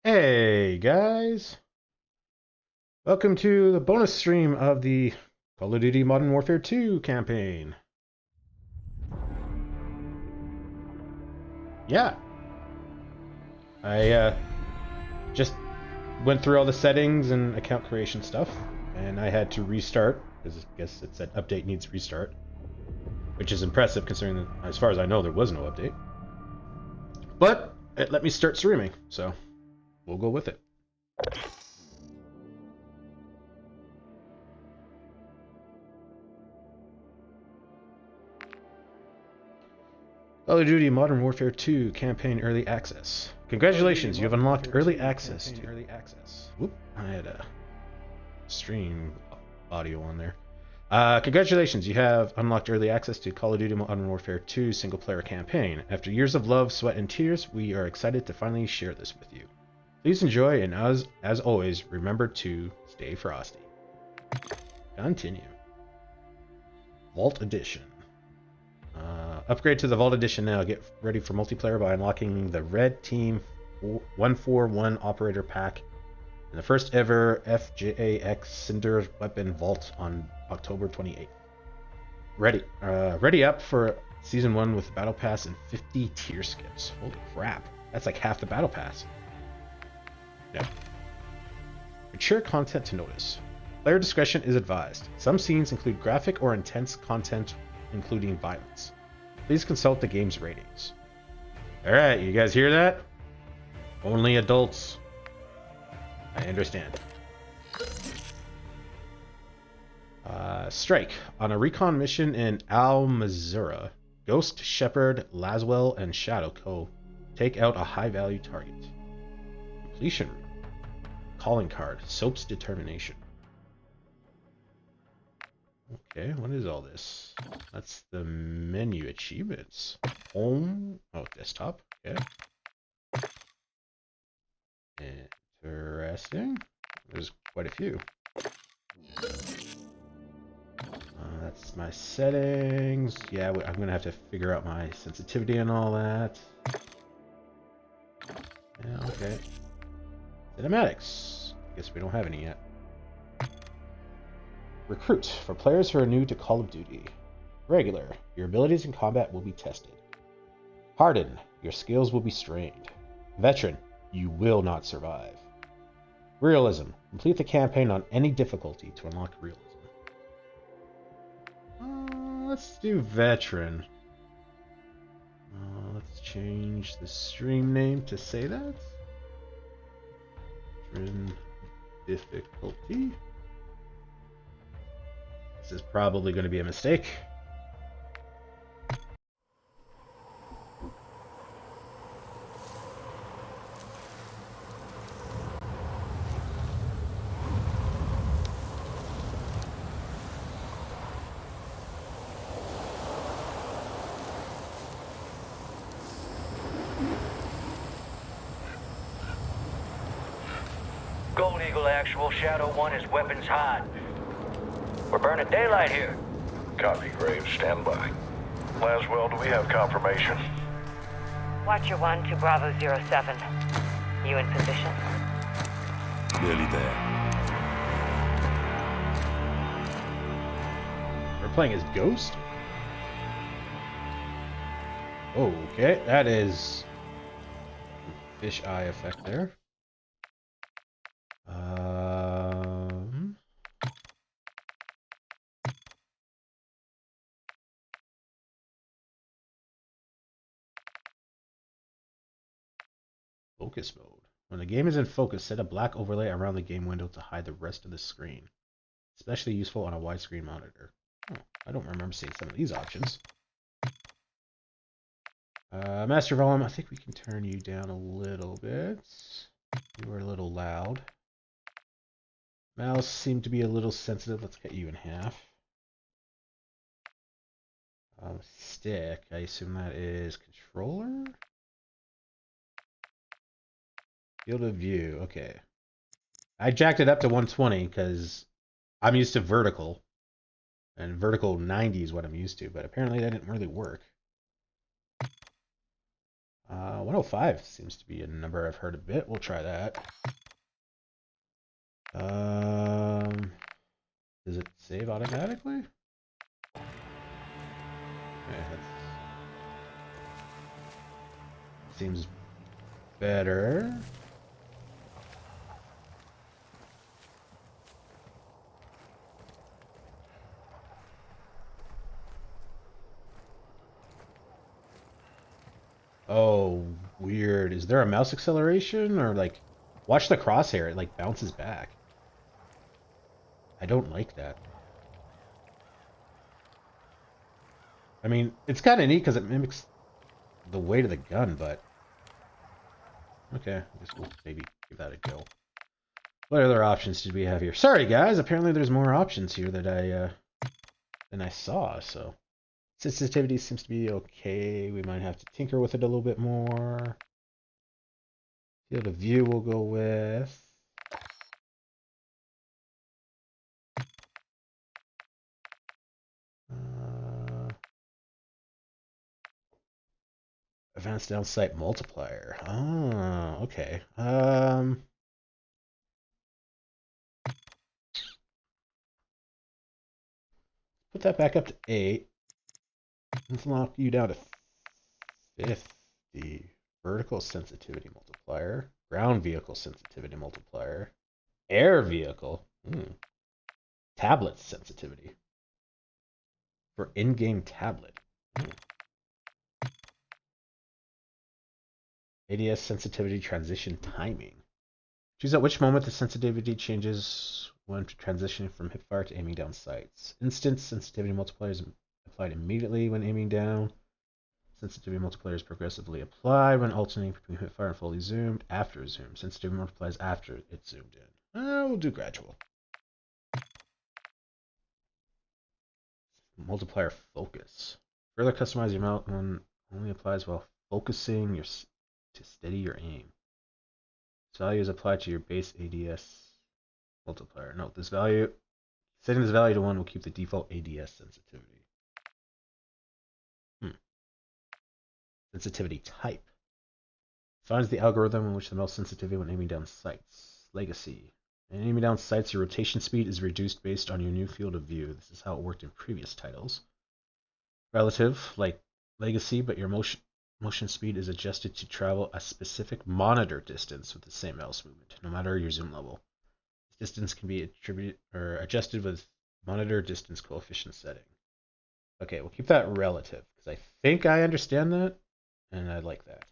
Hey guys, welcome to the bonus stream of the Call of Duty Modern Warfare 2 campaign. Yeah, I just went through all the settings and account creation stuff, and I had to restart because I guess it said update needs restart, which is impressive considering that, as far as I know, there was no update. But it let me start streaming, so we'll go with it. Call of Duty Modern Warfare 2 Campaign Early Access. Congratulations, you have unlocked Early Access to... Whoop, I had a stream audio on there. Congratulations, you have unlocked Early Access to Call of Duty Modern Warfare 2 Single Player Campaign. After years of love, sweat, and tears, we are excited to finally share this with you. Please enjoy, and as always, remember to stay frosty. Continue. Vault Edition. Upgrade to the Vault Edition now. Get ready for multiplayer by unlocking the Red Team 141 Operator Pack and the first ever FJAX Cinder Weapon Vault on October 28th. Ready up for Season 1 with Battle Pass and 50 tier skips. Holy crap. That's like half the Battle Pass. Yeah. Mature content to notice. Player discretion is advised. Some scenes include graphic or intense content, including violence. Please consult the game's ratings. Alright, you guys hear that? Only adults. I understand. Strike. On a recon mission in Al Mazrah, Ghost, Shepard, Laswell, and Shadow Co. take out a high-value target. Completion room. Calling card. Soap's determination. Okay, what is all this? That's the menu achievements. Home. Oh, desktop. Okay. Interesting. There's quite a few. That's my settings. Yeah, I'm going to have to figure out my sensitivity and all that. Yeah, okay. Cinematics. Guess we don't have any yet. Recruit. For players who are new to Call of Duty. Regular. Your abilities in combat will be tested. Harden. Your skills will be strained. Veteran. You will not survive. Realism. Complete the campaign on any difficulty to unlock realism. Let's do Veteran. Let's change the stream name to say that. Veteran difficulty. This is probably going to be a mistake. Gold Eagle Actual, Shadow 1 is weapons hot. We're burning daylight here. Copy, Graves. Stand by. Laswell, do we have confirmation? Watcher 1 to Bravo 07. You in position? Nearly there. We're playing as Ghost? Okay, that is fish eye effect there. Focus mode. When the game is in focus, set a black overlay around the game window to hide the rest of the screen. Especially useful on a widescreen monitor. Oh, I don't remember seeing some of these options. Master volume, I think we can turn you down a little bit. You were a little loud. Mouse seemed to be a little sensitive. Let's cut you in half. Stick, I assume that is controller? Field of view, okay. I jacked it up to 120 because I'm used to vertical. And vertical 90 is what I'm used to, but apparently that didn't really work. 105 seems to be a number I've heard a bit. We'll try that. Does it save automatically? Yeah, that seems better. Oh, weird. Is there a mouse acceleration or like watch the crosshair, it like bounces back. I don't like that. I mean, it's kind of neat because it mimics the weight of the gun, but okay, I guess we'll maybe give that a go. What other options did we have here? Sorry, guys. Apparently, there's more options here that than I saw. So, sensitivity seems to be okay. We might have to tinker with it a little bit more. Field of view we'll go with. Advanced downsight multiplier. Oh, okay. Put that back up to 8. Let's lock you down to 50. Vertical sensitivity multiplier. Ground vehicle sensitivity multiplier. Air vehicle. Tablet sensitivity. For in-game tablet. ADS sensitivity transition timing. Choose at which moment the sensitivity changes when transitioning from hipfire to aiming down sights. Instant sensitivity multiplier is applied immediately when aiming down. Sensitivity multiplier is progressively applied when alternating between hipfire and fully zoomed. After zoom. Sensitivity multiplies after it's zoomed in. We'll do gradual. Multiplier focus. Further customize your mount when only applies while focusing to steady your aim. This value is applied to your base ADS multiplier. Note this value. Setting this value to 1 will keep the default ADS sensitivity. Sensitivity type. Defines the algorithm in which the most sensitivity when aiming down sights. Legacy. When aiming down sights, your rotation speed is reduced based on your new field of view. This is how it worked in previous titles. Relative, like Legacy, but your motion speed is adjusted to travel a specific monitor distance with the same mouse movement, no matter your zoom level. This distance can be adjusted with monitor distance coefficient setting. Okay, we'll keep that relative, because I think I understand that, and I like that.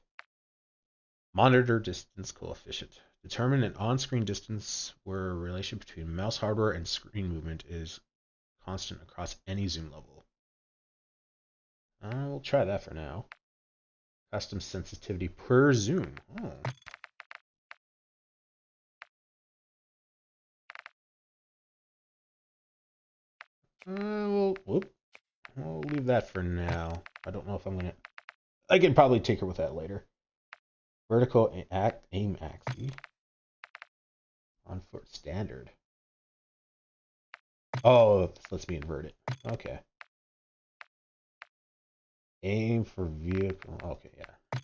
Monitor distance coefficient. Determine an on-screen distance where a relation between mouse hardware and screen movement is constant across any zoom level. We'll try that for now. Custom sensitivity per zoom. We'll leave that for now. I don't know if I'm gonna. I can probably tinker with that later. Vertical aim axis. On foot standard. Oh, let's be inverted. Okay. Aim for vehicle. Okay, yeah.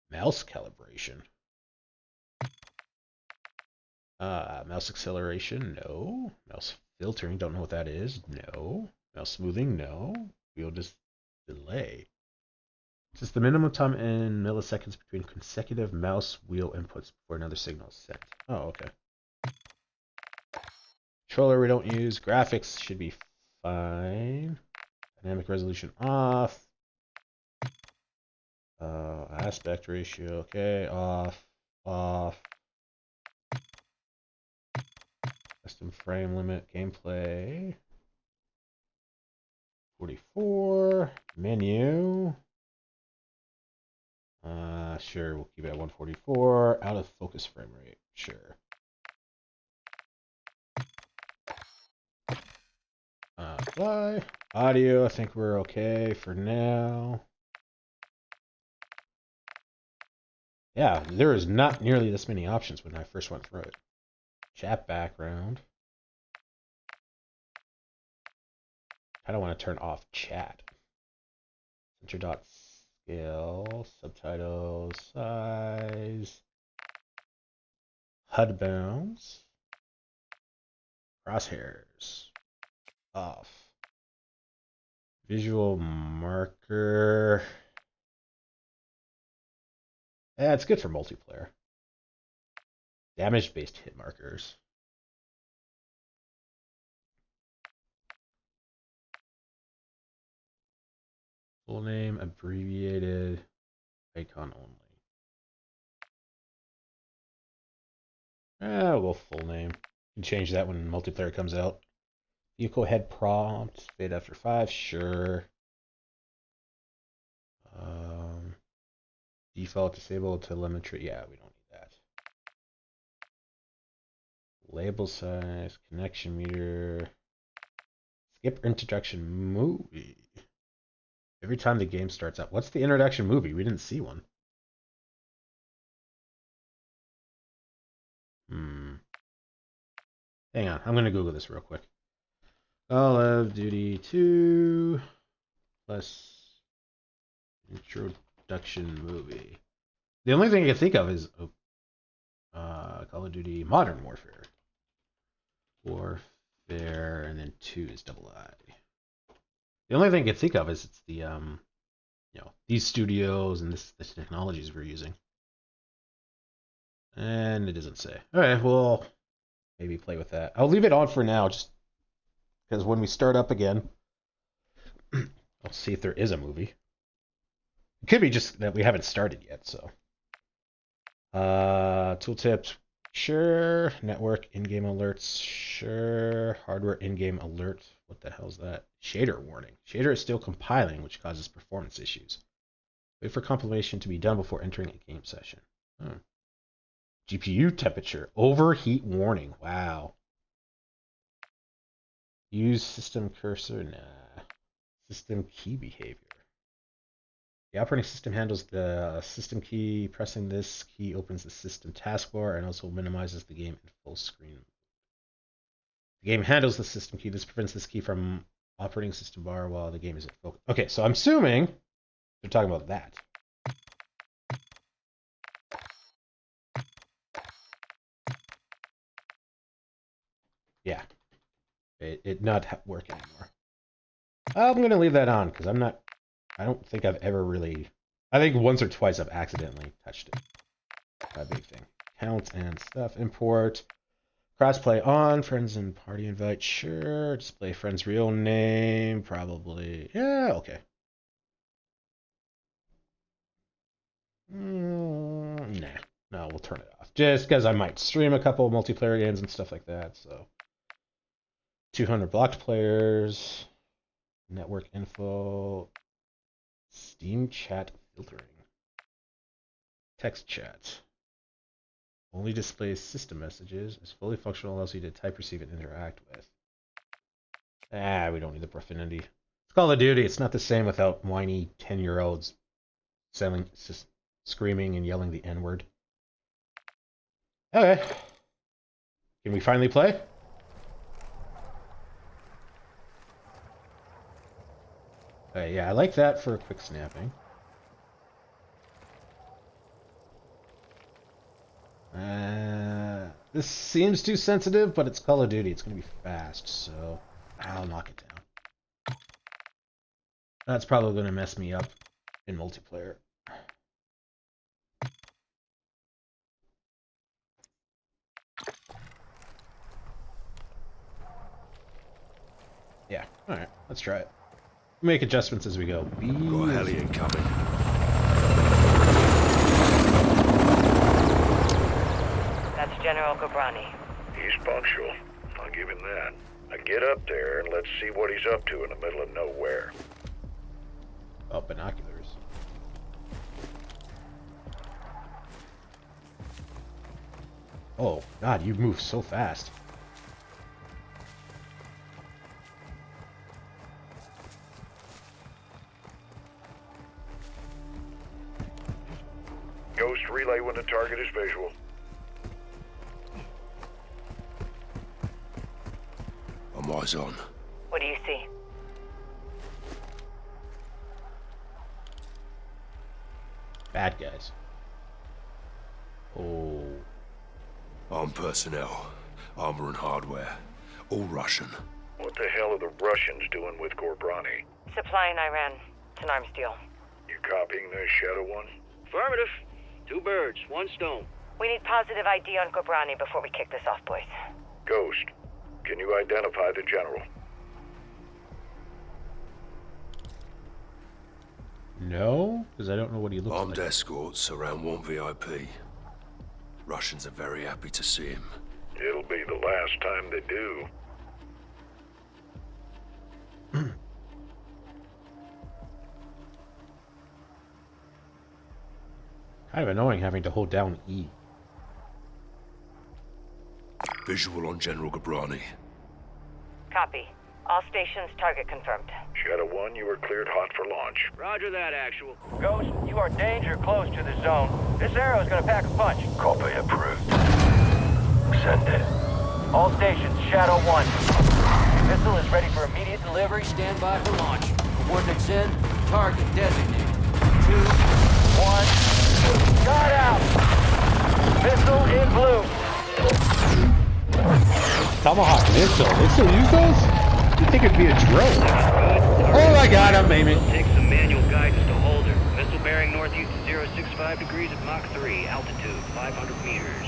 Mouse calibration. Mouse acceleration, no. Mouse filtering, don't know what that is. No. Mouse smoothing, no. Wheel just delay. This is the minimum time in milliseconds between consecutive mouse wheel inputs before another signal is sent. Oh, okay. Controller we don't use. Graphics should be fine. Dynamic resolution off. Aspect ratio, okay. Off. Custom frame limit, gameplay. 44. Menu. Sure, we'll keep it at 144. Out of focus frame rate, sure. Apply. Audio, I think we're okay for now. Yeah, there is not nearly this many options when I first went through it. Chat background. I don't want to turn off chat. Center dots Scale, subtitles, size, HUD bounds, crosshairs, off, visual marker. Yeah, it's good for multiplayer. Damage-based hit markers. Full name, abbreviated, icon only. Well, full name. You can change that when multiplayer comes out. Vehicle head prompt, fade after 5, sure. Default disable telemetry, yeah, we don't need that. Label size, connection meter. Skip introduction movie. Every time the game starts up. What's the introduction movie? We didn't see one. Hang on, I'm going to Google this real quick. Call of Duty 2 plus introduction movie. The only thing I can think of is Call of Duty Modern Warfare. Warfare, and then 2 is double I. The only thing I can think of is it's the these studios and the technologies we're using. And it doesn't say. Alright, well, maybe play with that. I'll leave it on for now, just because when we start up again, I'll see if there is a movie. It could be just that we haven't started yet, so. Tooltips, sure. Network, in-game alerts, sure. Hardware, in-game alert. What the hell is that? Shader warning. Shader is still compiling, which causes performance issues. Wait for compilation to be done before entering a game session. GPU temperature. Overheat warning. Wow. Use system cursor. Nah. System key behavior. The operating system handles the system key. Pressing this key opens the system taskbar and also minimizes the game in full screen. The game handles the system key. This prevents this key from operating system bar while the game is in focus. Okay, so I'm assuming they're talking about that. Yeah. It not work anymore. I'm going to leave that on because I don't think I've ever really, I think once or twice I've accidentally touched it. Not a big thing. Count and stuff. Import. Crossplay on. Friends and party invite. Sure. Display friend's real name. Probably. Yeah, okay. Nah. No, we'll turn it off. Just because I might stream a couple of multiplayer games and stuff like that, so. 200 blocked players. Network info. Steam chat filtering. Text chat. Only displays system messages. Is fully functional, allows you to type, receive, and interact with. We don't need the profanity. It's Call of Duty. It's not the same without whiny 10-year-olds screaming and yelling the N-word. Okay. Can we finally play? Okay, yeah, I like that for a quick snapping. This seems too sensitive, but it's Call of Duty. It's going to be fast, so I'll knock it down. That's probably going to mess me up in multiplayer. Yeah, alright, let's try it. Make adjustments as we go. Got a heli incoming. That's General Gabrani. He's punctual. I'll give him that. Now get up there and let's see what he's up to in the middle of nowhere. Oh, binoculars. Oh, God, you move so fast. Ghost, relay when the target is visual. I'm eyes on. What do you see? Bad guys. Oh. Armed personnel, armor and hardware, all Russian. What the hell are the Russians doing with Gorbrani? Supplying Iran. It's an arms deal. You copying this, Shadow One? Affirmative. 2 birds, 1 stone. We need positive ID on Gobrani before we kick this off, boys. Ghost, can you identify the general? No, because I don't know what he looks Armed like. escorts around one VIP. Russians are very happy to see him. It'll be the last time they do. Kind of annoying having to hold down E. Visual on General Gobrani. Copy. All stations, target confirmed. Shadow One, you are cleared hot for launch. Roger that, actual. Ghost, you are danger close to the zone. This arrow's gonna pack a punch. Copy approved. Send it. All stations, Shadow 1. Missile is ready for immediate delivery. Stand by for launch. Coordinates in. Target designated. 2, 1. Got out! Missile in blue. Tomahawk missile. They still use those? You think it'd be a drone? Oh my god, I'm aiming. Take some manual guidance to hold her. Missile bearing northeast 065 degrees at Mach 3. Altitude 500 meters.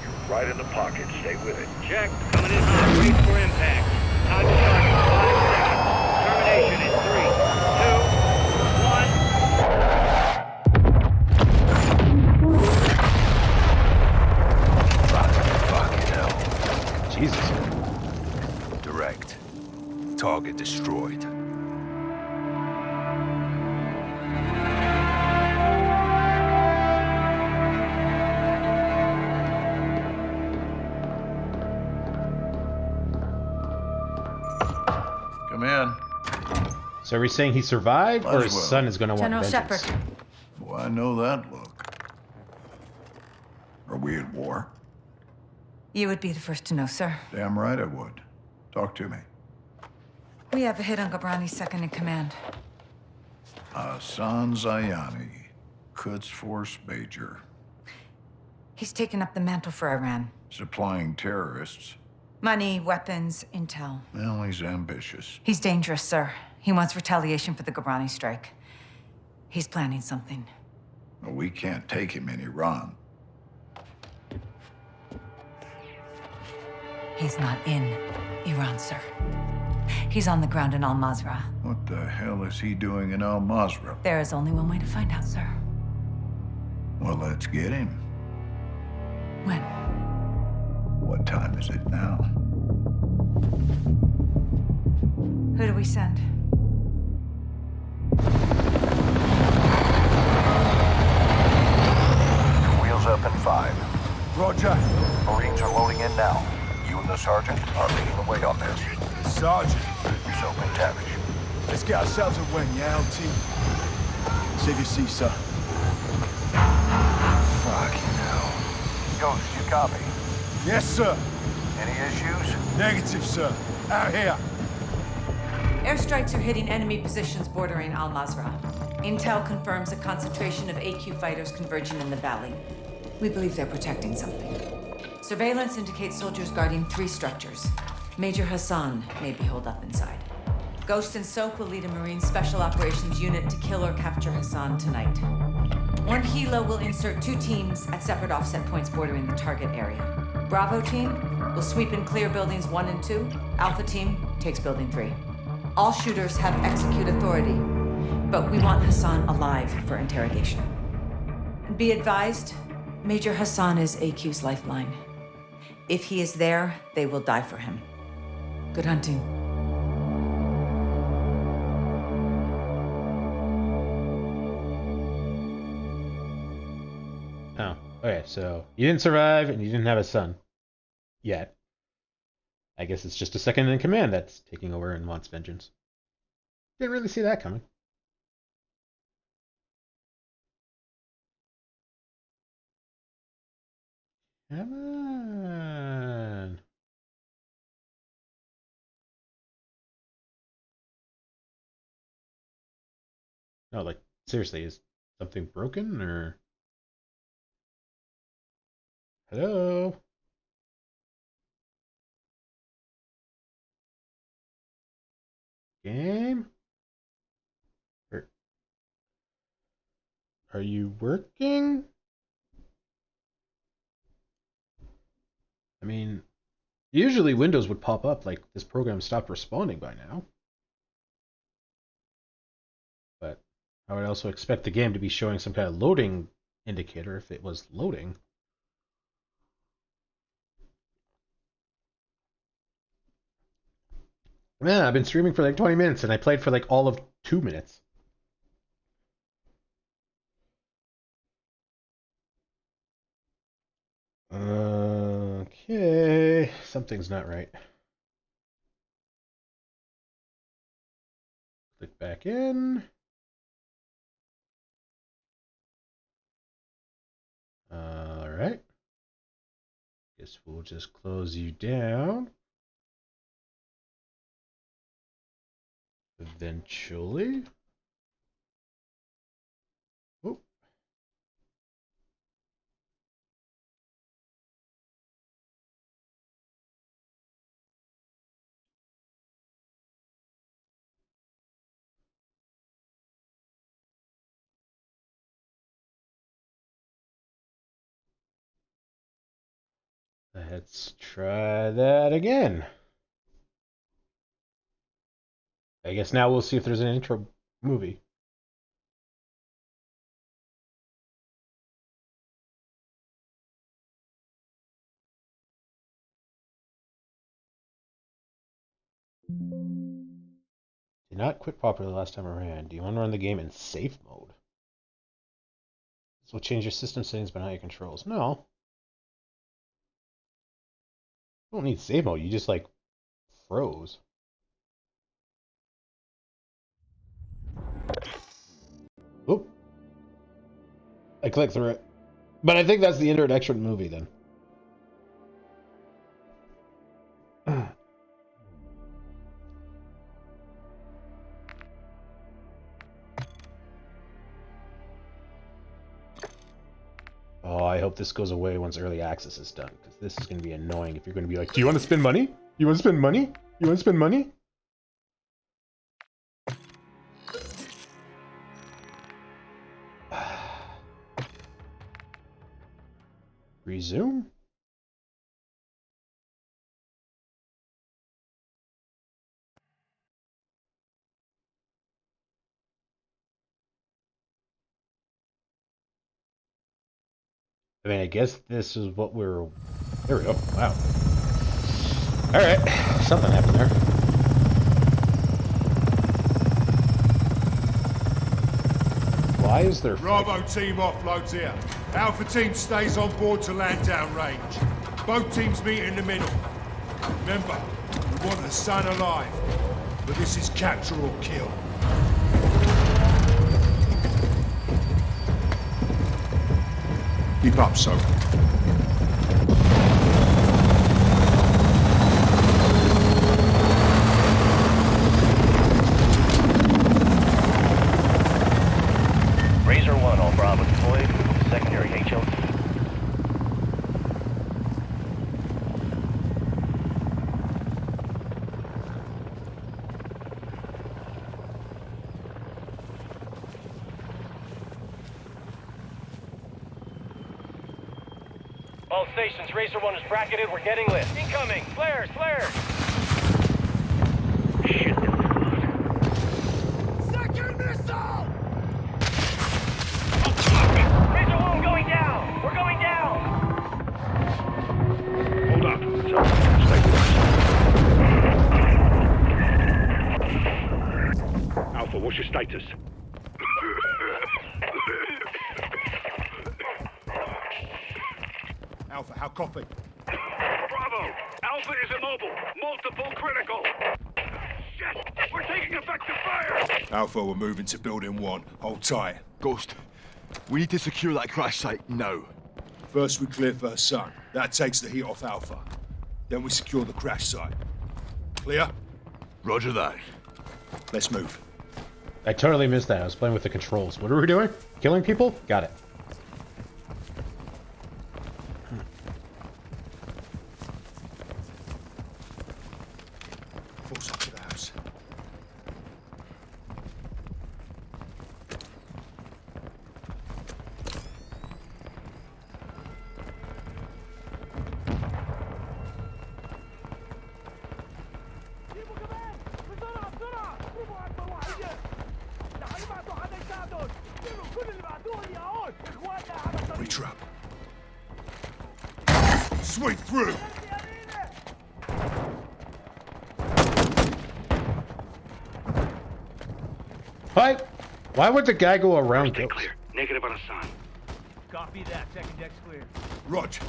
You're right in the pocket. Stay with it. Check. Coming in hot. Wait for impact. Time to target 5 seconds. Termination in 3, 2, 1. Jesus. Direct. Target destroyed. Come in. So are we saying he survived, or his son is going to want General vengeance? Shepard. Oh, I know that look. Are we at war? You would be the first to know, sir. Damn right I would. Talk to me. We have a hit on Gobrani's second in command. Hassan Zyani, Quds Force Major. He's taken up the mantle for Iran. Supplying terrorists. Money, weapons, intel. Well, he's ambitious. He's dangerous, sir. He wants retaliation for the Gobrani strike. He's planning something. Well, we can't take him in Iran. He's not in Iran, sir. He's on the ground in Al-Mazrah. What the hell is he doing in Al-Mazrah? There is only one way to find out, sir. Well, let's get him. When? What time is it now? Who do we send? Wheels up in 5. Roger. Marines are loading in now. You and the sergeant are leading the way on this. Sergeant. Yourself McTavish. Let's get ourselves a win, yeah, LT? Save your seat, sir. Fucking hell. Ghost, you copy? Yes, sir. Any issues? Negative, sir. Out here. Airstrikes are hitting enemy positions bordering Al-Mazrah. Intel confirms a concentration of AQ fighters converging in the valley. We believe they're protecting something. Surveillance indicates soldiers guarding 3 structures. Major Hassan may be holed up inside. Ghost and Soap will lead a Marine Special Operations unit to kill or capture Hassan tonight. One helo will insert 2 teams at separate offset points bordering the target area. Bravo team will sweep and clear buildings 1 and 2. Alpha team takes building 3. All shooters have execute authority, but we want Hassan alive for interrogation. Be advised, Major Hassan is AQ's lifeline. If he is there, they will die for him. Good hunting. Oh, okay, so you didn't survive and you didn't have a son. Yet. I guess it's just a second in command that's taking over and wants vengeance. Didn't really see that coming. Come on. No, like, seriously, is something broken, or... Hello? Game? Are you working? I mean, usually Windows would pop up like this program stopped responding by now. But I would also expect the game to be showing some kind of loading indicator if it was loading. Yeah, I've been streaming for like 20 minutes and I played for like all of 2 minutes. Okay, something's not right. Click back in. All right. Guess we'll just close you down. Eventually. Oop. Let's try that again. I guess now we'll see if there's an intro movie. Did not quit popular last time around. Do you want to run the game in safe mode? This will change your system settings but not your controls. No. You don't need save mode. You just like froze. Oop. I clicked through it. But I think that's the introduction movie then. Oh, I hope this goes away once early access is done, because this is going to be annoying if you're going to be like, do you want to spend money? You want to spend money? You want to spend money? Resume? I mean, I guess this is what we're... There we go. Wow. Alright. Something happened there. Why is there... Bravo team offloads here. Alpha team stays on board to land down range. Both teams meet in the middle. Remember, we want the sun alive. But this is capture or kill. Keep up, Soap. Razor 1, all Bravo deployed. Secondary HLT. All stations, Racer 1 is bracketed. We're getting lit. Incoming! Flares! Flares! Shit. Second missile! Razor 1 going down! We're going down! Hold up. Stay with us. Alpha, what's your status? Alpha, how copy? Bravo! Alpha is immobile. Multiple critical. Shit! We're taking effective fire! Alpha, we're moving to building 1. Hold tight. Ghost, we need to secure that crash site now. First we clear first sun. That takes the heat off Alpha. Then we secure the crash site. Clear? Roger that. Let's move. I totally missed that. I was playing with the controls. What are we doing? Killing people? Got it. Force up to the house. Reach up. Sweep through. Why would the guy go around? Stay clear. Negative on Hassan. Copy that. Second deck's clear. Roger.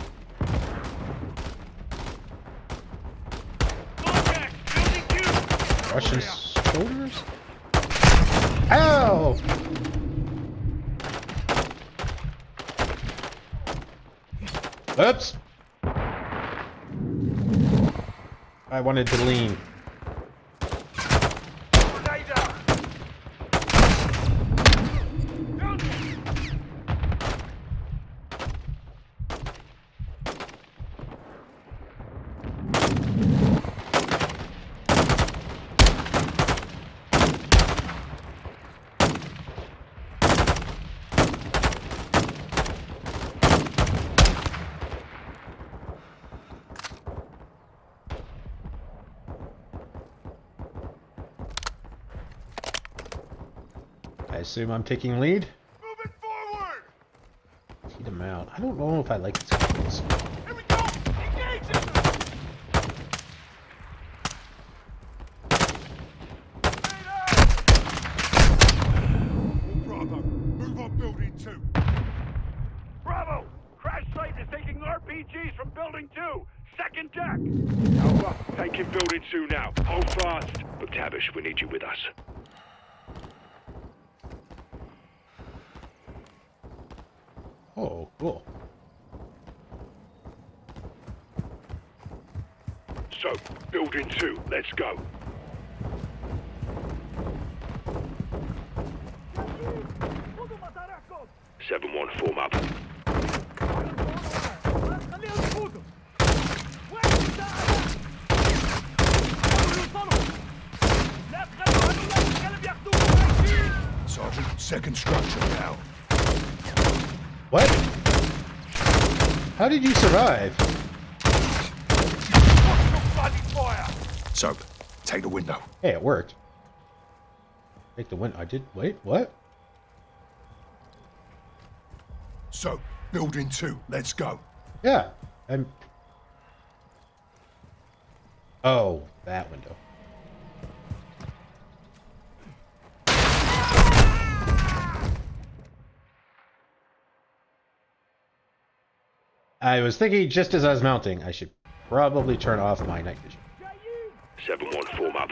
Contact! Building 2! Russian soldiers? Ow! Oops! I wanted to lean. I assume I'm taking lead. Moving forward. Feed him out. I don't know if I like these guys. Here we go. Engage him. Bravo. Move on building 2. Bravo! Crash site is taking RPGs from building 2. Second deck. Alpha, taking building 2 now. Hold fast. McTavish, we need you with us. Oh, cool. So, building 2, let's go. Seven one, form up. Sergeant, second structure now. What? How did you survive? So, take the window. Hey, it worked. Take the win. I did. Wait, what? So, building 2, let's go. Yeah. I'm. Oh, that window. I was thinking just as I was mounting, I should probably turn off my night vision. 7-1, form up.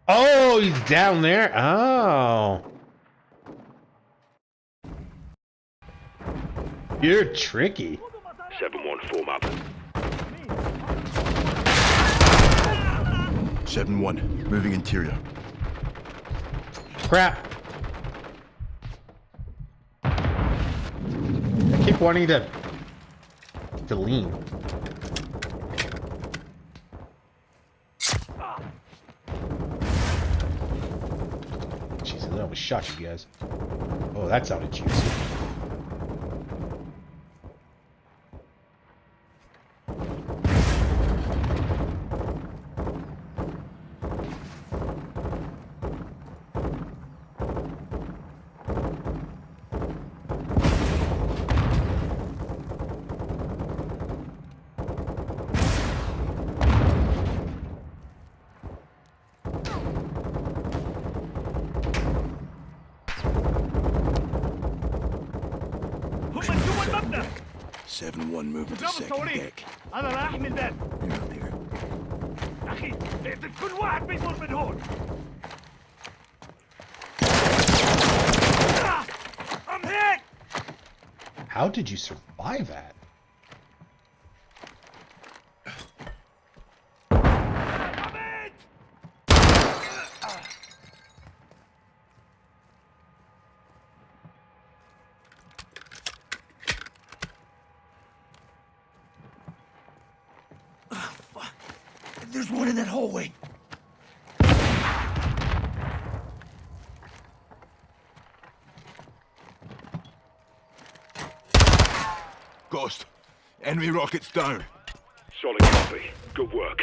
Oh, he's down there. Oh. You're tricky. 7-1, form up. 7-1, moving interior. Crap. I keep wanting to lean. Jesus, that almost shot you guys. Oh, that sounded juicy. المبنى 7-1 moving to second deck. انا رايح من ده You're up there. اخي اقتل كل واحد بيمر من هون I'm hit. How did you survive that? There's one in that hallway. Ghost, enemy rockets down. Solid copy. Good work.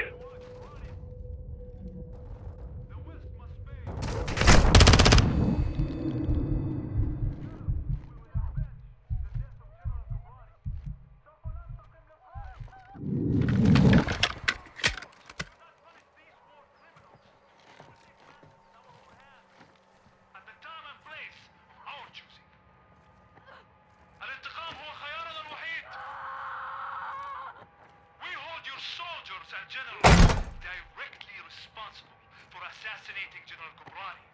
soldiers and generals directly responsible for assassinating General Ghobrani.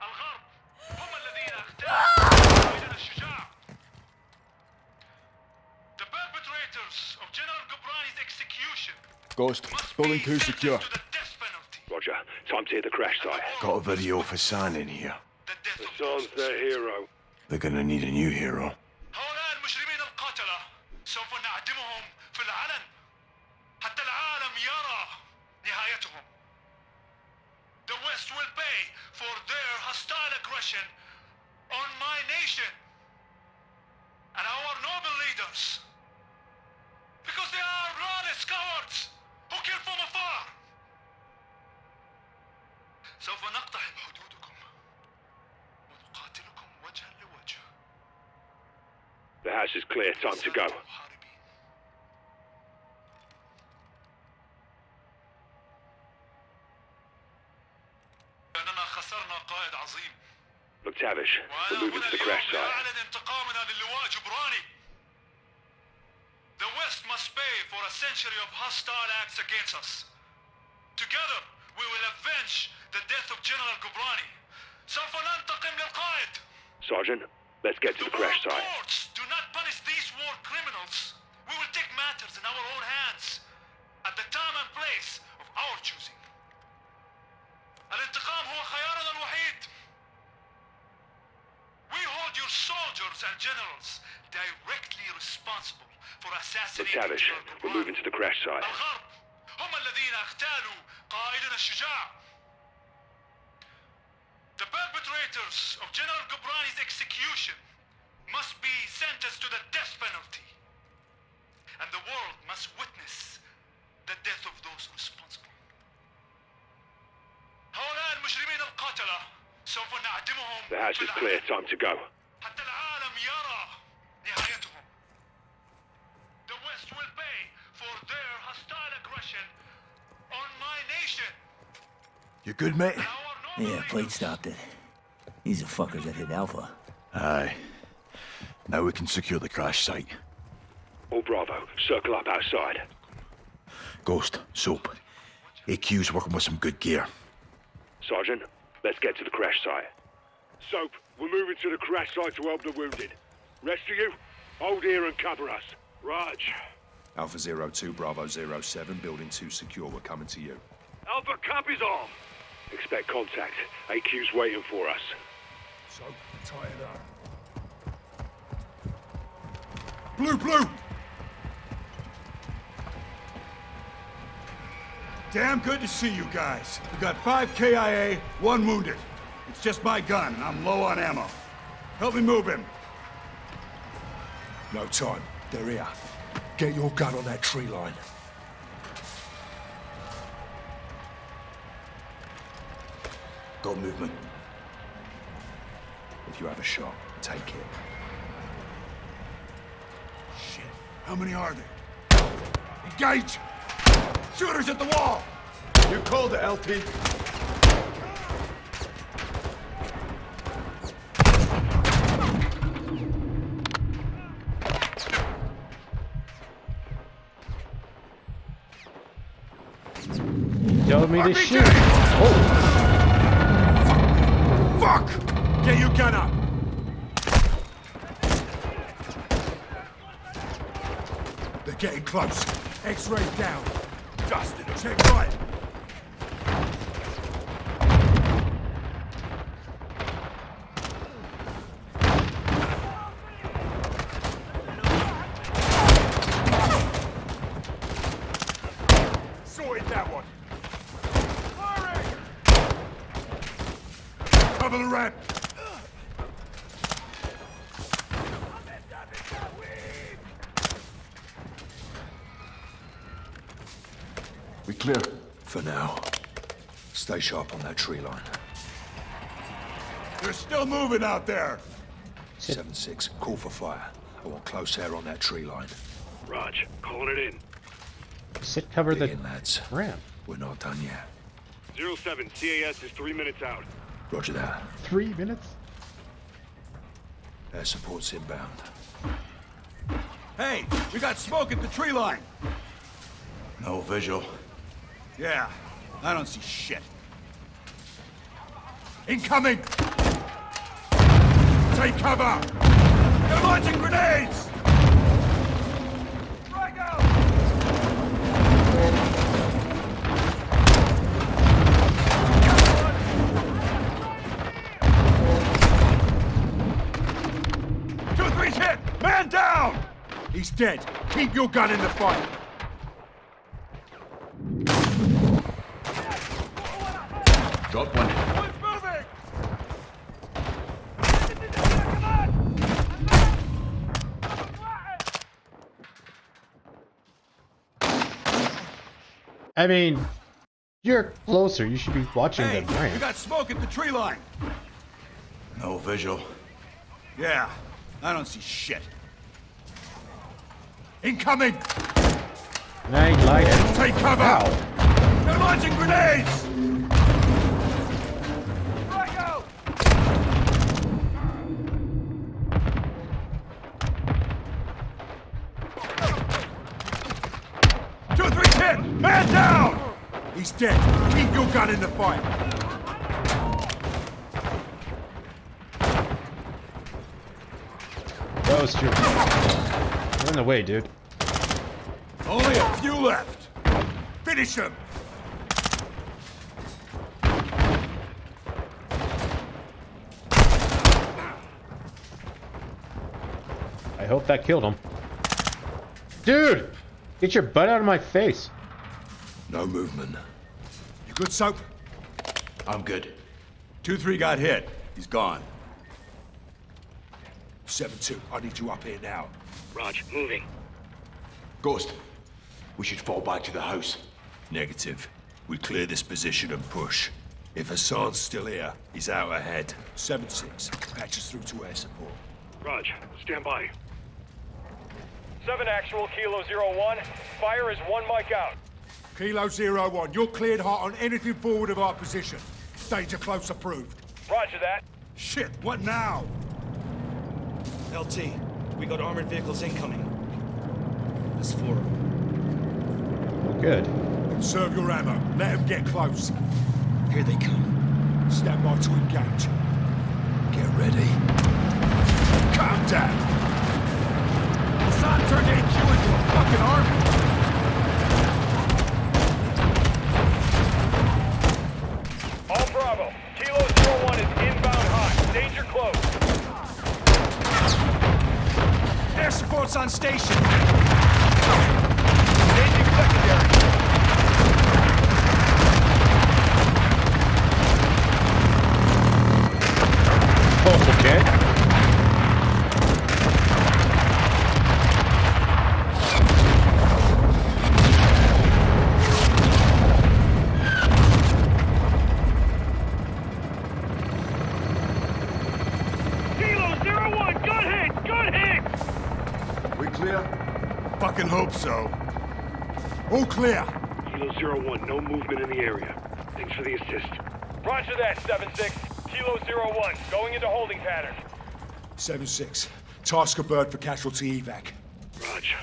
الغرب هم الذين اغتالوا قائدنا الشجاع. The perpetrators of General Ghobrani's execution Ghost, building 2 secure. to the death penalty. Roger. Time to hit the crash site. Got a video for San in here. Hassan's their hero. They're gonna need a new hero. هؤلاء المجرمين القتلة سوف نعدمهم في العلن حتى العالم يرى نهايتهم. The West will pay for their hostile aggression on my nation and our noble leaders because they are lawless cowards who kill from afar. سوف نقتحم حدودكم ونقاتلكم وجها لوجه. The house is clear. Time to go. لأننا خسرنا قائد عظيم. McTavish, we're moving to the crash site. أعلن انتقامنا للواء جبراني. The West must pay for a century of hostile acts against us. Together, we will avenge the death of General Ghobrani. سوف ننتقم للقائد. Sergeant, let's get to the crash The site. courts do not punish these war criminals. We will take matters in our own hands at the time and place of our choosing. الانتقام هو خيارنا الوحيد. We hold your soldiers and generals directly responsible for assassinating McTavish, General we're Ghobrani. moving to the crash site. الغرب هم الذين اغتالوا قائدنا الشجاع. The perpetrators of General Ghobrani's execution must be sentenced to the death penalty. And the world must witness the death of those responsible. هؤلاء المجرمين القتلة سوف نعدمهم The house في is clear. العلن Time to go. حتى العالم يرى نهايتهم. The West will pay for their hostile aggression on my nation. You good, mate? And our noble Yeah, plate leaders. stopped it. These are fuckers that hit Alpha. Aye. Now we can secure the crash site. All Bravo, circle up outside. Ghost, Soap. AQ's working with some good gear. Sergeant, let's get to the crash site. Soap, we're moving to the crash site to help the wounded. Rest of you, hold here and cover us. Raj. Alpha 02, Bravo 07, building 2 secure. We're coming to you. Alpha copies all. Expect contact. AQ's waiting for us. So, tie it up. Blue! Damn good to see you guys. We got 5 KIA, 1 wounded. It's just my gun, and I'm low on ammo. Help me move him. No time. They're here. Get your gun on that tree line. Got movement. If you have a shot, take it. Shit, how many are there? Engage! Shooters at the wall! You called it, LT. Telling me to RPG! shoot. Oh, Fuck! Get your gun up! They're getting close. X-ray down. Dustin, check right. Sorted that one. trap! We clear? For now. Stay sharp on that tree line. They're still moving out there! 7-6, call for fire. I want close air on that tree line. Raj, calling it in. Sit cover the Dig in, lads. ramp. We're not done yet. 07, CAS is 3 minutes out. Roger that. 3 minutes? Air support's inbound. Hey, we got smoke at the tree line. No visual. Yeah, I don't see shit. Incoming! Take cover! They're launching grenades! Hit! Man down! He's dead. Keep your gun in the fight. Drop one. One's moving! I mean, you're closer. You should be watching Hey, the ramp. we got smoke at the tree line. No visual. Yeah, I don't see shit. Incoming! Night light. Take cover! Ow. They're launching grenades! Man down! He's dead. Keep your gun in the fight. Ghost, you're in the way, dude. Only a few left. Finish him! I hope that killed him. Dude! Get your butt out of my face. No movement. You good, Soap? I'm good. 2-3 got hit. He's gone. 7-2, I need you up here now. Raj, moving. Ghost, we should fall back to the house. Negative. We clear this position and push. If Hassan's still here, he's out ahead. 7-6, patch us through to air support. Raj, stand by. 7 actual, Kilo 01. Fire is 1 mic out. Kilo 01, you're cleared hot on anything forward of our position. Danger close approved. Roger that. Shit, what now? LT, we got armored vehicles incoming. There's 4 of them. Oh, good. Conserve your ammo. Let them get close. Here they come. Stand by to engage. Get ready. Calm down. Hassan turned HQ into a fucking army. All Bravo. Kilo 01 is inbound hot. Danger close. Air support's on station. Engaging secondary. Oh, okay. Fucking hope so. All clear. Kilo 01, no movement in the area. Thanks for the assist. Roger that, 7-6. Kilo 01, going into holding pattern. 7-6, task a bird for casualty evac. Raj.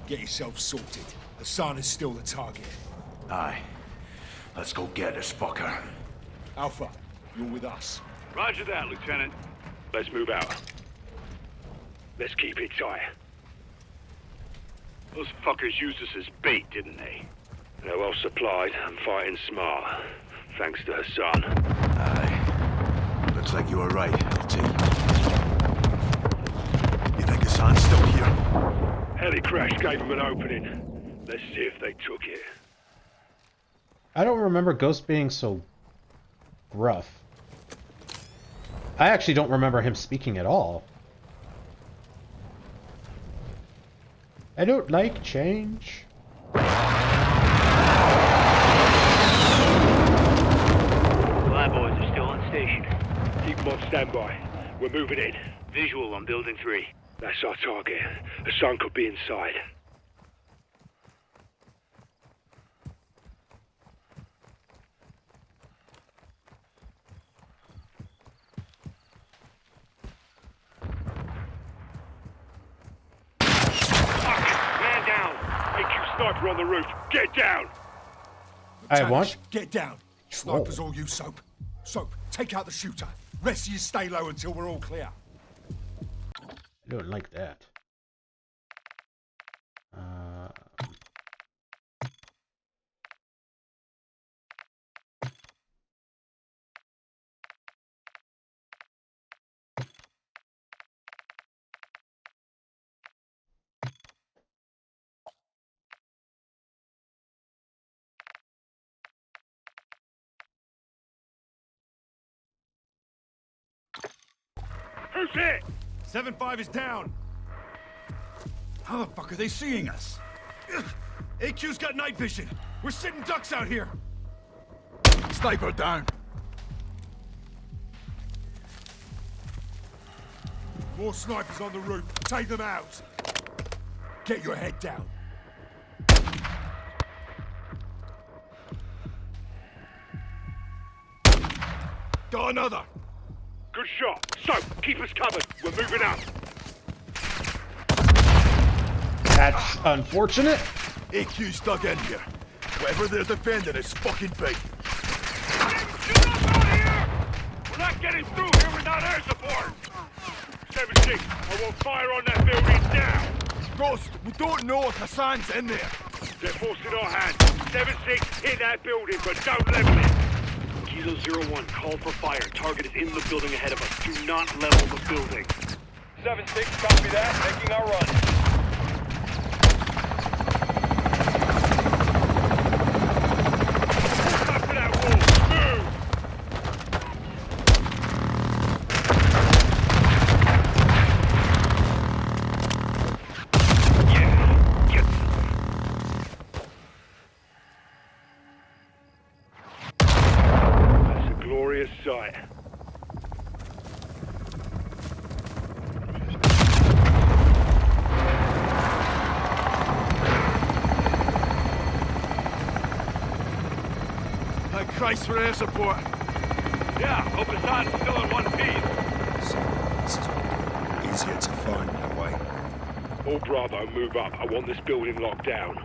Get yourself sorted. Hassan is still the target. Aye. Let's go get this fucker. Alpha, you're with us. Roger that, Lieutenant. Let's move out. Let's keep it tight. Those fuckers used us as bait, didn't they? They're well supplied and fighting smart. Thanks to Hassan. Aye. Looks like you were right, LT. You think Hassan's still here? Heli crash gave them an opening. Let's see if they took it. I don't remember Ghost being so rough. I actually don't remember him speaking at all. I don't like change. Fly boys are still on station. Keep them on standby. We're moving in. Visual on building 3. That's our target. Hassan could be inside. Man down! AQ sniper on the roof. Get down! I want. Get down. Snipers all you, Soap. Soap, take out the shooter. Rest of you stay low until we're all clear. I don't like that. Who's hit? 7-5 is down. How the fuck are they seeing us? AQ's got night vision. We're sitting ducks out here. Sniper down. More snipers on the roof. Take them out. Get your head down. Got another. Good shot. So, keep us covered. We're moving up. That's unfortunate. AQ's dug in here. Whatever they're defending is fucking big. Get us out of here! We're not getting through here without air support. 7-6, I will fire on that building now. Ghost, we don't know if Hassan's in there. They're forcing our hand. 7-6, hit that building, but don't level it. Kilo 01, call for fire. Target is in the building ahead of us. Do not level the building. 7-6, copy that. Making our run. Sight. Thank Christ for air support. Yeah, hope Hassan's still in one piece. This is easier to find that way. All Bravo, move up. I want this building locked down.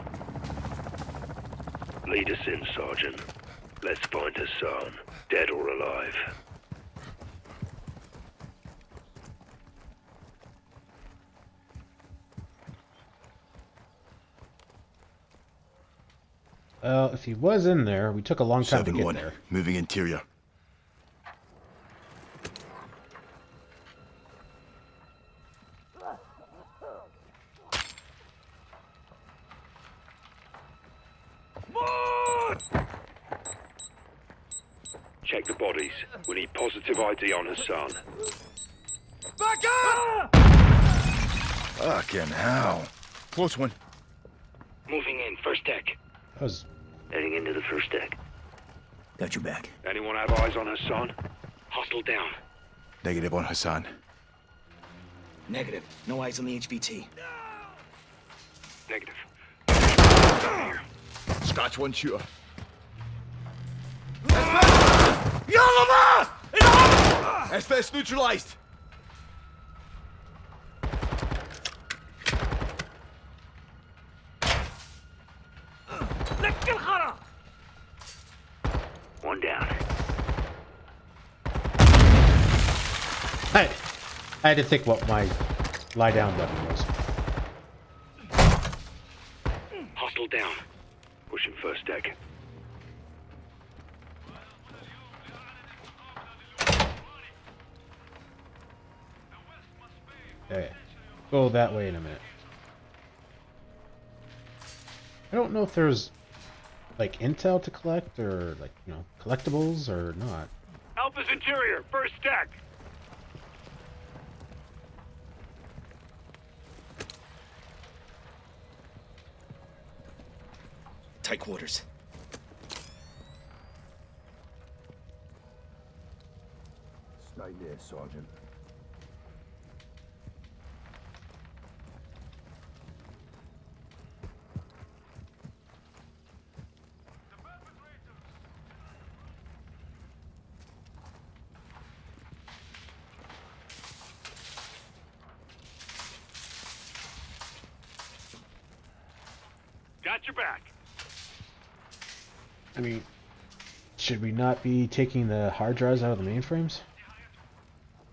Lead us in, Sergeant. Let's find Hassan, dead or alive. Well, if he was in there, we took a long time to get 7-1, there. moving interior. Check the bodies. We need positive ID on Hassan. Back up! Fucking hell. Close one. Moving in, first deck. That was... Heading into the first deck. Got your back. Anyone have eyes on Hassan? Hostile down. Negative on Hassan. Negative. No eyes on the HVT. Negative. Scratch one shooter. SS neutralized! One down. I had to think what my lie down button was. Hostile down. Pushing first deck. Okay. Go that way in a minute. I don't know if there's like intel to collect or like, you know, collectibles or not. Alpha's interior, first deck. Tight quarters. Stay there, Sergeant. Got your back. I mean, should we not be taking the hard drives out of the mainframes?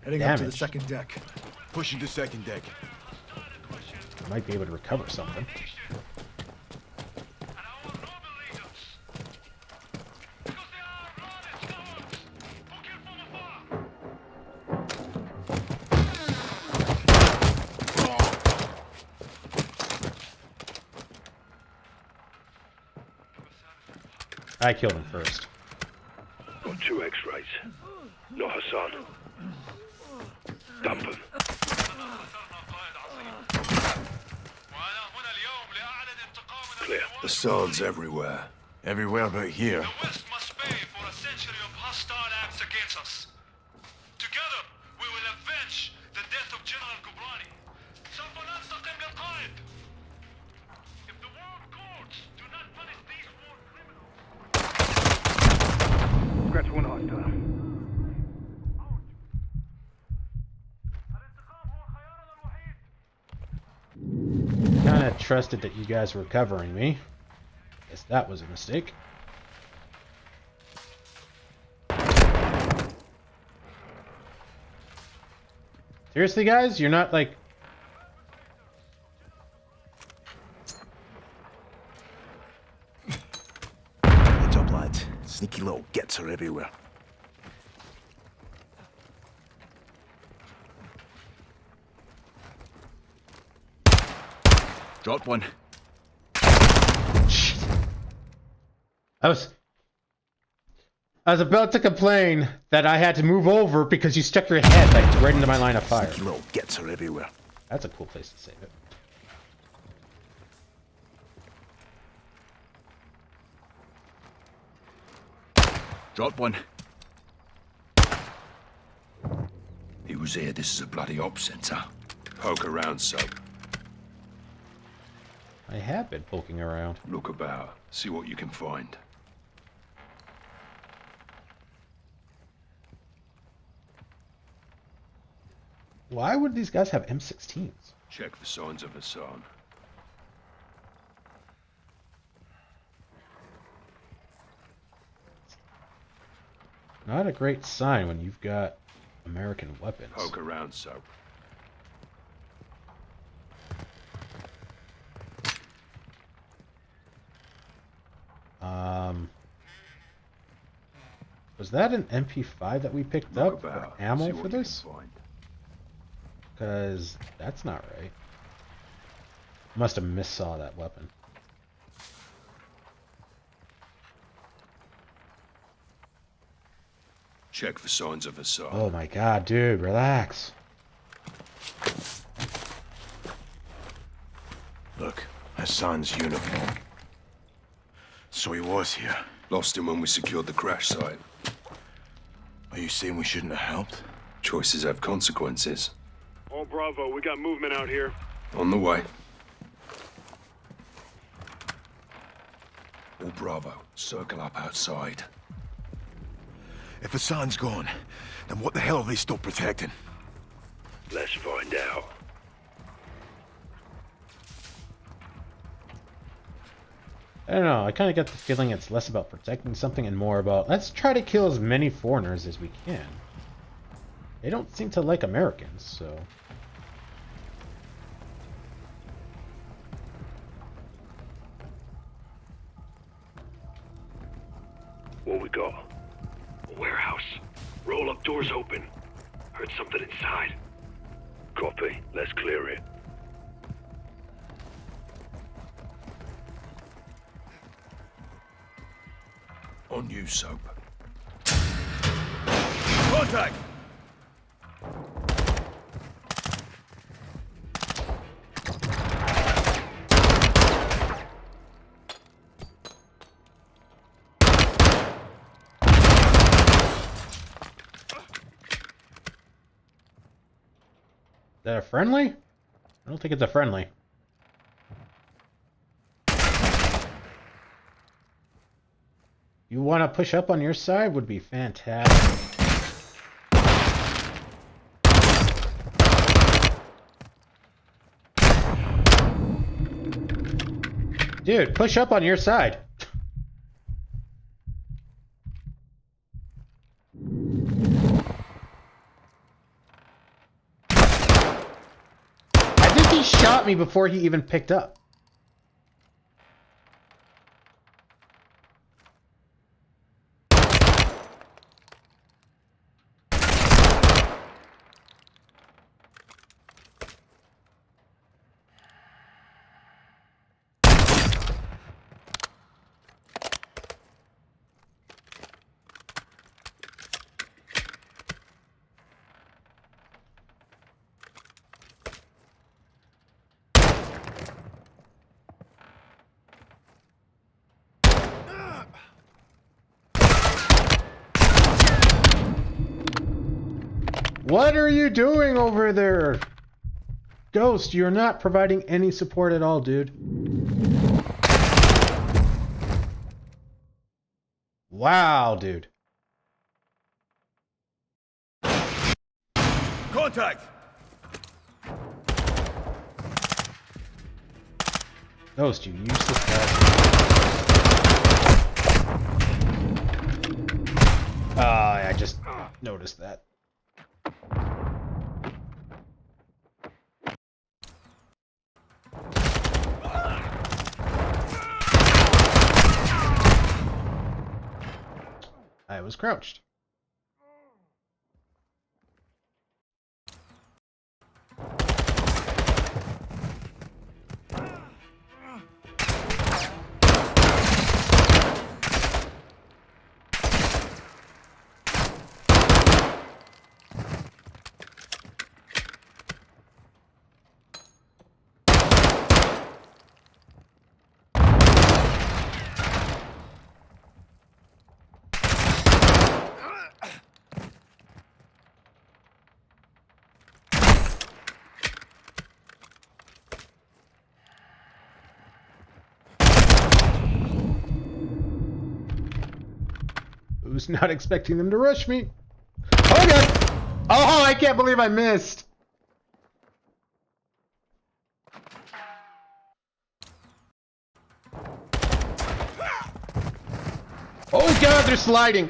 Heading up to the second deck. Pushing to second deck. I might be able to recover something. I killed him first. Got 2 X-rays. No Hassan. Dump him. Clear. Hassan's everywhere. Everywhere but here. The West must pay for a century of hostile acts against us. Together, we will avenge the death of General Kubrani. سوف ننتقم للقائد. If the world courts do not punish these war criminals. Scratch 1 hostile. Kind of trusted that you guys were covering me. Guess that was a mistake. Seriously, guys? You're not, like... Heads up, lads. Sneaky little gets are everywhere. Dropped one. I was about to complain that I had to move over because you stuck your head like right into my line of fire. Sneaky little gets are everywhere. That's a cool place to save it. Dropped one. He was here. This is a bloody op center. Poke around, Soap. I have been poking around. Look about. See what you can find. Why would these guys have M16s? Check for signs of Hassan. Not a great sign when you've got American weapons. Poke around, Soap. Was that an MP5 that we picked up for ammo for this? Because that's not right. Must have missaw that weapon. Check for signs of Hassan. Oh my god, dude, relax. Look, Hassan's uniform. So he was here. Lost him when we secured the crash site. Are you saying we shouldn't have helped? Choices have consequences. All Bravo, we got movement out here. On the way. All Bravo, circle up outside. If Hassan's gone, then what the hell are they still protecting? Let's find out. I don't know, I kind of get the feeling it's less about protecting something and more about let's try to kill as many foreigners as we can. They don't seem to like Americans, so... What we got? A warehouse. Roll up doors open. Heard something inside. Copy. Let's clear it. On you, Soap. Contact! that a friendly? I don't think it's a friendly. You want to push up on your side would be fantastic. Dude, push up on your side. I think he shot me before he even picked up. What are you doing over there? Ghost, you're not providing any support at all, dude. Wow, dude. Contact! Ghost, you useless guy. I just noticed that. I was crouched. Who's not expecting them to rush me? Oh god! Oh, I can't believe I missed! Oh god, they're sliding!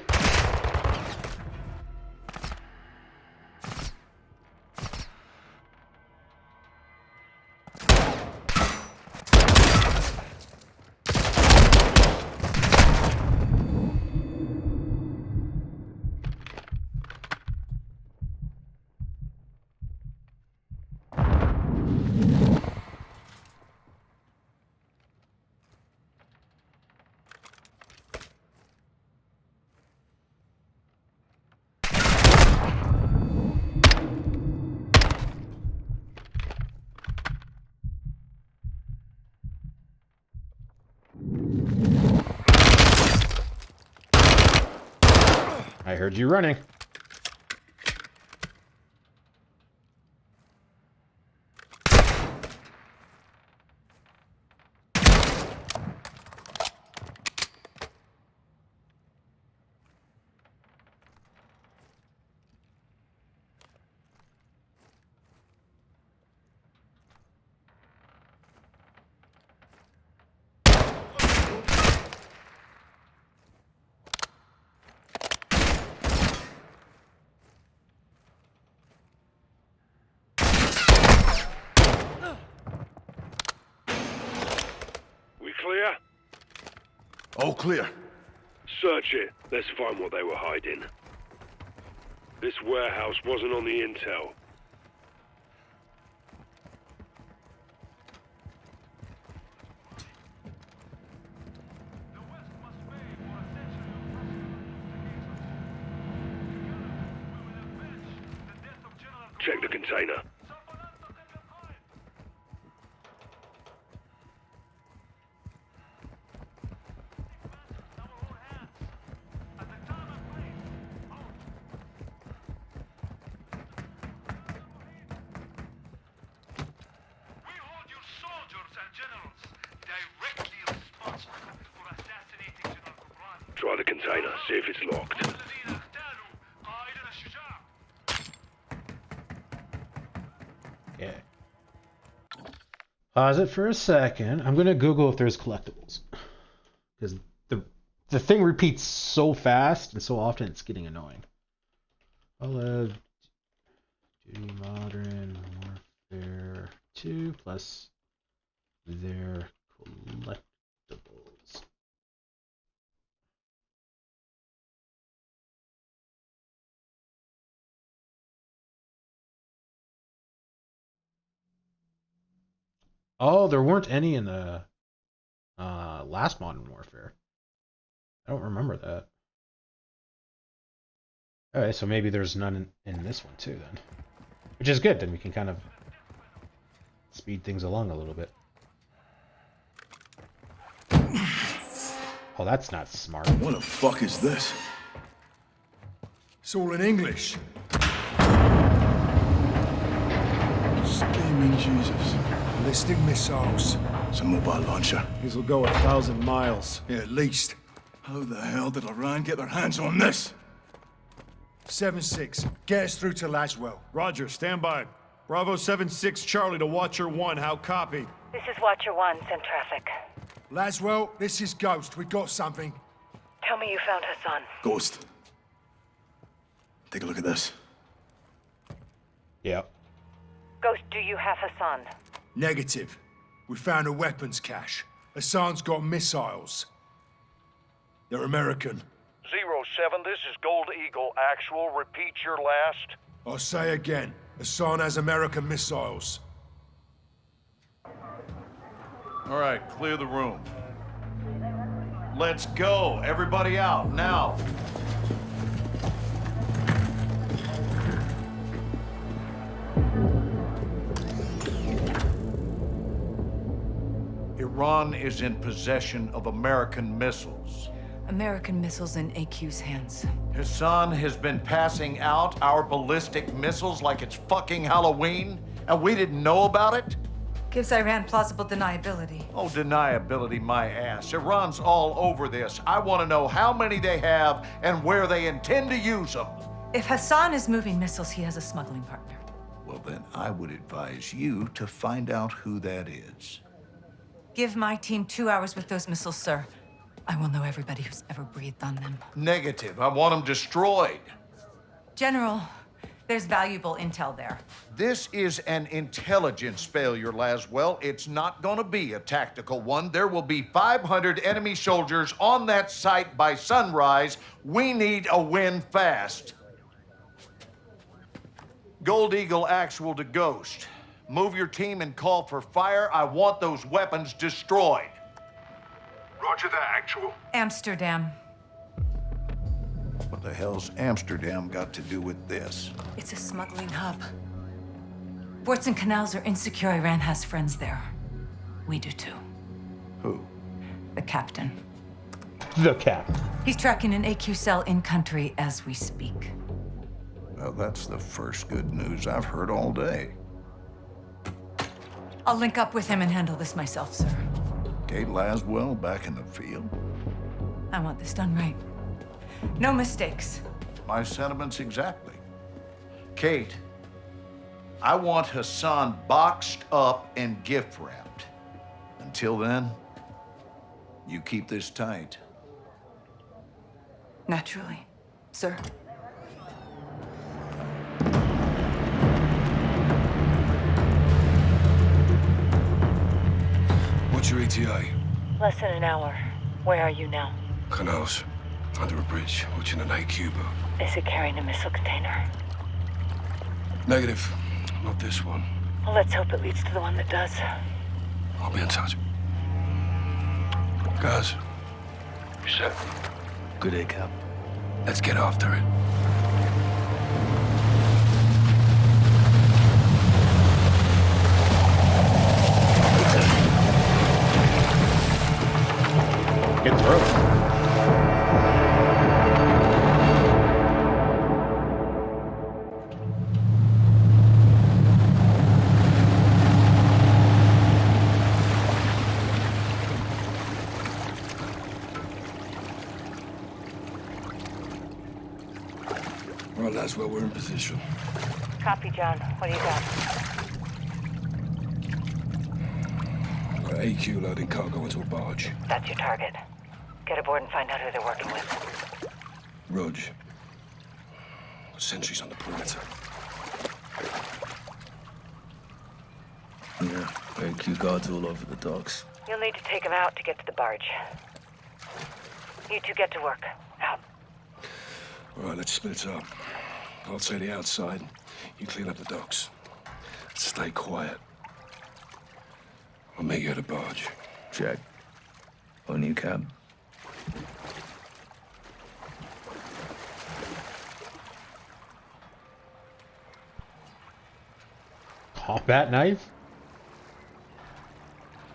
I heard you running. Clear? All clear. Search it. Let's find what they were hiding. This warehouse wasn't on the intel. Check the container. safe is locked. Okay. Pause it for a second. I'm gonna Google if there's collectibles, because the thing repeats so fast and so often it's getting annoying. Call of Duty Modern Warfare 2 plus their collectibles. Oh, there weren't any in the last Modern Warfare. I don't remember that. Alright, so maybe there's none in this one too then. Which is good, then we can kind of speed things along a little bit. Oh, that's not smart. What the fuck is this? It's all in English. Screaming Jesus. Ballistic missiles. It's a mobile launcher. These will go 1,000 miles. Yeah, at least. How the hell did Iran get their hands on this? 7-6. Get us through to Laswell. Roger, stand by. Bravo 7-6 Charlie to Watcher 1. How copy? This is Watcher 1. Send traffic. Laswell, this is Ghost. We got something. Tell me you found Hassan. Ghost. Take a look at this. Yep. Ghost, do you have Hassan? Negative. We found a weapons cache. Hassan's got missiles. They're American. 07, this is Gold Eagle. Actual, repeat your last. I'll say again. Hassan has American missiles. All right, clear the room. Let's go. Everybody out, now. Iran is in possession of American missiles. American missiles in AQ's hands. Hassan has been passing out our ballistic missiles like it's fucking Halloween, and we didn't know about it? Gives Iran plausible deniability. Oh, deniability my ass. Iran's all over this. I want to know how many they have and where they intend to use them. If Hassan is moving missiles, he has a smuggling partner. Well, then I would advise you to find out who that is. Give my team 2 hours with those missiles, sir. I will know everybody who's ever breathed on them. Negative. I want them destroyed. General, there's valuable intel there. This is an intelligence failure, Laswell. It's not gonna be a tactical one. There will be 500 enemy soldiers on that site by sunrise. We need a win fast. Gold Eagle Actual to Ghost. Move your team and call for fire. I want those weapons destroyed. Roger that, Actual. Amsterdam. What the hell's Amsterdam got to do with this? It's a smuggling hub. Ports and canals are insecure. Iran has friends there. We do too. Who? The captain. The captain. He's tracking an AQ cell in country as we speak. Well, that's the first good news I've heard all day. I'll link up with him and handle this myself, sir. Kate Laswell back in the field? I want this done right. No mistakes. My sentiments exactly. Kate, I want Hassan boxed up and gift wrapped. Until then, you keep this tight. Naturally, sir. What's your ETA? Less than an hour. Where are you now? Canals. Under a bridge, watching an AQ boat. Is it carrying a missile container? Negative. Not this one. Well, let's hope it leads to the one that does. I'll be in touch. Guys. You set? Good day, Cap. Let's get after it. Get through. Right, Laswell, we're in position. Copy, John. What do you got? Got AQ loading cargo into a barge. That's your target. Get aboard and find out who they're working with. Rog. Sentries on the perimeter. Yeah, AQ guards all over the docks. You'll need to take them out to get to the barge. You two get to work. Out. All right, let's split up. I'll take the outside. You clean up the docks. Stay quiet. I'll meet you at the barge. Check. On you, Cab. Combat knife?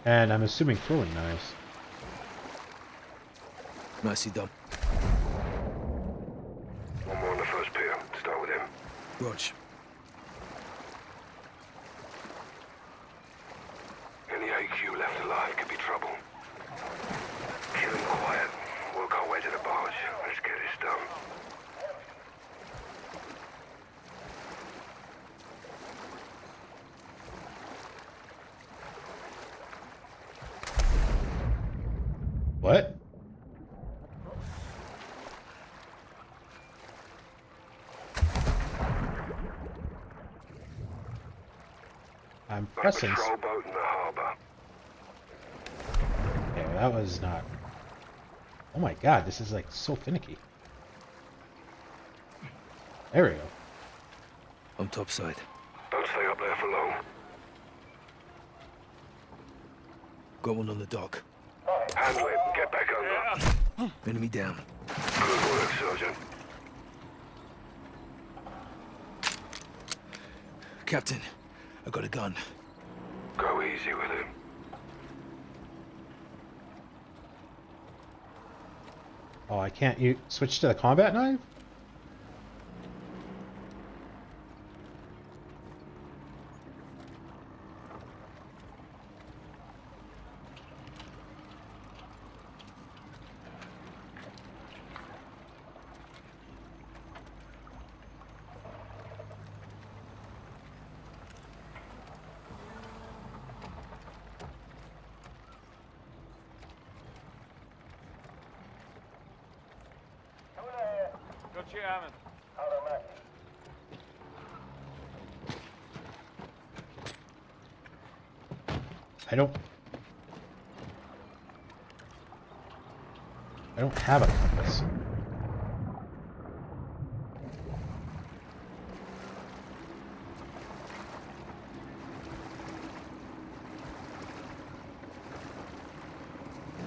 And I'm assuming throwing knives. Nicely done. One more on the first pier. Start with him. Rog. Any AQ left alive could be trouble. Kill him quiet. Work our way to the barge. Let's get this done. What? I'm pressing. Patrol boat in the harbor. Okay, that was not. Oh my god, this is like so finicky. There we go. On topside. Don't stay up there for long. Got one on the dock. Handle it. Get back under. Enemy down. Good work, Sergeant. Captain, I got a gun. Go easy with him. Oh, I can't switch to the combat knife? I don't have a compass.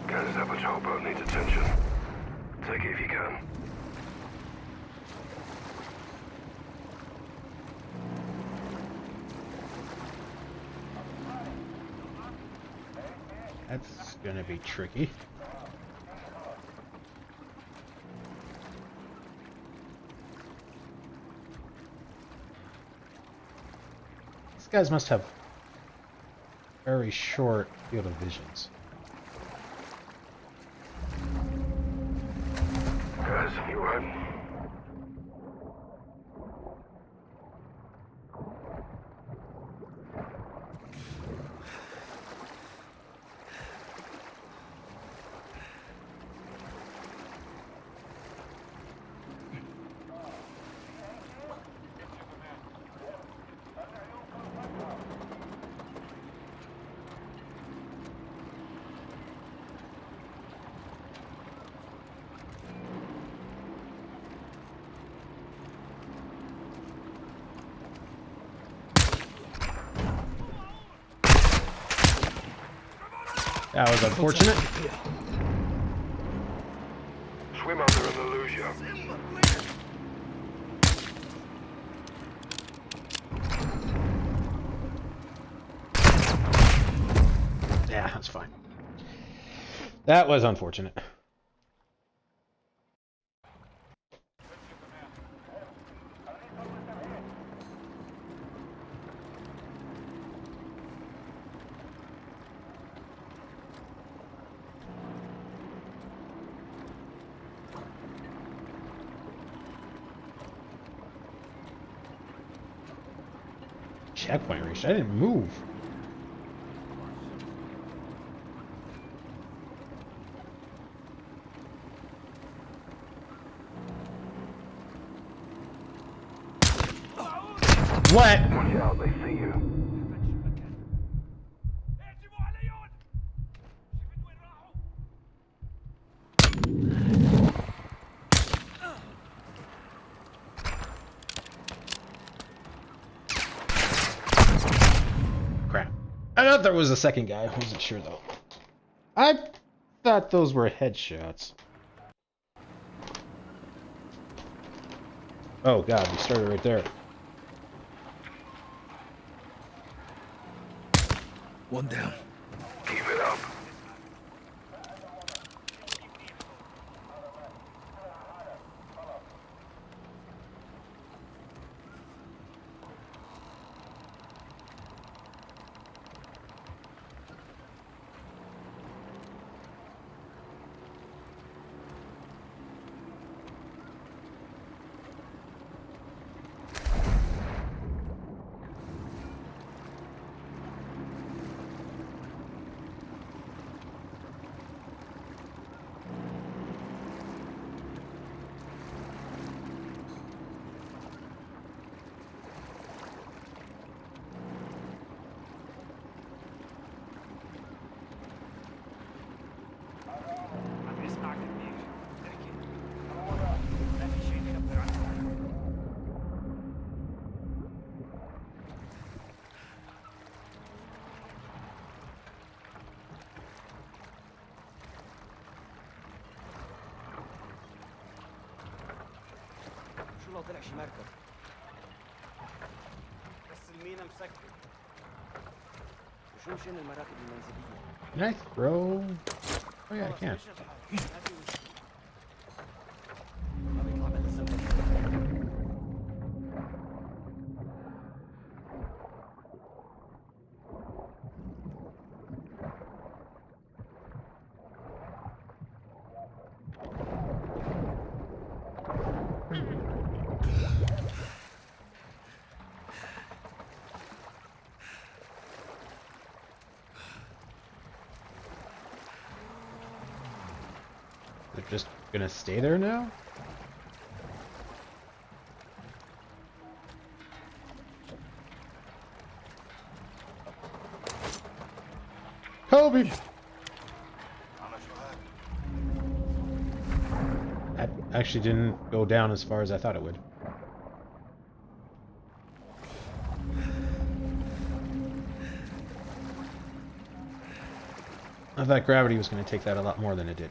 Guys, that patrol boat needs attention. Take it if you can. That's gonna be tricky. These guys must have very short field of visions. Guys, you right? That was unfortunate. Swim under and they'll lose you. Yeah, that's fine. That was unfortunate. checkpoint reached? I didn't move. What? Watch out, they see you. Crap. I thought there was a second guy. I wasn't sure though. I thought those were headshots. Oh god, we started right there. One down. Keep it up. شو لو طلع شي مركب بس المينا مسكر وشو مشان المراكب المنزلية Can I throw? Oh yeah, I can. They're just gonna stay there now? Kobe! That actually didn't go down as far as I thought it would. I thought gravity was going to take that a lot more than it did.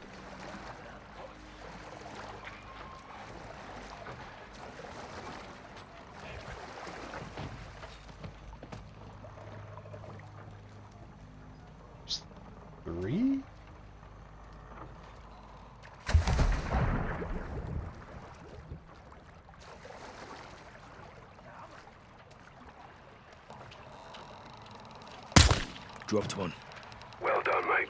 Just 3? Dropped one. Well done, mate.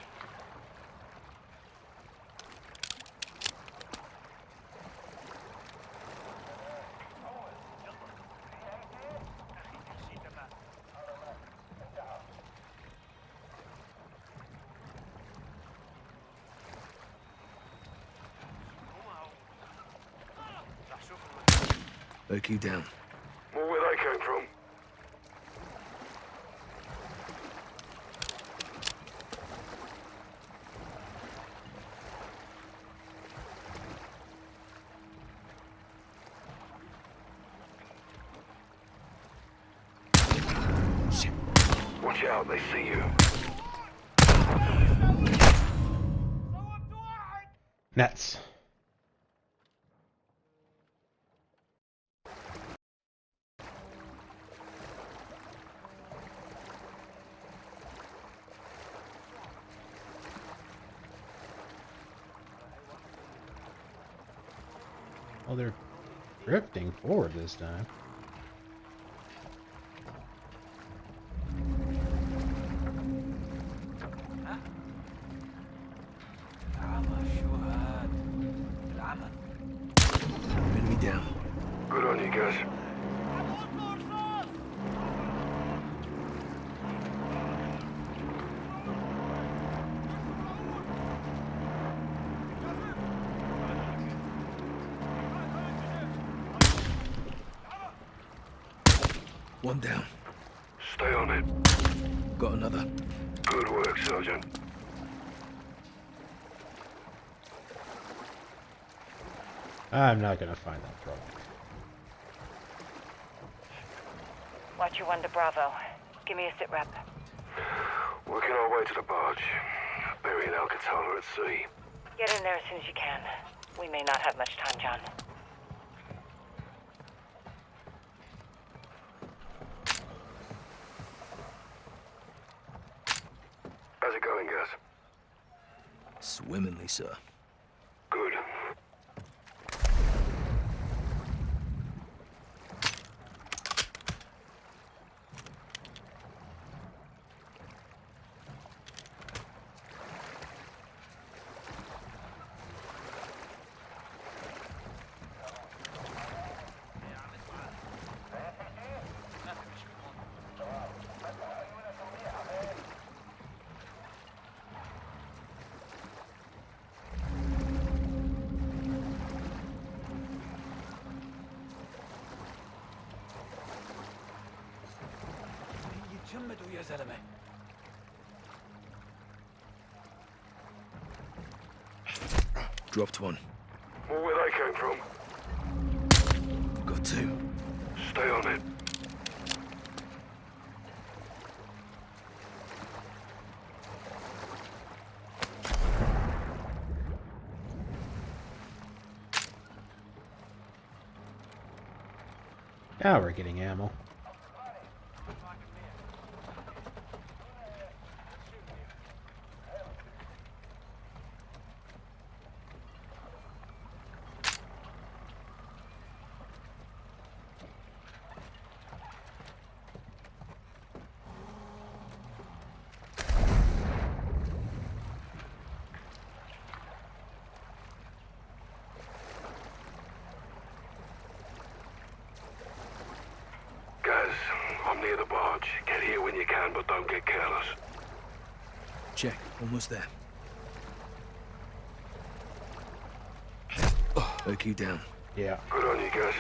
IQ down. More where they came from. Shit. Watch out, they see you. Nets. Oh, they're drifting forward this time. Enemy down. Good on you guys. One down. Stay on it. Got another. Good work, Sergeant. I'm not gonna find that trouble. Watcher 1 to Bravo. Give me a sit rep. Working our way to the barge. Burying Alcatala at sea. Get in there as soon as you can. We may not have much time, John. How's it going, Gus? Swimmingly, sir. Good. Dropped one. More where they came from. Got two. Stay on it. Now we're getting ammo. I'm near the barge. Get here when you can, but don't get careless. Check. Almost there. Oh, OQ down. Yeah. Good on you, guys.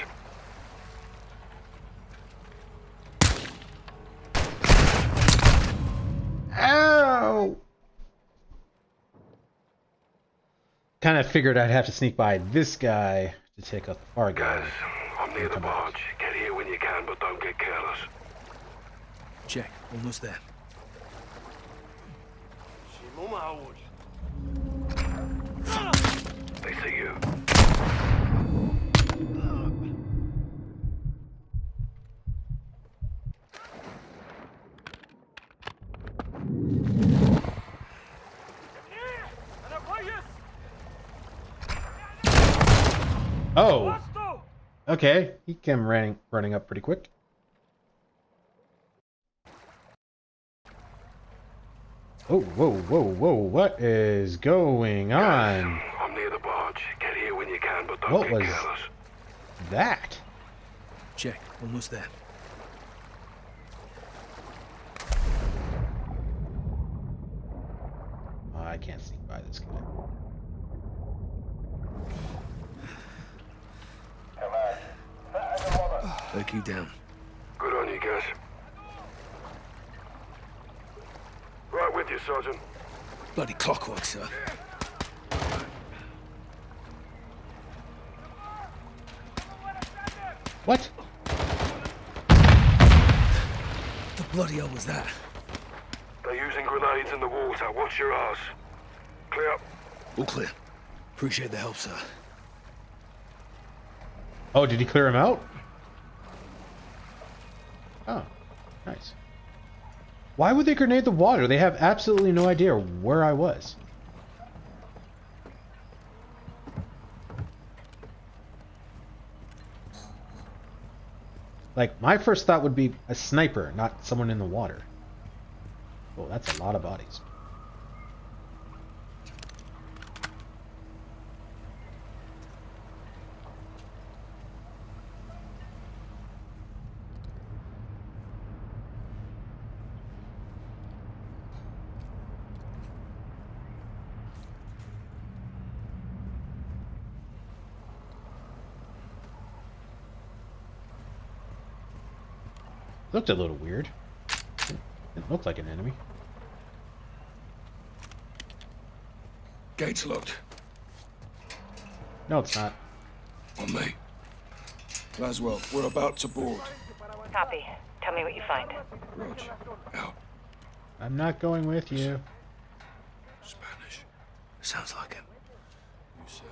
Ow! Kind of figured I'd have to sneak by this guy to take out the far guy. Guys, I'm near the barge. Get here when you can, but don't get careless. Check. Almost there. They see you. Oh! Okay, he came running up pretty quick. Oh, whoa, whoa, whoa, what is going on? I'm near the barge. Get here when you can, but don't What get was careless. that? Check. Almost there. Oh, I can't sneak by this guy. OQ down. Good on you, guys. Right with you, Sergeant. Bloody clockwork, sir. What? The bloody hell was that? They're using grenades in the water. Watch your ass. Clear up. All clear. Appreciate the help, sir. Oh, did he clear him out? Oh, nice. Why would they grenade the water? They have absolutely no idea where I was. Like, my first thought would be a sniper, not someone in the water. Oh, that's a lot of bodies. Looked a little weird. Didn't look like an enemy. Gate's locked. No, it's not. On me. Laswell, we're about to board. Copy. Tell me what you find. Roger. Out. I'm not going with you. Spanish. Sounds like him. You said.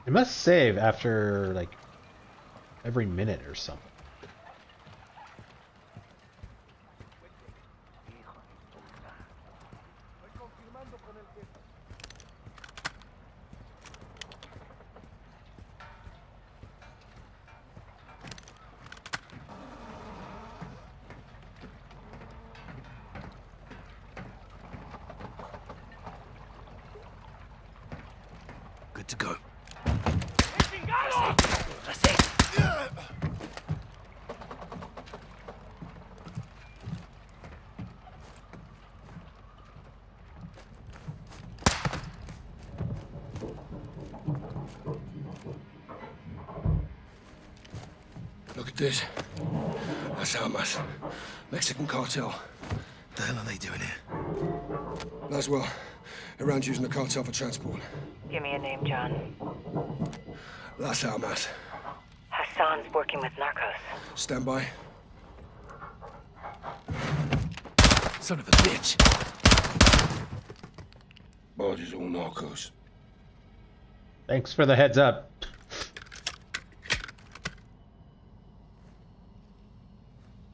It must save after, like, every minute or something. Good to go. Look at this. That's Almas. Mexican cartel. What the hell are they doing here? Laswell. Around using the cartel for transport. Give me a name, John. Las Almas. Hassan's working with narcos. Stand by. Son of a bitch. Barge is all narcos. Thanks for the heads up.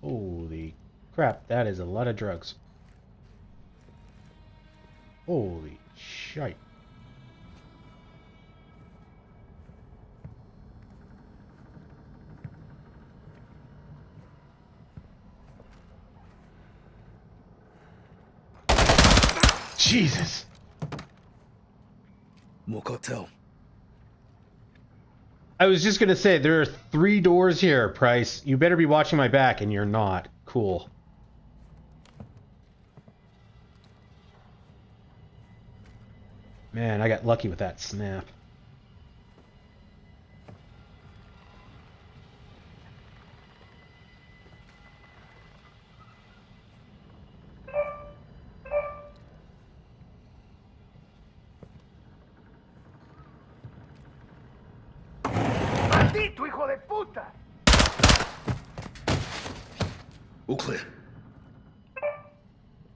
Holy crap, that is a lot of drugs. Holy shite. Jesus. More cartel. I was just gonna say, there are 3 doors here, Price. You better be watching my back, and you're not. Cool. Man, I got lucky with that snap. ¡Maldito hijo de puta! All clear.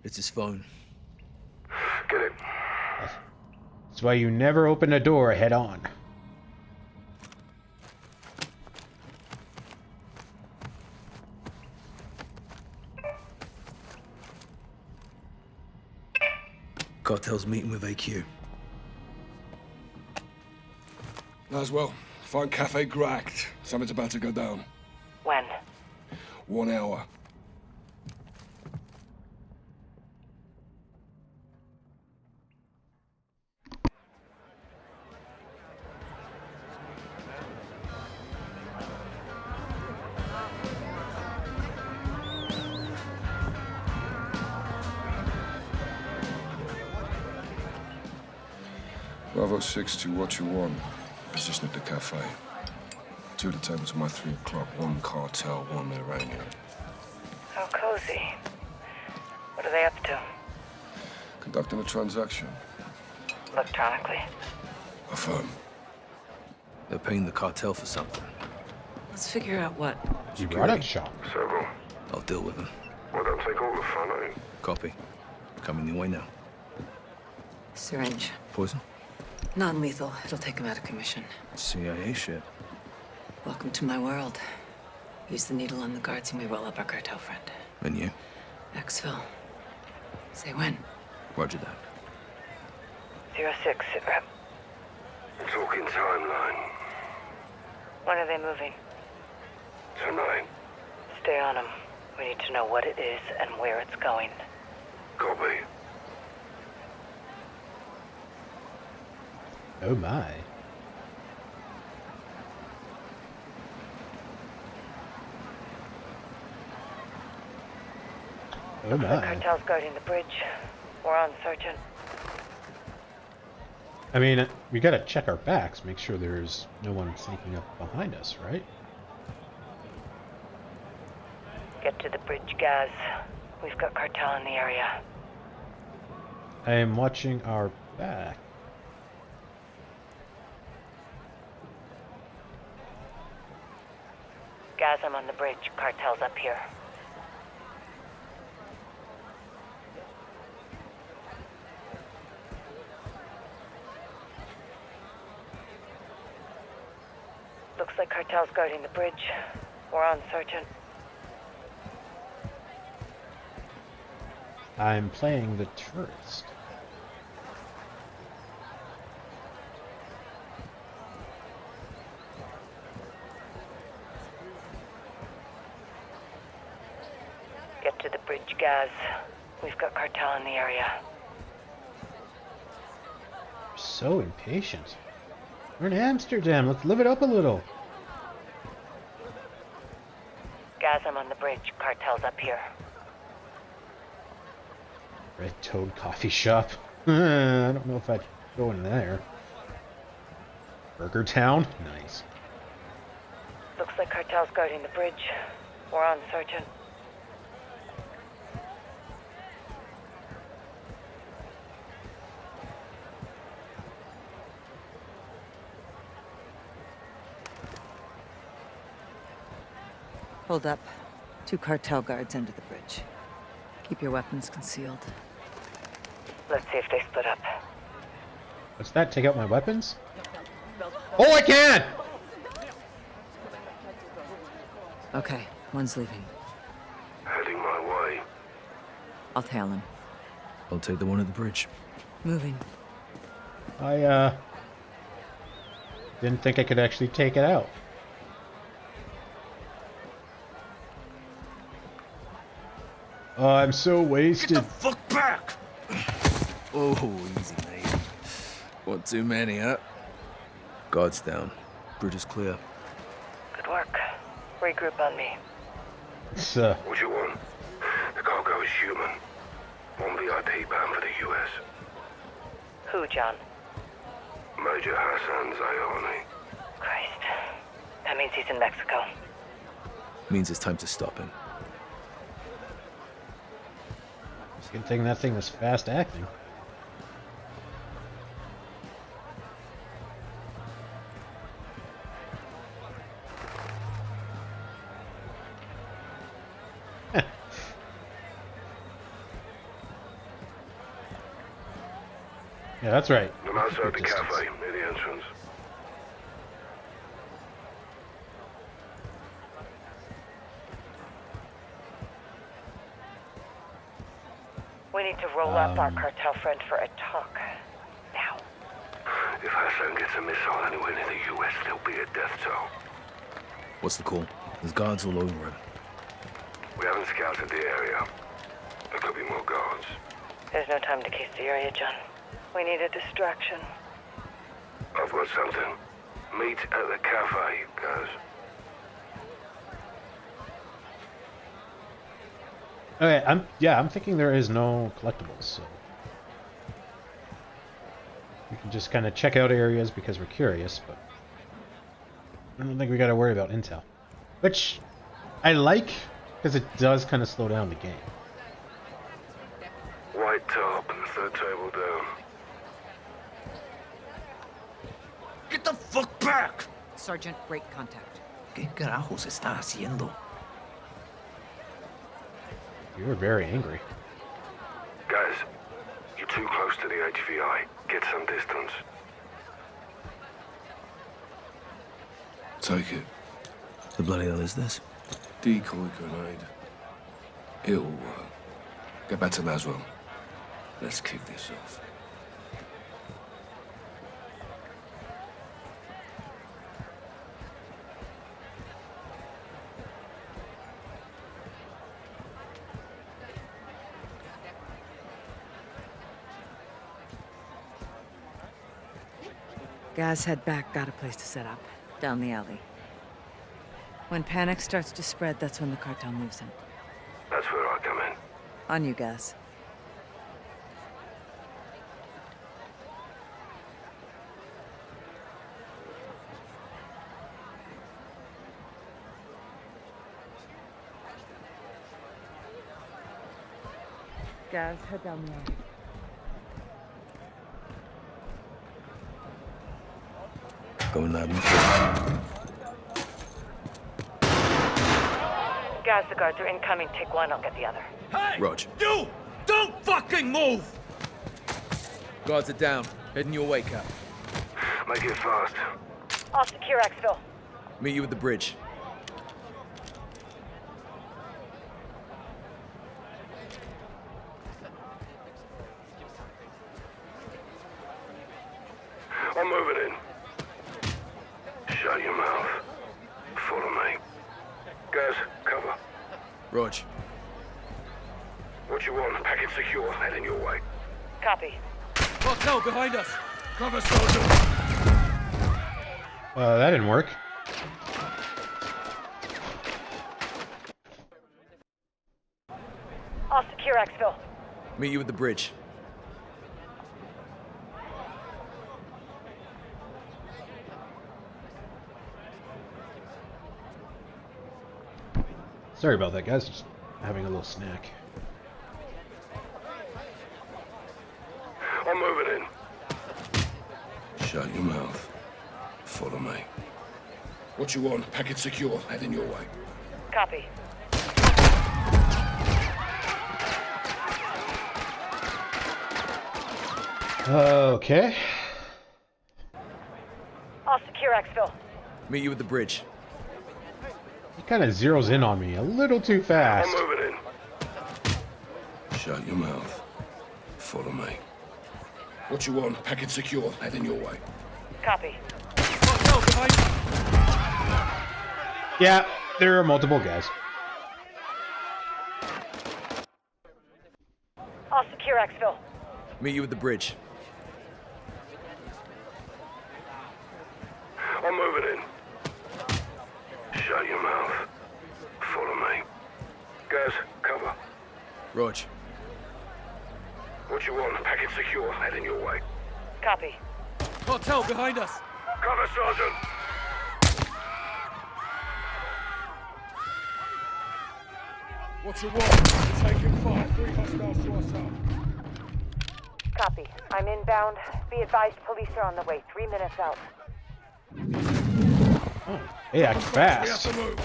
It's his phone. Get it. That's why you never open a door head on. Cartel's meeting with AQ. Laswell, find Cafe Gracht. Something's about to go down. When? 1 hour. Bravo 6 to what you want. Position at the cafe. 2 of the tables at my 3 o'clock. 1 cartel, 1 Iranian. How cozy. What are they up to? Conducting a transaction. Electronically. Affirm. They're paying the cartel for something. Let's figure out what. Product shop. Several. I'll deal with them. Well, don't take all the fun, eh? Copy. Coming your way now. Syringe. Poison? Non-lethal. It'll take him out of commission. CIA shit. Welcome to my world. Use the needle on the guards and we roll up our cartel friend. And you? Exfil. Say when. Roger that. 06, sit rep. Talking timeline. When are they moving? Tonight. Stay on them. We need to know what it is and where it's going. Copy. Oh my. Oh The my. cartel's guarding the bridge. We're on Sergeant. I mean, we gotta check our backs, make sure there's no one sneaking up behind us, right? Get to the bridge, guys. We've got cartel in the area. I am watching our back. Guys, I'm on the bridge. Cartel's up here. Looks like cartel's guarding the bridge. We're on, Sergeant. I'm playing the tourist. Get to the bridge, guys. We've got cartel in the area. So impatient. We're in Amsterdam. Let's live it up a little. Guys, I'm on the bridge. Cartel's up here. Red Toad Coffee Shop. I don't know if I'd go in there. Burger Town? Nice. Looks like cartel's guarding the bridge. We're on, Sergeant. Hold up. 2 cartel guards under the bridge. Keep your weapons concealed. Let's see if they split up. What's that? Take out my weapons? Oh, I can! Okay, one's leaving. Heading my way. I'll tail him. I'll take the one at the bridge. Moving. I, didn't think I could actually take it out. Oh, I'm so wasted. Get the fuck back! Oh, easy, mate. One too many, huh? Guards down. Bridge is clear. Good work. Regroup on me. It's, What you want? The cargo is human. One VIP bound for the US. Who, John? Major Hassan Zayani. Christ. That means he's in Mexico. Means it's time to stop him. it's a good thing that thing was fast acting. Yeah, that's right. I'm outside the cafe, near the entrance. We need to roll up our cartel friend for a talk. Now. If Hassan gets a missile anywhere near the US, there'll be a death toll. What's the call? There's guards all over him. We haven't scouted the area. There could be more guards. There's no time to case the area, John. We need a distraction. I've got something. Meet at the cafe, guys. Okay, I'm thinking there is no collectibles, so we can just kind of check out areas because we're curious, but I don't think we got to worry about intel, which I like because it does kind of slow down the game. White top, third table down. Get the fuck back! Sergeant, break contact. ¿Qué carajos está haciendo? You were very angry. Guys, you're too close to the HVI. Get some distance. Take it. The bloody hell is this? Decoy grenade. It'll work. Get back to Laswell. Let's kick this off. Gaz, head back. Got a place to set up. Down the alley. When panic starts to spread, that's when the cartel moves in. That's where I come in. On you, Gaz. Gaz, head down the alley. Going loud and Gaz, the guards are incoming. Take one, I'll get the other. Hey! Roger. You! Don't fucking move! Guards are down. Heading your way, Cap. Make it fast. I'll secure exfil. Meet you at the bridge. I'm moving in. Shut your mouth. Follow me. Guys, cover. Rog. What you want? Package secure. Heading your way. Copy. Cartel behind us! Cover, Sergeant. That didn't work. I'll secure exfil. Meet you at the bridge. Sorry about that, guys. Just having a little snack. I'm moving in. Shut your mouth. Follow me. What you want? Package secure. Heading your way. Copy. Okay. I'll secure exfil. Meet you at the bridge. He kind of zeroes in on me a little too fast. I'm moving in. Shut your mouth. Follow me. What you want? Package secure. Heading your way. Copy. Cartel behind us! Yeah, there are multiple guys. I'll secure exfil. Meet you at the bridge. I'm moving in. Shut your mouth. Follow me. Guys, cover. Rog. What you want? Package secure. Heading your way. Copy. Cartel behind us! Cover, Sergeant. What you want? Taking fire. 3 hostiles to our south. Copy. I'm inbound. Be advised, police are on the way. 3 minutes out. Oh, they act We have fast. to move.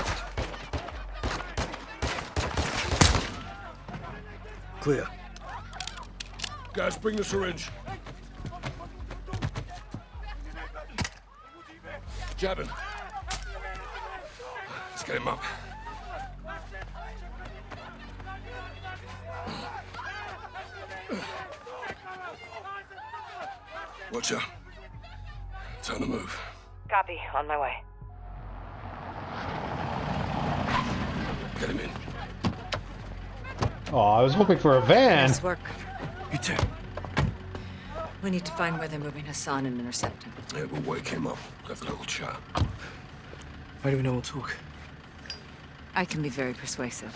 Clear. Guys, bring the syringe. Jabbing. Let's get him up. Watch out. Time to move. Copy. On my way. Get him in. Oh, I was hoping for a van. Nice work. You too. We need to find where they're moving Hassan and intercept him. Yeah, we'll wake him up. Have a little chat. Why do we know we'll talk? I can be very persuasive.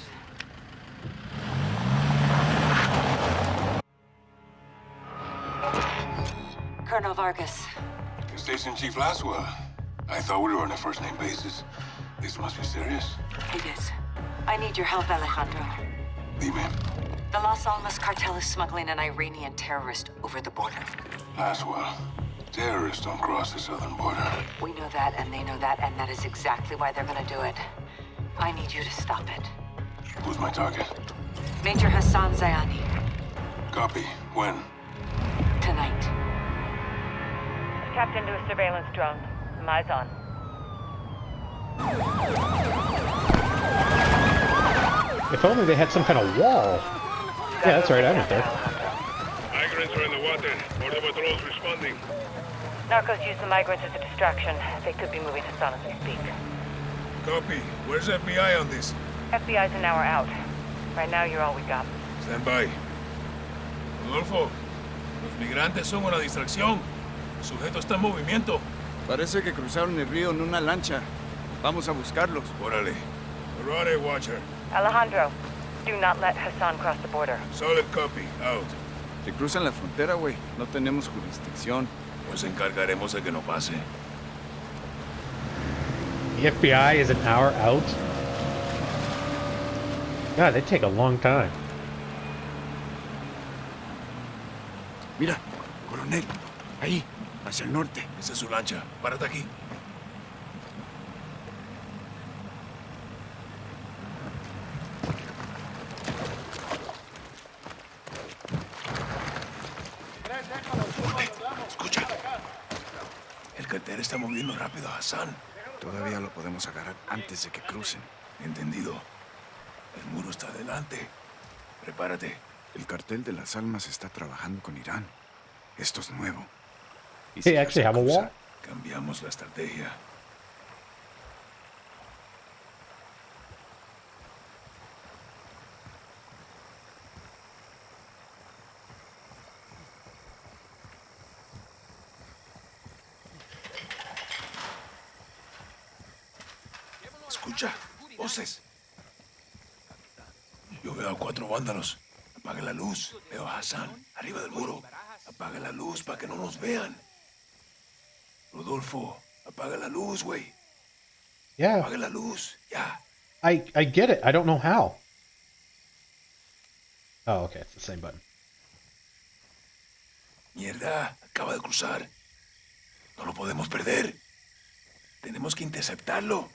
Colonel Vargas. Station Chief Laswell. I thought we were on a first-name basis. This must be serious. It is. I need your help, Alejandro. Dime. The Las Almas cartel is smuggling an Iranian terrorist over the border. Laswell. Terrorists don't cross the southern border. We know that, and they know that, and that is exactly why they're gonna do it. I need you to stop it. Who's my target? Major Hassan Zayani. Copy. When? Tonight. Tapped into a surveillance drone. Some eyes on. If only they had some kind of wall. Yeah, that's right, I went there. Migrants are in the water. Border patrols responding. Narcos use the migrants as a distraction. They could be moving Hassan as we speak. Copy. Where's FBI on this? FBI's an hour out. Right now, you're all we got. Stand by. Rodolfo, los migrantes son una distracción. Sujeto está en movimiento. Parece que cruzaron el río en una lancha. Vamos a buscarlos. Órale. Alright, Watcher. Alejandro, do not let Hassan cross the border. Solid copy. Out. Si cruzan la frontera, güey, no tenemos jurisdicción. Nos encargaremos de que no pase. The FBI is an hour out? God, they take a long time. Mira, coronel. Ahí, hacia el norte. Esa es su lancha. Párate aquí. Escucha. El cartel está moviendo rápido a Hassan. Todavía lo podemos agarrar antes de que crucen. Entendido. El muro está adelante. Prepárate. El cartel de las almas está trabajando con Irán. Esto es nuevo. ¿Y si actually have a wall? Cambiamos la estrategia. Escucha, voces. Yo veo a 4 vándalos. Apaga la luz. Veo a Hassan, arriba del muro. Apaga la luz para que no nos vean. Rodolfo, apaga la luz, güey. Yeah. Apaga la luz, ya. I get it. I don't know how. Oh, okay. It's the same button. Mierda, acaba de cruzar. No lo podemos perder. Tenemos que interceptarlo.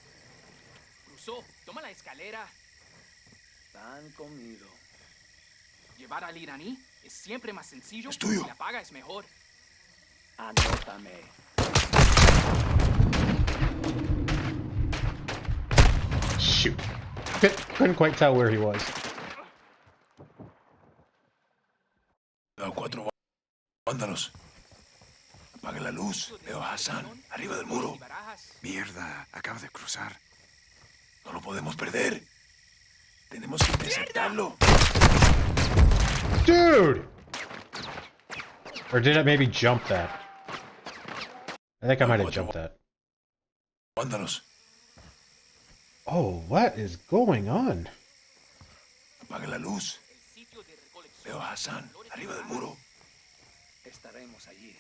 Cruzó, toma la escalera. Tan comido. Llevar al iraní es siempre más sencillo. Es tuyo. Si la paga es mejor. Anótame. Shoot. Couldn't quite tell where he was. Veo a 4 vándalos. Apaga la luz. Veo a Hassan, arriba del muro. Mierda, acaba de cruzar. No lo podemos perder. Tenemos que interceptarlo. Dude! Or did I maybe jump that? I think I might have jumped that. Vándalos. Oh, what is going on? Apaga la luz. Veo a Hassan, arriba del muro. Estaremos allí.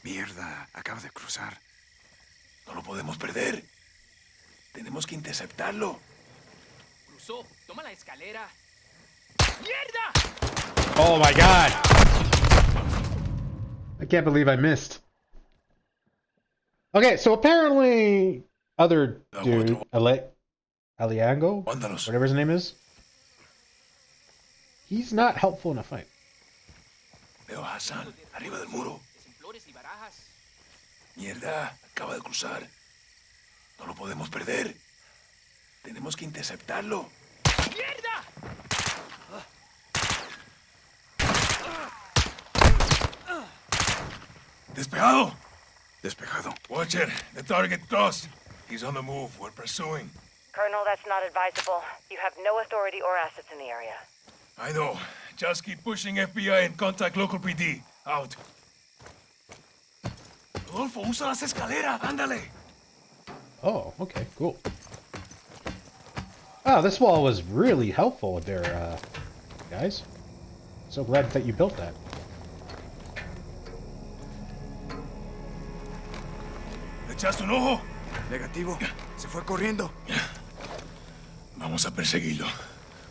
Mierda, acaba de cruzar. No lo podemos perder. Tenemos que interceptarlo. Cruzó, toma la escalera. ¡Mierda! Oh my god! I can't believe I missed. Okay, so apparently other dude, Aliango, whatever his name is, he's not helpful in a fight. Veo a Hassan, arriba del muro. Mierda, acaba de cruzar. No lo podemos perder. Tenemos que interceptarlo. ¡Mierda! Despejado. Despejado. Watcher, the target crossed. He's on the move. We're pursuing. Colonel, that's not advisable. You have no authority or assets in the area. I know. Just keep pushing FBI and contact local PD. Out. Rodolfo, usa las escaleras. Ándale. Oh, okay, cool. Wow, this wall was really helpful there, guys. So glad that you built that. ¿Le echaste un ojo? Negativo. Se fue corriendo. Vamos a perseguirlo.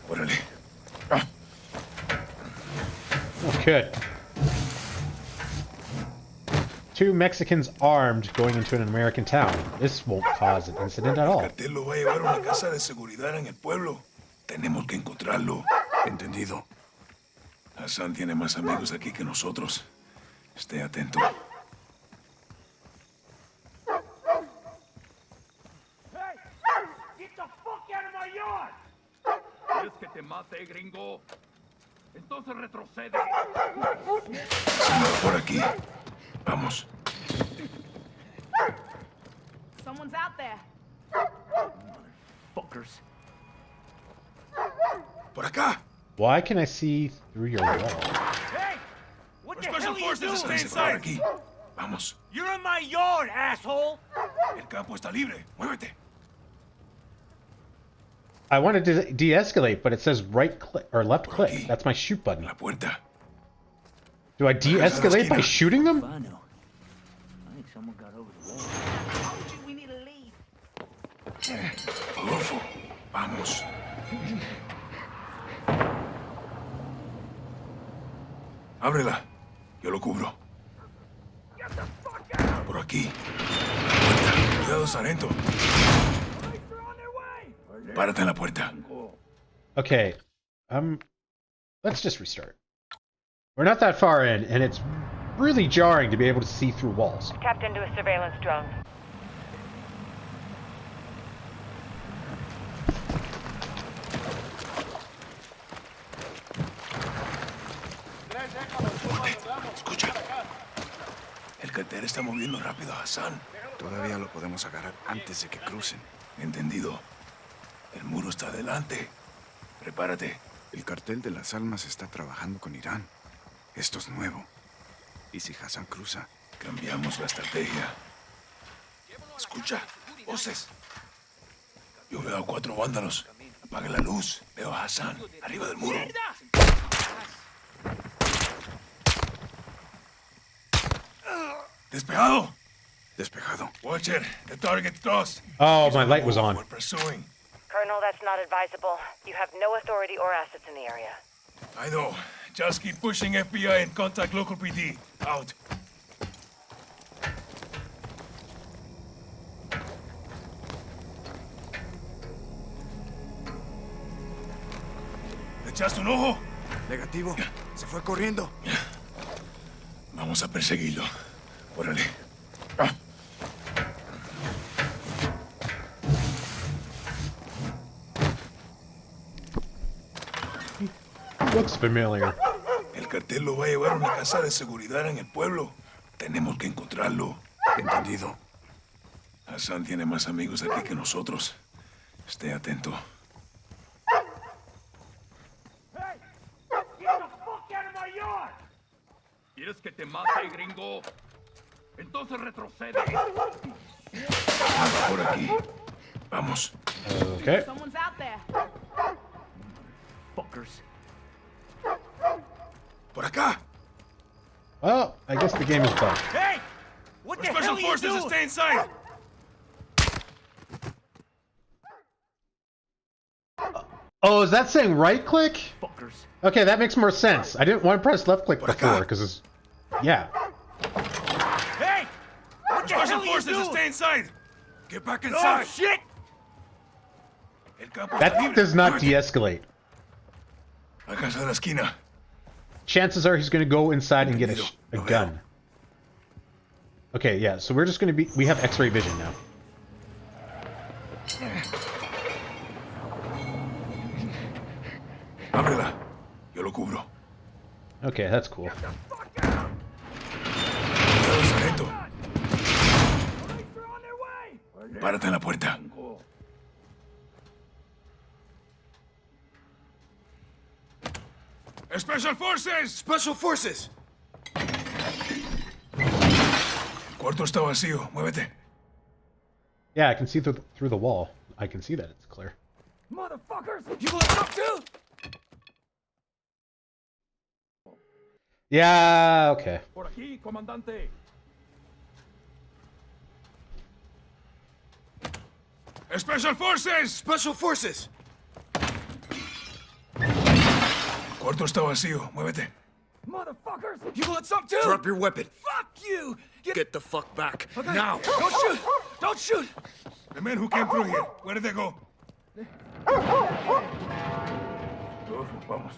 Órale. Okay. 2 Mexicans armed going into an American town. This won't cause an incident at all. El cartel lo va a llevar a una casa de seguridad en el pueblo. Tenemos que encontrarlo. Entendido. Hassan tiene más amigos aquí que nosotros. Esté atento. Get the fuck out of my yard! ¿Quieres que te mate, gringo? Entonces retrocede. Hassan, por aquí. Vamos. Someone's out there. Fuckers. Por acá. Why can I see through your wall? Hey! What the hell are you doing? Stay inside. Aquí. Vamos. You're in my yard, asshole! El campo está libre. Muévete. I wanted to de-escalate, but it says right click or left click. That's my shoot button. La puerta. Do I de-escalate by shooting them? I think someone got over the wall. We need to leave. Rodolfo. Vamos. Ábrela. Yo lo cubro. Por aquí. Puerta. Cuidado, Sarento. Párate en la puerta. Okay. Let's just restart. We're not that far in, and it's really jarring to be able to see through walls. Tapped into a surveillance drone. Escucha. El cartel está moviendo rápido a Hassan. Todavía lo podemos agarrar antes de que crucen. Entendido. El muro está adelante. Prepárate. El cartel de las almas está trabajando con Irán. Esto es nuevo. ¿Y si Hassan cruza? Cambiamos la estrategia. Escucha. Voces. Yo veo a 4 vándalos. Apague la luz. Veo a Hassan. Arriba del muro. Despejado. Despejado. Watcher, the target crossed. Oh, my light was on. We're pursuing. Colonel, that's not advisable. You have no authority or assets in the area. I know. Just keep pushing FBI and contact local PD. Out. ¿Le echaste un ojo? Negativo. Se fue corriendo. Vamos a perseguirlo. Órale. Looks familiar. El cartel lo va a llevar a una casa de seguridad en el pueblo. Tenemos que encontrarlo. Entendido. Hassan tiene más amigos aquí que nosotros. Esté atento. Hey! Get the fuck out of my yard! ¿Quieres que te mate, gringo? Entonces retrocede. Por aquí. Vamos. Okay. Someone's out there. Fuckers. Por acá. Well, I guess the game is bugged. Hey! What the hell Special are you forces doing? stay inside. Oh, is that saying right click? Fuckers. Okay, that makes more sense. I didn't want to press left click before, because it's... Yeah. Hey! What the Special hell are you forces doing? stay inside. Get back Oh, inside. shit! El campo está That libre. does not Muévete. de-escalate. A casa de la esquina. Chances are he's going to go inside and get a gun. Okay, yeah, so we're just going to be... We have X-ray vision now. Ábrela. Yo lo cubro. Okay, that's cool. Cuidado, Sarento. Párate en la puerta. Special Forces! Special Forces! El cuarto está vacío. Muévete. Yeah, I can see through the wall. I can see that it's clear. Motherfuckers! You want to talk too? Yeah, okay. Por aquí, comandante. Special Forces! Special Forces! El cuarto está vacío. Muévete. Motherfuckers! You want some too? Drop your weapon. Fuck you! Get the fuck back. Okay. Now! Don't shoot! Don't shoot! The men who came through here. Where did they go? Vamos.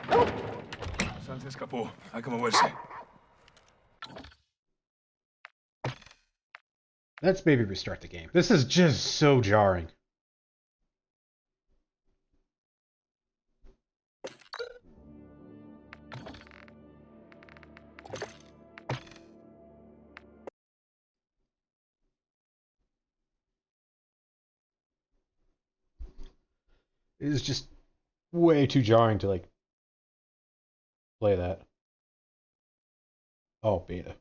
Hassan se escapó. Hay que moverse. Let's maybe restart the game. This is just so jarring. It is just way too jarring to like play that. Oh, beta.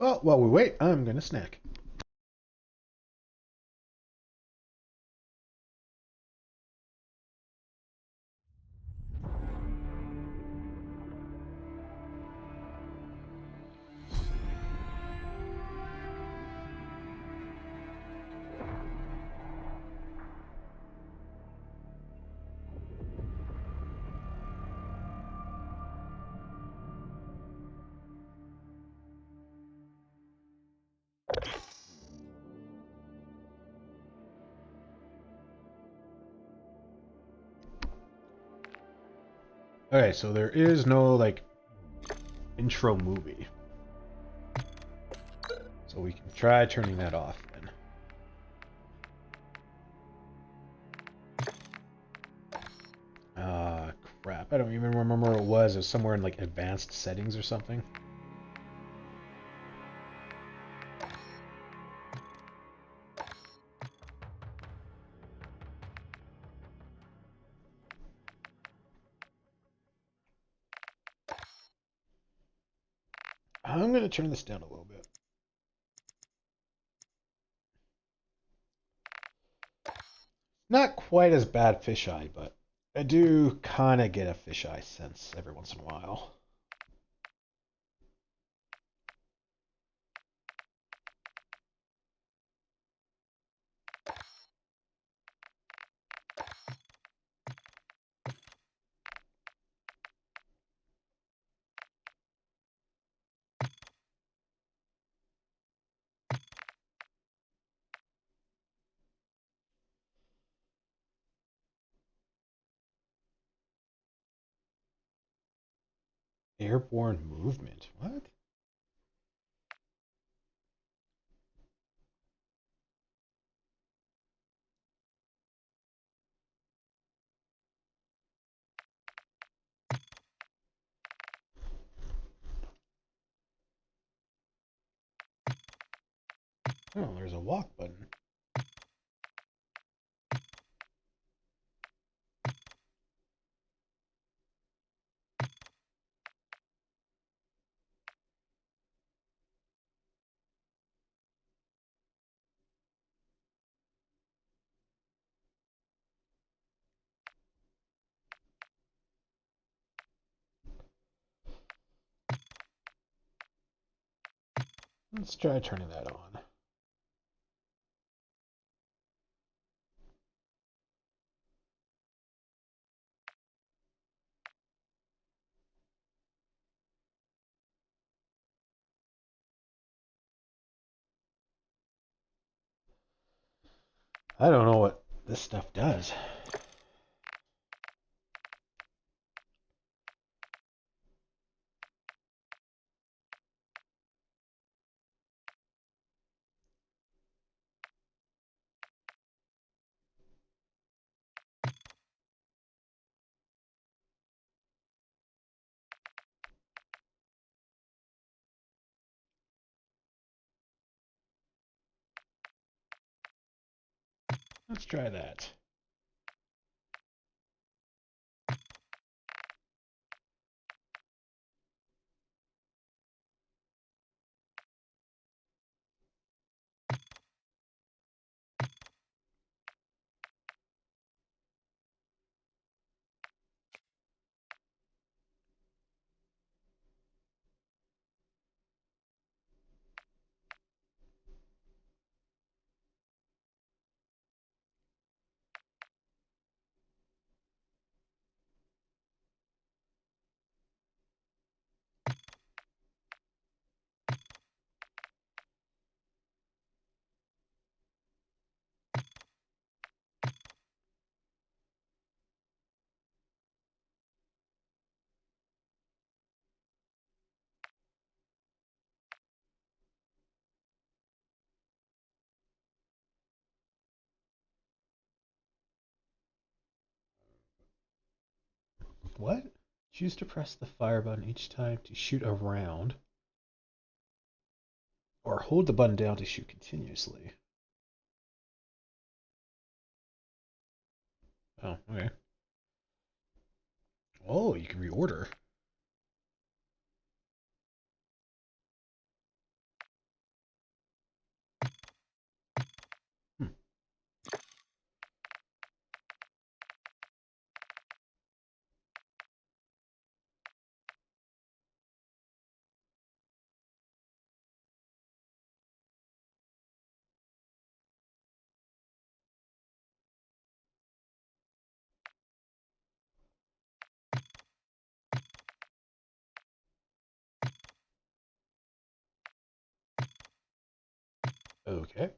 Oh, while we wait, I'm gonna snack. Okay, so there is no, like, intro movie. So we can try turning that off then. Crap. I don't even remember where it was. It was somewhere in, like, advanced settings or something. I'm going to turn this down a little bit. Not quite as bad fisheye, but I do kind of get a fisheye sense every once in a while. Airborne movement. What? Oh, there's a walk button. Let's try turning that on. I don't know what this stuff does. Let's try that. What? Choose to press the fire button each time to shoot a round, or hold the button down to shoot continuously. Oh, okay. Oh, you can reorder. Okay.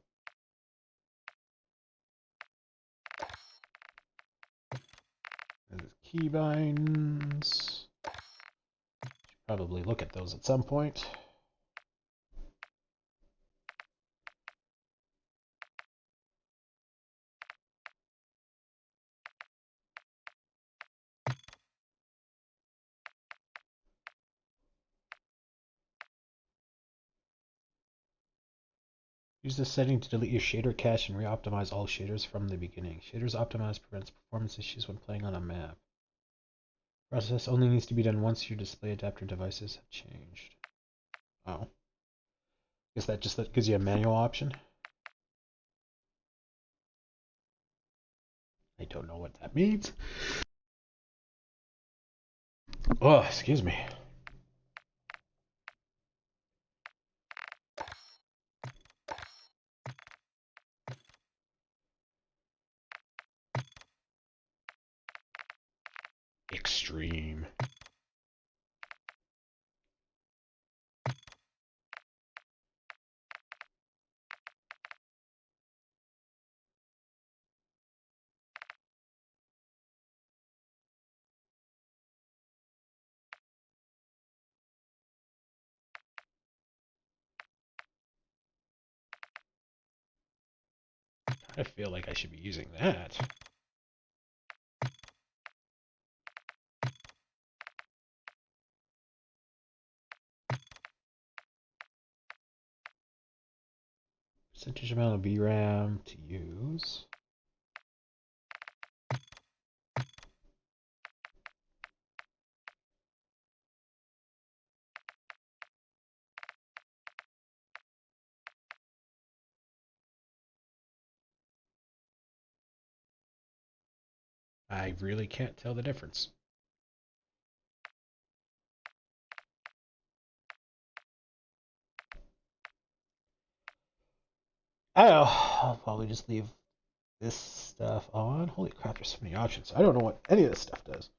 There's keybinds. Should probably look at those at some point. Use this setting to delete your shader cache and re-optimize all shaders from the beginning. Shaders optimized prevents performance issues when playing on a map. Process only needs to be done once your display adapter devices have changed. Oh. Guess that gives you a manual option. I don't know what that means. Oh, excuse me. Extreme. I feel like I should be using that. Percentage amount of VRAM to use. I really can't tell the difference. Oh, I'll probably just leave this stuff on. Holy crap, there's so many options. I don't know what any of this stuff does.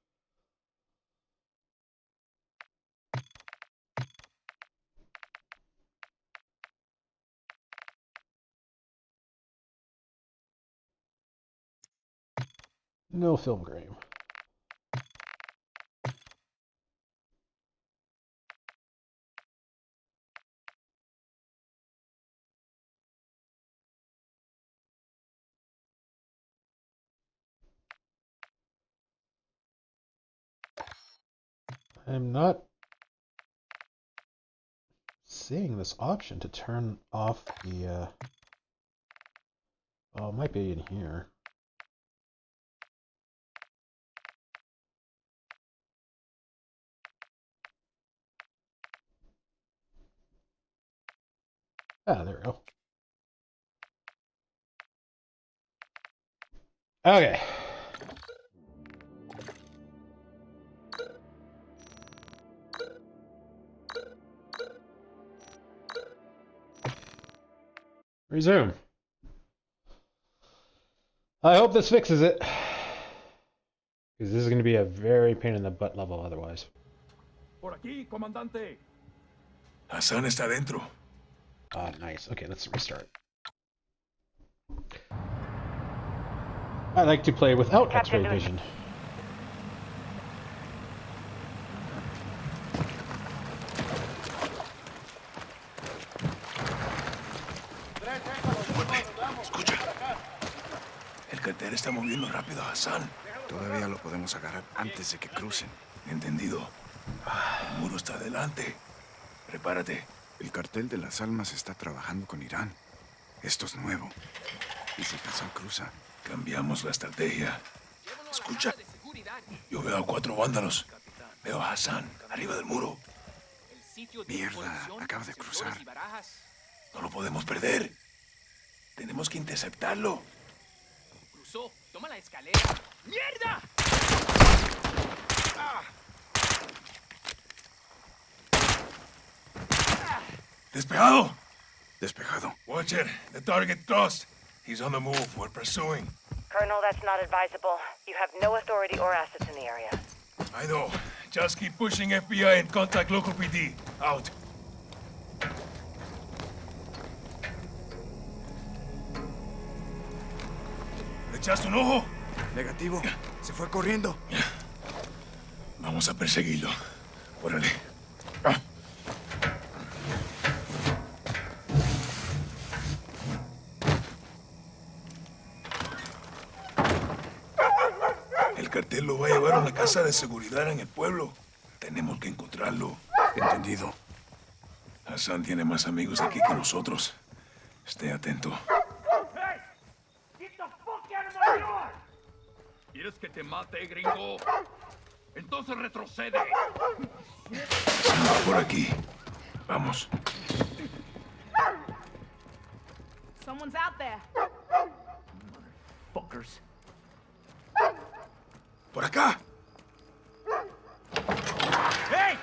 No film grain. I'm not seeing this option to turn off the oh, it might be in here. Ah, there we go. Okay. Resume. I hope this fixes it. Because this is going to be a very pain in the butt level otherwise. Por aquí, comandante. Hassan está dentro. Ah, nice. Okay, let's restart. I like to play without X-ray vision. Escucha. El cartel está moviendo rápido a Hassan. Todavía lo podemos agarrar antes de que crucen. Entendido. El muro está adelante. Prepárate. El cartel de las almas está trabajando con Irán. Esto es nuevo. ¿Y si Hassan cruza? Cambiamos la estrategia. Escucha. Yo veo a 4 vándalos. Veo a Hassan, arriba del muro. Mierda, acaba de cruzar. No lo podemos perder. Tenemos que interceptarlo. Cruzó. Toma la escalera. ¡Mierda! Despejado. Despejado. Watcher, the target crossed. He's on the move. We're pursuing. Colonel, that's not advisable. You have no authority or assets in the area. I know. Just keep pushing FBI and contact local PD. Out. ¿Le echaste un ojo? Negativo. Se fue corriendo. Vamos a perseguirlo. Órale. El cartel lo va a llevar a una casa de seguridad en el pueblo. Tenemos que encontrarlo. Entendido. Hassan tiene más amigos aquí que nosotros. Esté atento. ¿Quieres que te mate, gringo? Entonces retrocede. Hassan va por aquí. Vamos. Someone's out there. Fuckers. Por acá. Hey!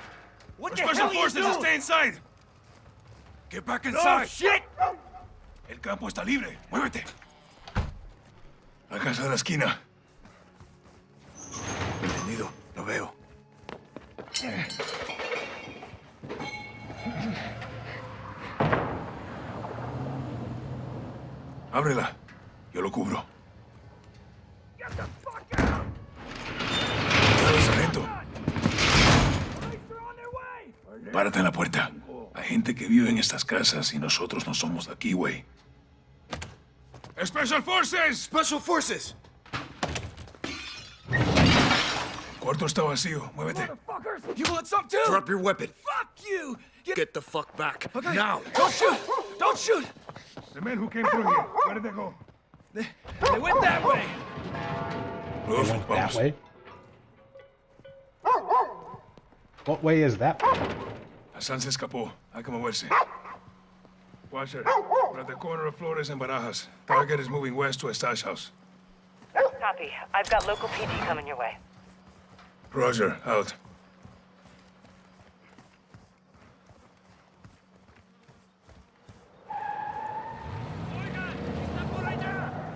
What the Special hell are you forces doing? stay inside. Get back inside. Oh, shit! El campo está libre. Muévete. La casa de la esquina. Entendido. Lo veo. Ábrela. Yo lo cubro. Cuidado, sargento. Párate en la puerta. Hay gente que vive en estas casas y nosotros no somos de aquí, güey. ¡Special Forces! ¡Special Forces! El cuarto está vacío. Muévete. You want some too? Drop your weapon. Fuck you! Get the fuck back. Okay. Now. Don't shoot! Don't shoot! The men who came through here, where did they go? They went that way. Move, That vamos. way? What way is that way? Hassan se escapó. Hay que moverse. Watcher, we're at the corner of Flores and Barajas. Target is moving west to a stash house. Copy. I've got local PD coming your way. Roger, out.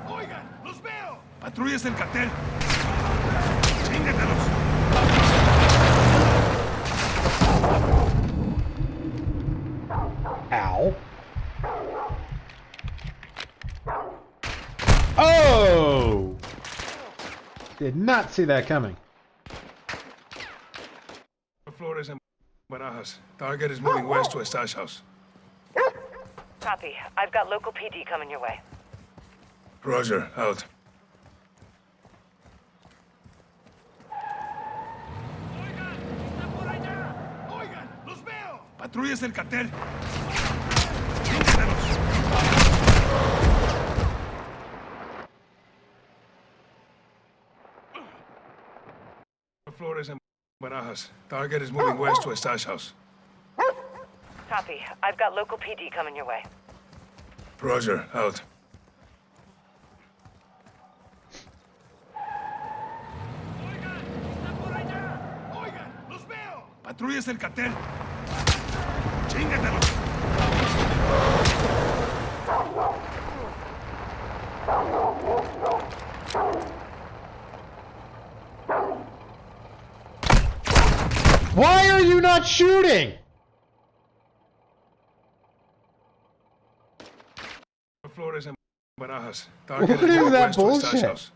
Oigan, los veo. Patrullas del cartel. Chíngatelos. Ow. Oh! Did not see that coming. Flores and Barajas. Target is moving west to a stash house. Copy. I've got local PD coming your way. Roger, out. Oigan, los veo. Patrullas del cartel. Chíngatelos. Flores and Barajas. Target is moving west to a stash house. Copy. I've got local PD coming your way. Roger, out. Oigan, los veo. Patrullas del cartel. Chíngatelos. Why are you not shooting? Flores and Barajas. What Target is moving that west to a stash bullshit? house.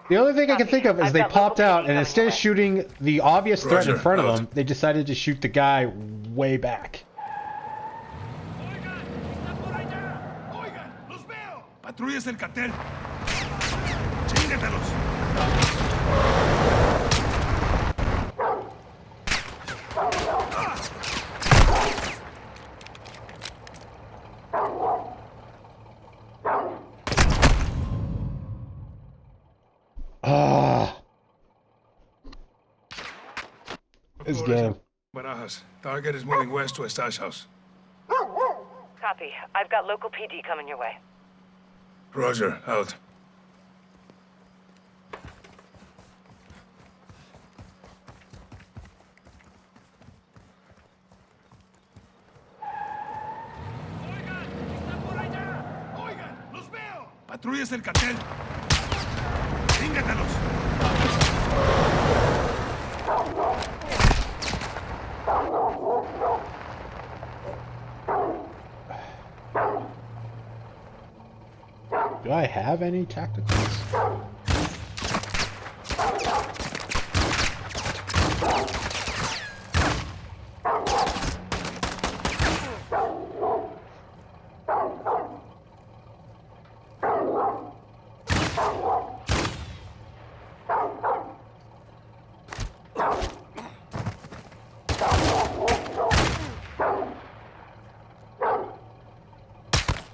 The only thing I can think of is they popped out, and instead of shooting the obvious threat in Roger, front of out. them, they decided to shoot the guy way back. Oigan, los veo. Patrullas del cartel. Chíngatelos. This game. Barajas. Target is moving west to a stash house. Copy. I've got local PD coming your way. Roger, out. Patrullas del cartel. ¡Chíngatelos! Do I have any tacticals?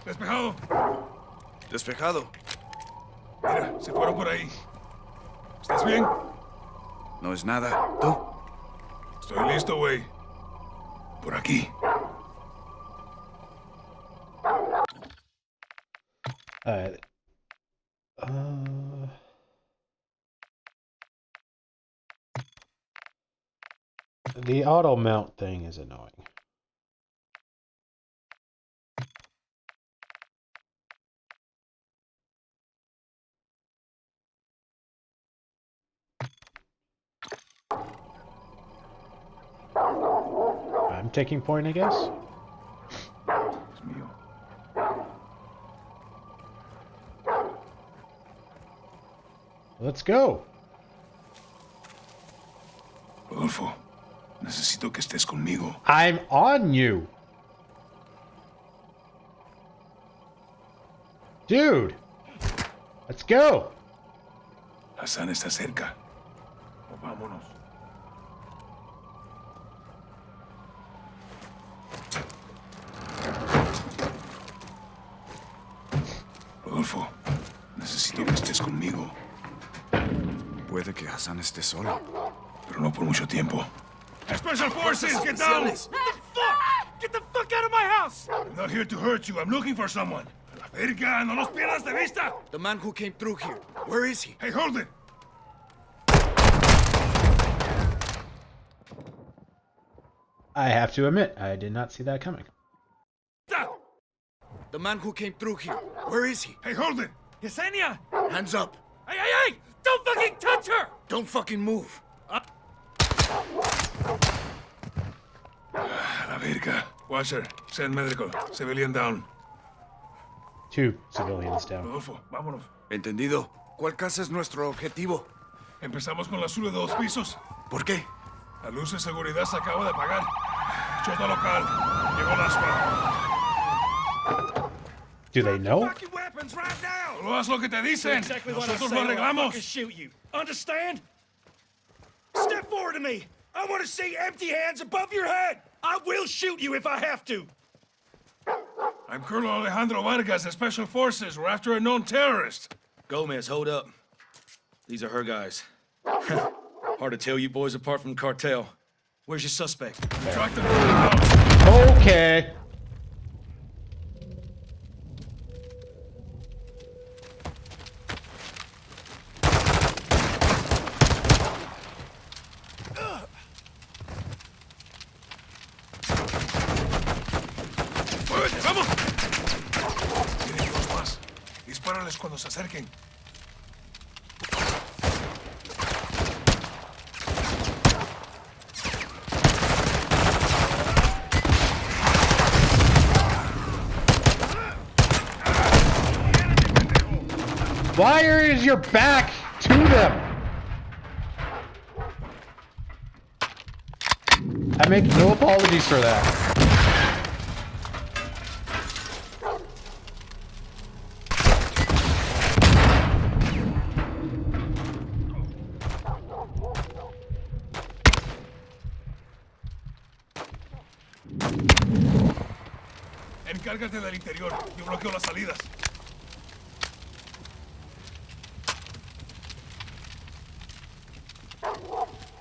Despejado. Despejado. Mira, se fueron por ahí. ¿Estás bien? No es nada. ¿Tú? Estoy listo, güey. Por aquí. Alright. The auto mount thing is annoying. I'm taking point, I guess. Let's go. Rodolfo, necesito que estés conmigo. I'm on you. Dude. Let's go. Hassan está cerca. Vámonos. Rodolfo, necesito que estés conmigo. Puede que Hassan esté solo. Pero no por mucho tiempo. Special Forces, get down! What the fuck? Get the fuck out of my house! I'm not here to hurt you. I'm looking for someone. La verga, no los pierdas de vista! The man who came through here. Where is he? Hey, hold it! I have to admit, I did not see that coming. The man who came through here. Where is he? Hey, hold it! Yesenia! Hands up. Hey, hey, hey! Don't fucking touch her! Don't fucking move. Up. La verga. Watcher, send medical. Civilian down. 2 civilians down. Rodolfo, vámonos. Entendido. ¿Cuál casa es nuestro objetivo? Empezamos con la azul de 2 pisos. ¿Por qué? La luz de seguridad se acaba de apagar. Chota local. Llegó el aspa. Do they know? Solo haz lo que te dicen. Nosotros lo arreglamos. Shoot you. Understand? Step forward to me. I want to see empty hands above your head. I will shoot you if I have to. I'm Colonel Alejandro Vargas of Special Forces. We're after a known terrorist. Gomez, hold up. These are her guys. Hard to tell you boys apart from the cartel. Where's your suspect? Track them to the house. Okay. ¡Vamos! Tienen 2 más. Dispárales cuando se acerquen. Why is your back to them? I make no apologies for that. Encárgate del interior. Yo bloqueo las salidas.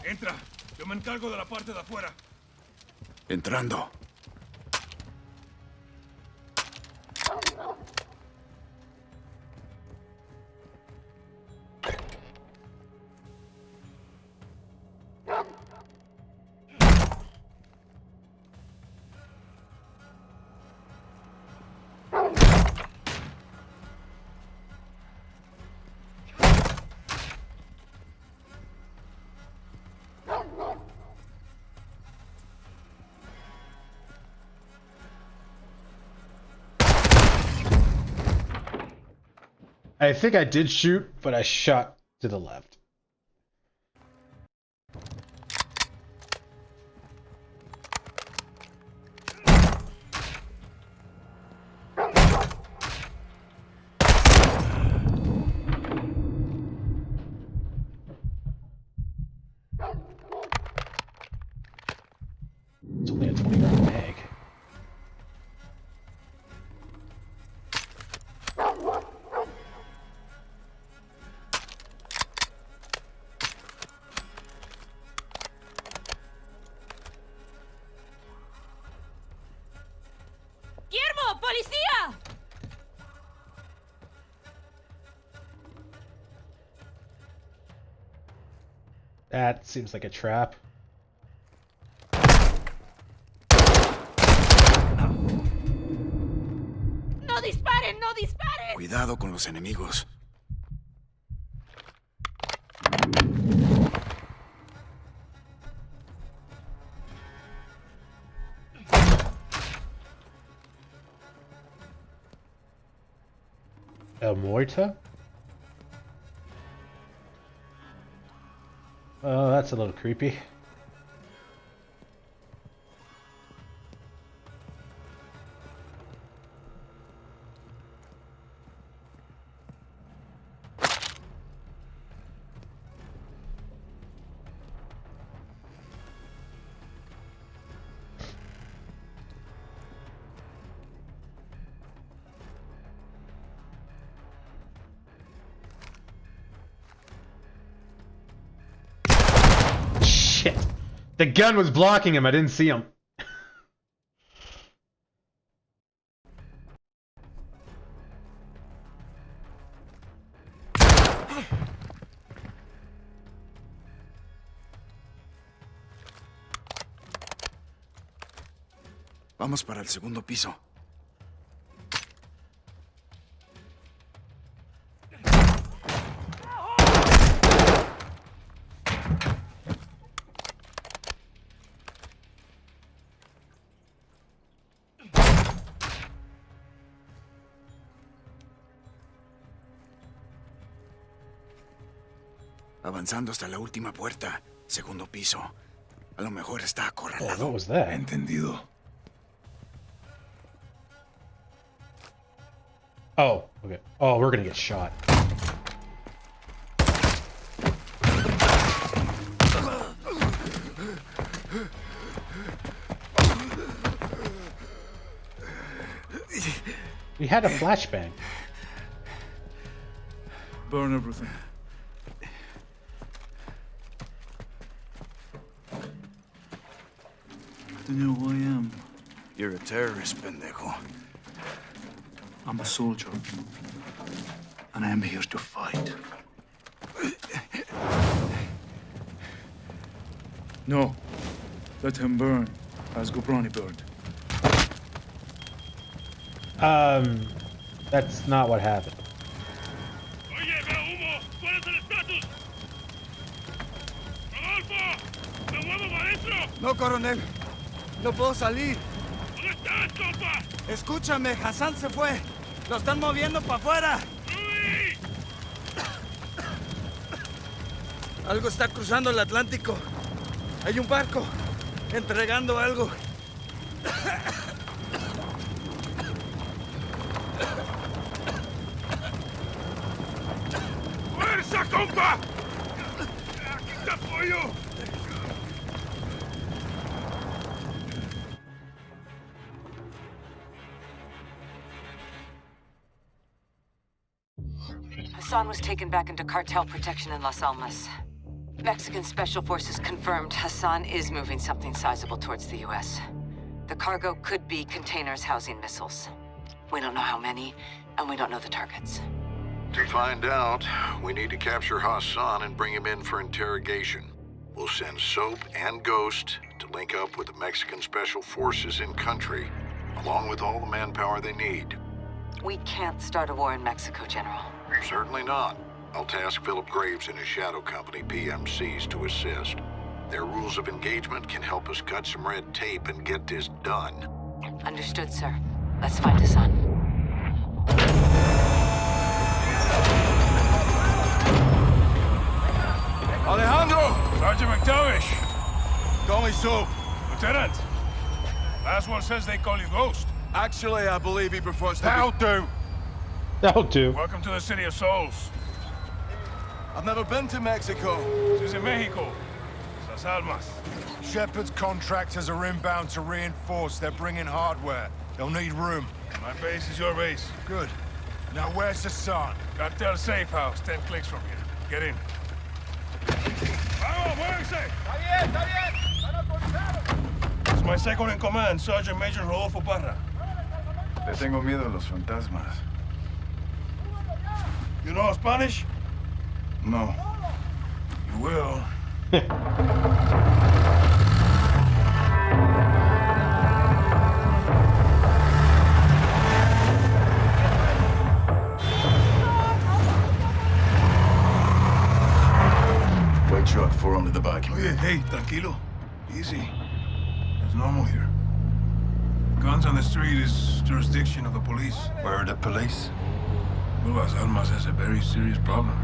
Entra. Yo me encargo de la parte de afuera. Entrando. I think I did shoot, but I shot to the left. It's only a 20-round mag. ¡Guillermo! ¡Policía! That seems like a trap. ¡No disparen! ¡No disparen! Cuidado con los enemigos. El Muerto? Oh, that's a little creepy. Shit. The gun was blocking him. I didn't see him. Vamos para el segundo piso. Avanzando hasta la última puerta. Segundo piso. A lo mejor está acorralado. What was that? Entendido. Oh, okay. Oh, we're gonna get shot. We had a flashbang. Burn everything. Do you know who I am? You're a terrorist, pendejo. I'm a soldier. And I am here to fight. No. Let him burn, as Gobrani burned. That's not what happened. Oye, veo humo. ¿Cuál es el estatus? Rodolfo, ¿me muevo para adentro? No, coronel. No puedo salir. ¿Dónde estás, compa? Escúchame, Hassan se fue. Lo están moviendo para afuera. Algo está cruzando el Atlántico. Hay un barco entregando algo. ¡Fuerza, compa! ¡Aquí te apoyo! Hassan was taken back into cartel protection in Las Almas. Mexican Special Forces confirmed Hassan is moving something sizable towards the U.S. The cargo could be containers housing missiles. We don't know how many, and we don't know the targets. To find out, we need to capture Hassan and bring him in for interrogation. We'll send Soap and Ghost to link up with the Mexican Special Forces in country, along with all the manpower they need. We can't start a war in Mexico, General. Certainly not. I'll task Philip Graves and his shadow company, PMCs, to assist. Their rules of engagement can help us cut some red tape and get this done. Understood, sir. Let's find Hassan. Alejandro! Sergeant McTavish! Call me Soap. Lieutenant! Last one says they call you Ghost. Actually, I believe he prefers to That'll do. That'll do. Welcome to the City of Souls. I've never been to Mexico. This is in Mexico. Las Almas. Shepard's contractors are inbound to reinforce. They're bringing hardware. They'll need room. My base is your base. Good. Now where's Hassan? Cartel safe house, 10 clicks from here. Get in. Vamos, muévense! It's my second in command, Sergeant Major Rodolfo Parra. Le tengo miedo a los fantasmas. You know Spanish? No. You will. White truck, 4 under the back. Oh, yeah, hey, tranquilo. Easy. It's normal here. Guns on the street is jurisdiction of the police. Where are the police? Well, Las Almas has a very serious problem.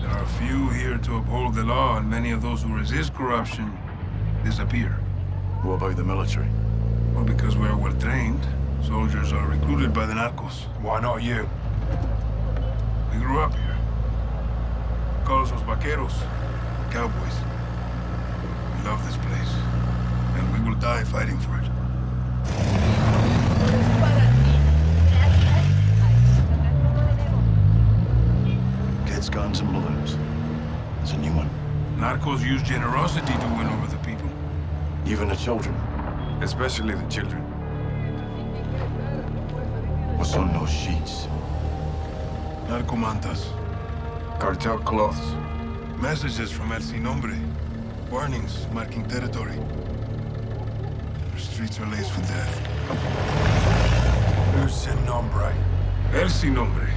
There are few here to uphold the law, and many of those who resist corruption disappear. What about the military? Well, because we're well trained, soldiers are recruited by the narcos. Why not you? We grew up here. Call us los vaqueros, cowboys. We love this place, and we will die fighting for it. Kids, guns, and balloons. It's a new one. Narcos use generosity to win over the people. Even the children. Especially the children. What's on those sheets? Narcomantas. Cartel cloths. Messages from El Sin Nombre. Warnings marking territory. Our streets are laced with death. Who's Sin Nombre? El Sin Nombre.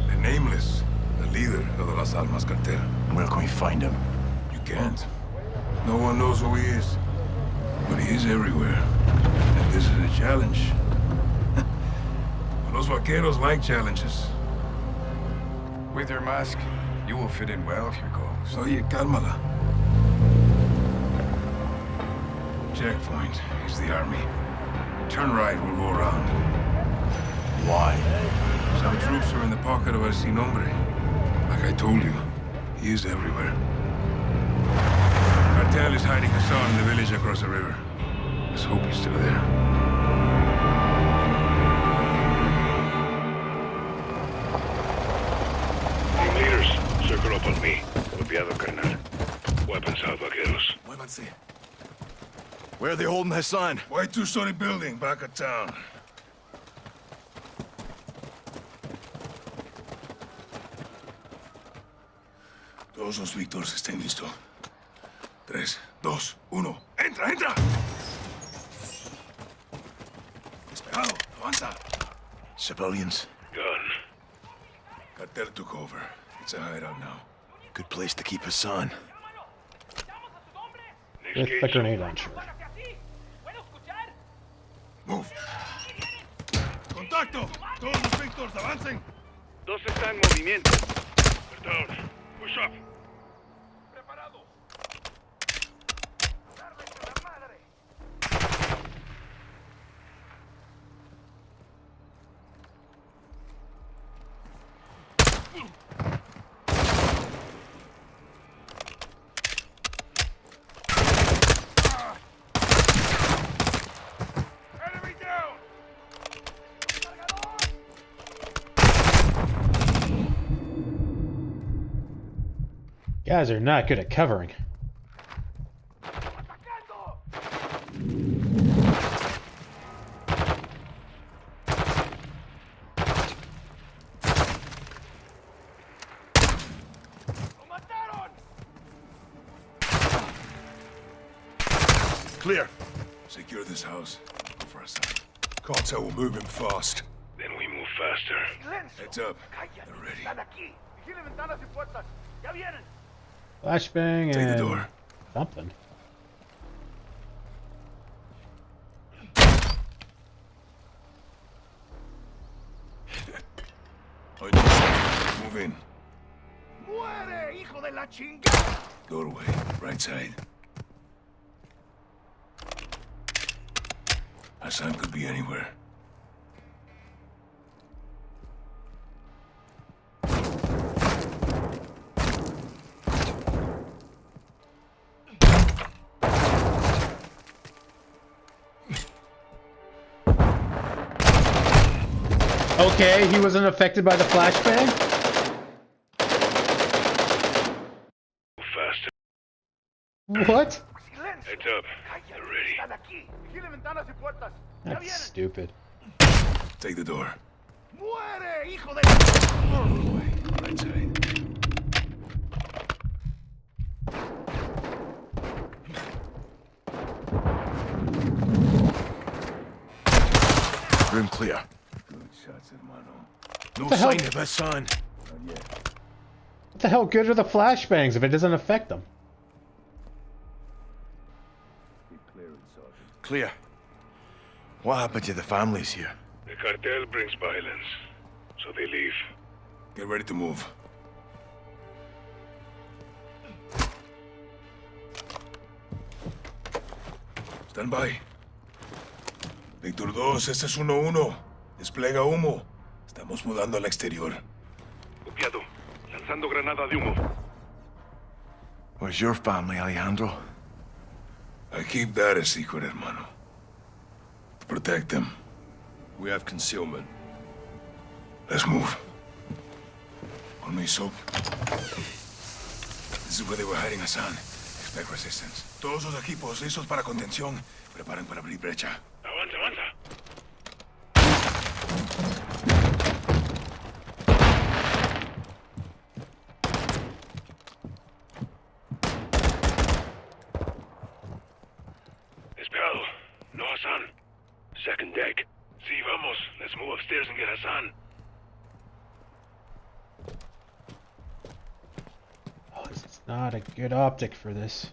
The nameless. The leader of the Las Almas cartel. Where can we find him? You can't. No one knows who he is. But he is everywhere. And this is a challenge. Los vaqueros like challenges. With your mask, you will fit in well here, Ghost. Oye, cálmala. Checkpoint is the army. Turn right, we'll go around. Why? Some troops are in the pocket of El Sin Nombre. Like I told you, he is everywhere. Cartel is hiding Hassan in the village across the river. Let's hope he's still there. Team leaders, circle up on me. Copiado, carnal. Weapons out, vaqueros. Muévanse. Where are they holding Hassan? White two-story building back of town. Todos los Víctores estén listos. 3, 2, 1. ¡Entra, entra! Despejado, avanza. Civilians. Gun. Cartel took over. It's a hideout now. Good place to keep Hassan. With the grenade launcher. Move. Contacto. Todos los Víctors, avancen. Dos está en movimiento. Perdón. Push up. Guys are not good at covering. Clear. Secure this house. Go for us. Cartel will move him fast. Then we move faster. Heads up. They're ready. Flashbang Take the and door. something. Move in. ¡Muere, hijo de la chingada! Doorway, right side. Hassan could be anywhere. Okay, he wasn't affected by the flashbang? Faster. What? Heads up. They're ready. That's stupid. Take the door. ¡Muere, hijo de... Doorway, right side. Room clear. Good shots, hermano. No the hell? sign of Hassan. What the hell good are the flashbangs if it doesn't affect them? Clear. What happened to the families here? The cartel brings violence, so they leave. Get ready to move. Stand by. Víctor 2, este es 1-1. Desplega humo. Estamos mudando al exterior. Copiado. Lanzando granada de humo. Where's your family, Alejandro? I keep that a secret, hermano. To protect them. We have concealment. Let's move. On me, Soap. This is where they were hiding Hassan. Expect resistance. Todos los equipos listos para contención. Preparen para abrir brecha. Avanza, avanza. Despejado. No Hassan. Second deck. Sí, vamos. Let's move upstairs and get Hassan. Oh, this is not a good optic for this.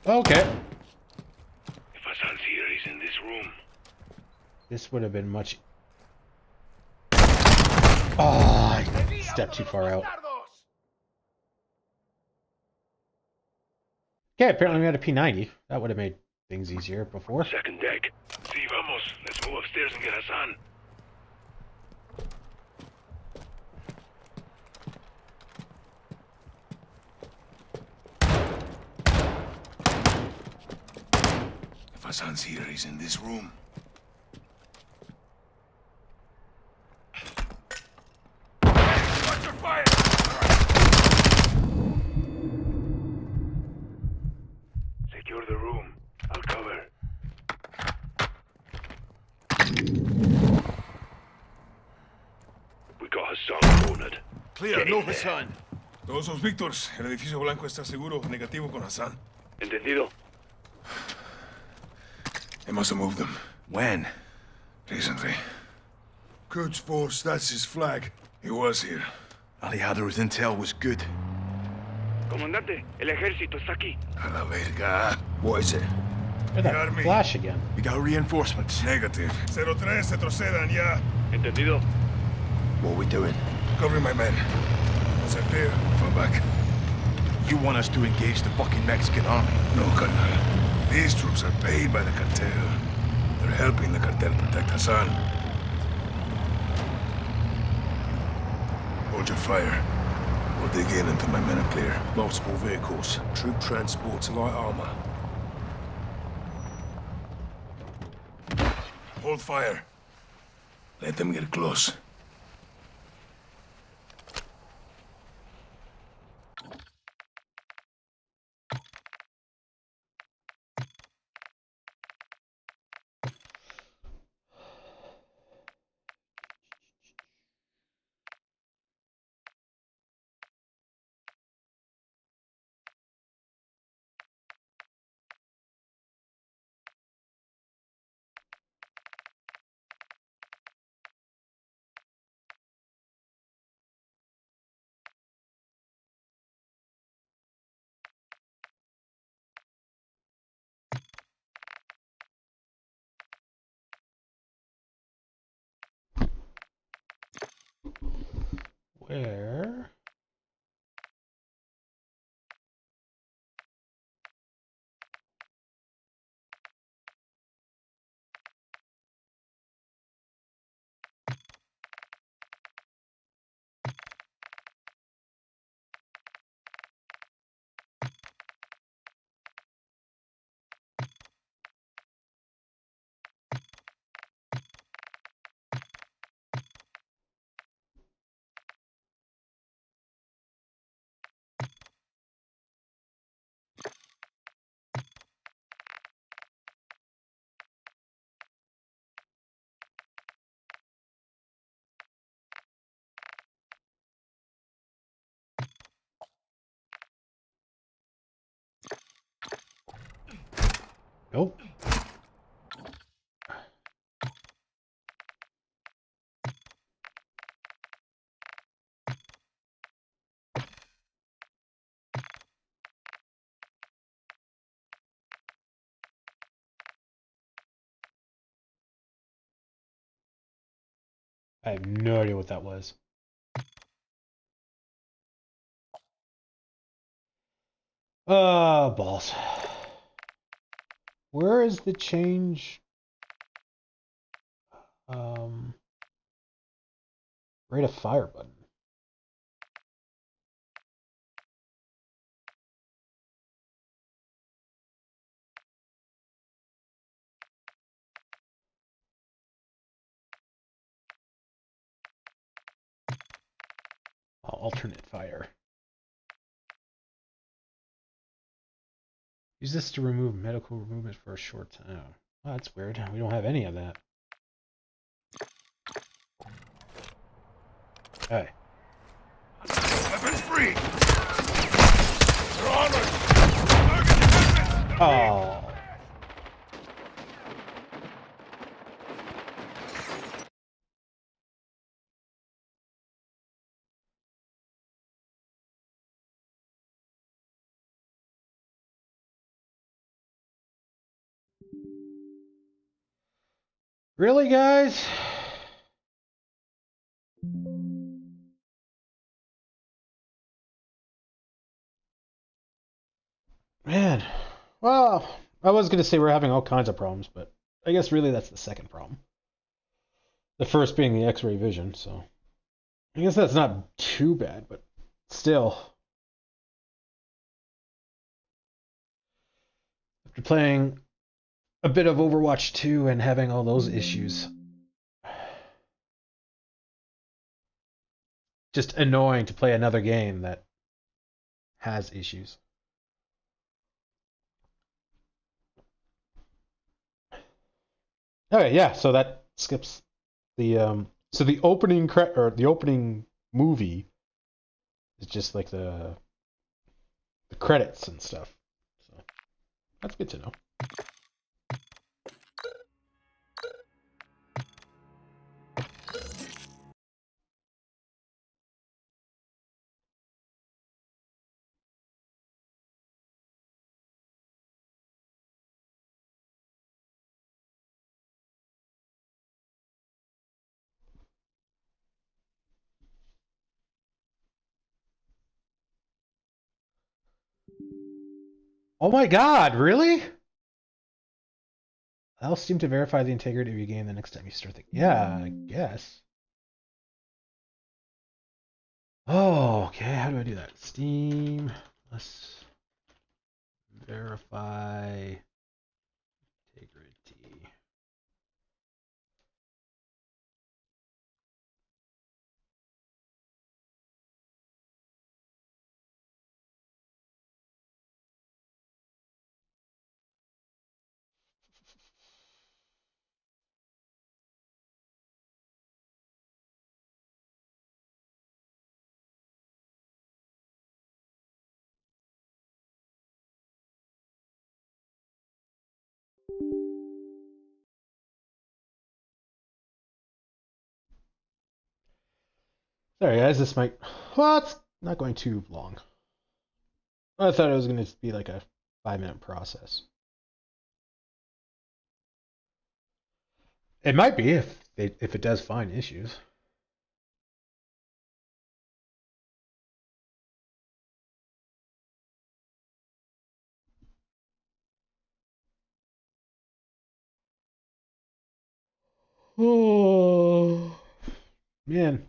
Okay. If Hassan's here, he's in this room. This would have been much... Oh, I stepped too far out. Okay, apparently we had a P90. That would have made things easier before. Second deck. Sí, vamos. Let's move upstairs and get Hassan. If Hassan's here, he's in this room. Watch your fire! Secure the room. I'll cover. We got Hassan cornered. Clear, Get no in there. Hassan. Todos los Víctors. El edificio blanco está seguro. Negativo con Hassan. Entendido. They must have moved them. When? Recently. Quds Force, that's his flag. He was here. Alejandro's intel was good. Comandante, el ejército está aquí. A la verga. What is it? Look at that flash again. We got reinforcements. Negative. 03, retrocedan, ya. Entendido. What are we doing? Covering my men. Once I'm clear, fall back. You want us to engage the fucking Mexican army? No, Colonel. These troops are paid by the cartel. They're helping the cartel protect Hassan. Hold your fire. We'll dig in until my men are clear. Multiple vehicles, troop transports, light armor. Hold fire. Let them get close. Where? Nope. I have no idea what that was. Balls. Where is the change? Rate of fire button. Alternate fire. Use this to remove medical movement for a short time. Oh, that's weird. We don't have any of that. Hey. Weapons free! Oh. Really, guys? Man. Well, I was going to say we're having all kinds of problems, but I guess really that's the second problem. The first being the X-ray vision, so I guess that's not too bad, but still. After playing a bit of Overwatch 2 and having all those issues, just annoying to play another game that has issues. Okay, yeah, so that skips the so the opening the opening movie is just like the credits and stuff. So that's good to know. Oh my god, really? Allow Steam to verify the integrity of your game the next time you start the... Yeah, I guess. Oh, okay, how do I do that? Steam, let's verify integrity. Sorry guys, this might... Well, it's not going too long. I thought it was going to be like a 5-minute process. It might be if it does find issues. Oh, man.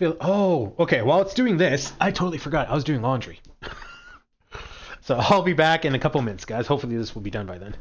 Oh, okay. While it's doing this, I totally forgot. I was doing laundry. So I'll be back in a couple minutes, guys. Hopefully this will be done by then.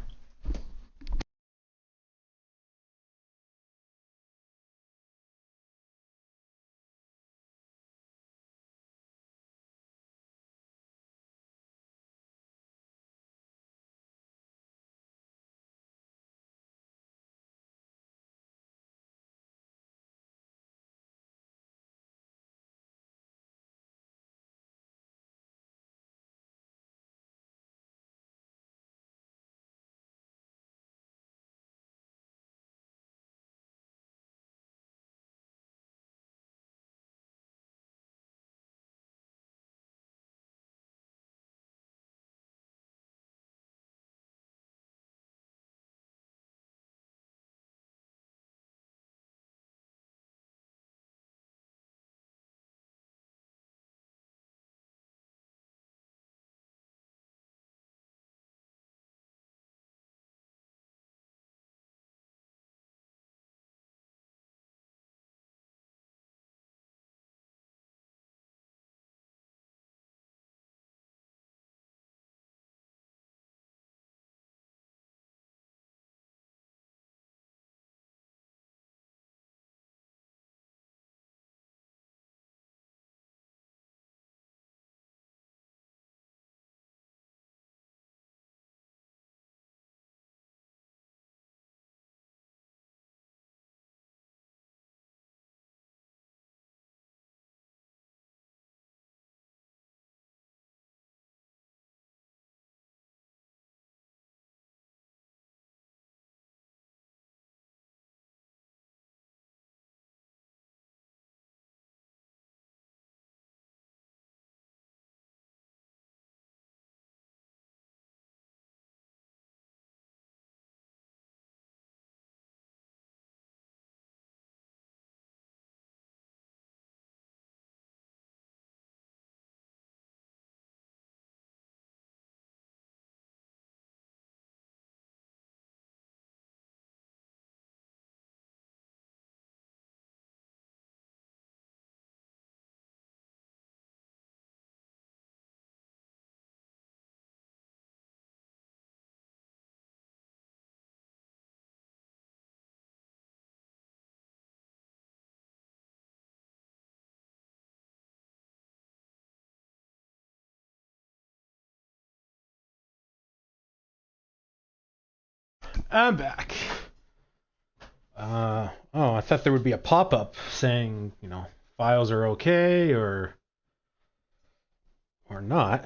I'm back. Oh, I thought there would be a pop-up saying, files are okay or not.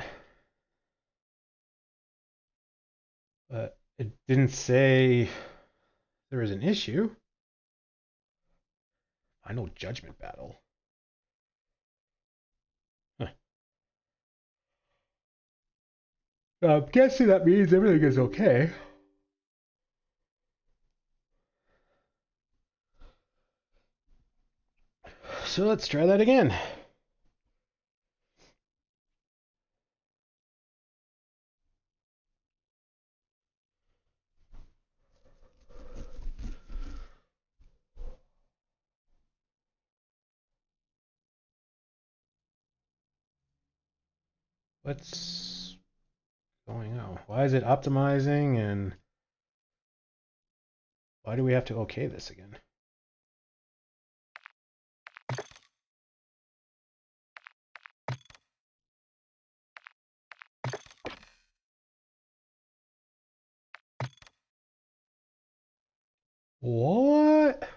But it didn't say there was an issue. Final judgment battle. Huh. I'm guessing that means everything is okay. So let's try that again. What's going on? Why is it optimizing and why do we have to okay this again? What?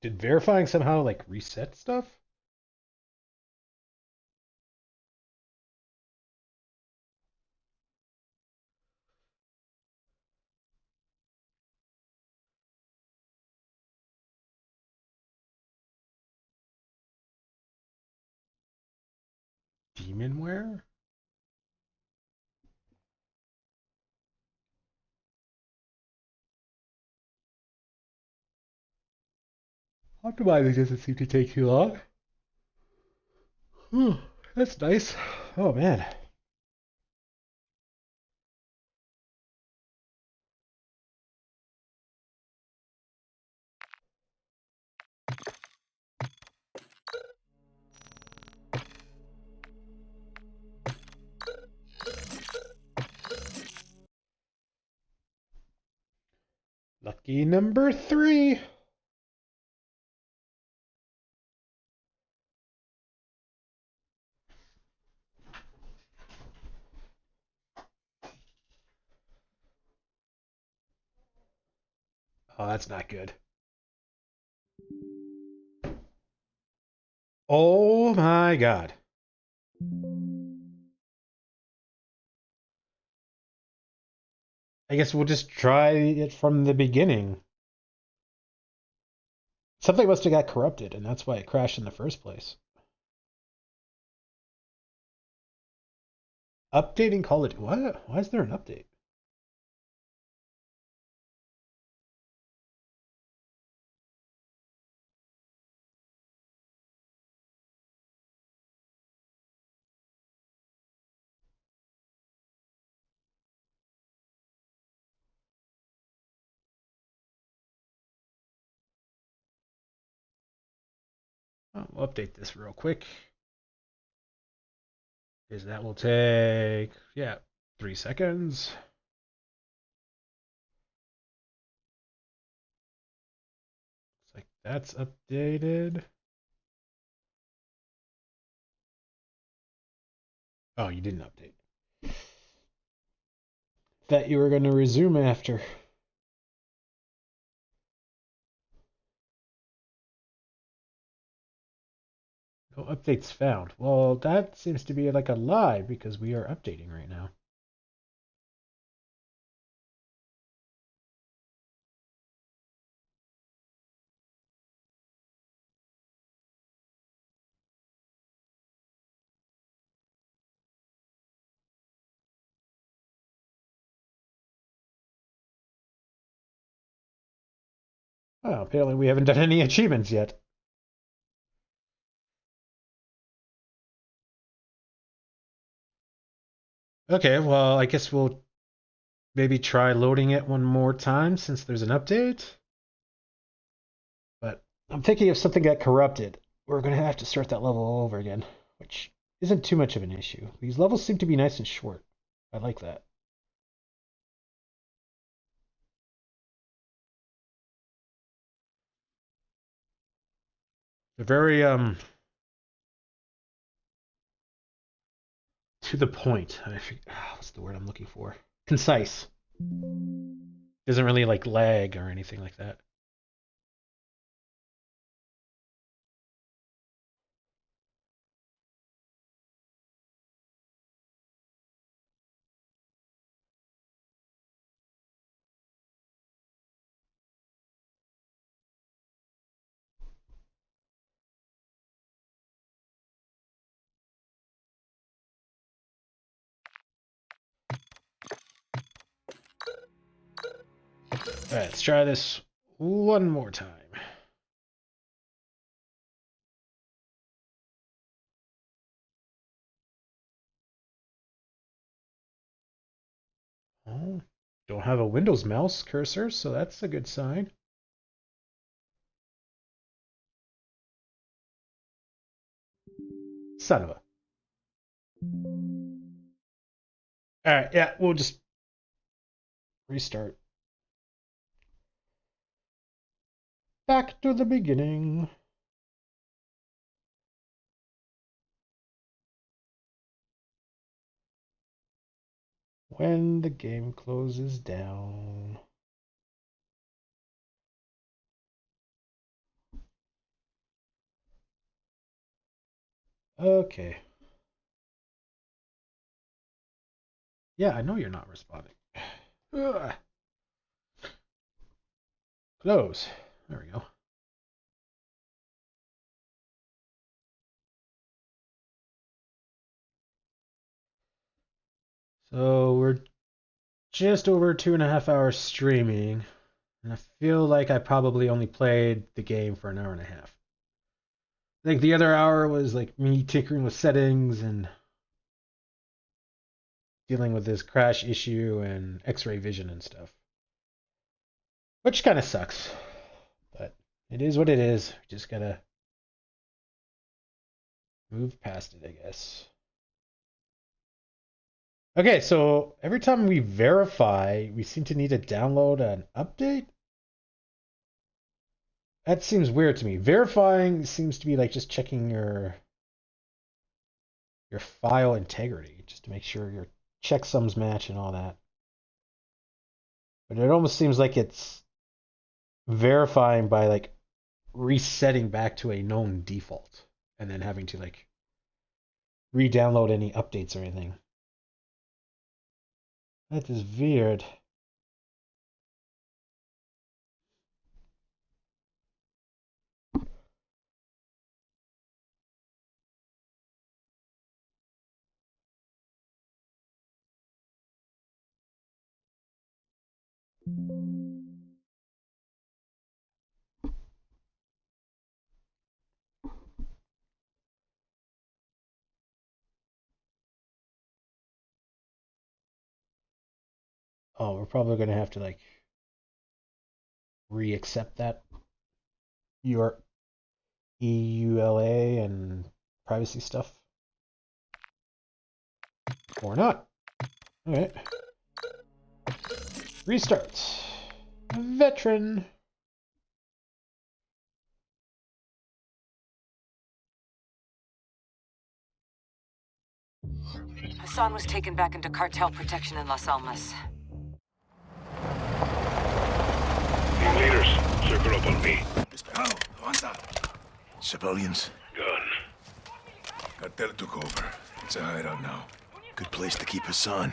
Did verifying somehow reset stuff? Demonware? Optimizing doesn't seem to take too long. That's nice. Oh man. Lucky number 3. Oh, that's not good. Oh my god. I guess we'll just try it from the beginning. Something must have got corrupted, and that's why it crashed in the first place. Updating Call of Duty. What? Why is there an update? We'll update this real quick. Because that will take, 3 seconds. Looks like that's updated. Oh, you didn't update. Thought you were going to resume after. No updates found. Well, that seems to be like a lie because we are updating right now. Oh, apparently we haven't done any achievements yet. Okay, well, I guess we'll maybe try loading it one more time since there's an update. But I'm thinking if something got corrupted, we're going to have to start that level all over again, which isn't too much of an issue. These levels seem to be nice and short. I like that. They're very, to the point. What's the word I'm looking for? Concise. Doesn't really like lag or anything like that. All right, let's try this one more time. Oh, don't have a Windows mouse cursor, so that's a good sign. Son of a. Alright, yeah, we'll just restart. Back to the beginning. When the game closes down. Okay. Yeah, I know you're not responding. Ugh. Close. There we go. So we're just over 2.5 hours streaming, and I feel like I probably only played the game for an hour and a half. I think the other hour was like me tinkering with settings and dealing with this crash issue and X-ray vision and stuff. Which kind of sucks. But it is what it is. Just gotta move past it, I guess. Okay, so every time we verify, we seem to need to download an update. That seems weird to me. Verifying seems to be like just checking your file integrity, just to make sure your checksums match and all that. But it almost seems like it's verifying by like resetting back to a known default and then having to like re-download any updates or anything. That is weird. Oh, we're probably going to have to like re-accept that your EULA and privacy stuff. Or not. Alright. Restart. Veteran. Hassan was taken back into cartel protection in Las Almas. Team leaders, circle up on me. Despejado, avanza. Civilians. Gun. Cartel took over. It's a hideout now. Good place to keep Hassan.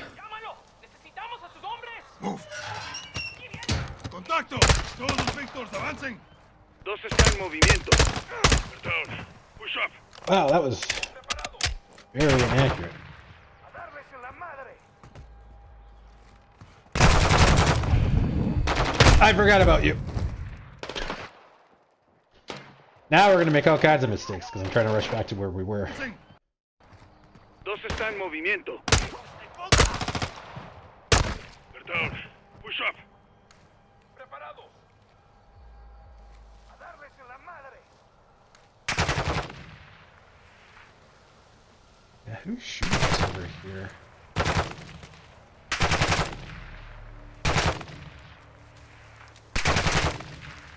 Move. Contacto. Todos los Victors, avancen. Dos están en movimiento. Down. Push up. Wow, that was very inaccurate. I forgot about you. Now we're going to make all kinds of mistakes because I'm trying to rush back to where we were. Dos están en movimiento. Down. Push up. Yeah, who shoots over here?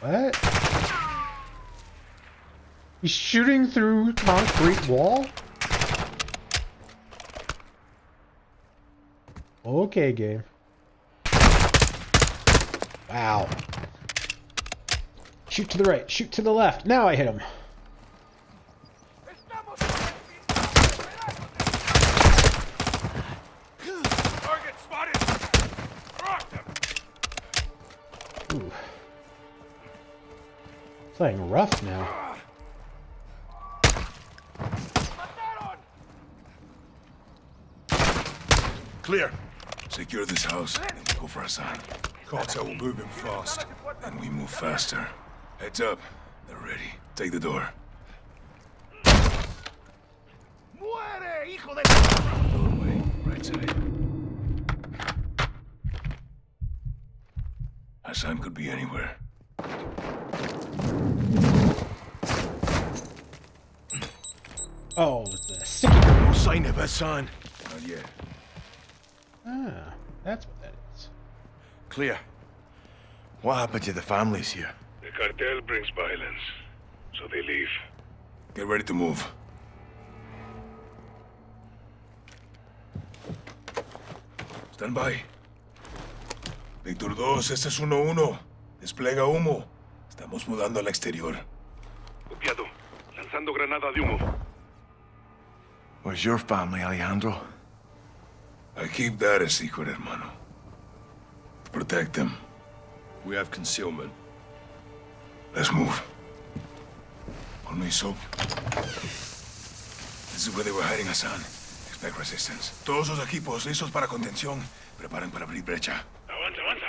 What? He's shooting through concrete wall? Okay, game. Wow. Shoot to the right, shoot to the left. Now I hit him. Target spotted. Rock them. Ooh. Playing rough now. Clear. Secure this house, and we go for Hassan. Cartel will move him fast. And we move faster. Heads up. They're ready. Take the door. Muere, hijo de... Doorway, right side. Hassan could be anywhere. Oh, the sticky. No sign of Hassan. Not yet. Ah, that's what that is. Clear. What happened to the families here? The cartel brings violence, so they leave. Get ready to move. Stand by. Víctor 2, este es 1-1. Desplega humo. Estamos mudando al exterior. Copiado. Lanzando granada de humo. Where's your family, Alejandro? I keep that a secret, hermano. Protect them. We have concealment. Let's move. On me, Soap. This is where they were hiding Hassan. Expect resistance. Todos los equipos listos para contención. Preparen para abrir brecha. Avanza, avanza.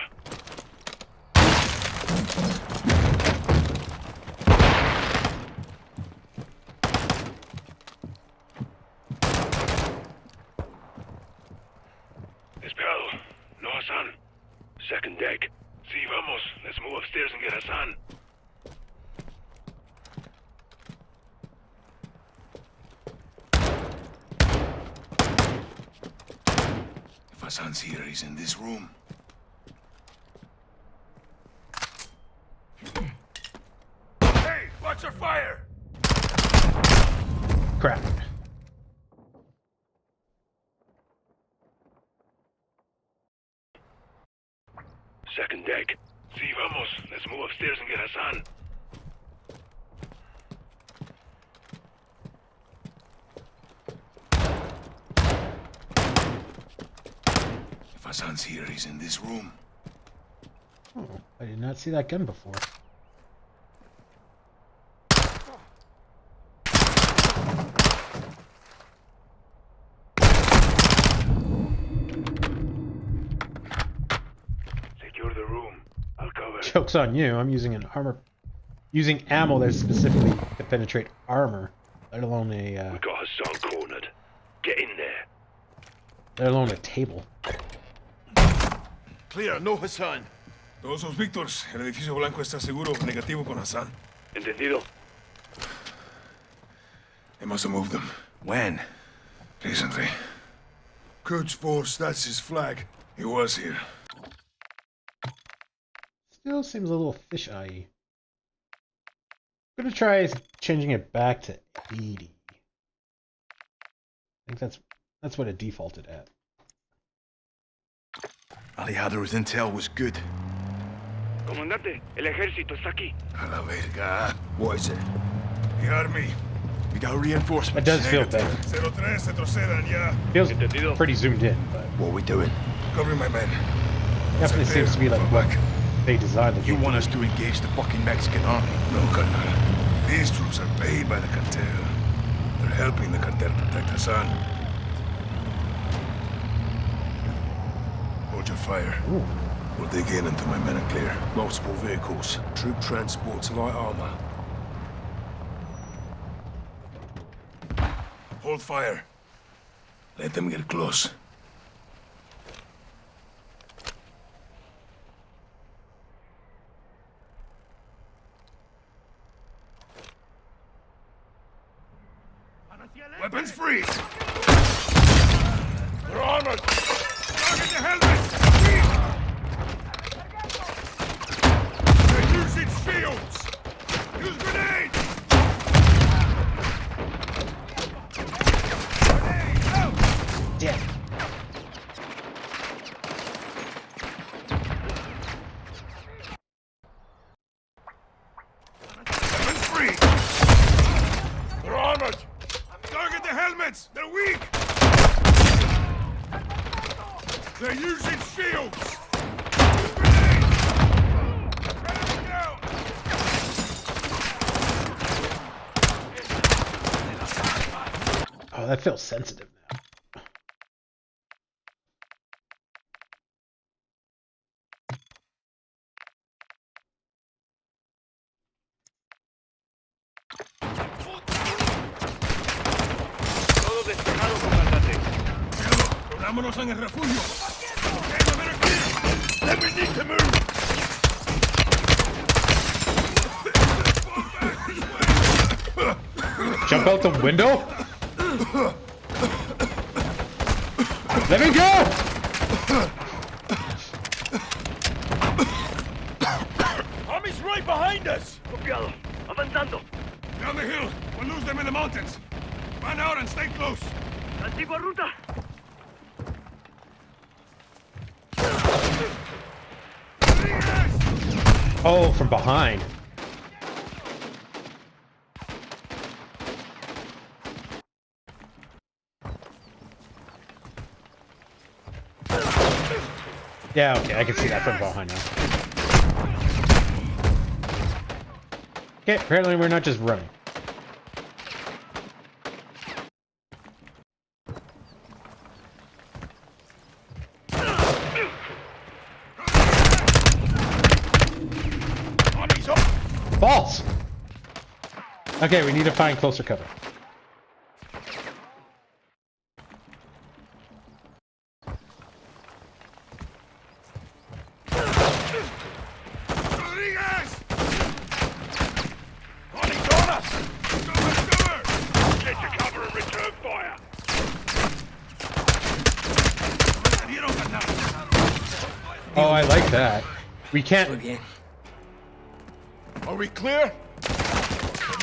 Hassan. If Hassan's here, he's in this room. Hey, watch your fire! Crap. Second deck. Si, vamos. Let's move upstairs and get Hassan. If Hassan's here, he's in this room. Oh, I did not see that gun before. Secure the room. I'll cover. Joke's on you. I'm using using ammo that's specifically to penetrate armor, let alone a We got Hassan cornered. Get in there. let alone a table. Clear, no Hassan. Todos los Víctors. El edificio blanco está seguro. Negativo con Hassan. Entendido. They must have moved them. When? Recently. Quds Force, that's his flag. He was here. Still seems a little fish-eye. I'm gonna try changing it back to 80. I think that's what it defaulted at. Aliado's intel was good. Comandante, el ejército está aquí. A la verga. What is it? The army. We got reinforcements. It does feel better. 03, retrocedan, ya. Feels pretty zoomed in, but What are we doing? Covering my men. definitely seems to be like what they designed the You game. want us to engage the fucking Mexican army? No, Colonel. These troops are paid by the cartel. They're helping the cartel protect Hassan. Hold your fire. Ooh. We'll dig in until my men are clear. Multiple vehicles, troop transports, light armor. Hold fire. Let them get close. Weapons free! They're armored! Target the helmets! They're using shields! Use grenades! Grenades, out! Dead. Weapons free! They're armored! Target the helmets! They're weak! They're using shields! Oh, that feels sensitive now. Todo despejado, comandante. Vámonos en el refugio. Let me need to move. Jump out the window? Let me go! Army's right behind us! Copiado. Avanzando. Down the hill. We'll lose them in the mountains. Fan out and stay close. Antigua ruta. Oh, from behind. Yeah, okay, I can see that from behind now. Okay, apparently we're not just running. Balls! Okay, we need to find closer cover. Rodriguez! like that. We can't. Are we clear?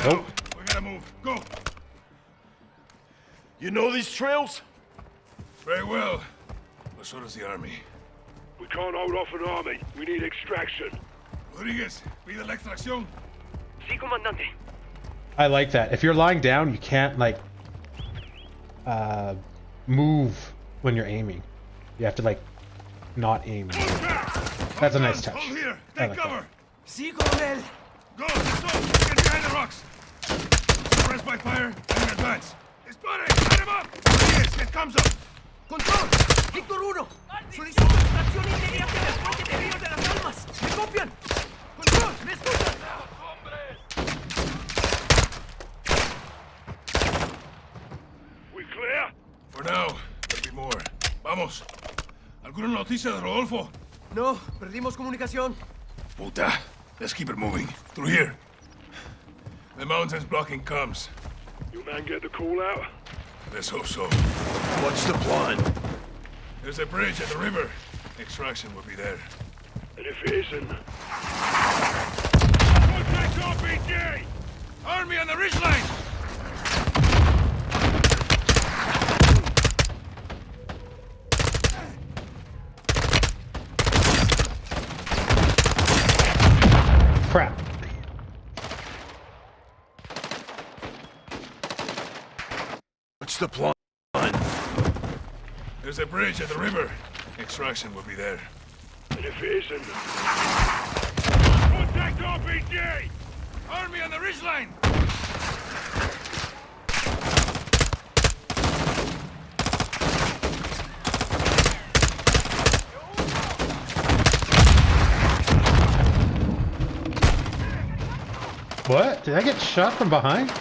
Nope. We gotta move. Go. You know these trails? Very well. But so does the army. We can't hold off an army. We need extraction. Rodriguez, pide la extracción. Sí, comandante. I like that. If you're lying down, you can't like move when you're aiming. You have to like not aim. That's a nice touch. Hold here. I Take like cover. Sí, coronel. Go. Get behind the rocks. Press by fire and advance. Dispare. Light him up. Rodriguez, get comes up. Control. Víctor 1. Solicito extracción inmediata del puente de Río de las Almas. ¿Me copian? Control. ¿Me escuchan? We clear? For now, there'll be more. Vamos. ¿Alguna noticia de Rodolfo? No, perdimos comunicación. Puta. Let's keep it moving. Through here. The mountain's blocking comms. You man get the call out? Let's hope so. What's the plan? There's a bridge at the river. Extraction will be there. And if it isn't... Contact RPG! Army on the ridgeline! Crap. What's the plan? There's a bridge at the river. Extraction will be there. And if it isn't... Contact RPG! Army on the ridgeline! What? Did I get shot from behind?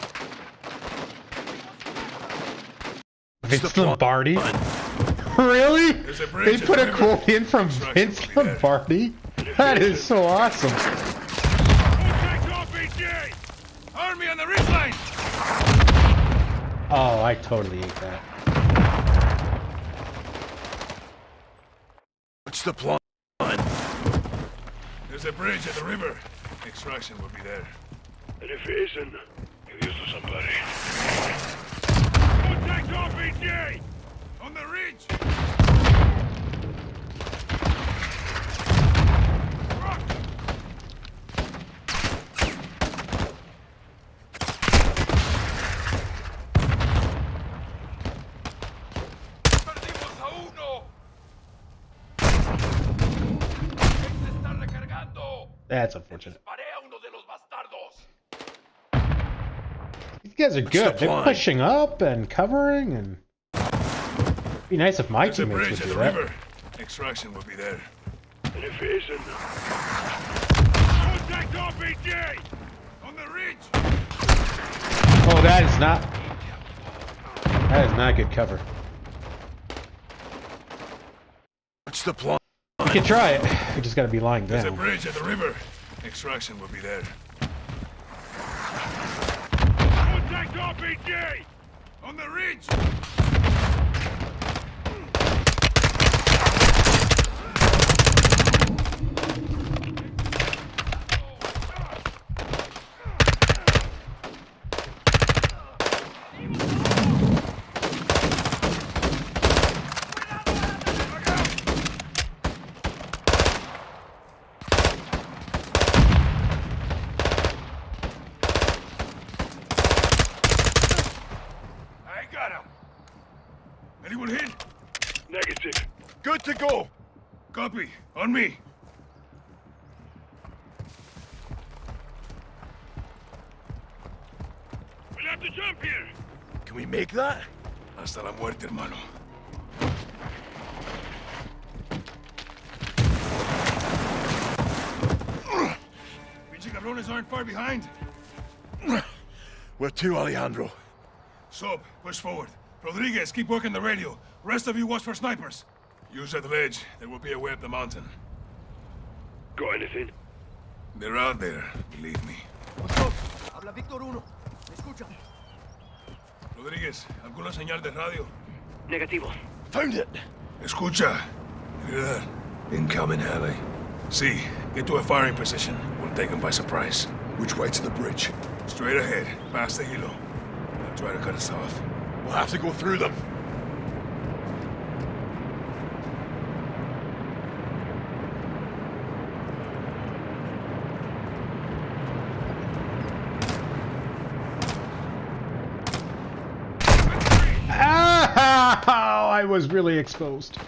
Vince Lombardi? Really? They put a quote in from Vince Lombardi? That is so awesome. Contact RPG! Army on the ridgeline! Oh, I totally ate that. What's the plan? There's a bridge at the river. Extraction will be there. And if it isn't, give this to somebody. Contact RPG! On the ridge! ¡Perdimos a uno! ¡Se está recargando! That's unfortunate. ¡Disparé a uno de los bastardos! These guys are good. They're pushing up and covering and... It'd be nice if my There's a teammates bridge would at do the that. river. Extraction will be there. And if it isn't... Contact RPG! On the ridge! Oh, that is not... That is not good cover. What's the plan? You can try it. You just gotta be lying There's a down. bridge at the river. Extraction will be there. Contact RPG! On the ridge! I got him. Anyone hit? Negative. Good to go. Copy. On me. We'll have to jump here. Can we make that? Hasta la muerte, hermano. Pinche cabrones aren't far behind. Where to, Alejandro? Soap, push forward. Rodriguez, keep working the radio. Rest of you watch for snipers. Use that ledge. There will be a way up the mountain. Got anything? They're out there, believe me. Habla Víctor 1. ¿Me escuchan? Rodriguez, ¿alguna señal de radio? Negativo. Found it. Escucha. Hear that? Incoming, Haley. See, get to a firing position. We'll take them by surprise. Which way to the bridge? Straight ahead, past the hilo. They'll try to cut us off. We'll have to go through them. Ah! I was really exposed.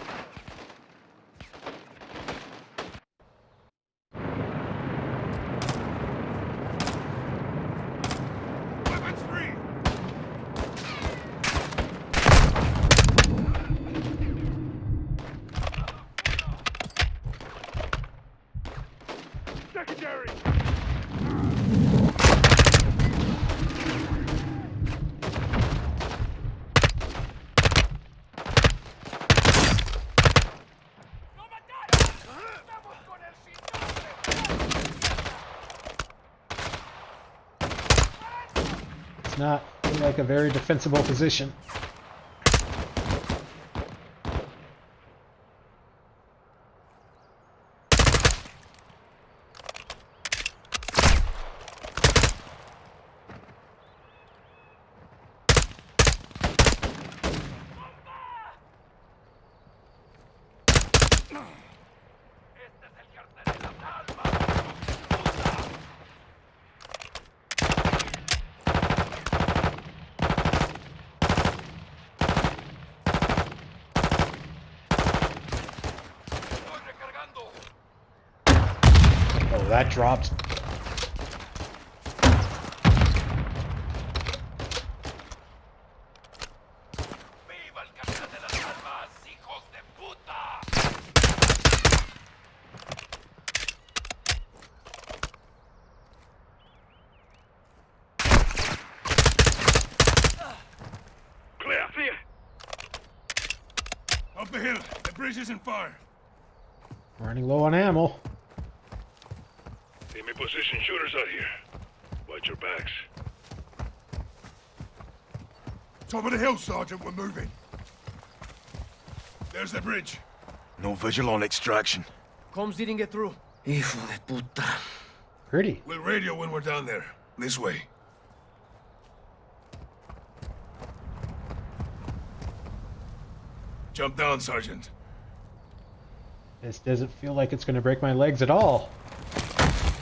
Secondary! It's not like a very defensible position. Oh, that dropped. Clear! Clear! Up the hill. The bridge is in fire. Running low on ammo. Enemy position shooters out here. Watch your backs. Top of the hill, Sergeant. We're moving. There's the bridge. No visual on extraction. Comms didn't get through. Hijo de puta. Pretty. We'll radio when we're down there. This way. Jump down, Sergeant. This doesn't feel like it's going to break my legs at all.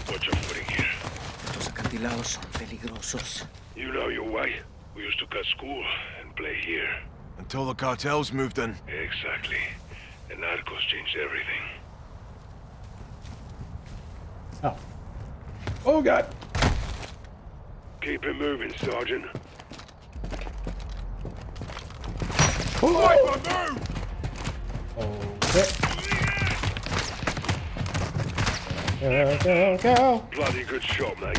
Watch your footing here. Estos acantilados son peligrosos. You know your way. We used to cut school and play here. Until the cartels moved in. Exactly. The narcos changed everything. Oh. Oh, God. Keep it moving, Sergeant. Oh. Move! Okay. Go, go, go. Bloody good shot, mate.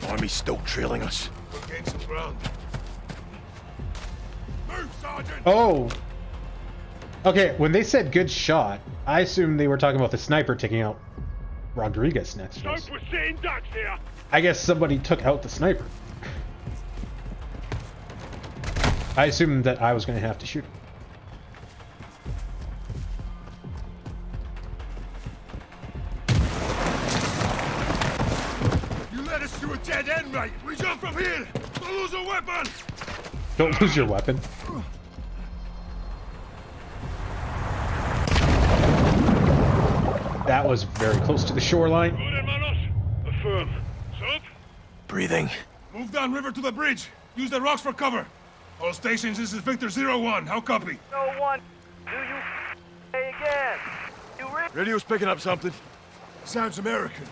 Army's still trailing us. We'll gain some ground. Move, Sergeant! Oh. Okay, when they said good shot, I assumed they were talking about the sniper taking out Rodriguez next to us. We're sitting ducks here. I guess somebody took out the sniper. I assumed that I was going to have to shoot him. You led us to a dead end, mate! We jump from here! Don't lose a weapon! Don't lose your weapon. That was very close to the shoreline. Good, hermanos. Affirm. Soap? Breathing. Move down river to the bridge. Use the rocks for cover. All stations, this is Victor 01. How copy? No one. Do you say again? You Radio's picking up something. Sounds American.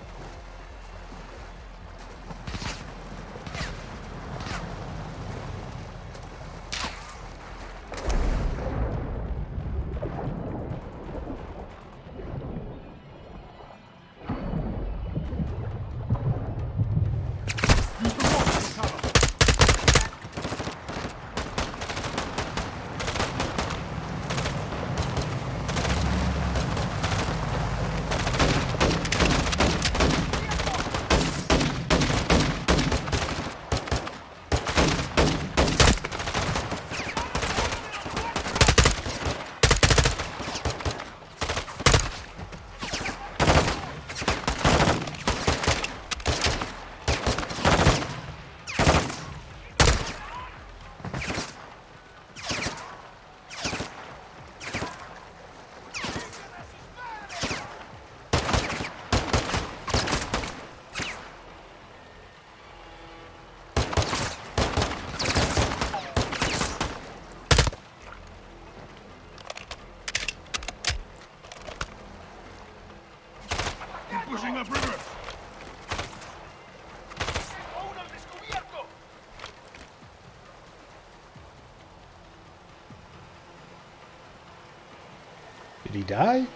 Did he die?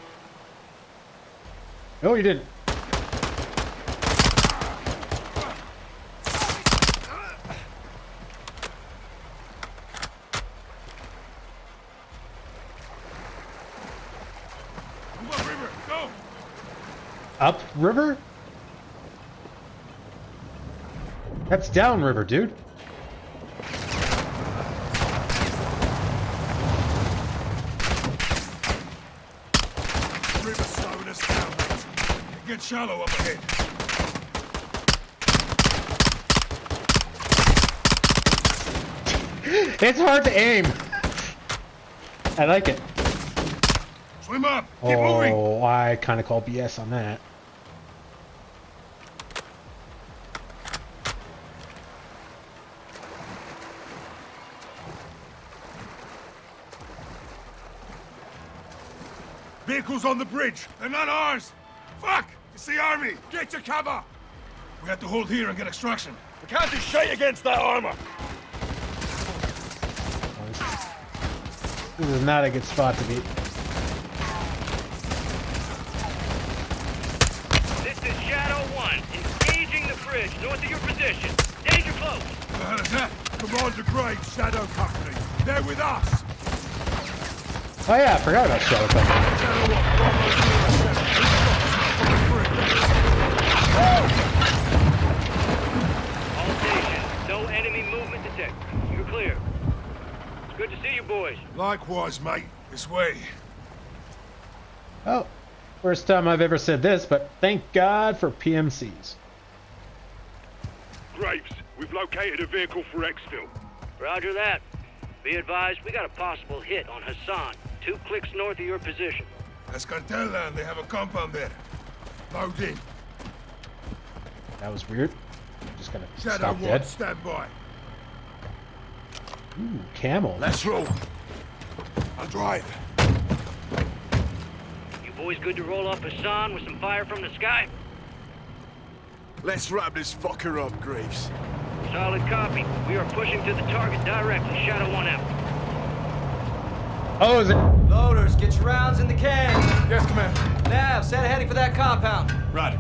No, he didn't. Up river? That's down river, dude. River's slowing us down, mate. It gets shallow up ahead. It's hard to aim. I like it. Swim up. Keep moving. Oh, I kind of call BS on that. Vehicles on the bridge. They're not ours. Fuck! It's the army. Get to cover. We have to hold here and get extraction. We can't do shit against that armor. This is not a good spot to be. This is Shadow 1, engaging the bridge north of your position. Danger close. The hell is that? Commander Graves, Shadow Company. They're with us. Oh yeah, I forgot about Shadow Company. All stations, no enemy movement detected. You're clear. It's good to see you boys. Likewise, mate. This way. Oh, first time I've ever said this, but thank God for PMCs. Graves, we've located a vehicle for exfil. Roger that. Be advised, we got a possible hit on Hassan, 2 clicks north of your position. That's cartel land. They have a compound there. Load in. That was weird. Just gonna Shadow stop 1, dead. stand by. Ooh, camel. Let's roll. I'll drive. You boys good to roll up Hassan with some fire from the sky? Let's wrap this fucker up, Graves. Solid copy. We are pushing to the target directly. Shadow 1 out. Oh, is it? Loaders, get your rounds in the can. Yes, Commander. Nav, set heading for that compound. Right.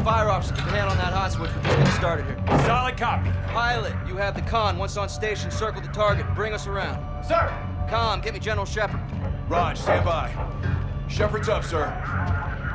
Fire officer, keep a hand on that hot switch. We're just getting started here. Solid copy. Pilot, you have the con. Once on station, circle the target. Bring us around. Sir. Com, get me General Shepard. Raj, stand by. Shepard's up, sir.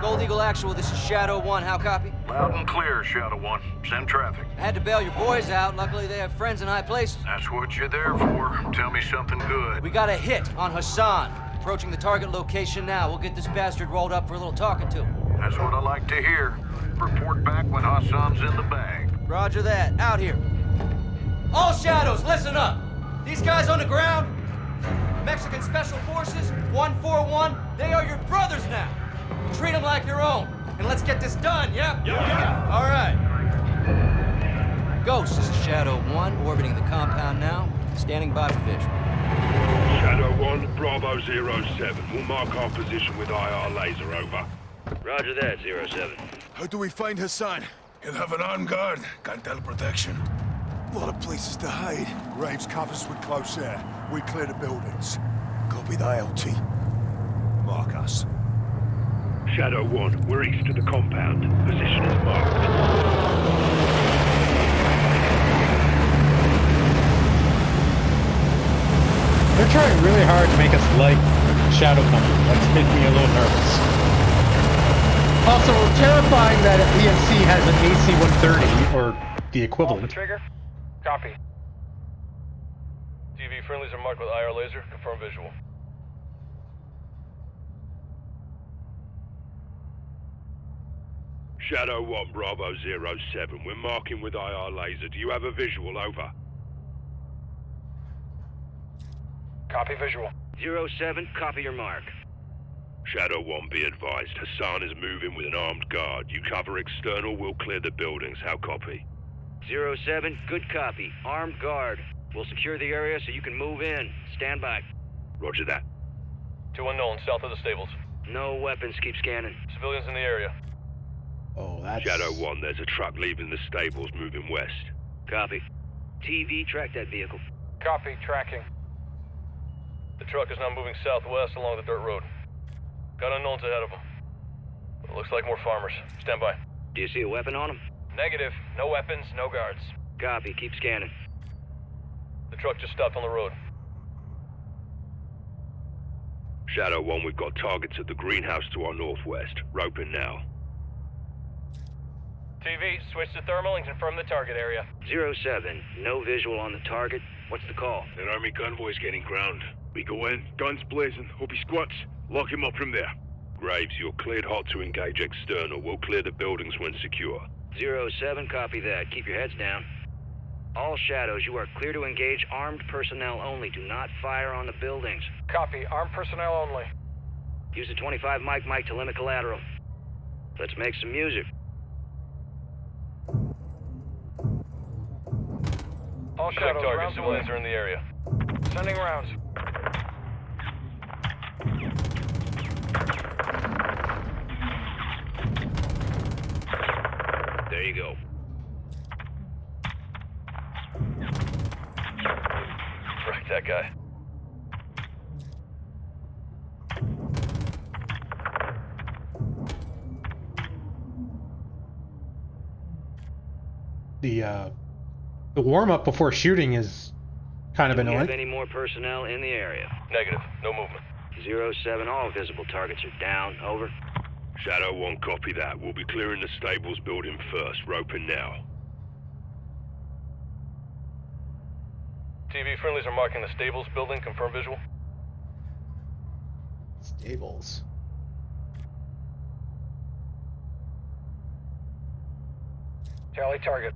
Gold Eagle Actual, this is Shadow 1. How copy? Loud and clear, Shadow 1. Send traffic. I had to bail your boys out. Luckily, they have friends in high places. That's what you're there for. Tell me something good. We got a hit on Hassan. Approaching the target location now. We'll get this bastard rolled up for a little talking to. That's what I like to hear. Report back when Hassan's in the bag. Roger that. Out here. All Shadows, listen up. These guys on the ground, Mexican Special Forces, 141, they are your brothers now. Treat them like your own. And let's get this done, yeah? Yeah. All right. Ghost, this is Shadow 1, orbiting the compound now. Standing by for visual. Shadow 1, Bravo 07. We'll mark our position with IR laser, over. Roger that, 07. How do we find Hassan? He'll have an armed guard. Cartel protection. A lot of places to hide. Graves covers with close air. We clear the buildings. Copy the ILT. Mark us. Shadow 1, we're east of the compound. Position is marked. They're trying really hard to make us like Shadow Company. That's making me a little nervous. Also, terrifying that PMC has an AC-130, or the equivalent. Trigger. Copy. TV friendlies are marked with IR laser. Confirm visual. Shadow 1, Bravo 07. We're marking with IR laser. Do you have a visual, over? Copy visual. 07, copy your mark. Shadow 1, be advised. Hassan is moving with an armed guard. You cover external, we'll clear the buildings. How copy? 07, good copy. Armed guard. We'll secure the area so you can move in. Stand by. Roger that. 2 unknown, south of the stables. No weapons, keep scanning. Civilians in the area. Oh, that's... Shadow 1, there's a truck leaving the stables moving west. Copy. TV, track that vehicle. Copy, tracking. The truck is now moving southwest along the dirt road. Got unknowns ahead of them. It looks like more farmers. Stand by. Do you see a weapon on them? Negative. No weapons, no guards. Copy. Keep scanning. The truck just stopped on the road. Shadow 1, we've got targets at the greenhouse to our northwest. Roping now. TV, switch to thermal and confirm the target area. 07. No visual on the target. What's the call? An army convoy's getting ground. We go in, guns blazing, hope he squats, lock him up from there. Graves, you're cleared hot to engage external. We'll clear the buildings when secure. 07, copy that. Keep your heads down. All Shadows, you are clear to engage armed personnel only. Do not fire on the buildings. Copy. Armed personnel only. Use the 25 mic to limit collateral. Let's make some music. All Shadows, target civilians are in the area. Sending rounds. There you go. Right, that guy. The warm-up before shooting is kind of Do we annoying. have any more personnel in the area? Negative. No movement. 07, all visible targets are down. Over. Shadow 1, copy that. We'll be clearing the stables building first. Roping now. TV, friendlies are marking the stables building. Confirm visual. Stables. Tally target.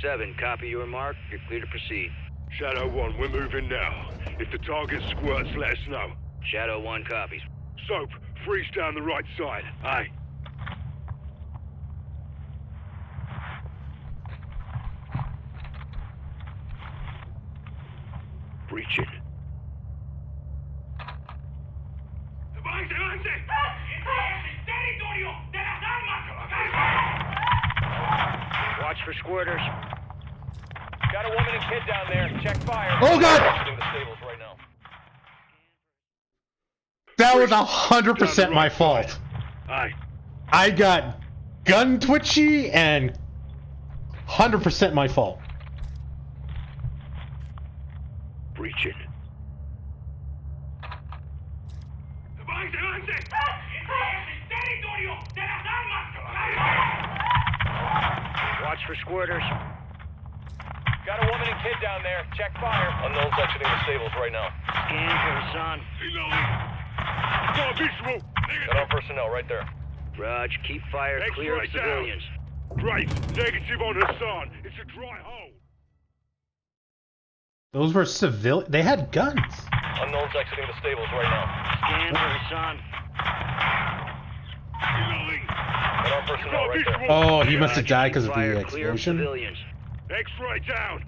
07, copy your mark. You're clear to proceed. Shadow 1, we're moving now. If the target squirts, let us know. Shadow 1 copies. Soap, freeze down the right side. Aye. Breaching. Watch for squirters. Got a woman and kid down there. Check fire. Oh, God! Exiting the stables right now. That was 100% my fault. Aye. I got gun twitchy and 100% my fault. Breaching. Watch for squirters. Got a woman and kid down there. Check fire. Unknowns exiting the stables right now. Scan for Hassan. Got our personnel right there. Raj, keep fire clear of civilians. Great. Negative on Hassan. It's a dry hole. Those were civilian. They had guns. Unknowns exiting the stables right now. Scan for Hassan. Got our personnel right there. Oh, he must have died because of the Clear of explosion. civilians. X-ray down.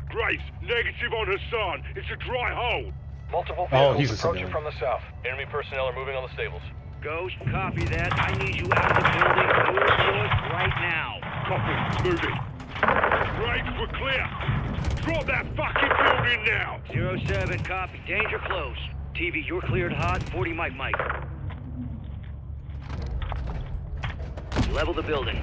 Grace, negative on Hassan. It's a dry hole. Multiple Oh, vehicles he's a approaching civilian. from the south. Enemy personnel are moving on the stables. Ghost, copy that. I need you out of the building. Move to it right now. Copy. Moving. Graves, we're clear. Drop that fucking building now. 07, copy. Danger close. TV, you're cleared hot. 40 mic. Level the building.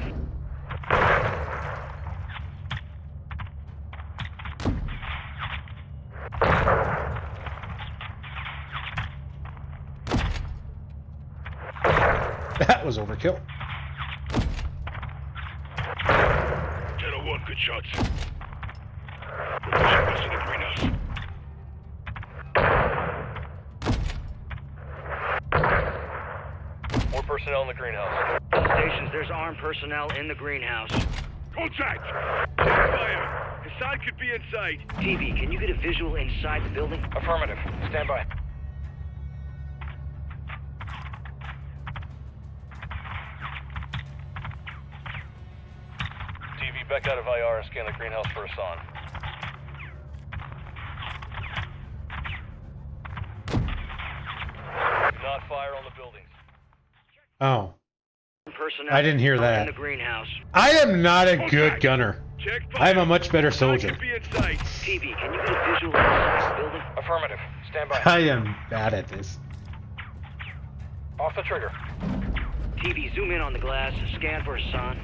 That was overkill. Shadow 1, good shots. We're pushing west of the greenhouse. More personnel in the greenhouse. All stations, there's armed personnel in the greenhouse. Contact! Check fire. Hassan could be inside. TV, can you get a visual inside the building? Affirmative. Stand by. TV, back out of IR and scan the greenhouse for Hassan. Do not fire on the buildings. Oh. Personnel I didn't hear in that. the greenhouse. I am not a good gunner. I am a much better soldier. TV, can you get a visual inside the building? Affirmative. Stand by. I am bad at this. Off the trigger. TV, zoom in on the glass. Scan for Hassan.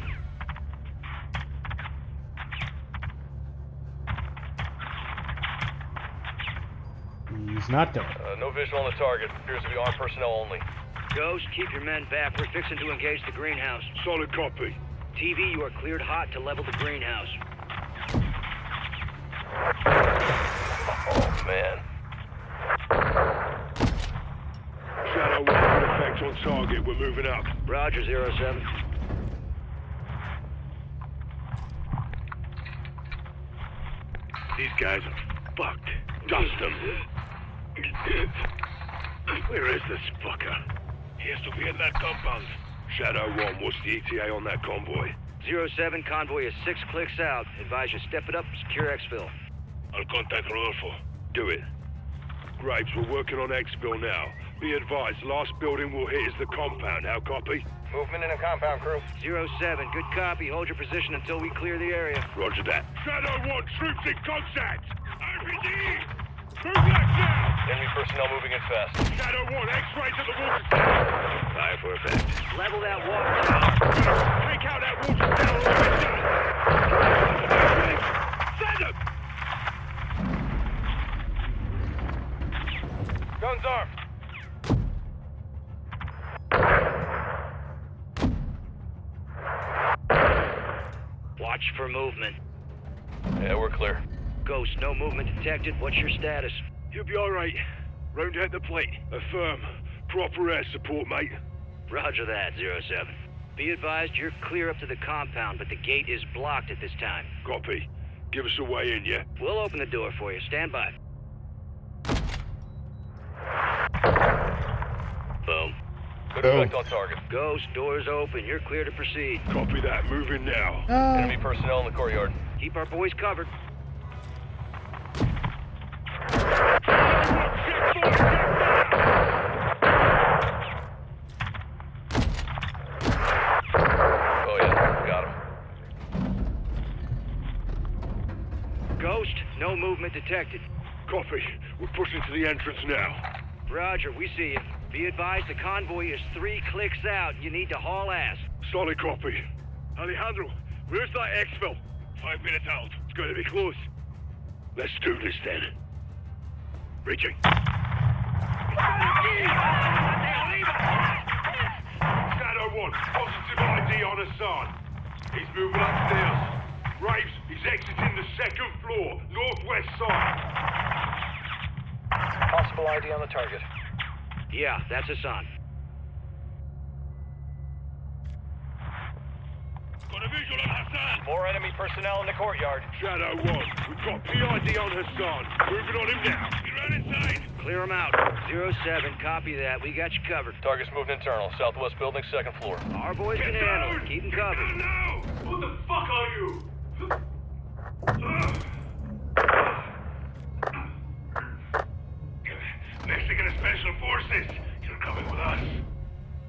He's not there. No visual on the target. Appears to be armed personnel only. Ghost, keep your men back. We're fixing to engage the greenhouse. Solid copy. TV, you are cleared hot to level the greenhouse. Oh, man. Shadow 1, good effect on target. We're moving up. Roger, 07. These guys are fucked. Dust them. Where is this fucker? He has to be in that compound. Shadow 1, what's the ETA on that convoy? 07, convoy is 6 clicks out. Advise you step it up, secure exfil. I'll contact Rodolfo. Do it. Graves, we're working on exfil now. Be advised, last building we'll hit is the compound. How copy? Movement in the compound, crew. 07, good copy. Hold your position until we clear the area. Roger that. Shadow 1, troops in contact! RPG! Move left now! Enemy personnel moving in fast. Shadow 1, X-ray to the water tower! Fire for effect. Level that water tower. Take out that water tower or it's done! Send him! Guns armed. Watch for movement. Yeah, we're clear. Ghost, no movement detected. What's your status? You'll be alright. Round at the plate. Affirm. Proper air support, mate. Roger that, 07. Be advised, you're clear up to the compound, but the gate is blocked at this time. Copy. Give us a way in, yeah? We'll open the door for you. Stand by. Boom. Good effect on target. Ghost, doors open. You're clear to proceed. Copy that. Moving now. Enemy personnel in the courtyard. Keep our boys covered. Oh yeah, got him. Ghost, no movement detected. Copy. We're pushing to the entrance now. Roger, we see you. Be advised, the convoy is 3 clicks out. You need to haul ass. Solid copy. Alejandro, where's that exfil? 5 minutes out. It's going to be close. Let's do this then. Reaching. Shadow 1, positive ID on Hassan. He's moving upstairs. Graves, he's exiting the 2nd floor, northwest side. Possible ID on the target. Yeah, that's Hassan. Got a visual on Hassan. More enemy personnel in the courtyard. Shadow 1, we've got PID on Hassan. Moving on him now. Get around inside. Clear him out. 07, copy that. We got you covered. Target's moving internal. Southwest building, 2nd floor. Our boys can handle it. Keep them covered. Now! What the fuck are you? Mexican Special Forces, you're coming with us.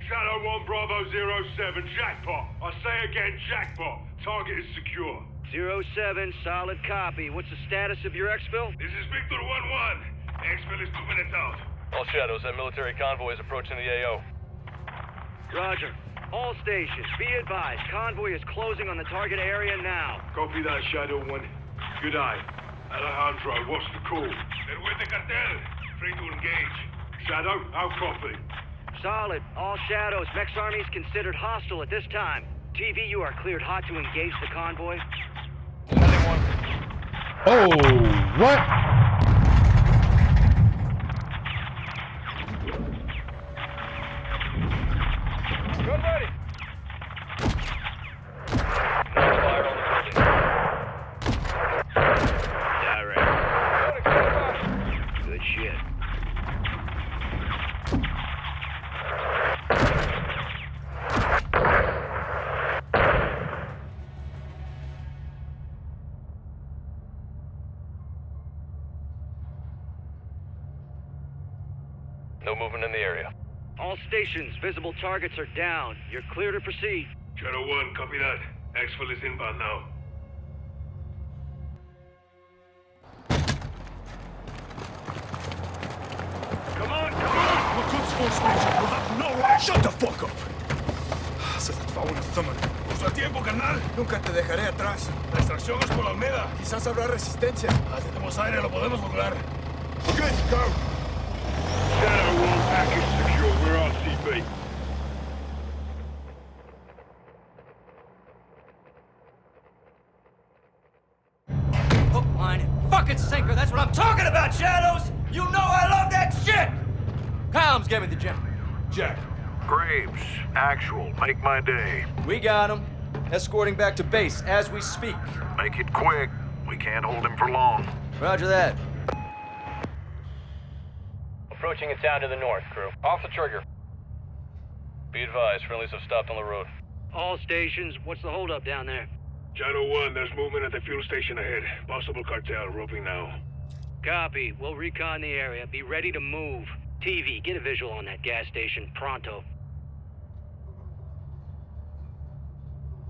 Shadow 1 Bravo 07, jackpot. I say again, jackpot. Target is secure. 07, solid copy. What's the status of your exfil? This is Victor 1-1. Exfil is 2 minutes out. All Shadows, that military convoy is approaching the AO. Roger. All stations, be advised. Convoy is closing on the target area now. Copy that, Shadow 1. Good eye. Alejandro, what's the call? They're with the cartel. Free to engage. Shadow, how copy? Solid. All Shadows. Mex Army is considered hostile at this time. TV, you are cleared hot to engage the convoy. Oh, what? Gun ready. Fire on the building. Direct. Good shit. No movement in the area. All stations, visible targets are down. You're clear to proceed. Shadow 1, copy that. Exfil is inbound now. Come on, come on! We're good force, Major. We'll have no Shut the fuck up! Se te va una zona. Usa tiempo, carnal. Nunca te dejaré atrás. La extracción es por la Almeda. Quizás habrá resistencia. Tenemos aire, lo podemos lograr. Good, go! Shadow 1 package secure. We're RCB. Hook, line, and fucking sinker. That's what I'm talking about, Shadows! You know I love that shit! Comms, get me the gem. Jack. Graves, actual. Make my day. We got him. Escorting back to base as we speak. Make it quick. We can't hold him for long. Roger that. Approaching a town to the north, crew. Off the trigger. Be advised, friendlies have stopped on the road. All stations, what's the holdup down there? Shadow 1, there's movement at the fuel station ahead. Possible cartel, roping now. Copy. We'll recon the area. Be ready to move. TV, get a visual on that gas station, pronto.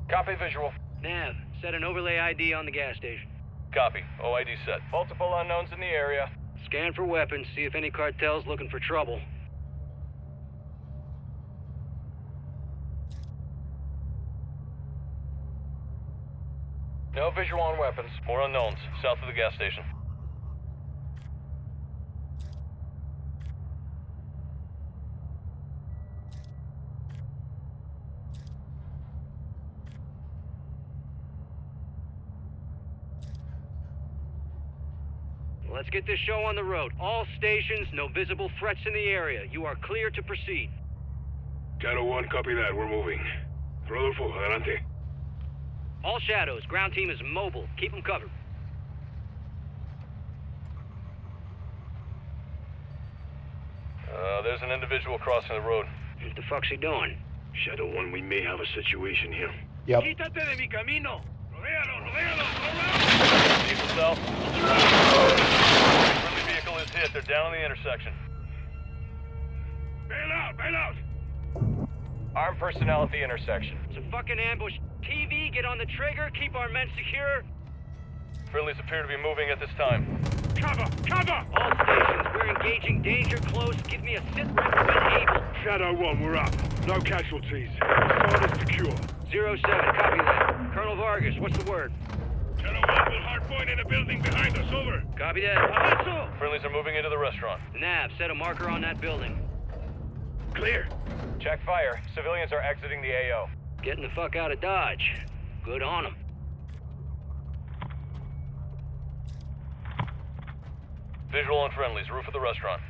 Copy visual. Nav, set an overlay ID on the gas station. Copy. OID set. Multiple unknowns in the area. Scan for weapons, see if any cartel's looking for trouble. No visual on weapons. More unknowns. South of the gas station. Let's get this show on the road. All stations, no visible threats in the area. You are clear to proceed. Shadow 1, copy that. We're moving. Rodolfo, adelante. All Shadows, ground team is mobile. Keep them covered. There's an individual crossing the road. What the fuck's he doing? Shadow 1, we may have a situation here. Yep. Quítate de mi camino! Rodéalo, rodéalo, Vehicle south. Friendly vehicle is hit. They're down on the intersection. Bail out, bail out! Armed personnel at the intersection. It's a fucking ambush. TV, get on the trigger. Keep our men secure. Friendlies appear to be moving at this time. Cover, cover! All stations, we're engaging danger close. Give me a sit rep when able. Shadow 1, we're up. No casualties. Side is secure. 07, copy that. Colonel Vargas, what's the word? Shadow 1 will hardpoint in a building behind us, over. Copy that. Friendlies are moving into the restaurant. Nav, set a marker on that building. Clear. Check fire. Civilians are exiting the AO. Getting the fuck out of Dodge. Good on them. Visual on friendlies. Roof of the restaurant.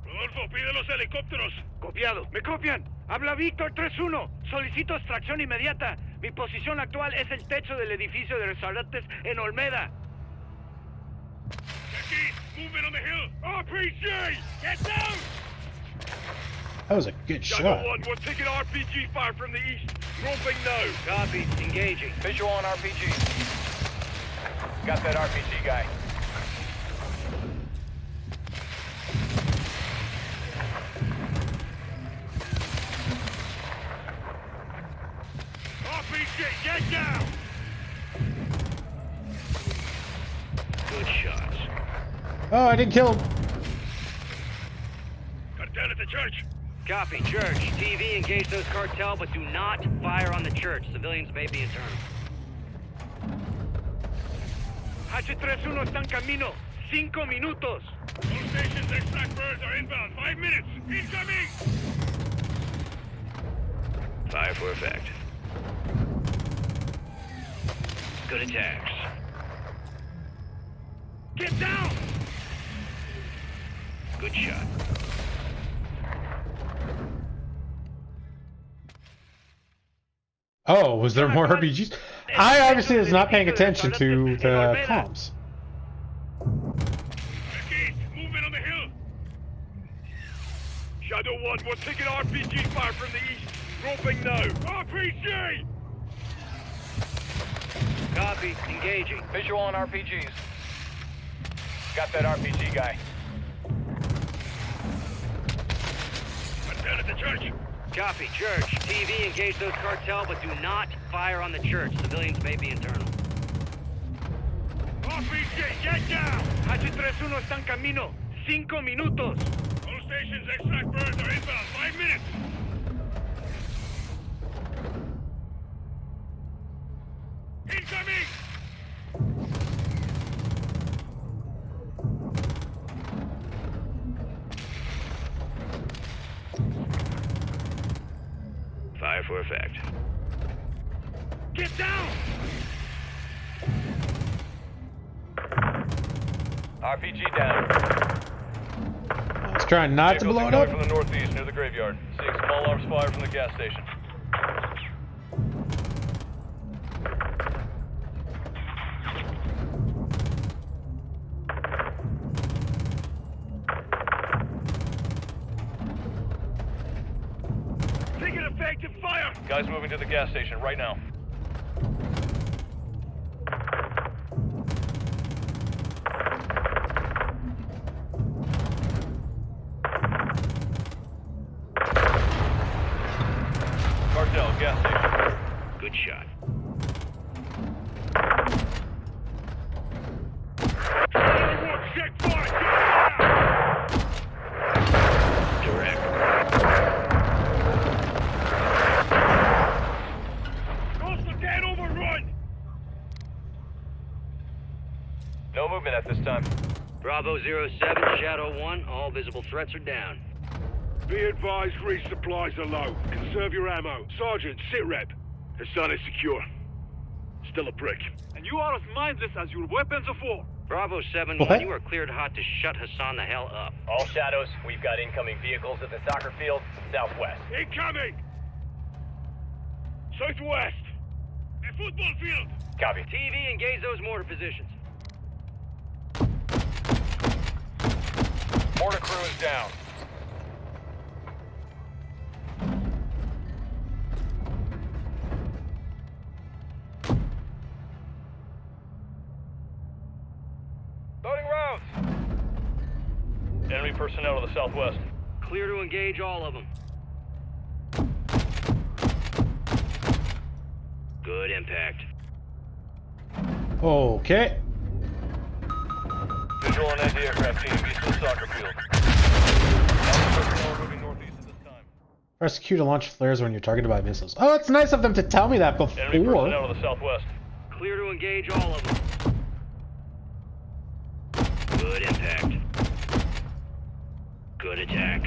Rodolfo, pide los helicópteros. Copiado. ¿Me copian? Habla Víctor 3-1. Solicito extracción inmediata. Mi posición actual es el techo del edificio de restaurantes en Olmeda. Jackie, movement on the hill. RPG! Get down! That was a good Shadow shot. 1, we're taking RPG fire from the east. Roping now. Copy. Engaging. Visual on RPG. Got that RPG guy. RPG, get down! Good shots. Oh, I didn't kill him. Cartel at the church. Copy. Church. TV, engage those cartel, but do not fire on the church. Civilians may be internal. H31 está en camino. 5 minutos. All stations, extract birds are inbound. 5 minutes. Incoming! Fire for effect. Good attacks. Get down! Good shot. Oh, was there more RPGs? I obviously was not paying attention to the comms. Jackie, movement on the hill. Shadow 1, we're taking RPG fire from the east. Roping now. RPG! Copy. Engaging. Visual on RPGs. Got that RPG guy. Cartel at the church. Copy. Church. TV, engage those cartel, but do not fire on the church. Civilians may be internal. RPG, get down! H31 está en camino. 5 minutos. All stations, extract birds are inbound. 5 minutes. Fire for effect. Get down! RPG down. Let's try not to Vehicles blow it incoming up. from the northeast near the graveyard. Seeing small arms fire from the gas station. Taking effective fire! Guys moving to the gas station right now. Cartel, gas station. Good shot. Everyone, check fire! Direct. Coastal can't overrun! No movement at this time. Bravo 07, Shadow 1, all visible threats are down. Be advised, resupplies are low. Conserve your ammo. Sergeant, sit rep. Hassan is secure. Still a prick. And you are as mindless as your weapons of war. Bravo 7-1, What? you are cleared hot to shut Hassan the hell up. All shadows, we've got incoming vehicles at the soccer field, southwest. Incoming! Southwest! A football field! Copy. TV, engage those mortar positions. Mortar crew is down. Loading rounds. Enemy personnel to the southwest. Clear to engage all of them. Good impact. Okay. Visual on anti-aircraft team east of the soccer field. Enemy personnel moving northeast at this time. Press Q to launch flares when you're targeted by missiles. Oh, it's nice of them to tell me that Enemy before. personnel to the southwest. Clear to engage all of them. Good impact. Good attack.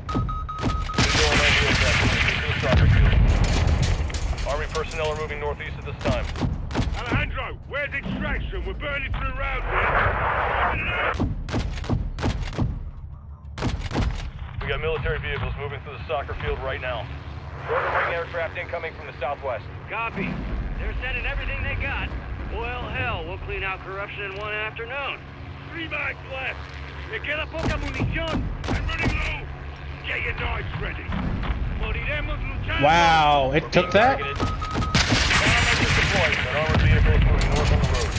Visual on anti-aircraft team east of the soccer field. Army personnel are moving northeast at this time. Alejandro, where's extraction? We're burning through rounds here. We got military vehicles moving through the soccer field right now. Rotary wing aircraft incoming from the southwest. Copy. They're sending everything they got. Well, hell, we'll clean out corruption in one afternoon. 3 mags left. Me queda poca munición. I'm running low. Get your knives ready. Moriremos luchando. Wow, it took that? Deployed. That armored vehicle is moving north on the road.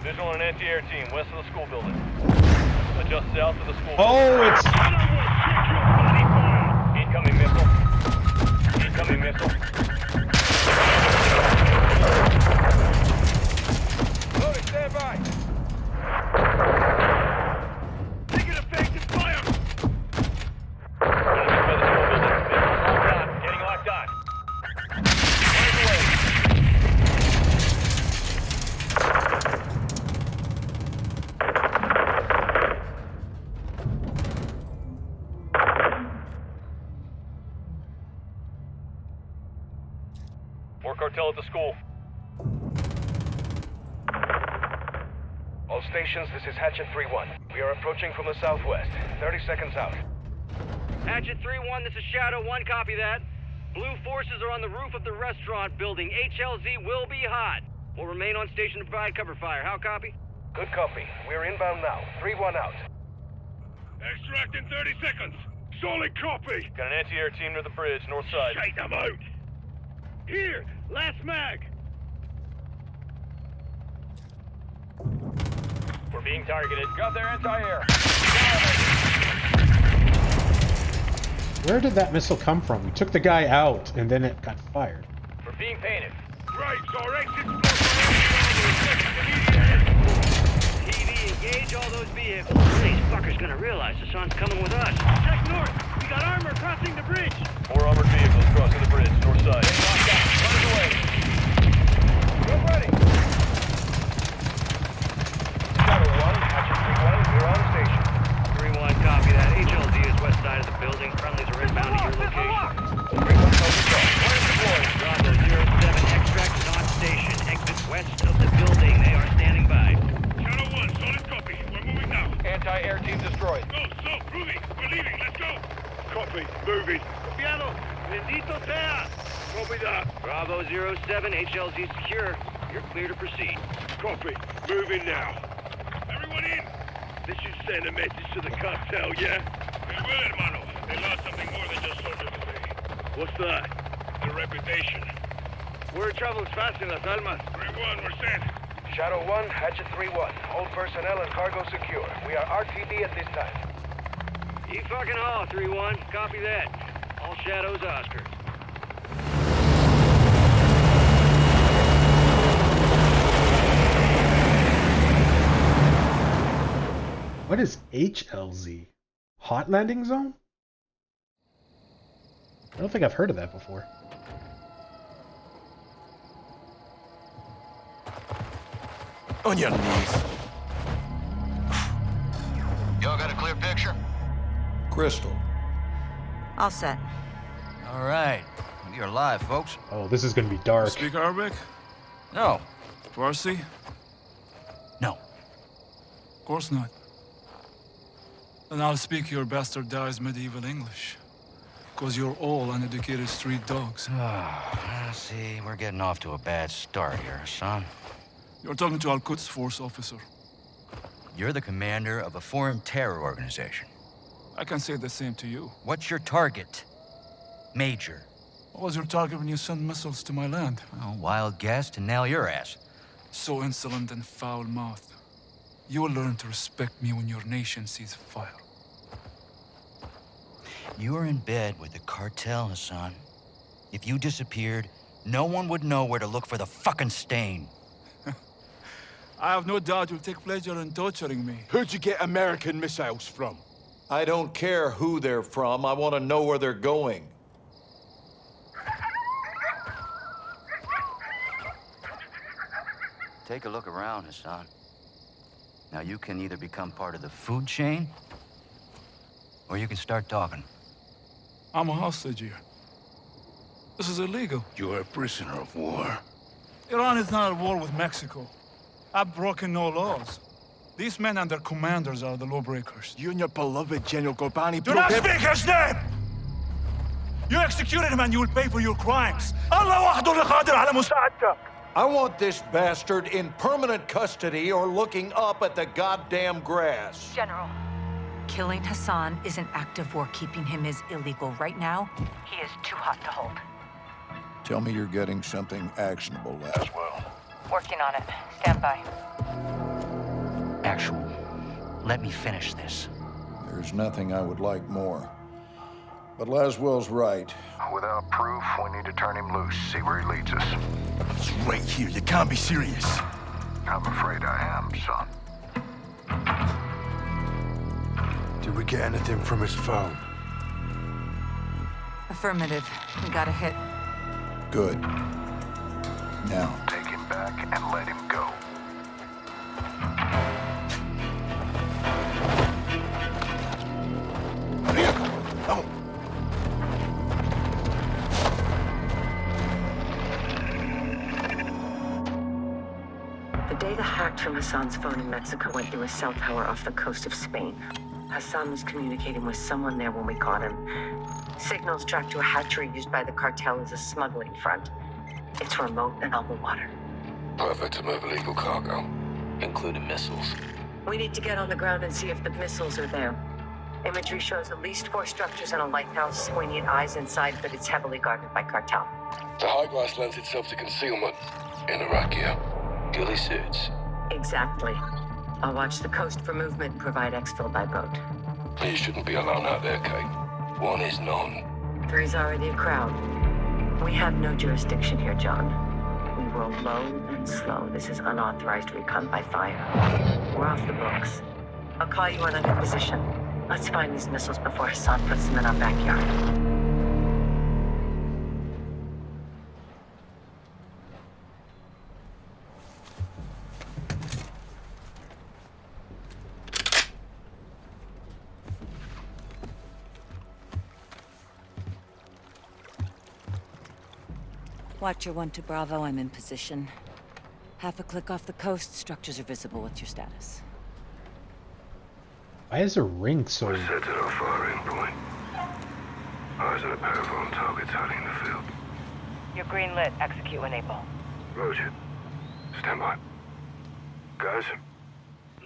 Visual on an anti-air team west of the school building. Adjust south of the school building. Oh, it's... Incoming missile. Incoming missile. Loading, stand by. Taking effective fire. Getting locked on. More cartel at the school. All stations, this is Hatchet 3-1. We are approaching from the southwest. 30 seconds out. Hatchet 3-1, this is Shadow 1, copy that. Blue forces are on the roof of the restaurant building. HLZ will be hot. We'll remain on station to provide cover fire. How copy? Good copy. We're inbound now. 3-1 out. Extract in 30 seconds. Solid copy. Got an anti-air team near the bridge, north side. Shake them out. Here, last mag. We're being targeted. Got their anti-air. Where did that missile come from? We took the guy out, and then it got fired. We're being painted. Right, our exit. TV, engage all those vehicles. These fuckers gonna realize the sun's coming with us. Check north. We got armor crossing the bridge. 4 armored vehicles crossing the bridge, north side. Runs away. We're ready. Shadow 1, Hatchet 3-1, you're on station. 3-1, copy that. HLZ is west side of the building. Friendlies are inbound to your location. 3-1, focus on. One deployed. Bravo 07, extract is on station. Exit west of the building. They are standing by. Shadow 1, solid copy. We're moving now. Anti-air team destroyed. Go, Ruby. We're leaving. Let's go. Copy. Moving. Copiado. Bendito sea. Copy that. Bravo 07, HLZ secure. You're clear to proceed. Copy. Moving now. Everyone in. This should send a message to the cartel, yeah? It will, hermano. They lost something more than just soldiers today. What's that? Their reputation. Word travels fast in Las Almas. 3-1, we're sent. Shadow 1, Hatchet 3-1. All personnel and cargo secure. We are RTB at this time. You fucking haul, 3-1. Copy that. All Shadows, Oscar. What is HLZ? Hot landing zone? I don't think I've heard of that before. On your knees. Y'all got a clear picture? Crystal. All set. All right. We are live, folks. Oh, this is gonna be dark. Speak Arabic? No. Farsi? No. Of course not. Then I'll speak your bastardized medieval English. Because you're all uneducated street dogs. See, we're getting off to a bad start here, son. You're talking to Al-Quds Force officer. You're the commander of a foreign terror organization. I can say the same to you. What's your target, Major? What was your target when you sent missiles to my land? Oh, wild guess to nail your ass. So insolent and foul-mouthed. You will learn to respect me when your nation sees fire. You are in bed with the cartel, Hassan. If you disappeared, no one would know where to look for the fucking stain. I have no doubt you'll take pleasure in torturing me. Who'd you get American missiles from? I don't care who they're from. I want to know where they're going. Take a look around, Hassan. Now you can either become part of the food chain, or you can start talking. I'm a hostage here. This is illegal. You're a prisoner of war. Iran is not at war with Mexico. I've broken no laws. These men and their commanders are the lawbreakers. You and your beloved General Ghorbrani Do not speak his name! You executed him and you will pay for your crimes. Allah wahdu qadir ala musa'adak. I want this bastard in permanent custody or looking up at the goddamn grass. General, killing Hassan is an act of war. Keeping him is illegal. Right now, he is too hot to hold. Tell me you're getting something actionable, Laswell. Working on it. Stand by. Actual, let me finish this. There's nothing I would like more. But Laswell's right. Without proof, we need to turn him loose, see where he leads us. It's right here. You can't be serious. I'm afraid I am, son. Did we get anything from his phone? Affirmative. We got a hit. Good. Now, Take him back and let him go. The data hacked from Hassan's phone in Mexico went through a cell tower off the coast of Spain. Hassan was communicating with someone there when we caught him. Signals tracked to a hatchery used by the cartel as a smuggling front. It's remote and on the water. Perfect to move illegal cargo. Including missiles. We need to get on the ground and see if the missiles are there. Imagery shows at least 4 structures and a lighthouse. We need eyes inside, but it's heavily guarded by cartel. The high glass lends itself to concealment in Iraqia. Ghillie suits. Exactly. I'll watch the coast for movement and provide exfil by boat. You shouldn't be alone out there, Kate. 1 is none. 3's already a crowd. We have no jurisdiction here, John. We roll low and slow. This is unauthorized recon by fire. We're off the books. I'll call you when I'm in position. Let's find these missiles before Hassan puts them in our backyard. Watcher 1 to Bravo, I'm in position. Half a click off the coast, structures are visible. What's your status? Why is a ring so... We're set at our firing point. Eyes on a pair of armed targets hiding in the field. You're green lit. Execute when able. Roger. Stand by. Guys?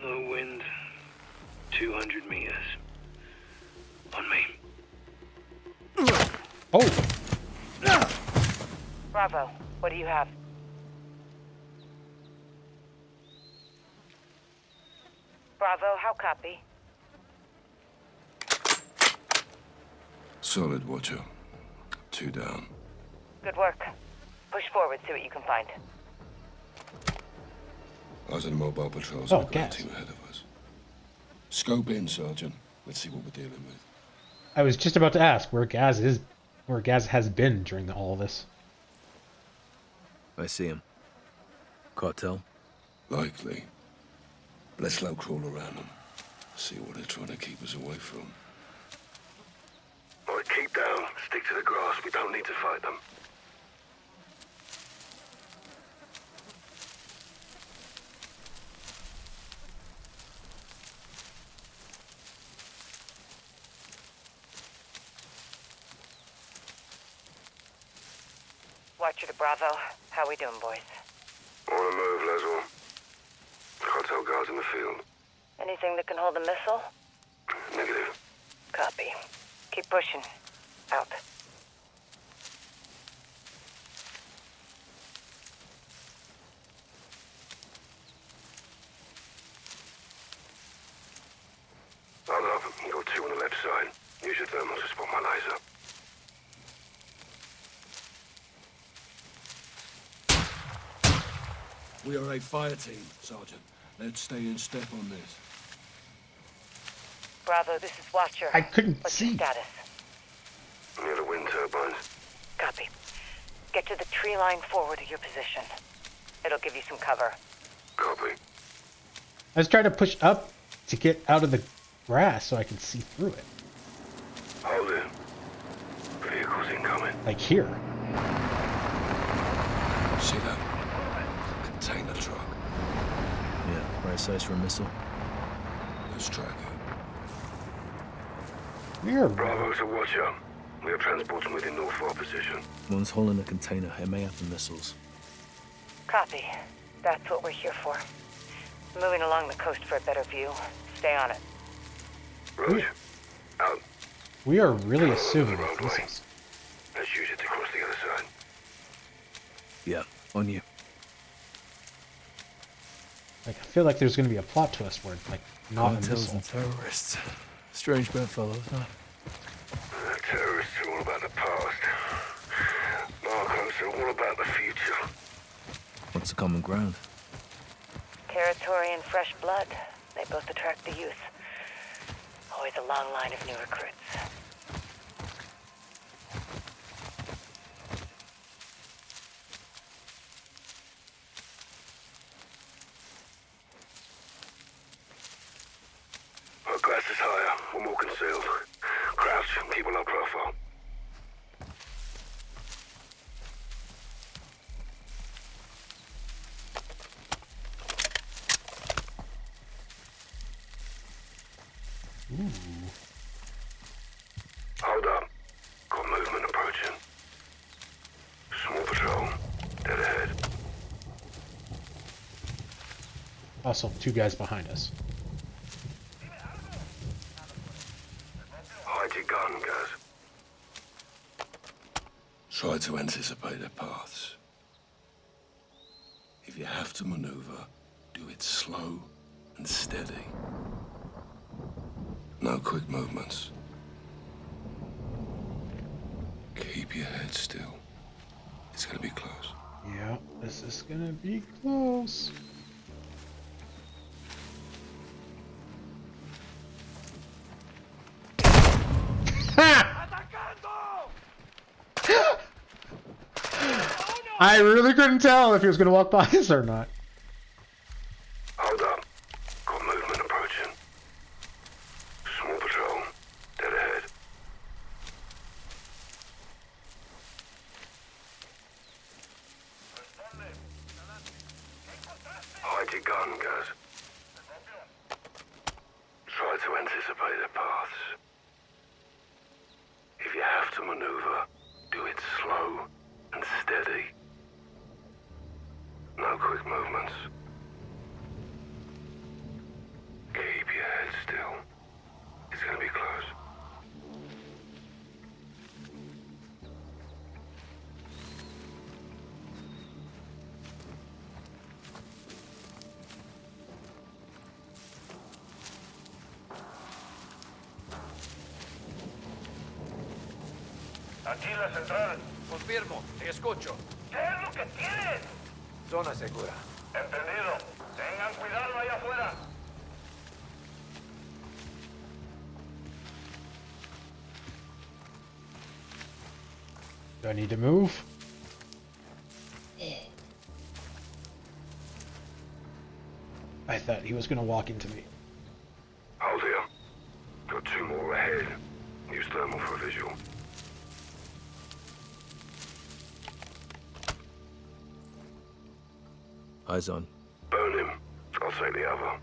No wind. 200 meters. On me. Oh! Bravo, what do you have? Bravo, how copy? Solid, Watcher. 2 down. Good work. Push forward, see what you can find. Eyes on the mobile patrols Oh, and the ground gas. team ahead of us. Scope in, Sergeant. Let's see what we're dealing with. I was just about to ask where Gaz has been during all this. I see him. Cartel? Likely. Let's slow crawl around them. See what they're trying to keep us away from. All right, keep down. Stick to the grass. We don't need to fight them. Watcher to Bravo. How we doing, boys? On the move, Laswell. Cartel guards in the field. Anything that can hold a missile? Negative. Copy. Keep pushing. Out. Hold up. You got 2 on the left side. Use your thermals to spot my laser. We are a fire team, Sergeant. Let's stay in step on this. Bravo, this is Watcher. I couldn't What's see. your status? Near the wind turbines. Copy. Get to the tree line forward of your position. It'll give you some cover. Copy. I was trying to push up to get out of the grass so I can see through it. Hold it. Vehicles incoming. Like here. See that? Container truck. Yeah, right size for a missile. Let's track it. We're Bravo to Watcher. We have transports within north of our position. One's holding a container. It may have the missiles. Copy. That's what we're here for. Moving along the coast for a better view. Stay on it. Roger. Out. We are really assuming it's missiles. Let's use it to cross the other side. Yeah, on you. Like, I feel like there's going to be a plot twist where it's like not a Cartels missile. and terrorists. Strange bedfellows, huh? Terrorists are all about the past. Narcos are all about the future. What's the common ground? Territory and fresh blood. They both attract the youth. Always a long line of new recruits. Our glass is higher. We're more concealed. Crouch and keep a low profile. Hold up. Got movement approaching. Small patrol. Dead ahead. Also, 2 guys behind us. Hide your gun, guys. Try to anticipate their paths. If you have to maneuver, do it slow and steady. No quick movements. Keep your head still. It's gonna be close. Yeah, this is going to be close. I really couldn't tell if he was going to walk by us or not. Hold up. Got movement approaching. Small patrol. Dead ahead. Hide your gun, guys. Try to anticipate their paths. If you have to maneuver, do it slow and steady. No quick movements. Keep your head still. It's gonna be close. Aquí la central. Confirmo, te escucho. ¿Qué es lo que tienes? Zona segura. Entendido. Tengan cuidado allá afuera. Do I need to move? I thought he was going to walk into me. Hold here. Got two more ahead. Use thermal for a visual. Eyes on. Burn him. I'll take the other.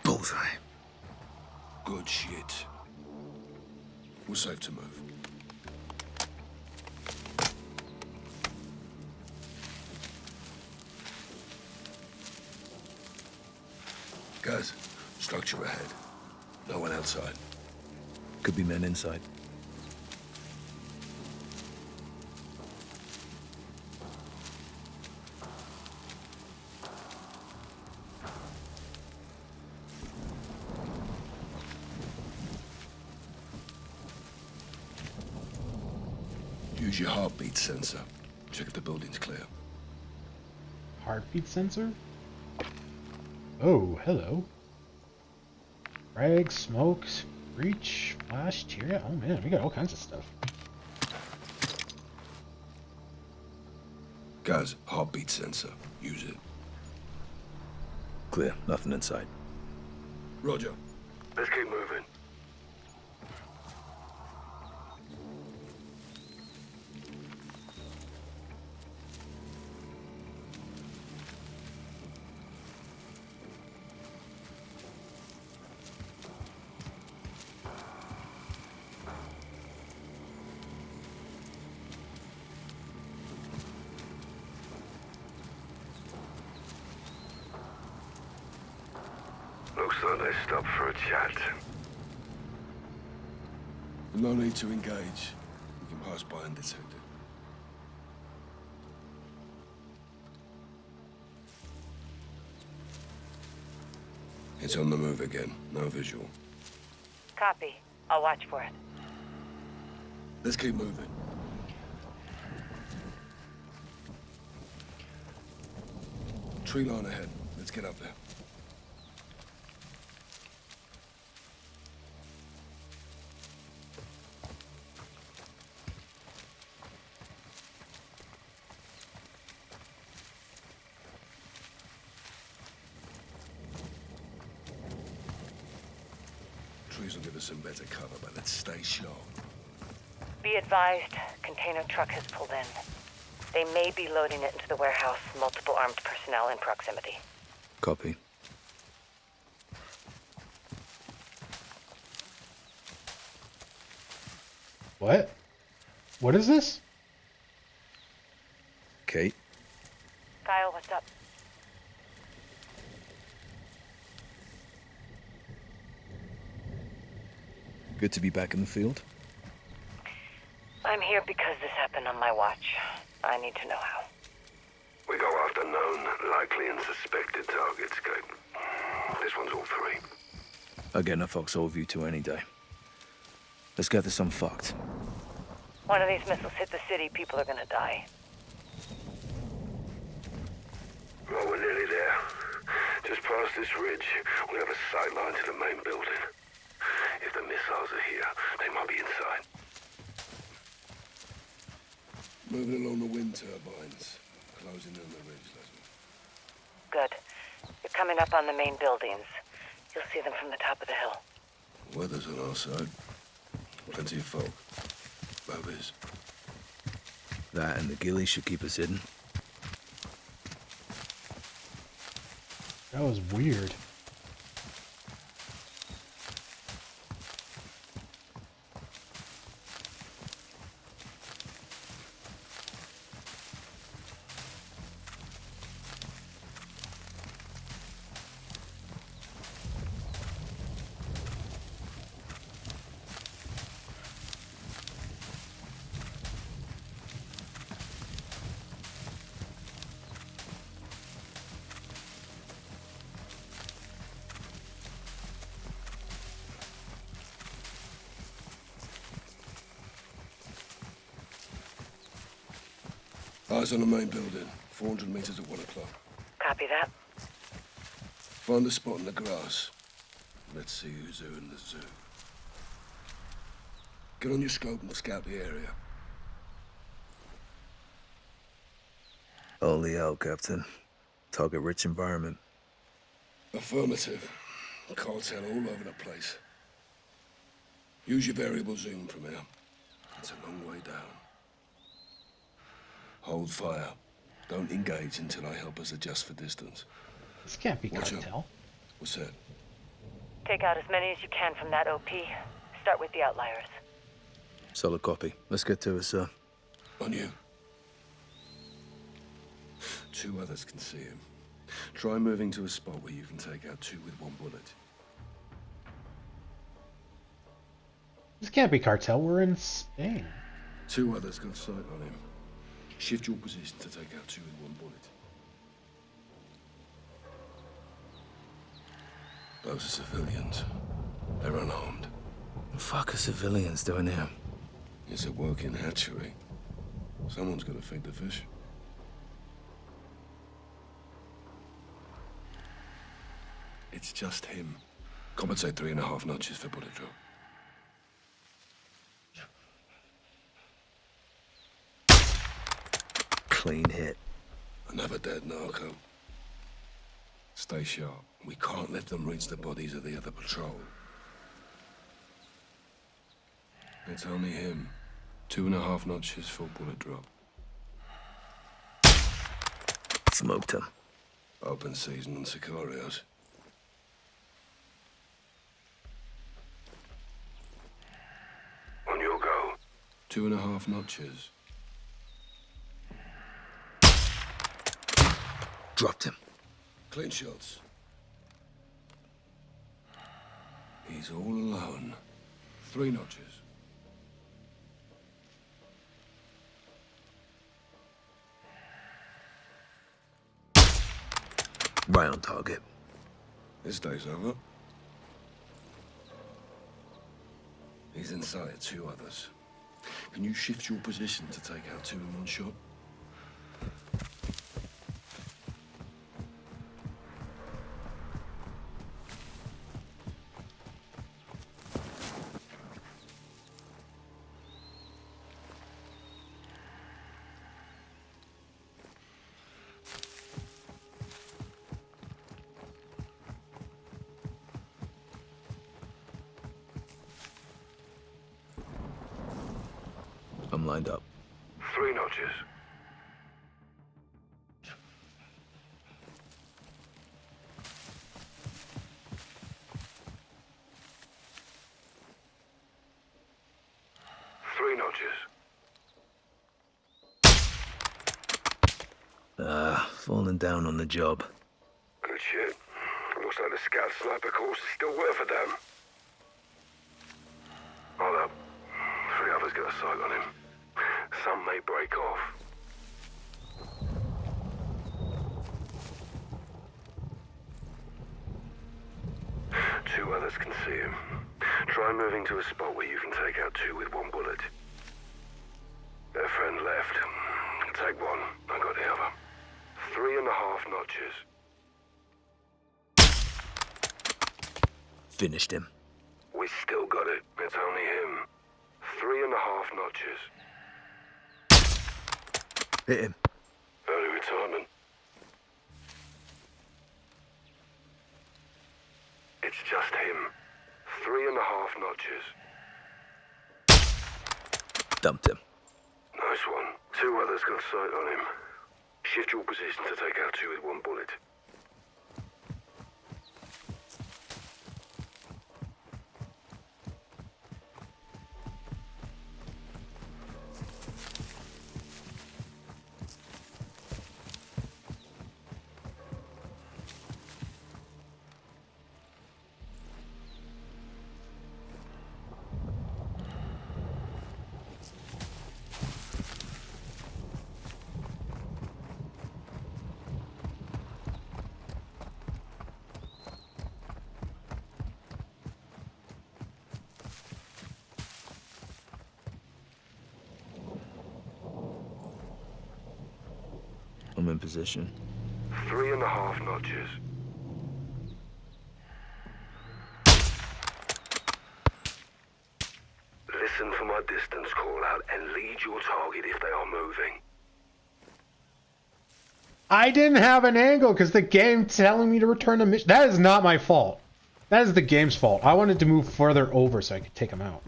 Bullseye. Good shit. We're safe to move. Guys, structure ahead. No one outside. Could be men inside. Use your heartbeat sensor. Check if the building's clear. Heartbeat sensor? Oh, hello. Frag, smoke, breach, flash, tear. Oh man, we got all kinds of stuff. Guys, heartbeat sensor. Use it. Clear. Nothing inside. Roger. Let's keep moving. Looks like they stopped for a chat. No need to engage. We can pass by undetected. It's on the move again. No visual. Copy. I'll watch for it. Let's keep moving. Tree line ahead. Let's get up there. Trees will give us some better cover, but let's stay sharp. Be advised, container truck has pulled in. They may be loading it into the warehouse. Multiple armed personnel in proximity. Copy. What? What is this? Kate? Kyle, what's up? Good to be back in the field? I'm here because this happened on my watch. I need to know how. We go after known, likely, and suspected targets, Kate. This one's all three. I'll get in a foxhole view to any day. Let's get this unfucked. One of these missiles hit the city, people are gonna die. Well, we're nearly there. Just past this ridge, we have a sight line to the main building. If the missiles are here, they might be inside. Moving along the wind turbines. Closing in on the ridge, Leslie. Good. You're coming up on the main buildings. You'll see them from the top of the hill. Weather's on our side. Plenty of folk. Movies. That and the ghillie should keep us hidden. That was weird. Eyes on the main building. 400 meters at 1 o'clock. Copy that. Find a spot in the grass. Let's see who's who in the zoo. Get on your scope and scout the area. Only out, Captain. Target-rich environment. Affirmative. Cartel all over the place. Use your variable zoom from here. It's a long way down. Hold fire. Don't engage until I help us adjust for distance. This can't be Watch cartel. out. What's that? Take out as many as you can from that OP. Start with the outliers. Solid copy. Let's get to it, sir. On you. 2 others can see him. Try moving to a spot where you can take out 2 with 1 bullet. This can't be cartel. We're in Spain. 2 others got sight on him. Shift your position to take out 2 with 1 bullet. Those are civilians. They're unarmed. The fuck are civilians doing here? It's a working hatchery. Someone's got to feed the fish. It's just him. Compensate 3.5 notches for bullet drop. Clean hit. Another dead narco. Stay sharp. We can't let them reach the bodies of the other patrol. It's only him. 2.5 notches for bullet drop. Smoked him. Open season on Sicarios. On your go. 2.5 notches. Dropped him. Clean shots. He's all alone. 3 notches. Right on target. This day's over. He's inside 2 others. Can you shift your position to take out 2 in 1 shot? I'm lined up. 3 notches. Falling down on the job. Good shit. Looks like the scout sniper course is still worth a damn. Hold up. 3 others got a sight on him. Some may break off. Two others can see him. Try moving to a spot where you can take out 2 with 1 bullet. Their friend left. Take 1. I got the other. 3.5 notches. Finished him. We still got it. It's only him. 3.5 notches. Hit him. Early retirement. It's just him. 3.5 notches. Dumped him. Nice one. 2 others got sight on him. Shift your position to take out 2 with 1 bullet. I'm in position. 3.5 notches. Listen for my distance call out and lead your target if they are moving. I didn't have an angle because the game's telling me to return a mission. That is not my fault. That is the game's fault. I wanted to move further over so I could take him out.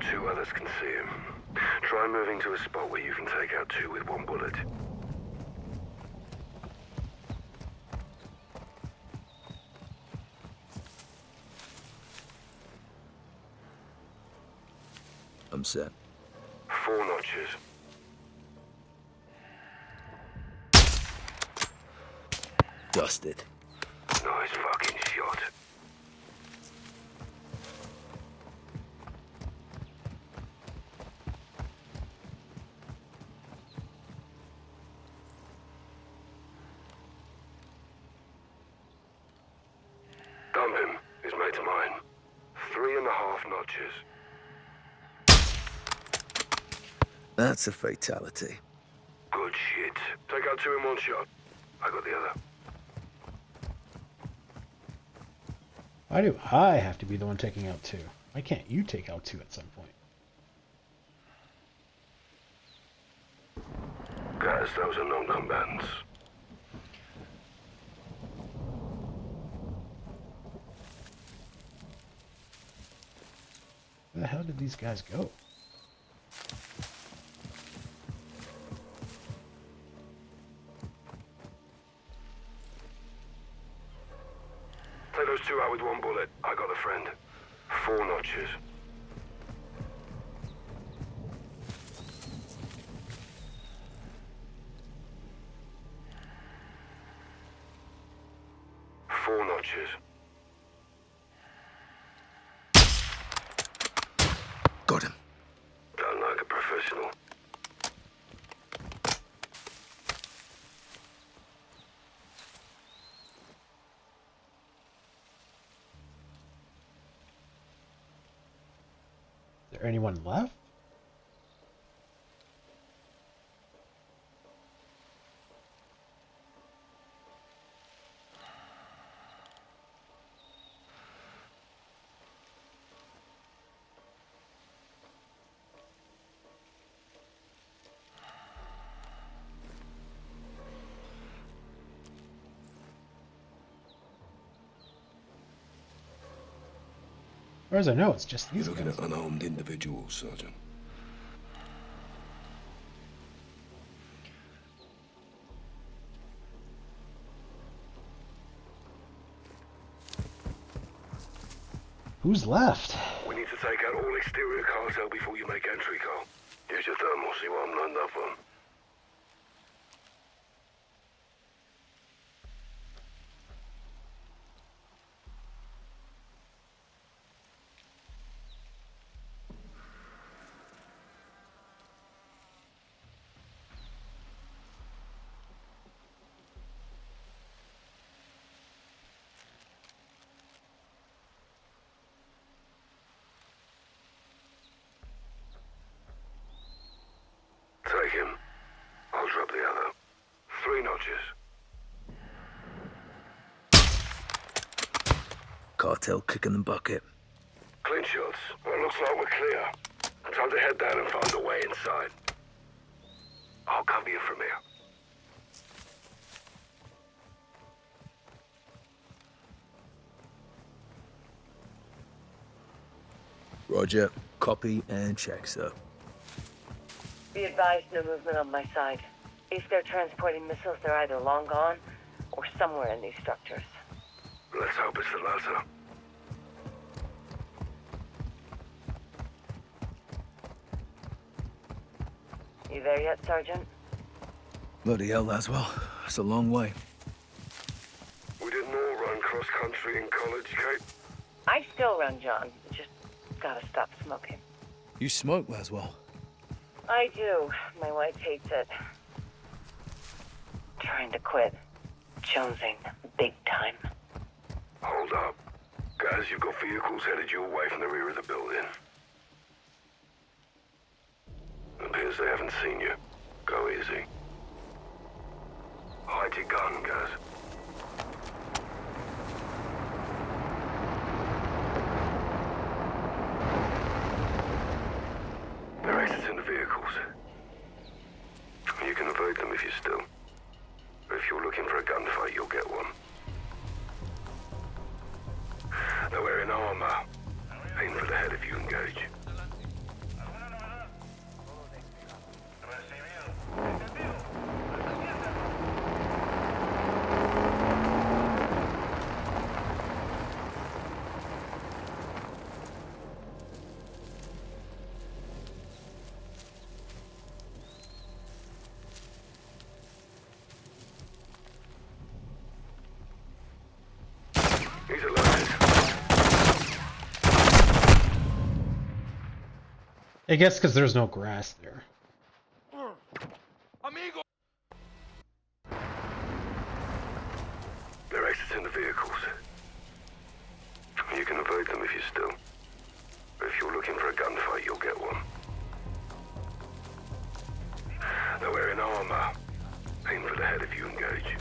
Two others can see him. Try moving to a spot where you can take out 2 with 1 bullet. I'm set. 4 notches. Dusted. Nice fucking shot. Dump him. His mate's mine. 3.5 notches. That's a fatality. Good shit. Take out 2 in 1 shot. I got the other. Why do I have to be the one taking out 2? Why can't you take out 2 at some point? Guys, those are non-combatants. Where the hell did these guys go? Take those 2 out with 1 bullet. I got a friend. 4 notches. Four notches. Got him. Done like a professional. Is there anyone left? Or as I know, it's just these You're looking guys. at unarmed individuals, Sergeant. Who's left? We need to take out all exterior cartel before you make entry, Carl. Use your thermal, see what I'm lined up on. Take him. I'll drop the other. 3 notches. Cartel kicking the bucket. Clean shots. Well, looks like we're clear. Time to head down and find a way inside. I'll cover you from here. Roger. Copy and check, sir. Be advised, no movement on my side. If they're transporting missiles, they're either long gone or somewhere in these structures. Let's hope it's the latter. You there yet, Sergeant? Bloody hell, Laswell. It's a long way. We didn't all run cross-country in college, Kate. I still run, John. Just gotta stop smoking. You smoke, Laswell. I do. My wife hates it. Trying to quit. Jonesing. Big time. Hold up. Guys, you've got vehicles headed your way from the rear of the building. It appears they haven't seen you. Go easy. Hide your gun, guys. They're exiting the vehicles. You can evade them if you're still. If you're looking for a gunfight, you'll get one. They're wearing armor. Aim for the head if you engage. He's alive. I guess because there's no grass there. Amigo! They're exiting the vehicles. You can evade them if you're still. If you're looking for a gunfight, you'll get one. They're wearing armor. Aim for the head if you engage.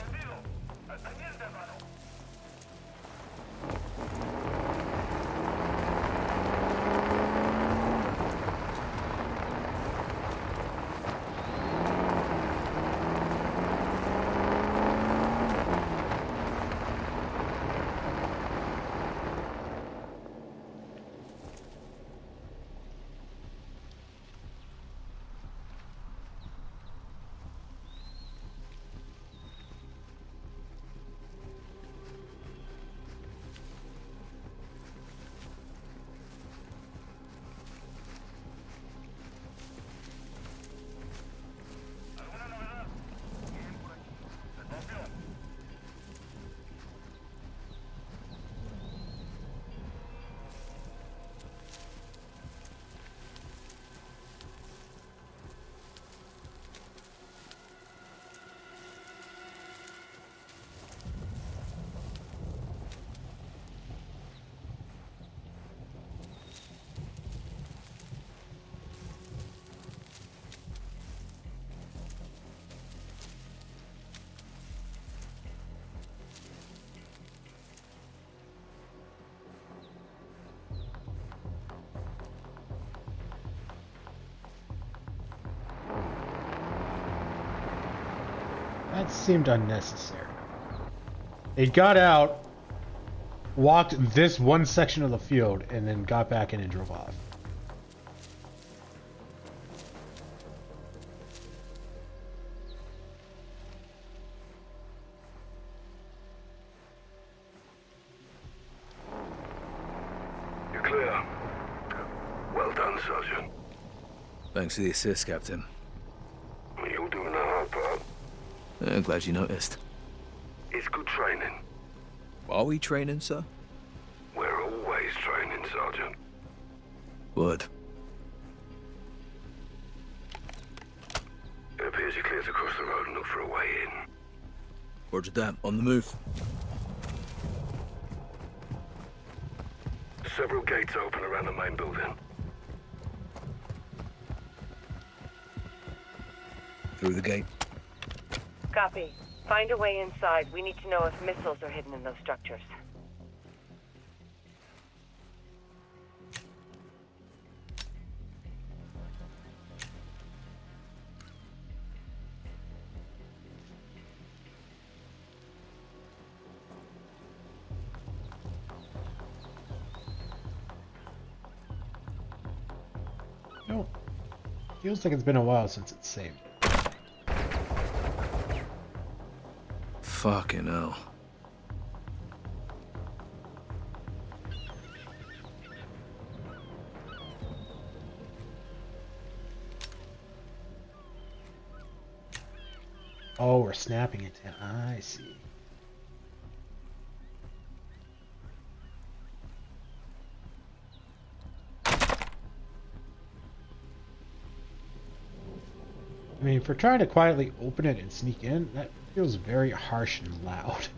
That seemed unnecessary. They got out, walked this one section of the field, and then got back in and drove off. You're clear. Well done, Sergeant. Thanks for the assist, Captain. You're doing the hard part. Glad you noticed. It's good training. Are we training, sir? We're always training, Sergeant. Word. It appears you're clear to cross the road and look for a way in. Roger that. On the move. Several gates open around the main building. Through the gate. Copy. Find a way inside. We need to know if missiles are hidden in those structures. No. Feels like it's been a while since it's saved. Fucking hell. Oh, we're snapping it down. I see. I mean, if we're trying to quietly open it and sneak in, that feels very harsh and loud.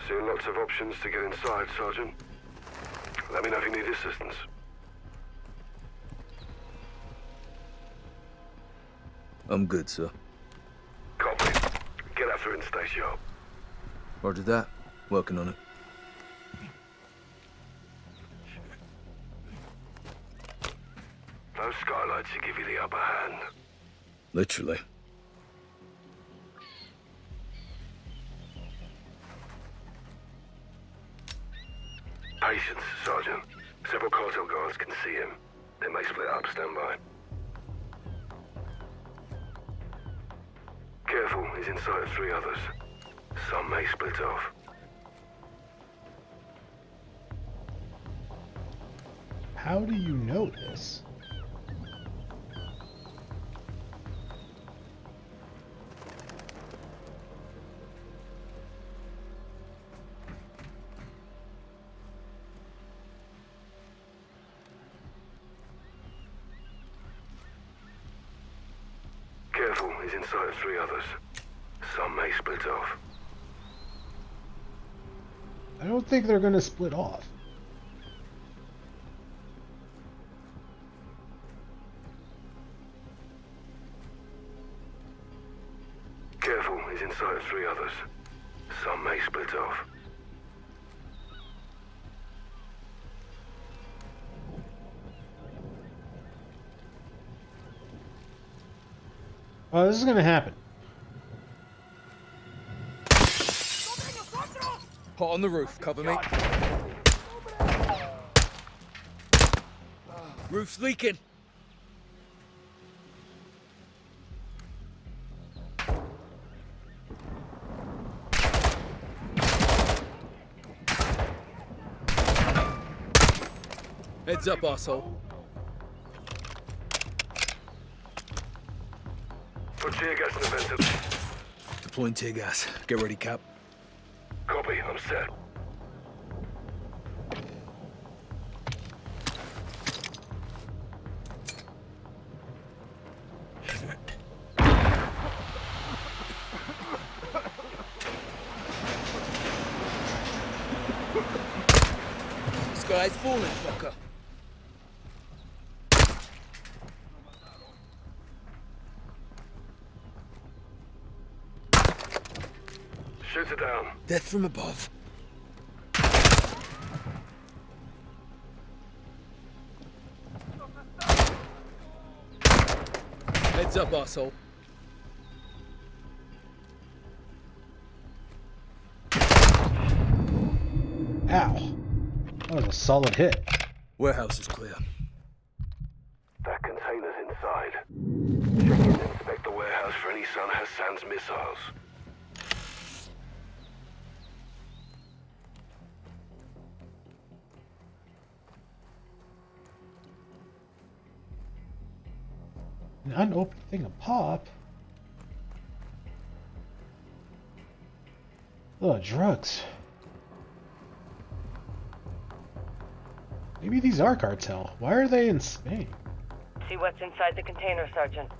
Seeing lots of options to get inside, Sergeant. Let me know if you need assistance. I'm good, sir. Copy. Get after it and stay sharp. Roger that. Working on it. Those skylights should give you the upper hand. Literally. Patience, Sergeant. Several cartel guards can see him. They may split up. Stand by. Careful, he's inside of 3 others. Some may split off. How do you know this? Careful, he's inside of 3 others. Some may split off. I don't think they're gonna split off. Careful, he's inside of 3 others. Some may split off. Oh, this is gonna happen. Hot on the roof, cover me. Roof's leaking. Heads up, arsehole. Put tear gas in the vents. Deploying tear gas. Get ready, Cap. Copy, I'm set. Sky's falling, fucker. Shoot it down. Death from above. Heads up, arsehole. Ow. That was a solid hit. Warehouse is clear. That container's inside. Check in and inspect the warehouse for any Son Hassan's missiles. An unopened thing of pop? Oh, drugs. Maybe these are cartel. Why are they in Spain? See what's inside the container, Sergeant.